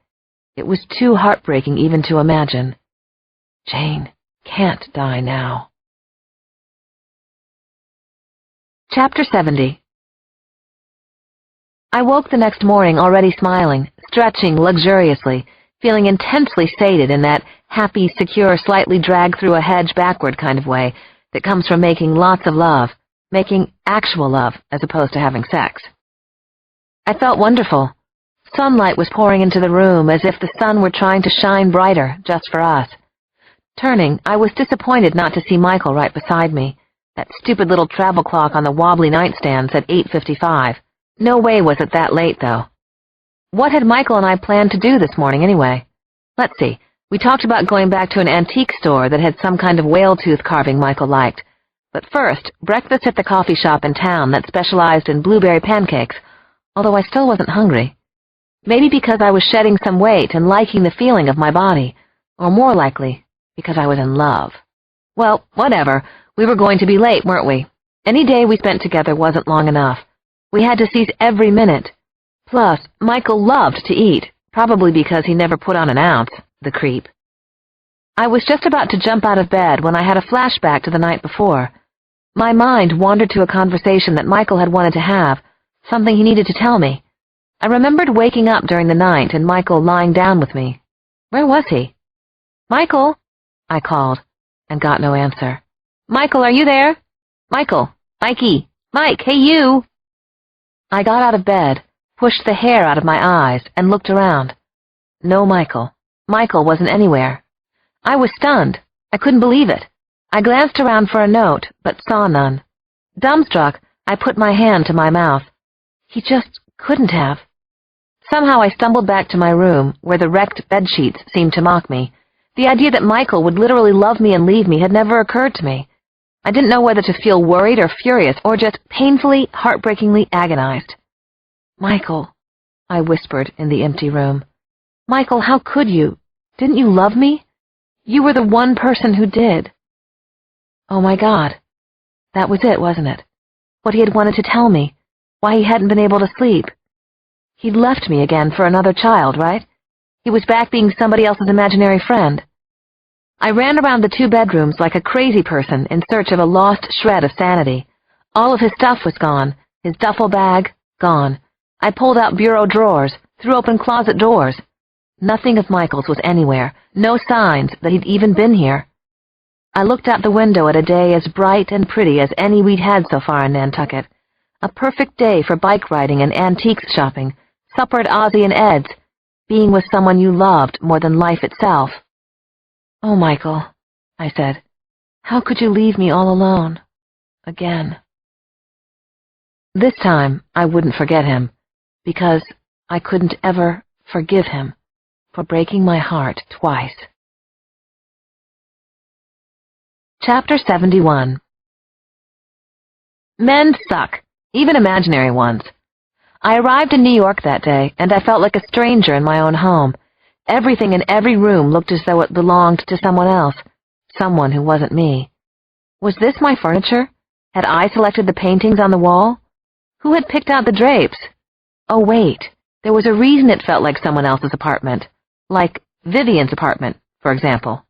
It was too heartbreaking even to imagine. Jane can't die now. Chapter 70. I woke the next morning already smiling, stretching luxuriously, feeling intensely sated in that happy, secure, slightly drag-through-a-hedge backward kind of way that comes from making lots of love, making actual love as opposed to having sex. I felt wonderful. Sunlight was pouring into the room as if the sun were trying to shine brighter just for us. Turning, I was disappointed not to see Michael right beside me. That stupid little travel clock on the wobbly nightstand said 8:55. No way was it that late, though. What had Michael and I planned to do this morning, anyway? Let's see. We talked about going back to an antique store that had some kind of whale tooth carving Michael liked. But first, breakfast at the coffee shop in town that specialized in blueberry pancakes, although I still wasn't hungry. Maybe because I was shedding some weight and liking the feeling of my body, or more likely, because I was in love. Well, whatever. We were going to be late, weren't we? Any day we spent together wasn't long enough. We had to seize every minute. Plus, Michael loved to eat, probably because he never put on an ounce, the creep. I was just about to jump out of bed when I had a flashback to the night before. My mind wandered to a conversation that Michael had wanted to have, something he needed to tell me. I remembered waking up during the night and Michael lying down with me. Where was he? Michael, I called, and got no answer. Michael, are you there? Michael, Mikey, Mike, hey you! I got out of bed, pushed the hair out of my eyes, and looked around. No Michael. Michael wasn't anywhere. I was stunned. I couldn't believe it. I glanced around for a note, but saw none. Dumbstruck, I put my hand to my mouth. He just couldn't have. Somehow I stumbled back to my room, where the wrecked bedsheets seemed to mock me. The idea that Michael would literally love me and leave me had never occurred to me. I didn't know whether to feel worried or furious or just painfully, heartbreakingly agonized. Michael, I whispered in the empty room. Michael, how could you? Didn't you love me? You were the one person who did. Oh my God. That was it, wasn't it? What he had wanted to tell me. Why he hadn't been able to sleep. He'd left me again for another child, right? He was back being somebody else's imaginary friend. I ran around the 2 bedrooms like a crazy person in search of a lost shred of sanity. All of his stuff was gone. His duffel bag, gone. I pulled out bureau drawers, threw open closet doors. Nothing of Michael's was anywhere, no signs that he'd even been here. I looked out the window at a day as bright and pretty as any we'd had so far in Nantucket. A perfect day for bike riding and antiques shopping, supper at Ozzie and Ed's, being with someone you loved more than life itself. Oh, Michael, I said, how could you leave me all alone? Again. This time, I wouldn't forget him, because I couldn't ever forgive him for breaking my heart twice. Chapter 71. Men suck, even imaginary ones. I arrived in New York that day, and I felt like a stranger in my own home. Everything in every room looked as though it belonged to someone else, someone who wasn't me. Was this my furniture? Had I selected the paintings on the wall? Who had picked out the drapes? Oh, wait, there was a reason it felt like someone else's apartment. Like Vivian's apartment, for example.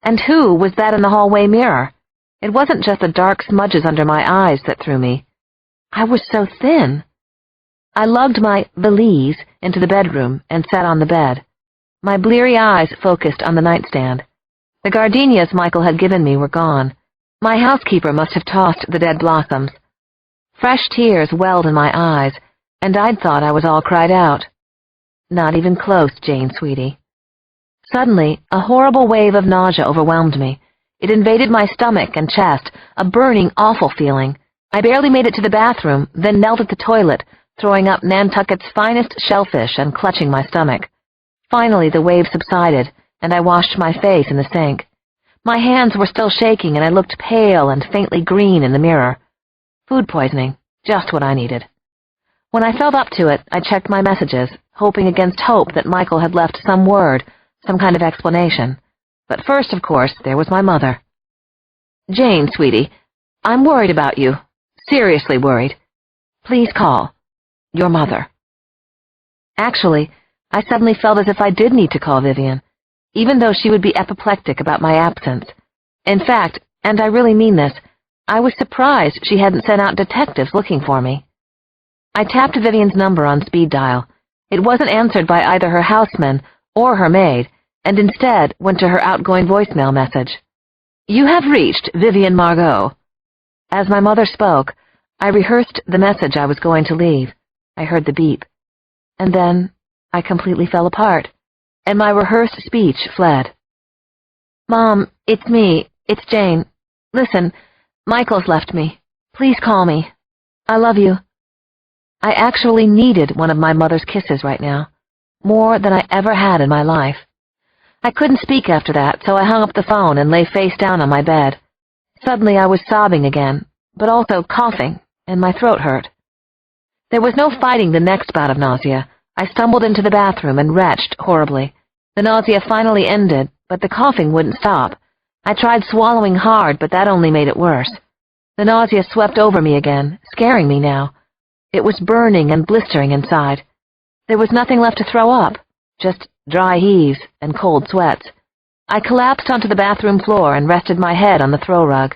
And who was that in the hallway mirror? It wasn't just the dark smudges under my eyes that threw me. I was so thin. I lugged my valise into the bedroom and sat on the bed. My bleary eyes focused on the nightstand. The gardenias Michael had given me were gone. My housekeeper must have tossed the dead blossoms. Fresh tears welled in my eyes, and I'd thought I was all cried out. Not even close, Jane, sweetie. Suddenly, a horrible wave of nausea overwhelmed me. It invaded my stomach and chest, a burning, awful feeling. I barely made it to the bathroom, then knelt at the toilet, throwing up Nantucket's finest shellfish and clutching my stomach. Finally, the wave subsided, and I washed my face in the sink. My hands were still shaking, and I looked pale and faintly green in the mirror. Food poisoning, just what I needed. When I felt up to it, I checked my messages, hoping against hope that Michael had left some word, some kind of explanation. But first, of course, there was my mother. Jane, sweetie, I'm worried about you. Seriously worried. Please call. Your mother. Actually, I suddenly felt as if I did need to call Vivian, even though she would be apoplectic about my absence. In fact, and I really mean this, I was surprised she hadn't sent out detectives looking for me. I tapped Vivian's number on speed dial. It wasn't answered by either her houseman or her maid, and instead went to her outgoing voicemail message. You have reached Vivian Margot. As my mother spoke, I rehearsed the message I was going to leave. I heard the beep. And then I completely fell apart, and my rehearsed speech fled. Mom, it's me. It's Jane. Listen, Michael's left me. Please call me. I love you. I actually needed one of my mother's kisses right now, more than I ever had in my life. I couldn't speak after that, so I hung up the phone and lay face down on my bed. Suddenly I was sobbing again, but also coughing, and my throat hurt. There was no fighting the next bout of nausea. I stumbled into the bathroom and retched horribly. The nausea finally ended, but the coughing wouldn't stop. I tried swallowing hard, but that only made it worse. The nausea swept over me again, scaring me now. It was burning and blistering inside. There was nothing left to throw up, just dry heaves and cold sweats. I collapsed onto the bathroom floor and rested my head on the throw rug.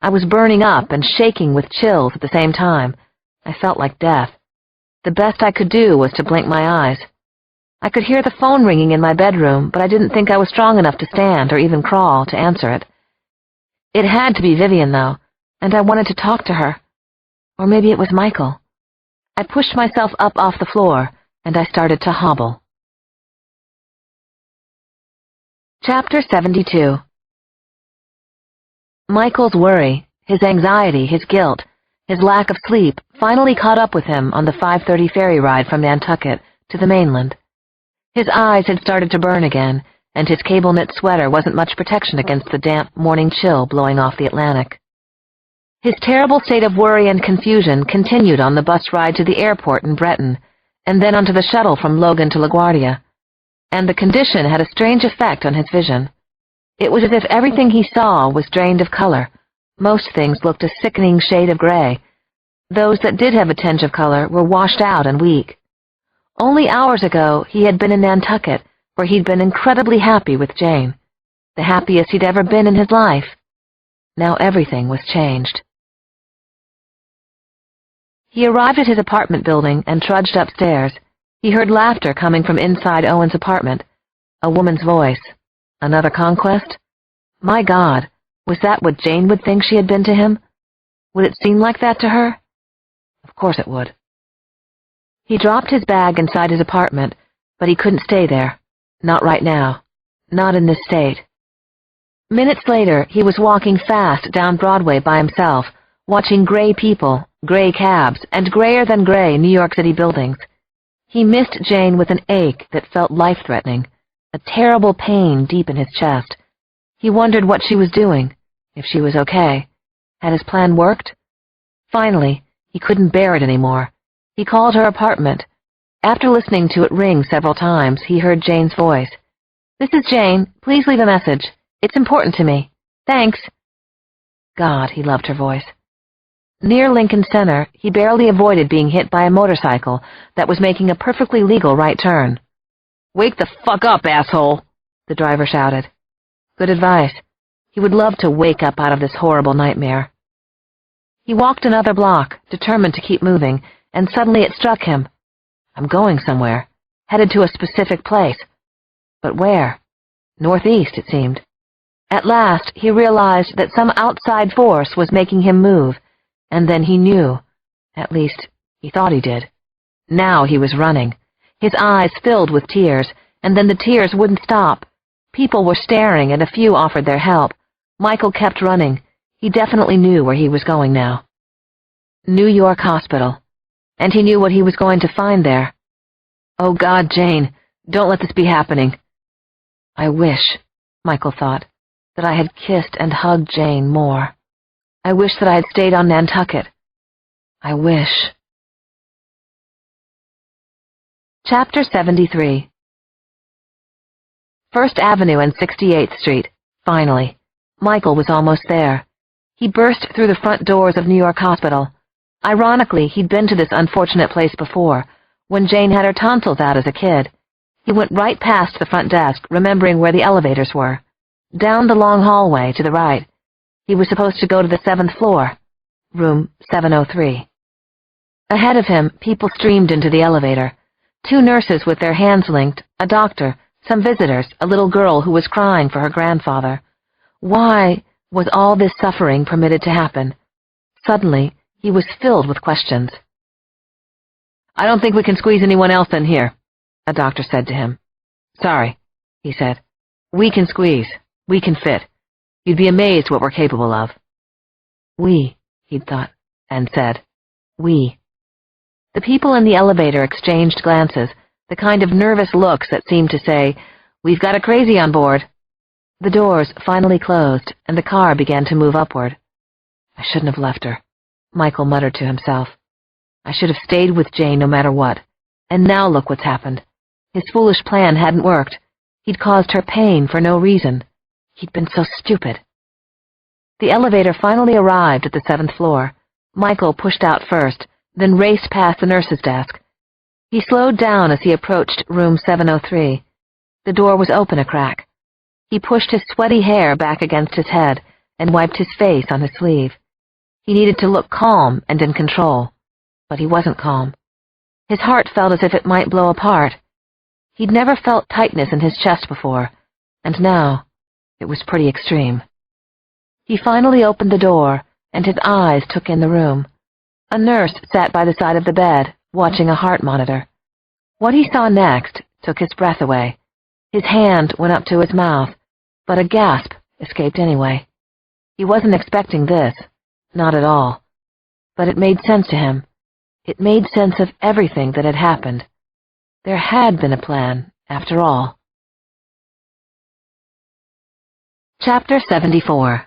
I was burning up and shaking with chills at the same time. I felt like death. The best I could do was to blink my eyes. I could hear the phone ringing in my bedroom, but I didn't think I was strong enough to stand or even crawl to answer it. It had to be Vivian, though, and I wanted to talk to her. Or maybe it was Michael. I pushed myself up off the floor, and I started to hobble. Chapter 72. Michael's worry, his anxiety, his guilt, his lack of sleep finally caught up with him on the 5:30 ferry ride from Nantucket to the mainland. His eyes had started to burn again, and his cable-knit sweater wasn't much protection against the damp morning chill blowing off the Atlantic. His terrible state of worry and confusion continued on the bus ride to the airport in Breton, and then onto the shuttle from Logan to LaGuardia, and the condition had a strange effect on his vision. It was as if everything he saw was drained of color. Most things looked a sickening shade of gray. Those that did have a tinge of color were washed out and weak. Only hours ago, he had been in Nantucket, where he'd been incredibly happy with Jane, the happiest he'd ever been in his life. Now everything was changed. He arrived at his apartment building and trudged upstairs. He heard laughter coming from inside Owen's apartment. A woman's voice. Another conquest? My God, was that what Jane would think she had been to him? Would it seem like that to her? Of course it would. He dropped his bag inside his apartment, but he couldn't stay there. Not right now. Not in this state. Minutes later, he was walking fast down Broadway by himself, watching gray people, gray cabs, and grayer than gray New York City buildings. He missed Jane with an ache that felt life-threatening, a terrible pain deep in his chest. He wondered what she was doing, if she was okay. Had his plan worked? Finally, he couldn't bear it anymore. He called her apartment. After listening to it ring several times, he heard Jane's voice. "This is Jane. Please leave a message. It's important to me. Thanks." God, he loved her voice. Near Lincoln Center, he barely avoided being hit by a motorcycle that was making a perfectly legal right turn. "Wake the fuck up, asshole!" the driver shouted. Good advice. He would love to wake up out of this horrible nightmare. He walked another block, determined to keep moving, and suddenly it struck him. I'm going somewhere, headed to a specific place. But where? Northeast, it seemed. At last, he realized that some outside force was making him move, and then he knew. At least, he thought he did. Now he was running. His eyes filled with tears, and then the tears wouldn't stop. People were staring, and a few offered their help. Michael kept running. He definitely knew where he was going now. New York Hospital. And he knew what he was going to find there. Oh God, Jane, don't let this be happening. I wish, Michael thought, that I had kissed and hugged Jane more. I wish that I had stayed on Nantucket. I wish. Chapter 73. First Avenue and 68th Street. Finally. Michael was almost there. He burst through the front doors of New York Hospital. Ironically, he'd been to this unfortunate place before, when Jane had her tonsils out as a kid. He went right past the front desk, remembering where the elevators were. Down the long hallway to the right. He was supposed to go to the 7th floor, room 703. Ahead of him, people streamed into the elevator. 2 nurses with their hands linked, a doctor, some visitors, a little girl who was crying for her grandfather. Why was all this suffering permitted to happen? Suddenly, he was filled with questions. I don't think we can squeeze anyone else in here, a doctor said to him. Sorry, he said. We can squeeze. We can fit. You'd be amazed what we're capable of. We, he'd thought, and said, we. The people in the elevator exchanged glances, the kind of nervous looks that seemed to say, We've got a crazy on board. The doors finally closed, and the car began to move upward. I shouldn't have left her, Michael muttered to himself. I should have stayed with Jane no matter what. And now look what's happened. His foolish plan hadn't worked. He'd caused her pain for no reason. He'd been so stupid. The elevator finally arrived at the 7th floor. Michael pushed out first, then raced past the nurse's desk. He slowed down as he approached room 703. The door was open a crack. He pushed his sweaty hair back against his head and wiped his face on his sleeve. He needed to look calm and in control, but he wasn't calm. His heart felt as if it might blow apart. He'd never felt tightness in his chest before, and now it was pretty extreme. He finally opened the door, and his eyes took in the room. A nurse sat by the side of the bed, watching a heart monitor. What he saw next took his breath away. His hand went up to his mouth, but a gasp escaped anyway. He wasn't expecting this, not at all. But it made sense to him. It made sense of everything that had happened. There had been a plan, after all. Chapter 74.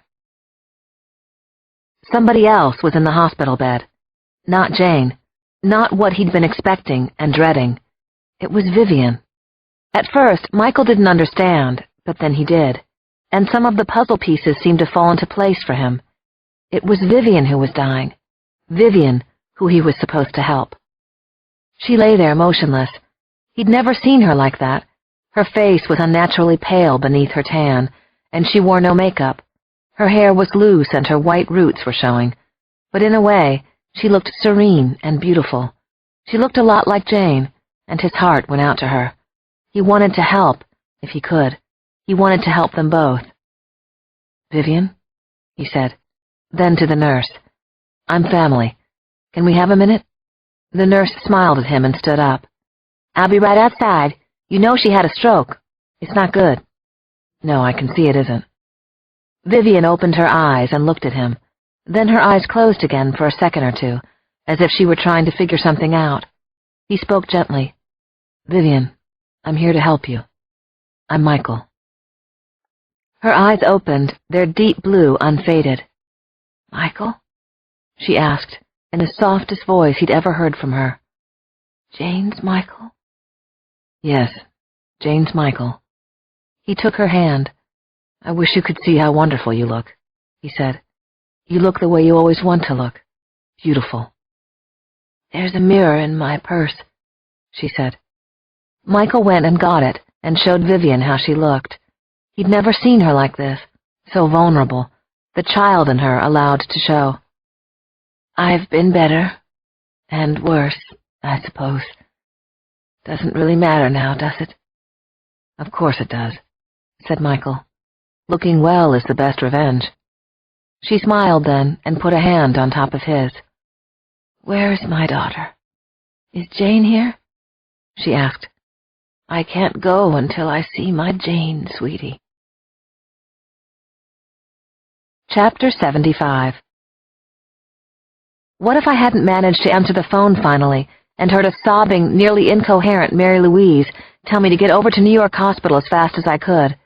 Somebody else was in the hospital bed. Not Jane. Not what he'd been expecting and dreading. It was Vivian. At first, Michael didn't understand, but then he did. and some of the puzzle pieces seemed to fall into place for him. It was Vivian who was dying. Vivian, who he was supposed to help. She lay there motionless. He'd never seen her like that. Her face was unnaturally pale beneath her tan, and she wore no makeup. Her hair was loose and her white roots were showing. But in a way, she looked serene and beautiful. She looked a lot like Jane, and his heart went out to her. He wanted to help, if he could. He wanted to help them both. "Vivian," he said. Then to the nurse, "I'm family. Can we have a minute?" The nurse smiled at him and stood up. "I'll be right outside. You know she had a stroke. It's not good." "No, I can see it isn't." Vivian opened her eyes and looked at him. Then her eyes closed again for a second or two, as if she were trying to figure something out. He spoke gently. "Vivian, I'm here to help you. I'm Michael." Her eyes opened, their deep blue unfaded. "Michael?" she asked, in the softest voice he'd ever heard from her. "Jane's Michael?" "Yes, Jane's Michael." He took her hand. "I wish you could see how wonderful you look," he said. "You look the way you always want to look. Beautiful." "There's a mirror in my purse," she said. Michael went and got it and showed Vivian how she looked. He'd never seen her like this, so vulnerable, the child in her allowed to show. "I've been better, and worse, I suppose. Doesn't really matter now, does it?" "Of course it does," said Michael. "Looking well is the best revenge." She smiled then and put a hand on top of his. "Where is my daughter? Is Jane here?" she asked. "I can't go until I see my Jane, sweetie." Chapter 75. What if I hadn't managed to answer the phone finally and heard a sobbing, nearly incoherent Mary Louise tell me to get over to New York Hospital as fast as I could?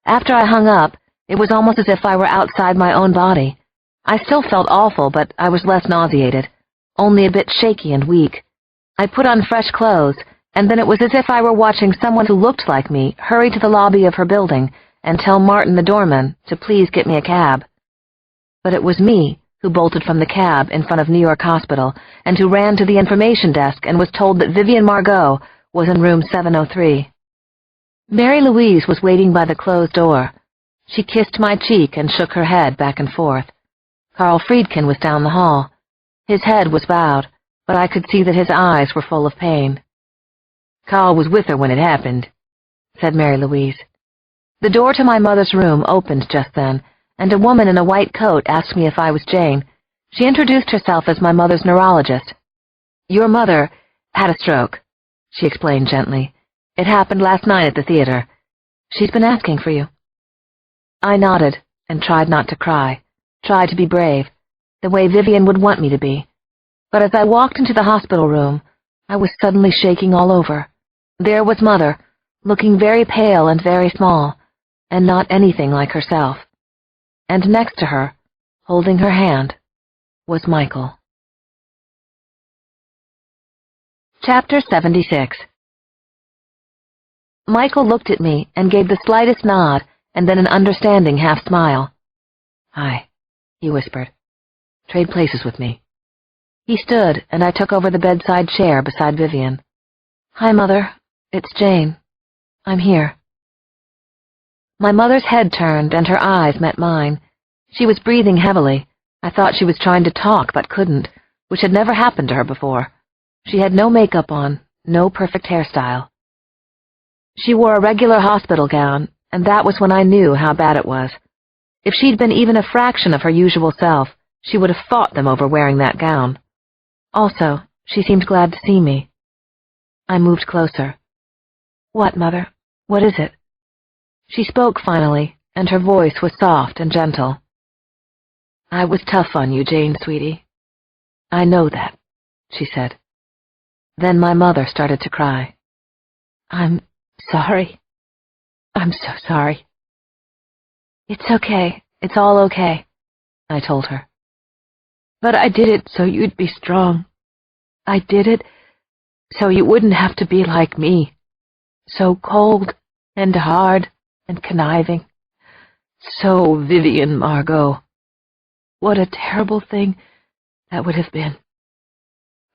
After I hung up, it was almost as if I were outside my own body. I still felt awful, but I was less nauseated, only a bit shaky and weak. I put on fresh clothes, and then it was as if I were watching someone who looked like me hurry to the lobby of her building and tell Martin the doorman to please get me a cab. But it was me who bolted from the cab in front of New York Hospital and who ran to the information desk and was told that Vivian Margot was in room 703. Mary Louise was waiting by the closed door. She kissed my cheek and shook her head back and forth. Carl Friedkin was down the hall. His head was bowed, but I could see that his eyes were full of pain. "Carl was with her when it happened," said Mary Louise. The door to my mother's room opened just then, and a woman in a white coat asked me if I was Jane. She introduced herself as my mother's neurologist. "Your mother had a stroke," she explained gently. "It happened last night at the theater. She's been asking for you." I nodded and tried not to cry, tried to be brave, the way Vivian would want me to be. But as I walked into the hospital room, I was suddenly shaking all over. There was Mother, looking very pale and very small, and not anything like herself. And next to her, holding her hand, was Michael. Chapter 76. Michael looked at me and gave the slightest nod and then an understanding half-smile. "Hi," he whispered. "Trade places with me." He stood, and I took over the bedside chair beside Vivian. "Hi, Mother. It's Jane. I'm here." My mother's head turned, and her eyes met mine. She was breathing heavily. I thought she was trying to talk, but couldn't, which had never happened to her before. She had no makeup on, no perfect hairstyle. She wore a regular hospital gown, and that was when I knew how bad it was. If she'd been even a fraction of her usual self, she would have fought them over wearing that gown. Also, she seemed glad to see me. I moved closer. "What, Mother? What is it?" She spoke finally, and her voice was soft and gentle. "I was tough on you, Jane, sweetie. I know that," she said. Then my mother started to cry. "I'm sorry. I'm so sorry." "It's okay. It's all okay," I told her. "But I did it so you'd be strong. I did it so you wouldn't have to be like me, so cold and hard and conniving, So Vivian, Margot. What a terrible thing that would have been.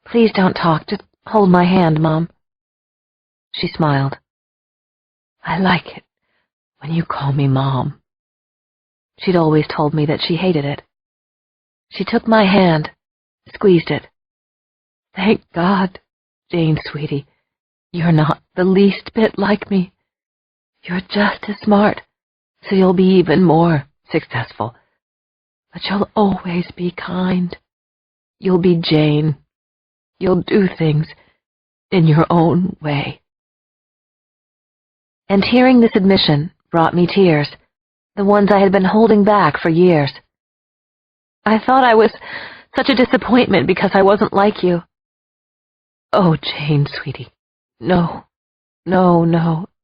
Please don't talk. Just hold my hand, Mom. She smiled. I like it when you call me Mom. She'd always told me that she hated it. She took my hand, squeezed it. Thank God, Jane, sweetie, you're not the least bit like me. You're just as smart, so you'll be even more successful. But you'll always be kind. You'll be Jane. You'll do things in your own way. And hearing this admission brought me tears, the ones I had been holding back for years. I thought I was such a disappointment because I wasn't like you. Oh, Jane, sweetie, no,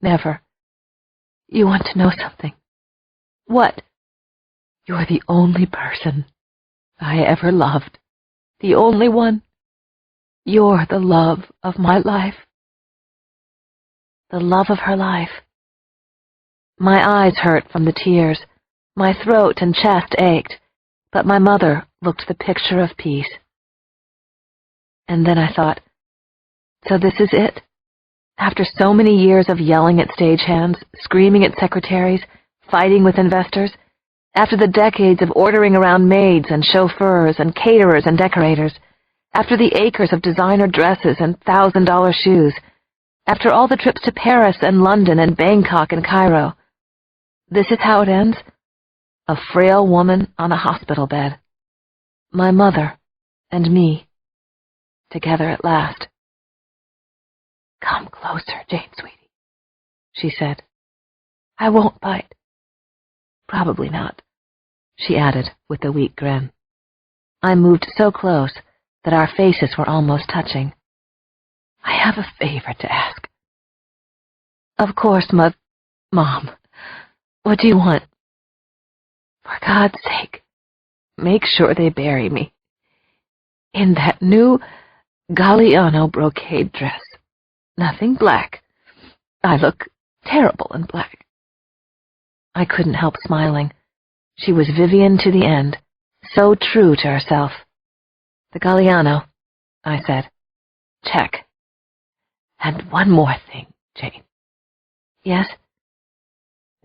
never. You want to know something? What? You're the only person I ever loved. The only one. You're the love of my life. The love of her life. My eyes hurt from the tears. My throat and chest ached, but my mother looked the picture of peace. And then I thought, so this is it? After so many years of yelling at stagehands, screaming at secretaries, fighting with investors, after the decades of ordering around maids and chauffeurs and caterers and decorators, after the acres of designer dresses and $1,000 shoes, after all the trips to Paris and London and Bangkok and Cairo, this is how it ends? A frail woman on a hospital bed. My mother and me, together at last. Come closer, Jane, sweetie, she said. I won't bite. Probably not, she added with a weak grin. I moved so close that our faces were almost touching. I have a favor to ask. Of course, Mom. What do you want? For God's sake, make sure they bury me in that new Galliano brocade dress. Nothing black. I look terrible in black. I couldn't help smiling. She was Vivian to the end, so true to herself. The Galliano, I said. Check. And one more thing, Jane. Yes?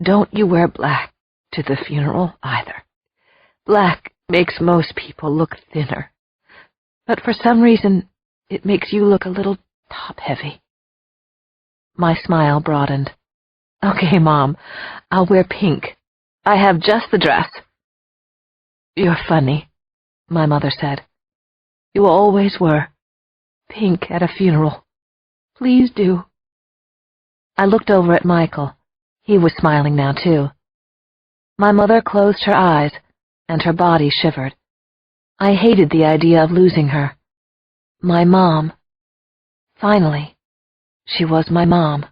Don't you wear black to the funeral either. Black makes most people look thinner, but for some reason it makes you look a little top-heavy. My smile broadened. Okay, Mom, I'll wear pink. I have just the dress. You're funny, my mother said. You always were. Pink at a funeral. Please do. I looked over at Michael. He was smiling now, too. My mother closed her eyes, and her body shivered. I hated the idea of losing her. My mom. Finally, she was my mom.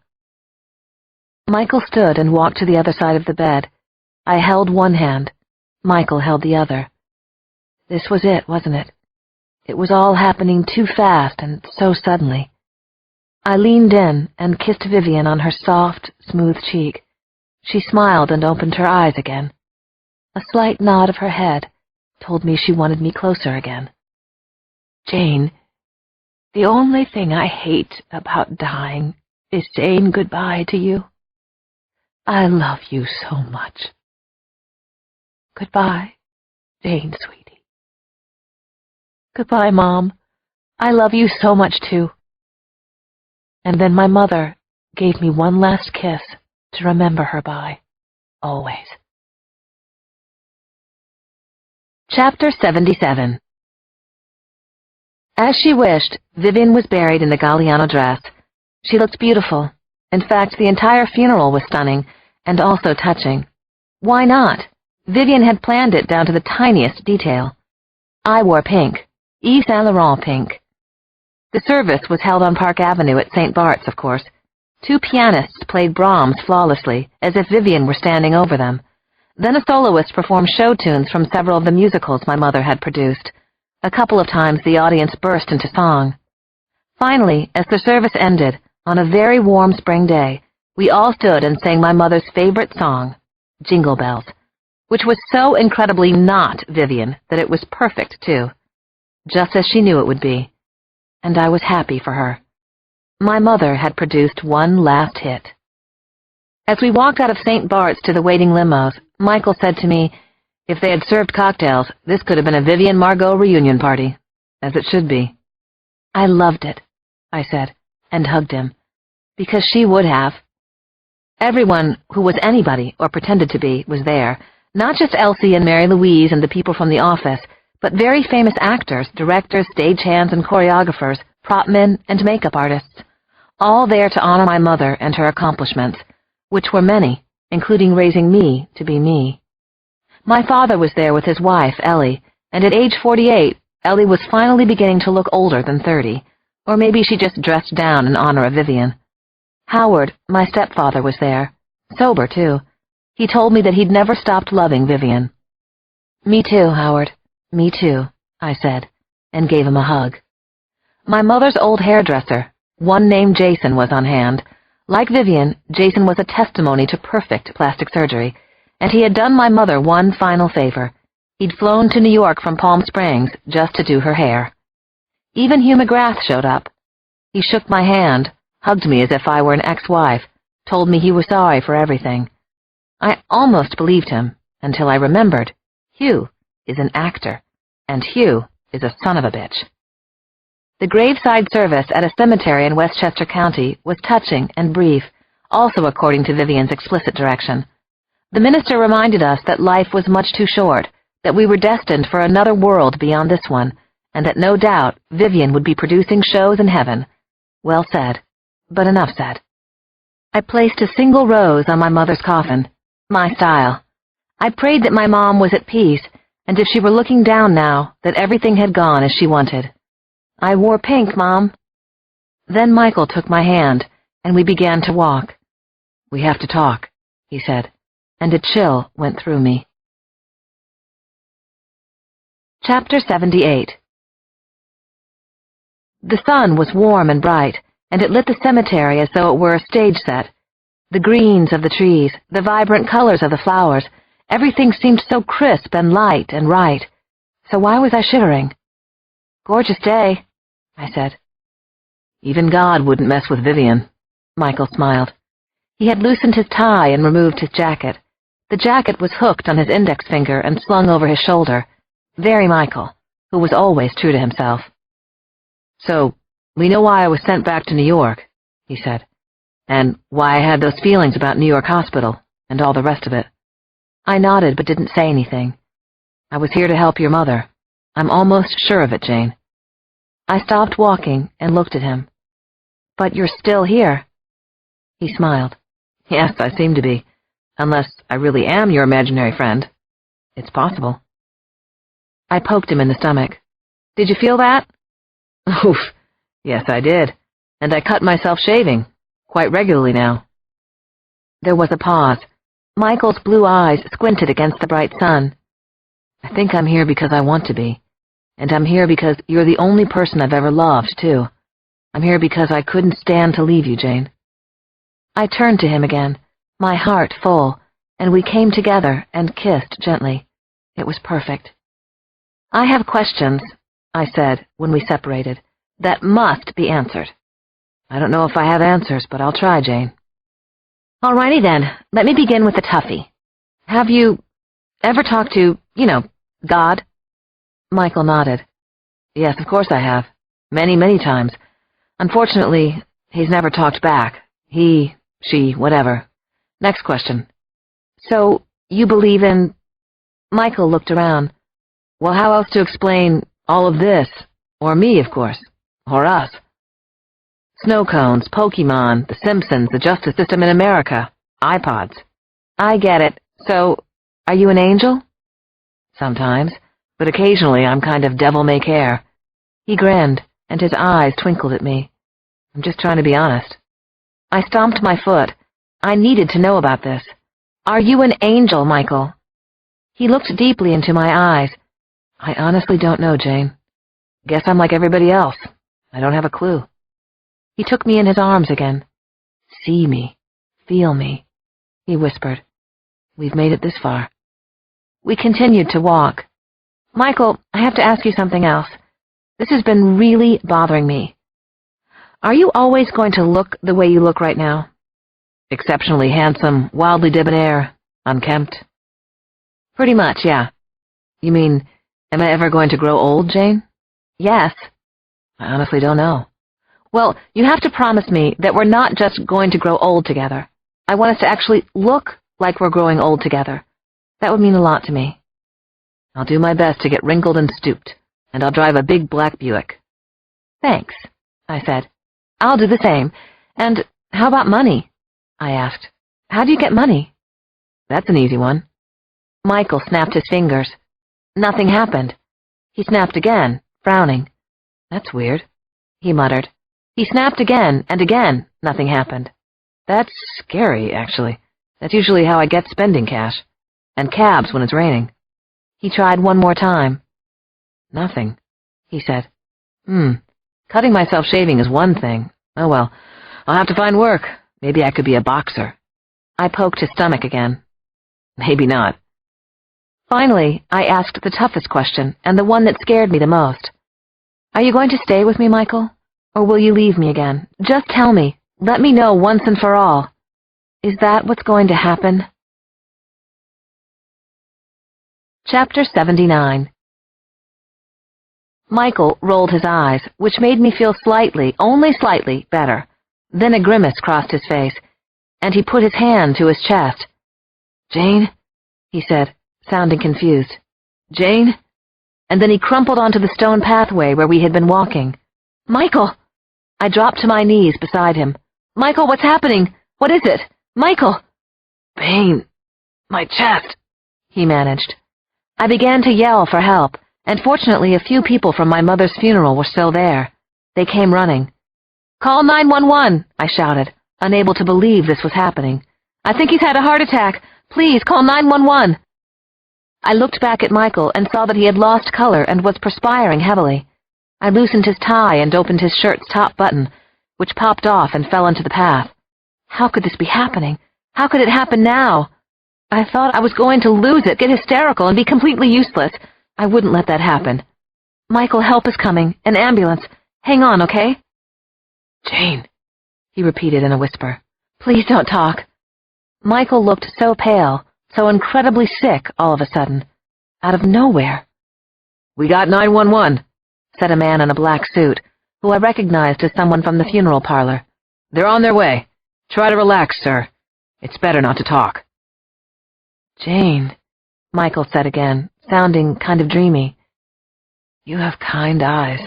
Michael stood and walked to the other side of the bed. I held one hand. Michael held the other. This was it, wasn't it? It was all happening too fast and so suddenly. I leaned in and kissed Vivian on her soft, smooth cheek. She smiled and opened her eyes again. A slight nod of her head told me she wanted me closer again. Jane, the only thing I hate about dying is saying goodbye to you. I love you so much. Goodbye, Jane, sweetie. Goodbye, Mom. I love you so much, too. And then my mother gave me one last kiss to remember her by, always. Chapter 77. As she wished, Vivian was buried in the Galliano dress. She looked beautiful. In fact, the entire funeral was stunning, and also touching. Why not? Vivian had planned it down to the tiniest detail. I wore pink, Yves Saint Laurent pink. The service was held on Park Avenue at St. Bart's, of course. Two pianists played Brahms flawlessly, as if Vivian were standing over them. Then a soloist performed show tunes from several of the musicals my mother had produced. A couple of times the audience burst into song. Finally, as the service ended, on a very warm spring day, we all stood and sang my mother's favorite song, Jingle Bells, which was so incredibly not Vivian that it was perfect, too. Just as she knew it would be. And I was happy for her. My mother had produced one last hit. As we walked out of St. Bart's to the waiting limos, Michael said to me, "If they had served cocktails, this could have been a Vivian Margot reunion party, as it should be." "I loved it," I said, and hugged him, because she would have. Everyone who was anybody, or pretended to be, was there, not just Elsie and Mary Louise and the people from the office, but very famous actors, directors, stagehands, and choreographers, prop men, and makeup artists, all there to honor my mother and her accomplishments, which were many, including raising me to be me. My father was there with his wife, Ellie, and at age 48, Ellie was finally beginning to look older than 30, or maybe she just dressed down in honor of Vivian. Howard, my stepfather, was there, sober, too. He told me that he'd never stopped loving Vivian. "Me too, Howard. Me too," I said, and gave him a hug. My mother's old hairdresser, one named Jason, was on hand. Like Vivian, Jason was a testimony to perfect plastic surgery, and he had done my mother one final favor. He'd flown to New York from Palm Springs just to do her hair. Even Hugh McGrath showed up. He shook my hand, hugged me as if I were an ex-wife, told me he was sorry for everything. I almost believed him, until I remembered Hugh is an actor, and Hugh is a son of a bitch. The graveside service at a cemetery in Westchester County was touching and brief, also according to Vivian's explicit direction. The minister reminded us that life was much too short, that we were destined for another world beyond this one, and that no doubt Vivian would be producing shows in heaven. Well said, but enough said. I placed a single rose on my mother's coffin, my style. I prayed that my mom was at peace, and if she were looking down now, that everything had gone as she wanted. "I wore pink, Mom." Then Michael took my hand, and we began to walk. "We have to talk," he said, and a chill went through me. Chapter 78. The sun was warm and bright, and it lit the cemetery as though it were a stage set. The greens of the trees, the vibrant colors of the flowers, everything seemed so crisp and light and right. So why was I shivering? "Gorgeous day," I said. "Even God wouldn't mess with Vivian," Michael smiled. He had loosened his tie and removed his jacket. The jacket was hooked on his index finger and slung over his shoulder. Very Michael, who was always true to himself. "So, we know why I was sent back to New York," he said, "and why I had those feelings about New York Hospital, and all the rest of it." I nodded but didn't say anything. "I was here to help your mother. I'm almost sure of it, Jane." I stopped walking and looked at him. "But you're still here." He smiled. "Yes, I seem to be. Unless I really am your imaginary friend. It's possible." I poked him in the stomach. "Did you feel that?" "Oof, yes, I did. And I cut myself shaving. Quite regularly now." There was a pause. Michael's blue eyes squinted against the bright sun. "I think I'm here because I want to be. And I'm here because you're the only person I've ever loved, too. I'm here because I couldn't stand to leave you, Jane." I turned to him again, my heart full, and we came together and kissed gently. It was perfect. "I have questions," I said when we separated, "that must be answered." "I don't know if I have answers, but I'll try, Jane." "Alrighty then, let me begin with the toughie. Have you ever talked to, God?" Michael nodded. "Yes, of course I have. Many, many times. Unfortunately, he's never talked back. He, she, whatever. Next question." "So, you believe in—" Michael looked around. "Well, how else to explain all of this? Or me, of course. Or us. Snow cones, Pokemon, The Simpsons, the justice system in America, iPods." "I get it. So, are you an angel?" "Sometimes, but occasionally I'm kind of devil-may-care." He grinned, and his eyes twinkled at me. "I'm just trying to be honest." I stomped my foot. I needed to know about this. "Are you an angel, Michael?" He looked deeply into my eyes. "I honestly don't know, Jane. Guess I'm like everybody else. I don't have a clue." He took me in his arms again. "See me, feel me," he whispered. "We've made it this far." We continued to walk. Michael, I have to ask you something else. This has been really bothering me. Are you always going to look the way you look right now? Exceptionally handsome, wildly debonair, unkempt. Pretty much, yeah. You mean, am I ever going to grow old, Jane? Yes. I honestly don't know. Well, you have to promise me that we're not just going to grow old together. I want us to actually look like we're growing old together. That would mean a lot to me. I'll do my best to get wrinkled and stooped, and I'll drive a big black Buick. Thanks, I said. I'll do the same. And how about money? I asked. How do you get money? That's an easy one. Michael snapped his fingers. Nothing happened. He snapped again, frowning. That's weird, he muttered. He snapped again, and again, nothing happened. That's scary, actually. That's usually how I get spending cash. And cabs when it's raining. He tried one more time. Nothing, he said. Cutting myself shaving is one thing. Oh well, I'll have to find work. Maybe I could be a boxer. I poked his stomach again. Maybe not. Finally, I asked the toughest question, and the one that scared me the most. Are you going to stay with me, Michael? Or will you leave me again? Just tell me. Let me know once and for all. Is that what's going to happen? Chapter 79. Michael rolled his eyes, which made me feel slightly, only slightly, better. Then a grimace crossed his face, and he put his hand to his chest. Jane, he said, sounding confused. Jane? And then he crumpled onto the stone pathway where we had been walking. Michael! I dropped to my knees beside him. Michael, what's happening? What is it? Michael! Pain. My chest, he managed. I began to yell for help, and fortunately a few people from my mother's funeral were still there. They came running. Call 911, I shouted, unable to believe this was happening. I think he's had a heart attack. Please, call 911. I looked back at Michael and saw that he had lost color and was perspiring heavily. I loosened his tie and opened his shirt's top button, which popped off and fell into the path. How could this be happening? How could it happen now? I thought I was going to lose it, get hysterical, and be completely useless. I wouldn't let that happen. Michael, help is coming. An ambulance. Hang on, okay? Jane, he repeated in a whisper. Please don't talk. Michael looked so pale, so incredibly sick all of a sudden. Out of nowhere. We got 911, said a man in a black suit, who I recognized as someone from the funeral parlor. They're on their way. Try to relax, sir. It's better not to talk. Jane, Michael said again, sounding kind of dreamy. You have kind eyes.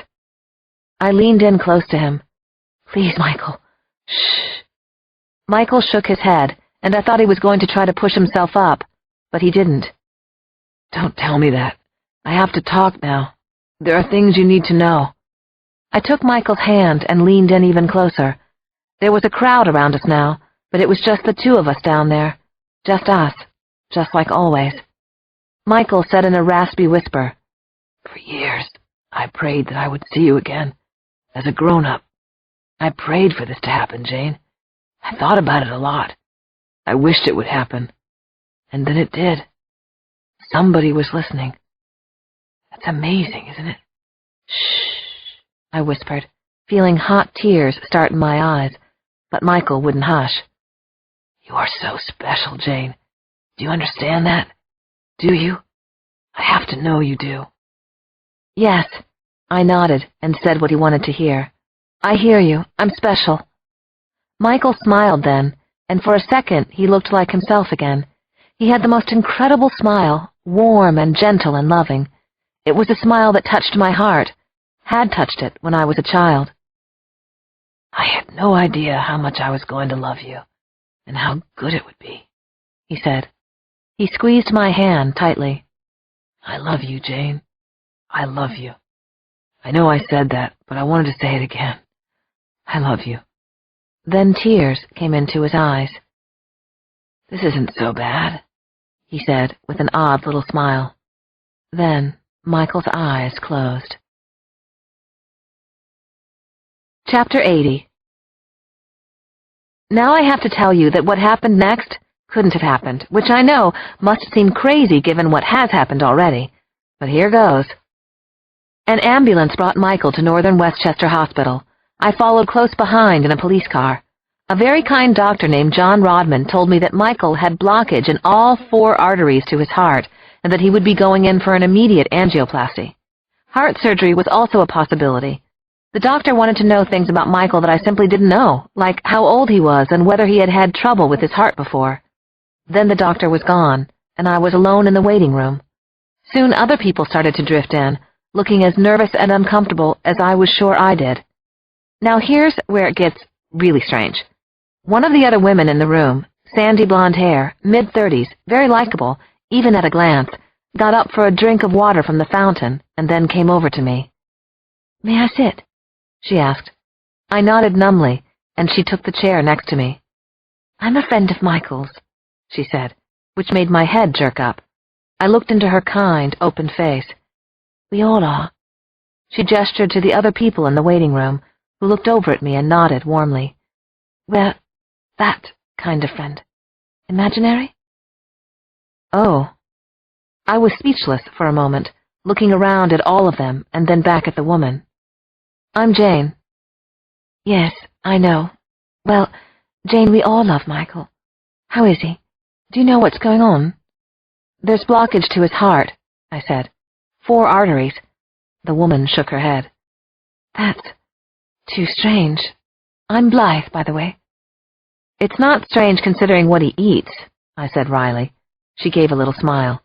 I leaned in close to him. Please, Michael. Shh. Michael shook his head, and I thought he was going to try to push himself up, but he didn't. Don't tell me that. I have to talk now. There are things you need to know. I took Michael's hand and leaned in even closer. There was a crowd around us now, but it was just the two of us down there. Just us. Just like always. Michael said in a raspy whisper, For years, I prayed that I would see you again, as a grown-up. I prayed for this to happen, Jane. I thought about it a lot. I wished it would happen. And then it did. Somebody was listening. That's amazing, isn't it? Shh, I whispered, feeling hot tears start in my eyes, but Michael wouldn't hush. You are so special, Jane. Do you understand that? Do you? I have to know you do. Yes, I nodded and said what he wanted to hear. I hear you. I'm special. Michael smiled then, and for a second he looked like himself again. He had the most incredible smile, warm and gentle and loving. It was a smile that touched my heart, had touched it when I was a child. I had no idea how much I was going to love you, and how good it would be, he said. He squeezed my hand tightly. I love you, Jane. I love you. I know I said that, but I wanted to say it again. I love you. Then tears came into his eyes. This isn't so bad, he said with an odd little smile. Then Michael's eyes closed. Chapter 80. Now I have to tell you that what happened next couldn't have happened, which I know must seem crazy given what has happened already. But here goes. An ambulance brought Michael to Northern Westchester Hospital. I followed close behind in a police car. A very kind doctor named John Rodman told me that Michael had blockage in all 4 arteries to his heart and that he would be going in for an immediate angioplasty. Heart surgery was also a possibility. The doctor wanted to know things about Michael that I simply didn't know, like how old he was and whether he had had trouble with his heart before. Then the doctor was gone, and I was alone in the waiting room. Soon other people started to drift in, looking as nervous and uncomfortable as I was sure I did. Now here's where it gets really strange. One of the other women in the room, sandy blonde hair, mid-30s, very likable, even at a glance, got up for a drink of water from the fountain and then came over to me. "May I sit?" she asked. I nodded numbly, and she took the chair next to me. "I'm a friend of Michael's," she said, which made my head jerk up. I looked into her kind, open face. "We all are." She gestured to the other people in the waiting room, who looked over at me and nodded warmly. "We're that kind of friend. Imaginary?" Oh. I was speechless for a moment, looking around at all of them and then back at the woman. "I'm Jane." "Yes, I know. Well, Jane, we all love Michael. How is he? Do you know what's going on?" "There's blockage to his heart," I said. 4 arteries. The woman shook her head. "That's too strange. I'm Blythe, by the way." "It's not strange considering what he eats," I said wryly. She gave a little smile.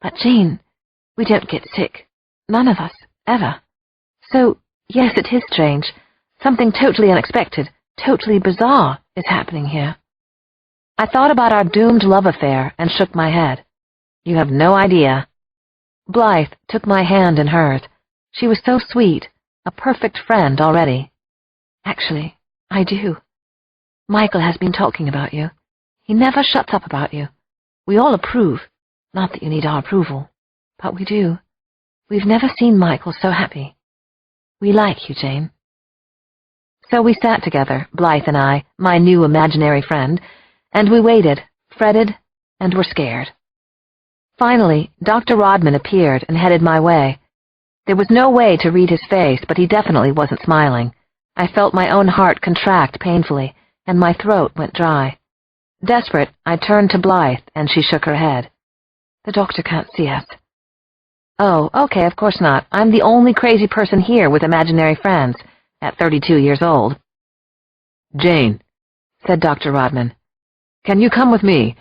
"But, Jane, we don't get sick. None of us, ever. So, yes, it is strange. Something totally unexpected, totally bizarre is happening here." I thought about our doomed love affair and shook my head. "You have no idea." Blythe took my hand in hers. She was so sweet, a perfect friend already. "Actually, I do. Michael has been talking about you. He never shuts up about you. We all approve. Not that you need our approval, but we do. We've never seen Michael so happy. We like you, Jane." So we sat together, Blythe and I, my new imaginary friend, and we waited, fretted, and were scared. Finally, Dr. Rodman appeared and headed my way. There was no way to read his face, but he definitely wasn't smiling. I felt my own heart contract painfully, and my throat went dry. Desperate, I turned to Blythe, and she shook her head. "The doctor can't see us." "Oh, okay, of course not. I'm the only crazy person here with imaginary friends, at 32 years old." "Jane," said Dr. Rodman, "can you come with me?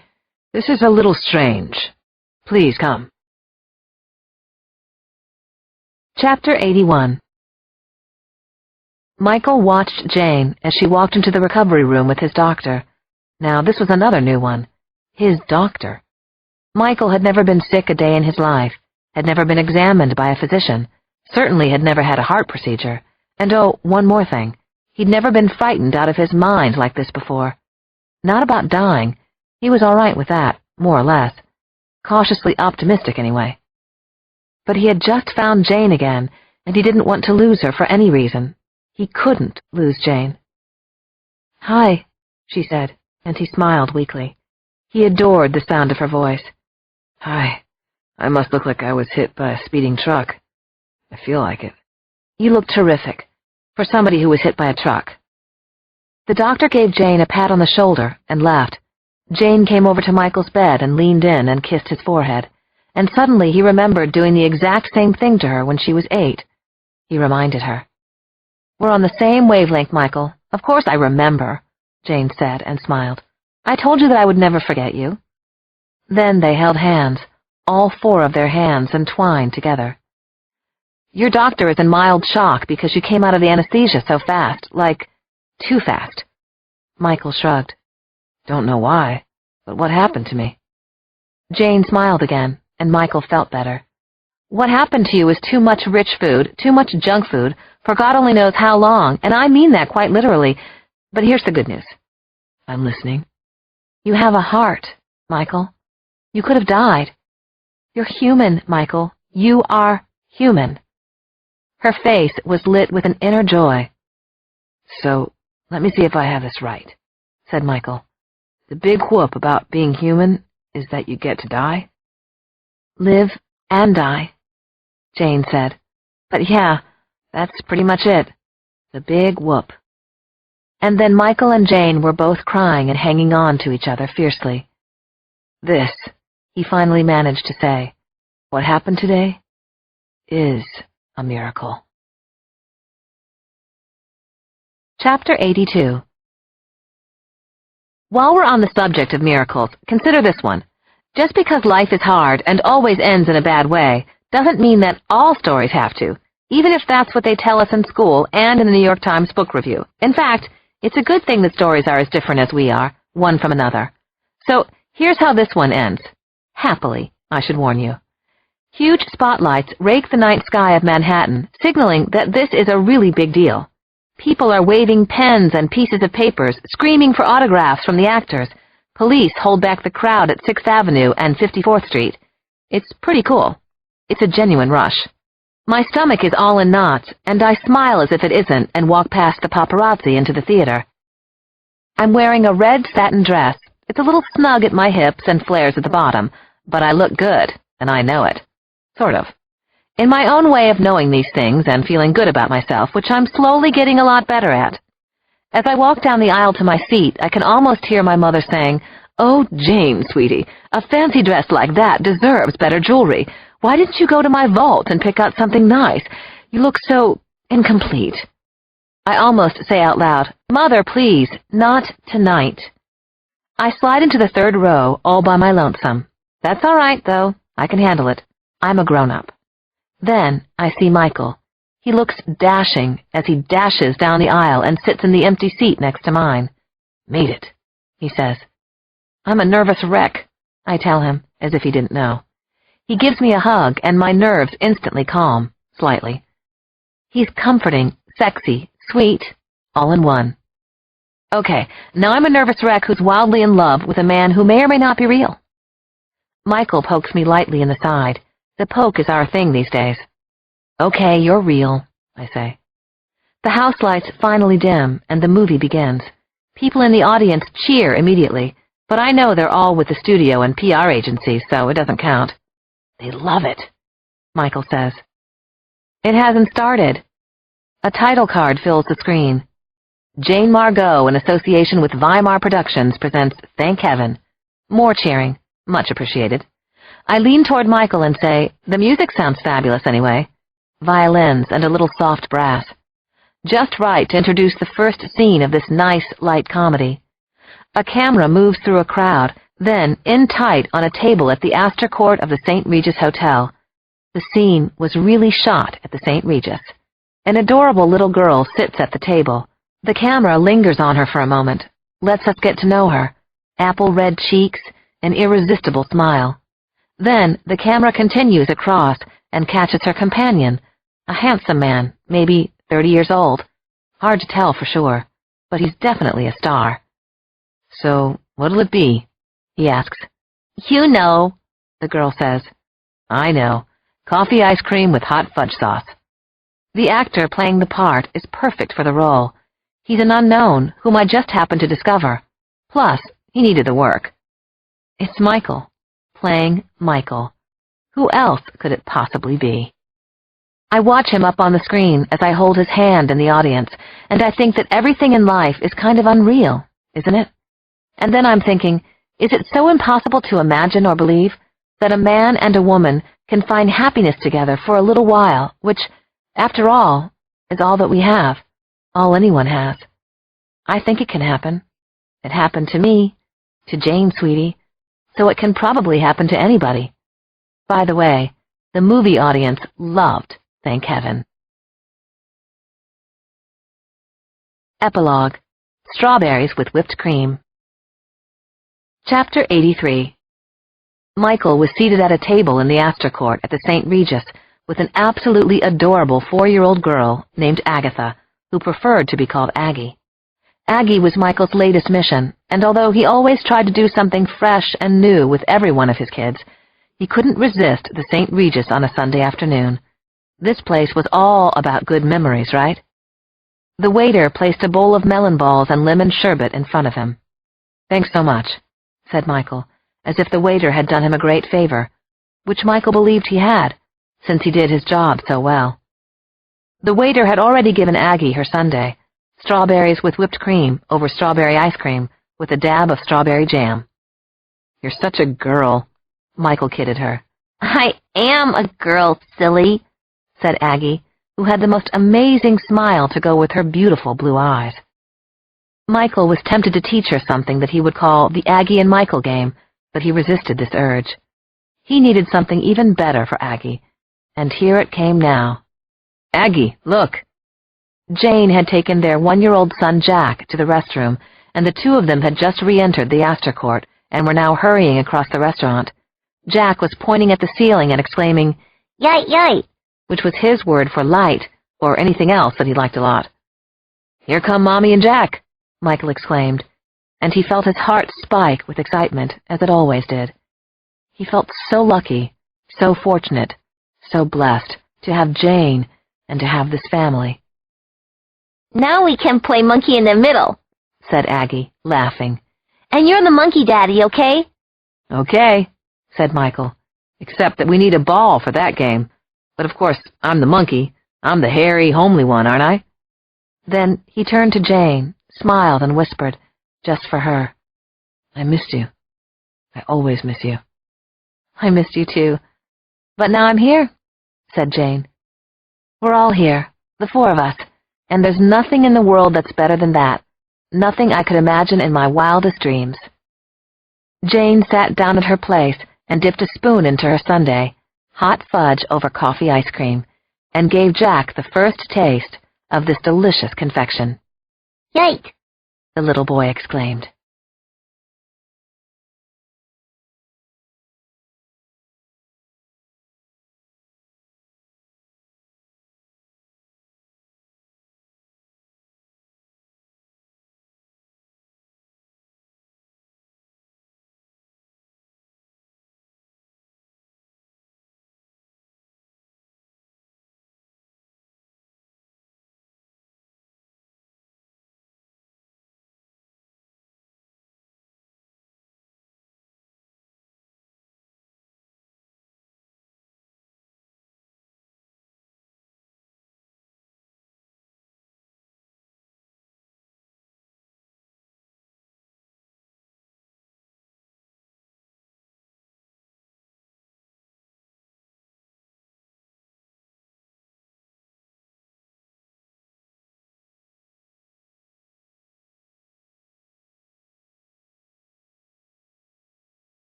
This is a little strange. Please come." Chapter 81. Michael watched Jane as she walked into the recovery room with his doctor. Now, this was another new one. His doctor. Michael had never been sick a day in his life, had never been examined by a physician, certainly had never had a heart procedure, and oh, one more thing, he'd never been frightened out of his mind like this before. Not about dying. He was all right with that, more or less. Cautiously optimistic, anyway. But he had just found Jane again, and he didn't want to lose her for any reason. He couldn't lose Jane. "Hi," she said, and he smiled weakly. He adored the sound of her voice. "Hi. I must look like I was hit by a speeding truck. I feel like it." "You look terrific, for somebody who was hit by a truck." The doctor gave Jane a pat on the shoulder and left. Jane came over to Michael's bed and leaned in and kissed his forehead, and suddenly he remembered doing the exact same thing to her when she was 8. He reminded her. "We're on the same wavelength, Michael. Of course I remember," Jane said and smiled. "I told you that I would never forget you." Then they held hands, all 4 of their hands entwined together. "Your doctor is in mild shock because you came out of the anesthesia so fast, like, too fast." Michael shrugged. "Don't know why, but what happened to me?" Jane smiled again, and Michael felt better. "What happened to you is too much rich food, too much junk food, for God only knows how long, and I mean that quite literally. But here's the good news." "I'm listening." "You have a heart, Michael. You could have died. You're human, Michael. You are human." Her face was lit with an inner joy. "So, let me see if I have this right," said Michael. The big whoop about being human is that you get to die? Live and die, Jane said. But yeah, that's pretty much it. The big whoop. And then Michael and Jane were both crying and hanging on to each other fiercely. This, he finally managed to say, what happened today is a miracle. Chapter 82. While we're on the subject of miracles, consider this one. Just because life is hard and always ends in a bad way doesn't mean that all stories have to, even if that's what they tell us in school and in the New York Times book review. In fact, it's a good thing that stories are as different as we are, one from another. So here's how this one ends. Happily, I should warn you. Huge spotlights rake the night sky of Manhattan, signaling that this is a really big deal. People are waving pens and pieces of papers, screaming for autographs from the actors. Police hold back the crowd at 6th Avenue and 54th Street. It's pretty cool. It's a genuine rush. My stomach is all in knots, and I smile as if it isn't and walk past the paparazzi into the theater. I'm wearing a red satin dress. It's a little snug at my hips and flares at the bottom, but I look good, and I know it. Sort of. In my own way of knowing these things and feeling good about myself, which I'm slowly getting a lot better at. As I walk down the aisle to my seat, I can almost hear my mother saying, "Oh, Jane, sweetie, a fancy dress like that deserves better jewelry. Why didn't you go to my vault and pick out something nice? You look so incomplete." I almost say out loud, "Mother, please, not tonight." I slide into the 3rd row all by my lonesome. That's all right, though. I can handle it. I'm a grown-up. Then I see Michael. He looks dashing as he dashes down the aisle and sits in the empty seat next to mine. "Made it," he says. "I'm a nervous wreck," I tell him, as if he didn't know. He gives me a hug, and my nerves instantly calm, slightly. He's comforting, sexy, sweet, all in one. Okay, now I'm a nervous wreck who's wildly in love with a man who may or may not be real. Michael pokes me lightly in the side. The poke is our thing these days. "Okay, you're real," I say. The house lights finally dim, and the movie begins. People in the audience cheer immediately, but I know they're all with the studio and PR agencies, so it doesn't count. "They love it," Michael says. It hasn't started. A title card fills the screen. Jane Margot, in association with Weimar Productions, presents Thank Heaven. More cheering. Much appreciated. I lean toward Michael and say, "The music sounds fabulous anyway." Violins and a little soft brass. Just right to introduce the first scene of this nice, light comedy. A camera moves through a crowd, then in tight on a table at the Astor Court of the St. Regis Hotel. The scene was really shot at the St. Regis. An adorable little girl sits at the table. The camera lingers on her for a moment, lets us get to know her. Apple-red cheeks, an irresistible smile. Then the camera continues across and catches her companion, a handsome man, maybe 30 years old. Hard to tell for sure, but he's definitely a star. "So, what'll it be?" he asks. "You know," the girl says. "I know. Coffee ice cream with hot fudge sauce." The actor playing the part is perfect for the role. He's an unknown whom I just happened to discover. Plus, he needed the work. It's Michael, playing Michael. Who else could it possibly be? I watch him up on the screen as I hold his hand in the audience, and I think that everything in life is kind of unreal, isn't it? And then I'm thinking, is it so impossible to imagine or believe that a man and a woman can find happiness together for a little while, which, after all, is all that we have, all anyone has? I think it can happen. It happened to me, to Jane, sweetie, so it can probably happen to anybody. By the way, the movie audience loved Thank Heaven. Epilogue. Strawberries with Whipped Cream. Chapter 83. Michael was seated at a table in the Astor Court at the St. Regis with an absolutely adorable 4-year-old girl named Agatha, who preferred to be called Aggie. Aggie was Michael's latest mission, and although he always tried to do something fresh and new with every one of his kids, he couldn't resist the St. Regis on a Sunday afternoon. This place was all about good memories, right? The waiter placed a bowl of melon balls and lemon sherbet in front of him. "Thanks so much," said Michael, as if the waiter had done him a great favor, which Michael believed he had, since he did his job so well. The waiter had already given Aggie her sundae, strawberries with whipped cream over strawberry ice cream with a dab of strawberry jam. "You're such a girl," Michael kidded her. I am a girl, silly, said Aggie, who had the most amazing smile to go with her beautiful blue eyes. Michael was tempted to teach her something that he would call the Aggie and Michael game, but he resisted this urge. He needed something even better for Aggie, and here it came now. "Aggie, look!" Jane had taken their 1-year-old son Jack to the restroom, and the two of them had just re-entered the Astor Court and were now hurrying across the restaurant. Jack was pointing at the ceiling and exclaiming, "Yite, yite," which was his word for light, or anything else that he liked a lot. "Here come Mommy and Jack," Michael exclaimed, and he felt his heart spike with excitement, as it always did. He felt so lucky, so fortunate, so blessed to have Jane and to have this family. "Now we can play monkey in the middle," said Aggie, laughing. "And you're the monkey daddy, okay?" "Okay," said Michael, "except that we need a ball for that game. But of course, I'm the monkey. I'm the hairy, homely one, aren't I?" Then he turned to Jane, smiled, and whispered, just for her, "I missed you. I always miss you." "I missed you too. But now I'm here," said Jane. "We're all here, the 4 of us, and there's nothing in the world that's better than that, nothing I could imagine in my wildest dreams." Jane sat down at her place and dipped a spoon into her sundae, hot fudge over coffee ice cream, and gave Jack the first taste of this delicious confection. "Yike!" the little boy exclaimed.